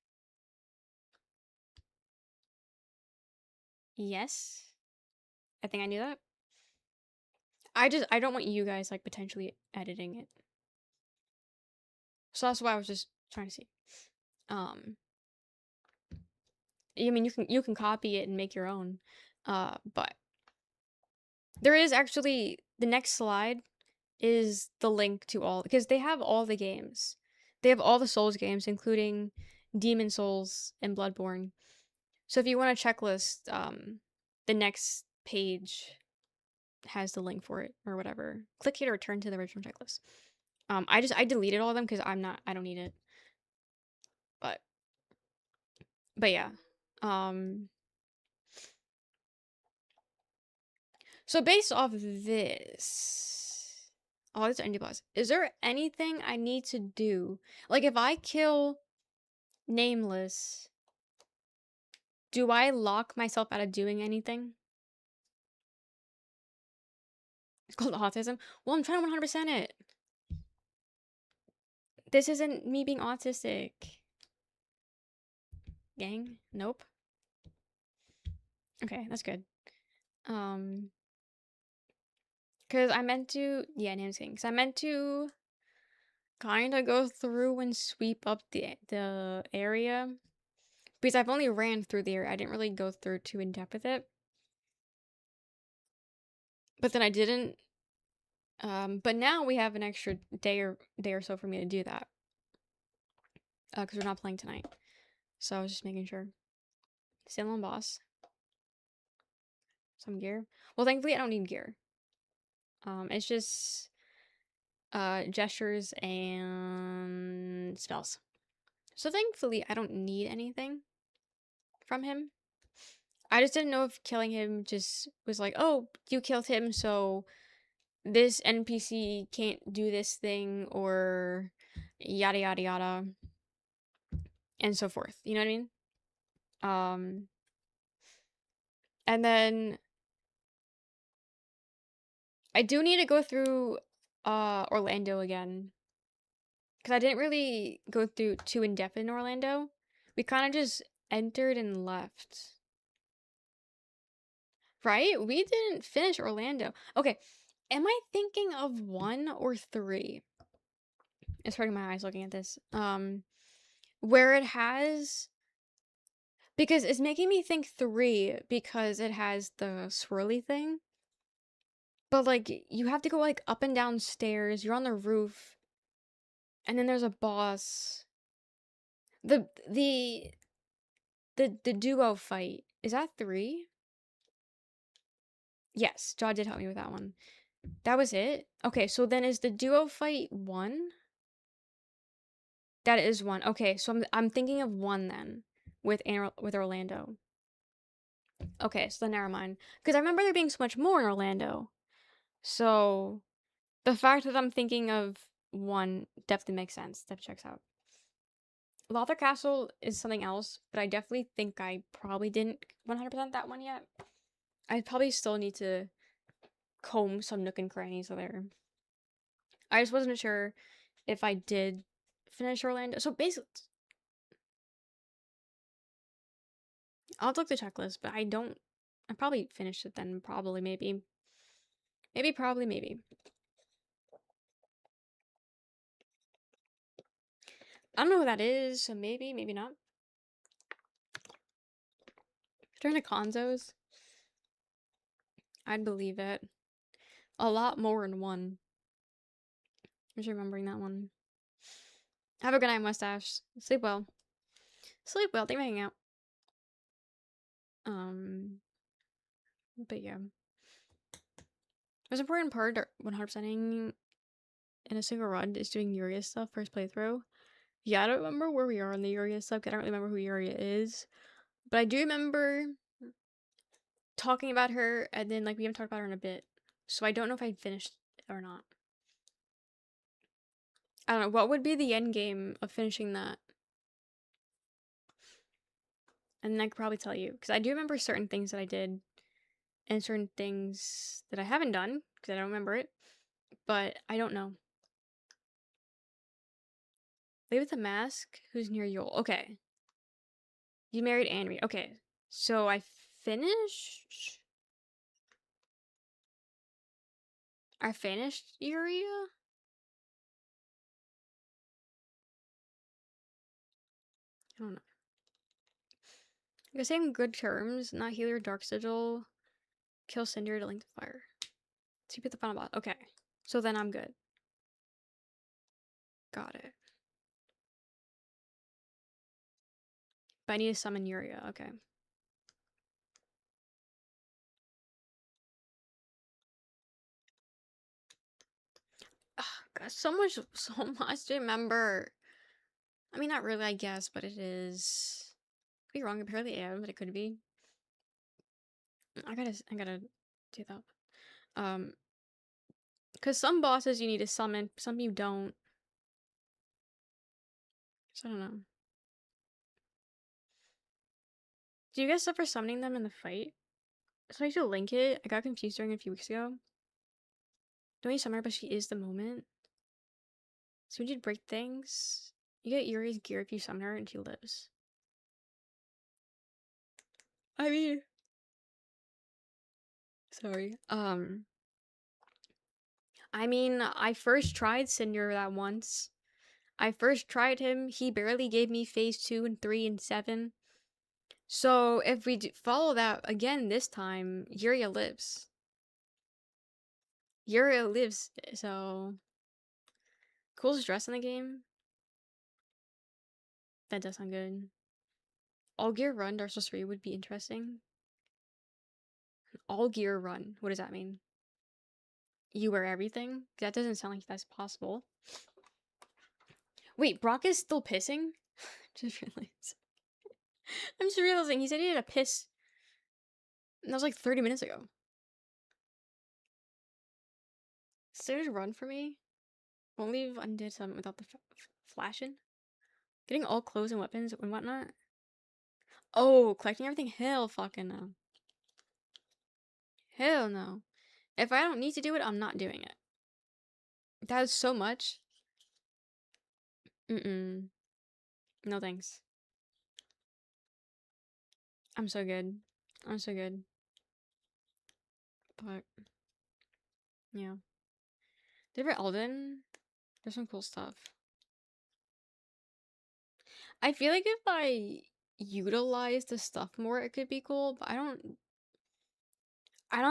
Yes. I think I knew that. I don't want you guys like potentially editing it. So that's why I was just trying to see. I mean you can copy it and make your own. But there is actually the next slide is the link to all because they have all the games. They have all the Souls games, including Demon Souls and Bloodborne. So if you want a checklist, the next page has the link for it or whatever. Click here to return to the original checklist. I deleted all of them because I don't need it. But yeah. So based off this, all these indie boss, is there anything I need to do? Like if I kill Nameless, do I lock myself out of doing anything? It's called autism. Well, I'm trying to 100% it. This isn't me being autistic. Gang? Nope. Okay, that's good. Cause I meant to, yeah, name's king. Cause I meant to kind of go through and sweep up the area. Because I've only ran through the area. I didn't really go through too in depth with it. But then I didn't. But now we have an extra day or so for me to do that. Because we're not playing tonight. So I was just making sure. Still on boss. Some gear. Well, thankfully I don't need gear. It's just gestures and spells. So thankfully I don't need anything from him. I just didn't know if killing him just was like, oh, you killed him, so this NPC can't do this thing, or yada yada yada, and so forth. You know what I mean? And then I do need to go through Orlando again, because I didn't really go through too in depth in Orlando. We kind of just entered and left. Right? We didn't finish Orlando. Okay, am I thinking of 1 or 3? It's hurting my eyes looking at this. Where it has, because it's making me think 3 because it has the swirly thing. But like you have to go like up and down stairs. You're on the roof, and then there's a boss. The the the duo fight, is that 3? Yes, Jaw did help me with that one. That was it? Okay, so then is the duo fight 1? That is 1. Okay, so I'm thinking of 1 then with Orlando. Okay, so then never mind. Because I remember there being so much more in Orlando. So the fact that I'm thinking of 1 definitely makes sense. That checks out. Lother Castle is something else, but I definitely think I probably didn't 100% that one yet. I probably still need to comb some nook and crannies there. I just wasn't sure if I did finish Orlando. So basically, I'll look the checklist, but I don't. I probably finished it then. Probably, maybe. Maybe, probably, maybe. I don't know who that is, so maybe, maybe not. Turn to Conzos. I'd believe it. A lot more in 1. I'm just remembering that one. Have a good night, mustache. Sleep well. Sleep well. Thank you for hanging out. But yeah. Most important part of 100%ing in a single run is doing Yuria stuff first playthrough. Yeah, I don't remember where we are on the Yuria stuff. I don't really remember who Yuria is. But I do remember talking about her, and then like we haven't talked about her in a bit. So I don't know if I finished it or not. I don't know. What would be the end game of finishing that? And then I could probably tell you. Because I do remember certain things that I did and certain things that I haven't done because I don't remember it. But I don't know. Lady with the mask who's near Yule. Okay. You married Anri. Okay. So I finished? I finished Yuria? I don't know. I guess in good terms, not heal your dark sigil, kill Cinder to link the fire. So you put the final boss. Okay. So then I'm good. Got it. But I need to summon Yuria. Okay. Ugh, God, so much to remember. I mean, not really, I guess, but it is. Could be wrong, apparently am, but it could be. I gotta do that. Because some bosses you need to summon, some you don't. So I don't know. Do you guys suffer summoning them in the fight? So I should link it. I got confused during a few weeks ago. Don't you summon her, but she is the moment. So when you break things, you get Yuri's gear if you summon her and she lives. I mean, sorry. I mean, I first tried Cinder that once. I first tried him. He barely gave me phase 2 and 3 and 7. So if we follow that again this time, Yuria lives. Yuria lives, so coolest dress in the game. That does sound good. All gear run Dark Souls 3 would be interesting. All gear run. What does that mean? You wear everything? That doesn't sound like that's possible. Wait, Brock is still pissing? Just realized. I'm just realizing he said he had a piss. And that was like 30 minutes ago. they just run for me? Won't leave undid some without the flashing? Getting all clothes and weapons and whatnot? Oh, collecting everything? Hell fucking no. Hell no. If I don't need to do it, I'm not doing it. That is so much. Mm-mm. No thanks. I'm so good. I'm so good. But, yeah. Different Elden, there's some cool stuff. I feel like if I utilize the stuff more, it could be cool, but I don't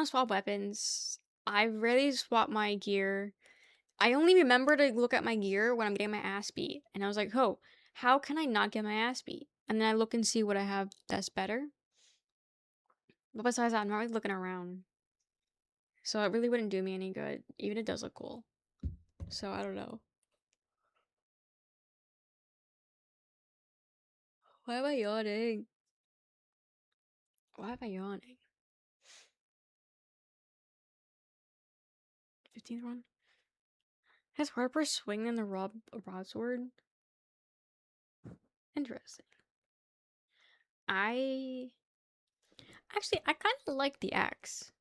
swap weapons. I rarely swap my gear. I only remember to look at my gear when I'm getting my ass beat. And I was like, oh, how can I not get my ass beat? And then I look and see what I have that's better. But besides that, I'm not really looking around. So it really wouldn't do me any good, even if it does look cool. So I don't know. Why am I yawning? Why am I yawning? 15th one? Has Harper swinging the broadsword? Interesting. I kind of like the axe.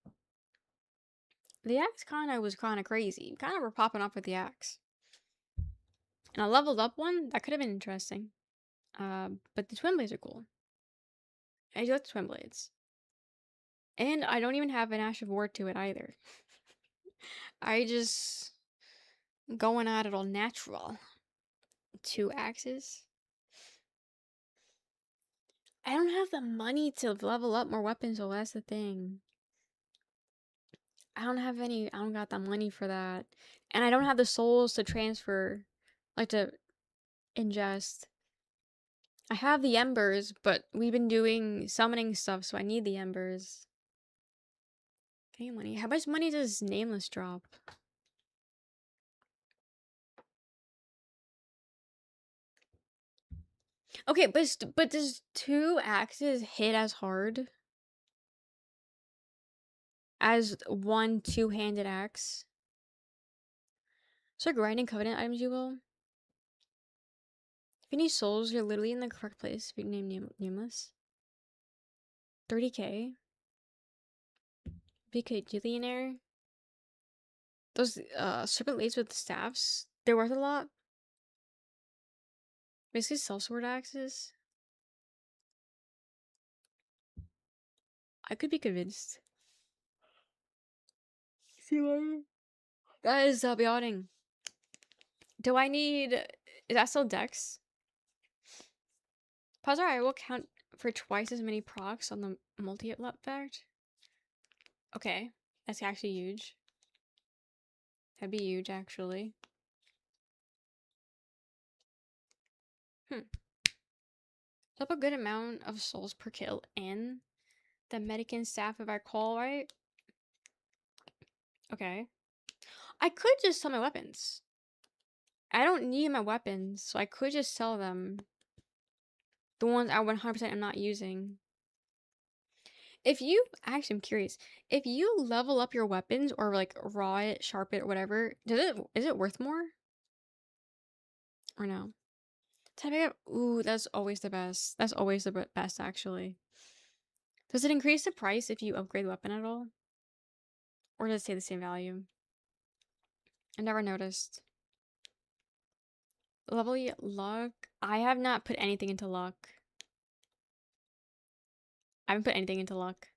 The axe was kind of crazy. Kind of were popping off with the axe. And a leveled up one, that could have been interesting. But the twin blades are cool. I do like the twin blades. And I don't even have an Ash of War to it either. I just going at it all natural. 2 axes. I don't have the money to level up more weapons, so that's the thing. I don't got the money for that. And I don't have the souls to transfer, like to ingest. I have the embers, but we've been doing summoning stuff, so I need the embers. Any money? How much money does Nameless drop? Okay, but does 2 axes hit as hard as 1 2-handed axe? So grinding covenant items you will. If you need souls, you're literally in the correct place if you name Nameless. 30k. BK Gillionaire. Those serpent blades with staffs, they're worth a lot. Basically sellsword axes. I could be convinced. See what? Guys, stop yawning. Do I need... Is that still Dex? Pause I will count for twice as many procs on the multi-hit effect. Okay. That's actually huge. That'd be huge, actually. Up a good amount of souls per kill in the Medican staff, if I recall right. Okay. I could just sell my weapons. I don't need my weapons, so I could just sell them. The ones I 100% am not using. If you, actually I'm curious, if you level up your weapons or like raw it, sharp it, or whatever, is it worth more? Or no? Ooh, that's always the best. That's always the best, actually. Does it increase the price if you upgrade the weapon at all? Or does it stay the same value? I never noticed. Level luck? I have not put anything into luck. I haven't put anything into luck.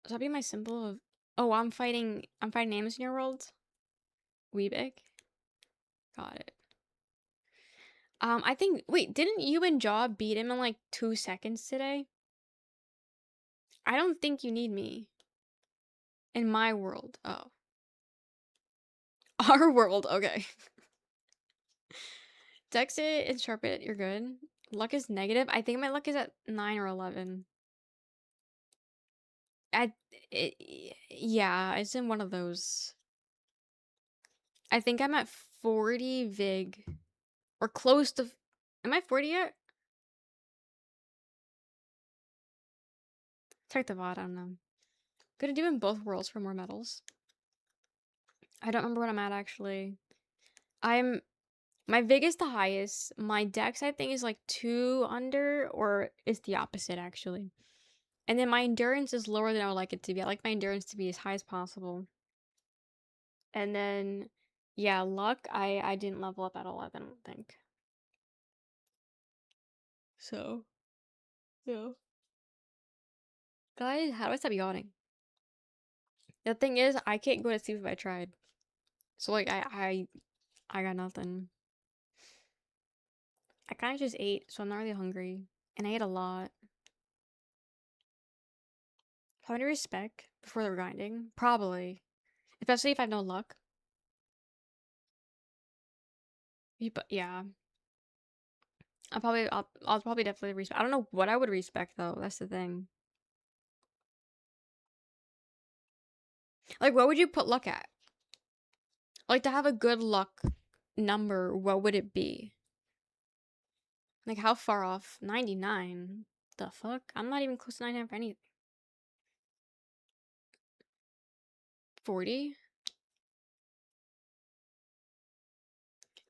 So that'd be my symbol of... Oh, I'm fighting names in your world? Weebic? Got it. I think... Wait, didn't you and Jaw beat him in like 2 seconds today? I don't think you need me. In my world. Oh. Our world, okay. Dex it and sharp it, you're good. Luck is negative. I think my luck is at 9 or 11. Yeah, it's in one of those. I think I'm at 40 Vig. Or close to... Am I 40 yet? Check the VOD, I don't know. Gonna do in both worlds for more medals. I don't remember what I'm at actually. I'm my Vig is the highest. My Dex I think is like 2 under, or it's the opposite actually. And then my endurance is lower than I would like it to be. I like my endurance to be as high as possible. And then yeah, luck I didn't level up at all, I don't think. So, yeah. Guys, how do I stop yawning? The thing is, I can't go to sleep if I tried. So like I got nothing. I kind of just ate, so I'm not really hungry. And I ate a lot. How many respect before the grinding? Probably. Especially if I have no luck. But yeah. I'll probably definitely respect. I don't know what I would respect though. That's the thing. Like what would you put luck at? Like to have a good luck number, what would it be? Like how far off? 99? The fuck? I'm not even close to 99 for anything. 40?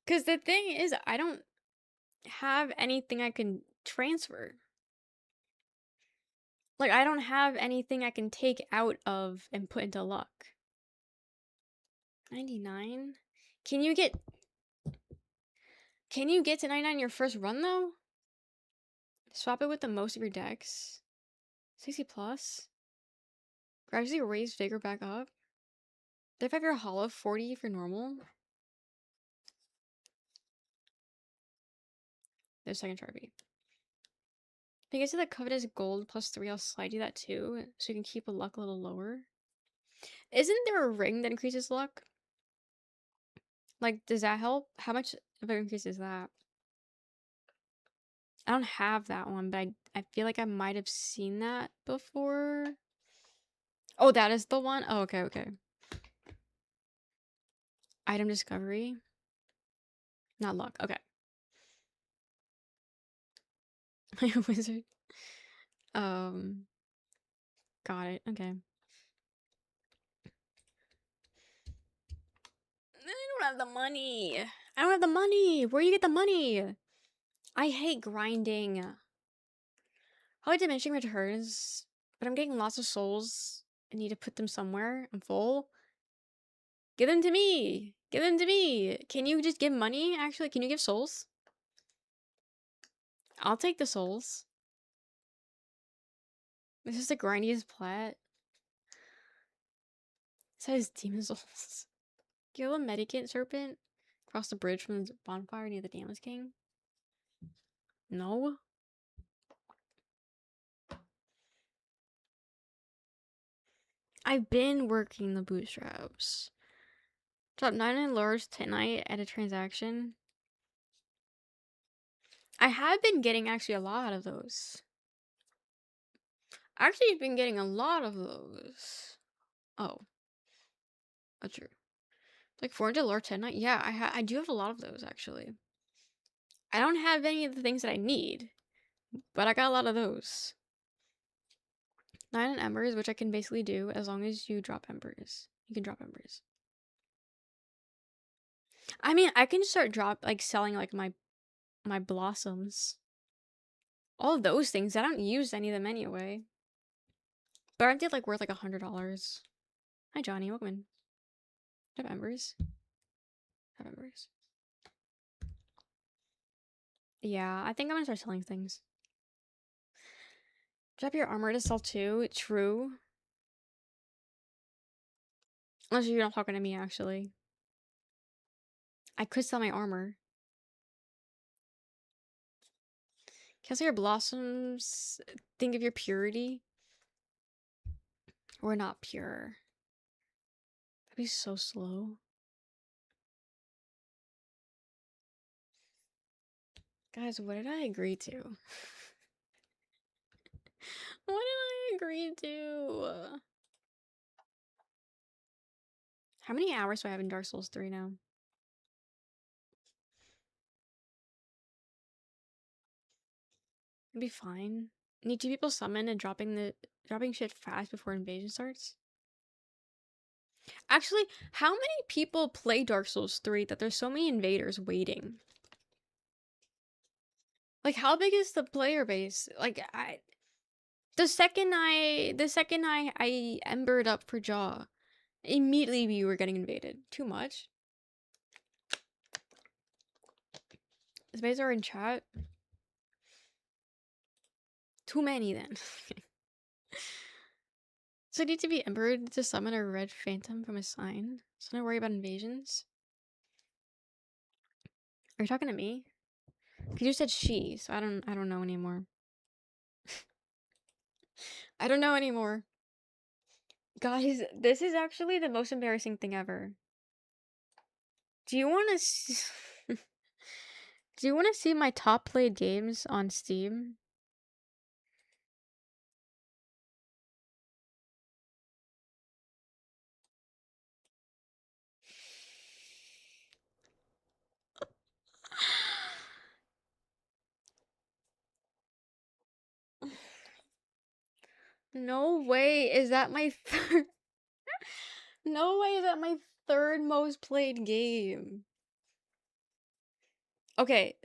Because the thing is, I don't have anything I can transfer. Like, I don't have anything I can take out of and put into luck. 99? Can you get... Can you get to 99 your first run, though? Swap it with the most of your decks. 60 plus? Gradually raise Vigor back up. 35 your hollow, 40 if you're normal. There's second trophy. If you get to the covetous gold plus 3, I'll slide you that too, so you can keep a luck a little lower. Isn't there a ring that increases luck? Like, does that help? How much of an increase is that? I don't have that one, but I feel like I might have seen that before. Oh, that is the one? Oh, okay, okay. Item discovery. Not luck. Okay. Wizard. Got it. Okay. I don't have the money. I don't have the money. Where do you get the money? I hate grinding. Probably diminishing returns, but I'm getting lots of souls. I need to put them somewhere. I'm full. Give them to me. Give them to me. Can you just give money? Actually, can you give souls? I'll take the souls. This is the grindiest plat. It says demon souls. Kill a medicant serpent. Cross the bridge from the bonfire near the Daemon King. No. I've been working the bootstraps. Drop 99 lures tonight at a transaction. I have been getting actually a lot of those. Actually, I've been getting a lot of those. Oh. That's true. Like 400 lure tonight? Yeah, I do have a lot of those actually. I don't have any of the things that I need, but I got a lot of those. 9 embers, which I can basically do as long as you drop embers. You can drop embers. I mean, I can start selling like my blossoms. All of those things. I don't use any of them anyway. But aren't they like worth like $100? Hi Johnny, welcome in. Drop embers. Drop embers. Yeah, I think I'm gonna start selling things. Drop your armor to sell too. True. Unless you're not talking to me, actually. I could sell my armor. Can I sell your blossoms? Think of your purity. We're not pure. That'd be so slow. Guys, what did I agree to? What did I agree to? How many hours do I have in Dark Souls 3 now? It'd be fine. Need 2 people summoned and dropping shit fast before invasion starts? Actually, how many people play Dark Souls 3 that there's so many invaders waiting? Like, how big is the player base? Like, the second I embered up for Jaw, immediately we were getting invaded. Too much. Invaders are in chat. Too many then. So I need to be embered to summon a red phantom from a sign. So I don't worry about invasions. Are you talking to me? Cause you said she, so I don't know anymore. I don't know anymore. Guys, this is actually the most embarrassing thing ever. Do you want to Do you want to see my top played games on Steam? No way is that my third No way is that my third most played game. Okay,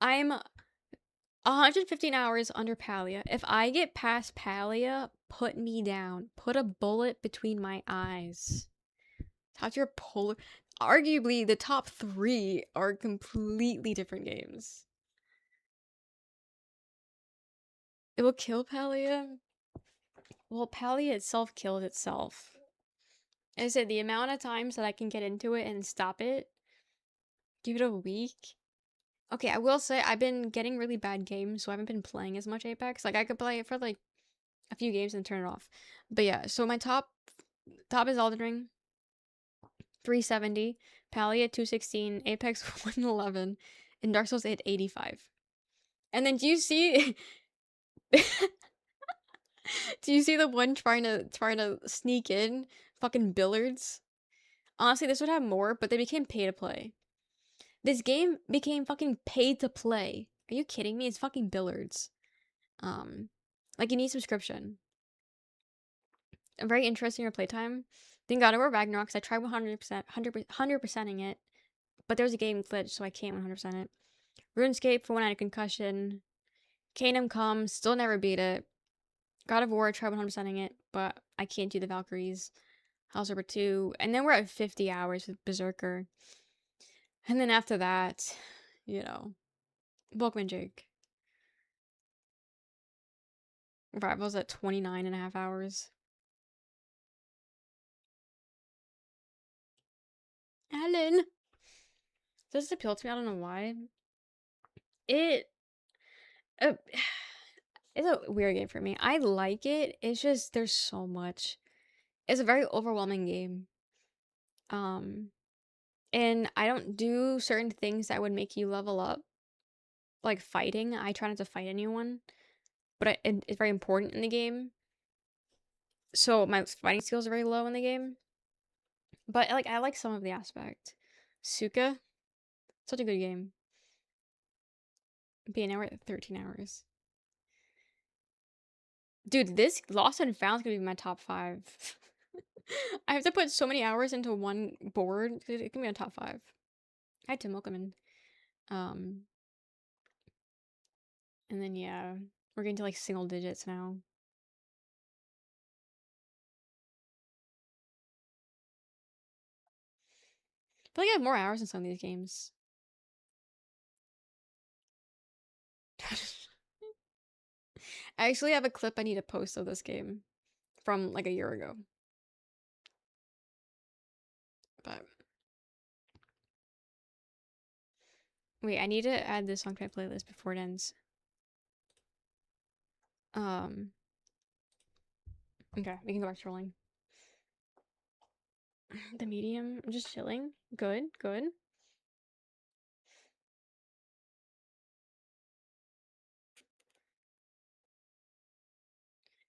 I'm 115 hours under Palia. If I get past Palia, put me down. Put a bullet between my eyes. How's your polar? Arguably, the top 3 are completely different games. It will kill Palia? Well, Palia itself kills itself. As I said, the amount of times that I can get into it and stop it, give it a week. Okay, I will say I've been getting really bad games, so I haven't been playing as much Apex. Like, I could play it for like a few games and turn it off. But yeah, so my top is Elden Ring, 370, Palia 216, Apex 111, and Dark Souls 8 85. And then do you see do you see the one trying to sneak in? Fucking Billards. Honestly, this would have more, but they became pay to play. This game became fucking pay to play. Are you kidding me? It's fucking Billards. Like you need subscription. A very interesting playtime. Then God of War Ragnarok, 'cause I tried 100%ing it, but there was a game glitch, so I can't 100% it. RuneScape for when I had a concussion. Kingdom Come, still never beat it. God of War, I tried 100%ing it, but I can't do the Valkyries. House Number 2, and then we're at 50 hours with Berserker. And then after that, you know, Bookman Jake. Rivals at 29 and a half hours. Alan! Does this appeal to me? I don't know why. It... Uh, it's a weird game for me. I like it. It's just, there's so much. It's a very overwhelming game. And I don't do certain things that would make you level up. Like fighting. I try not to fight anyone. But it's very important in the game. So my fighting skills are very low in the game. But like I like some of the aspect. Suka, such a good game. Being now we're at 13 hours. Dude, this Lost and Found's gonna be my top 5. I have to put so many hours into one board. It can be a top 5. Hi Tim, welcome in. And then yeah, we're getting to like single digits now. I feel like I have more hours in some of these games. I actually have a clip I need to post of this game from like a year ago. But wait, I need to add this song to my playlist before it ends. Okay, we can go back to rolling. The medium, I'm just chilling. Good, good.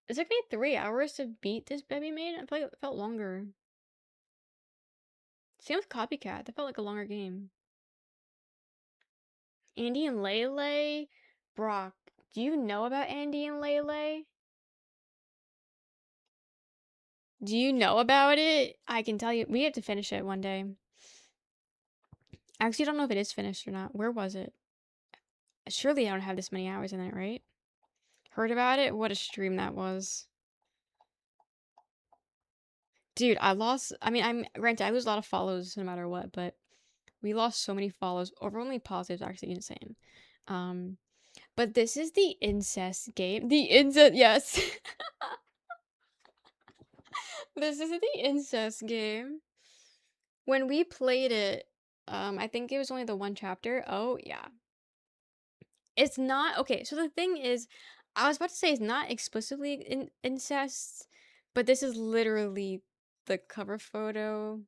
It took me 3 hours to beat this baby maid. I feel like it felt longer. Same with Copycat. That felt like a longer game. Andy and Lele? Brock, do you know about Andy and Lele? Do you know about it? I can tell you. We have to finish it one day. I actually don't know if it is finished or not. Where was it? Surely I don't have this many hours in it, right? Heard about it? What a stream that was. Dude, I mean, granted, I lose a lot of follows no matter what, but we lost so many follows. Over only positives actually insane. But this is the incest game. The incest, yes. This is the incest game. When we played it, I think it was only the one chapter. Oh, yeah. It's not, okay, so the thing is, I was about to say it's not explicitly incest, but this is literally the cover photo.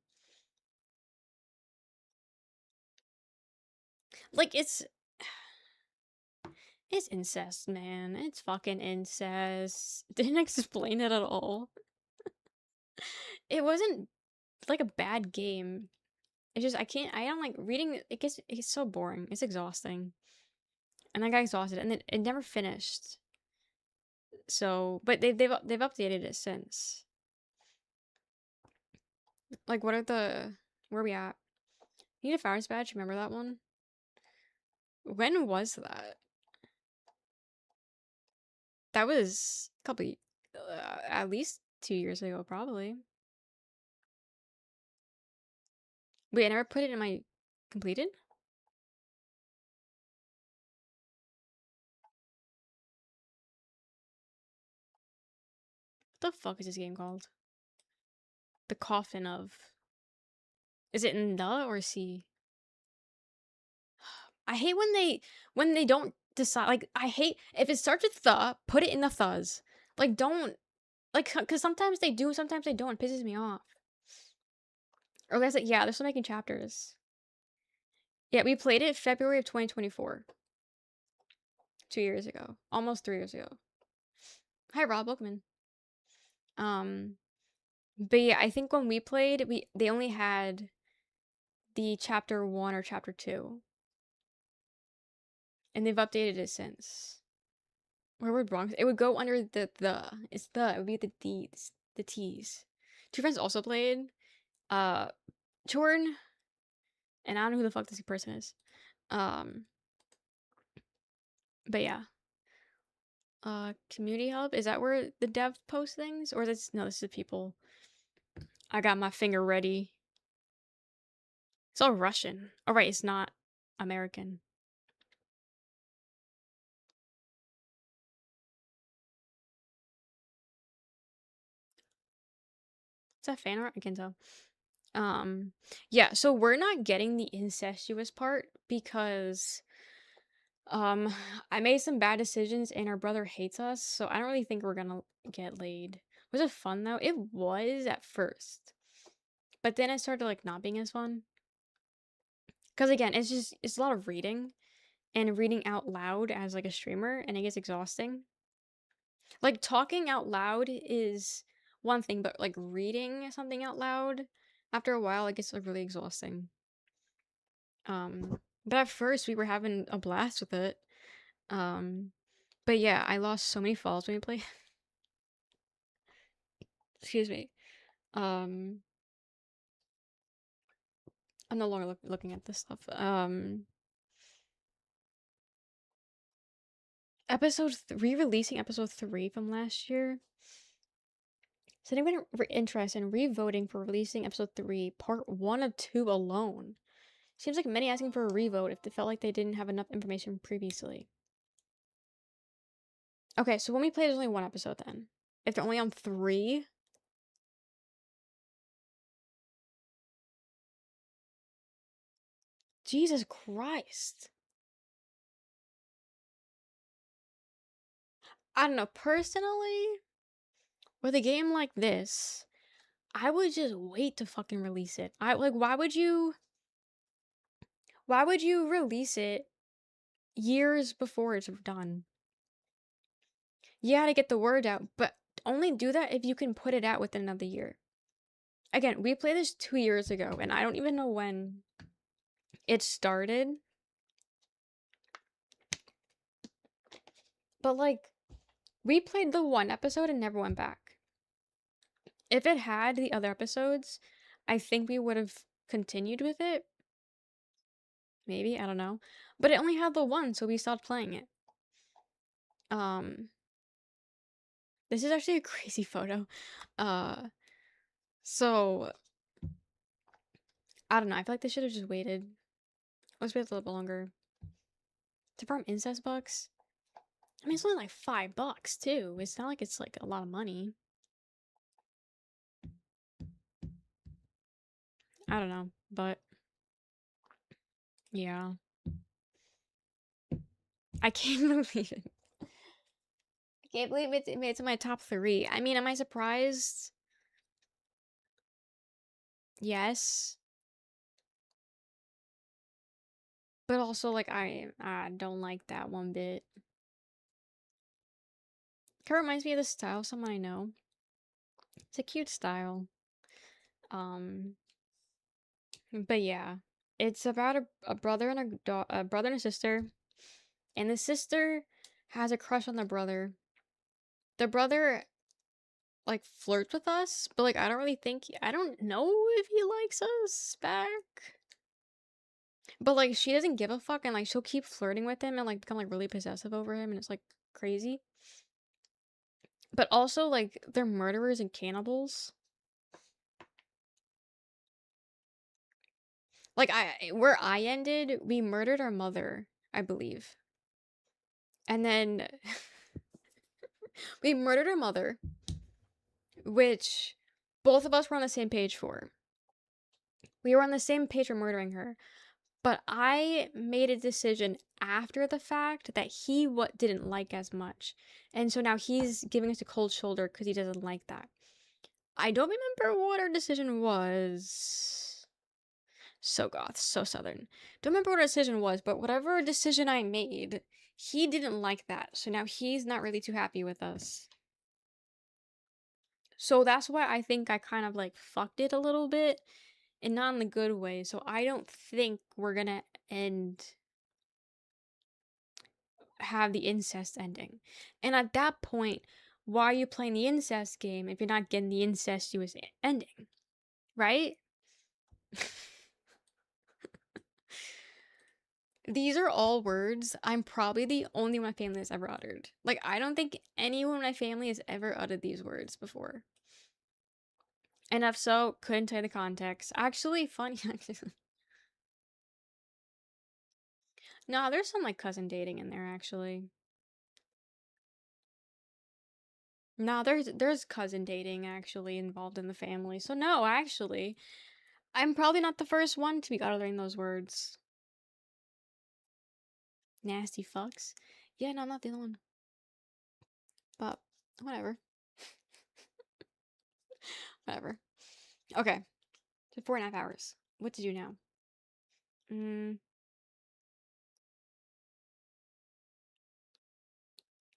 Like, it's incest, man. It's fucking incest. Didn't explain it at all. It wasn't like a bad game. It's just I don't like reading. It's so boring. It's exhausting. And I got exhausted, and then it never finished. So, but they've updated it since. Like, where are we at? Need a Fires badge. Remember that one? When was that? That was a couple, at least 2 years ago, probably. Wait, I never put it in my completed? What the fuck is this game called? The Coffin of. Is it in the or C? I hate when they don't decide. Like, I hate if it starts with the, put it in the thus. Like, don't, like, because sometimes they do, sometimes they don't. It pisses me off. Or that's like, yeah, they're still making chapters. Yeah, we played it February of 2024. 2 years ago. Almost 3 years ago. Hi, Rob. Welcome in. But yeah, I think when we played, they only had the chapter 1 or chapter 2. And they've updated it since. Where would Bronx? It would go under the. It's the. It would be the D's. The T's. Two friends also played. Chorn. And I don't know who the fuck this person is. But yeah. Community hub. Is that where the dev post things? Or this? No, this is people. I got my finger ready. It's all Russian. Oh, right. It's not American. Is that fan art? I can tell. Yeah, so we're not getting the incestuous part because I made some bad decisions and our brother hates us, so I don't really think we're gonna get laid. Was it fun though? It was at first. But then it started like not being as fun. Cause again, it's a lot of reading and reading out loud as like a streamer, and it gets exhausting. Like talking out loud is one thing, but like reading something out loud after a while it gets like really exhausting. But at first we were having a blast with it. But yeah, I lost so many falls when we played. Excuse me. I'm no longer looking at this stuff. Re-releasing episode 3 from last year. Is anyone interested in re-voting for releasing episode 3, part 1 of 2 alone? Seems like many asking for a revote if they felt like they didn't have enough information previously. Okay, so when we played, there's only 1 episode then. If they're only on 3, Jesus Christ. I don't know, personally, with a game like this, I would just wait to fucking release it. Why would you release it years before it's done? Yeah, to get the word out, but only do that if you can put it out within another year. Again, we played this 2 years ago, and I don't even know when it started. But, like, we played the 1 episode and never went back. If it had the other episodes, I think we would have continued with it. Maybe, I don't know. But it only had the one, so we stopped playing it. This is actually a crazy photo. So I don't know. I feel like they should have just waited. Let's wait a little bit longer. To farm incest bucks? I mean, it's only like $5 too. It's not like it's like a lot of money. I don't know, but yeah. I can't believe it. I can't believe it made it to my top 3. I mean, am I surprised? Yes. But also, like, I don't like that one bit. Kind of reminds me of the style of someone I know. It's a cute style. But yeah, it's about a brother and a brother and a sister, and the sister has a crush on the brother. The brother like flirts with us, but like I don't really think I don't know if he likes us back. But like she doesn't give a fuck, and like she'll keep flirting with him and like become like really possessive over him, and it's like crazy. But also like they're murderers and cannibals. Like where I ended, we murdered our mother, I believe. And then we murdered her mother, which both of us were on the same page for. We were on the same page for murdering her. But I made a decision after the fact that he didn't like as much. And so now he's giving us a cold shoulder because he doesn't like that. I don't remember what our decision was. So goth, so southern. Don't remember what our decision was, but whatever decision I made, he didn't like that. So now he's not really too happy with us. So that's why I think I kind of like fucked it a little bit, and not in the good way. So I don't think we're gonna have the incest ending. And at that point, why are you playing the incest game if you're not getting the incestuous ending? Right? These are all words I'm probably the only one in my family has ever uttered. Like, I don't think anyone in my family has ever uttered these words before. And if so, couldn't tell you the context. Actually, funny. No, there's some like cousin dating in there actually. No, there's cousin dating actually involved in the family. So no, actually, I'm probably not the first one to be uttering those words. Nasty fucks. Yeah, no, I'm not the only one. But whatever. Whatever. Okay. So 4.5 hours. What to do now?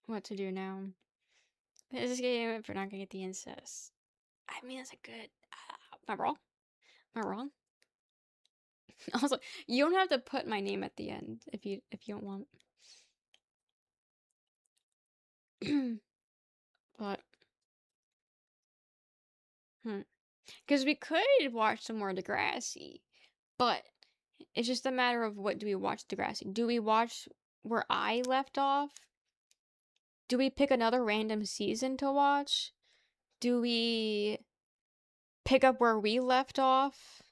What to do now? Is this game if we're not gonna get the incest? I mean, that's a good. Am I wrong? Am I wrong? Also, you don't have to put my name at the end if you don't want. But because we could watch some more Degrassi, but it's just a matter of what do we watch Degrassi? Do we watch where I left off? Do we pick another random season to watch? Do we pick up where we left off?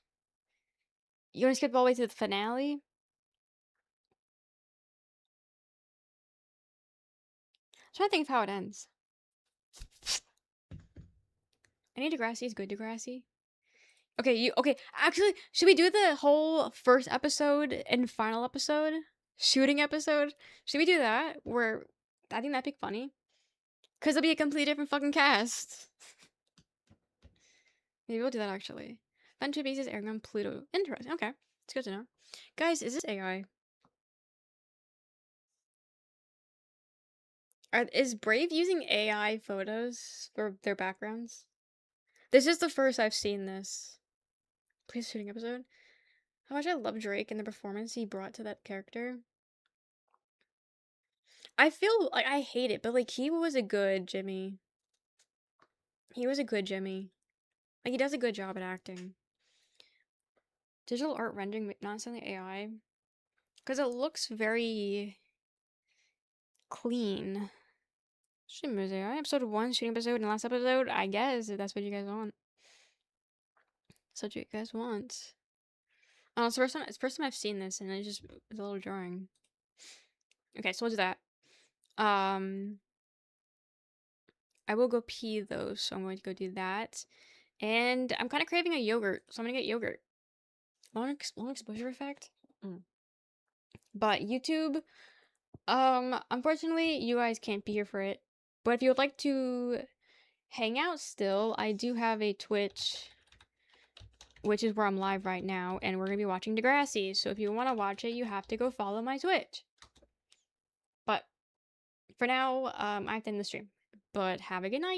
You want to skip all the way to the finale? I'm trying to think of how it ends. Any Degrassi is good Degrassi. Okay, actually, should we do the whole first episode and final episode? Shooting episode? Should we do that? Where I think that'd be funny. Cause it'll be a completely different fucking cast. Maybe we'll do that actually. Venture bases, Aragon, Pluto. Interesting. Okay. It's good to know. Guys, is this AI? Is Brave using AI photos for their backgrounds? This is the first I've seen this. Please shooting episode. How much I love Drake and the performance he brought to that character. I feel like I hate it, but like he was a good Jimmy. He was a good Jimmy. Like, he does a good job at acting. Digital art rendering, not necessarily AI. Because it looks very clean. Shooting AI, episode 1, shooting episode, and last episode, I guess, if that's what you guys want. That's what you guys want. Oh, it's the first time I've seen this, and it's a little jarring. Okay, so we'll do that. I will go pee though, so I'm going to go do that. And I'm kind of craving a yogurt, so I'm gonna get yogurt. Long exposure effect. But YouTube, unfortunately, you guys can't be here for it. But if you would like to hang out still, I do have a Twitch, which is where I'm live right now, and we're gonna be watching Degrassi. So if you want to watch it, you have to go follow my Twitch. But for now, I have to end the stream. But have a good night.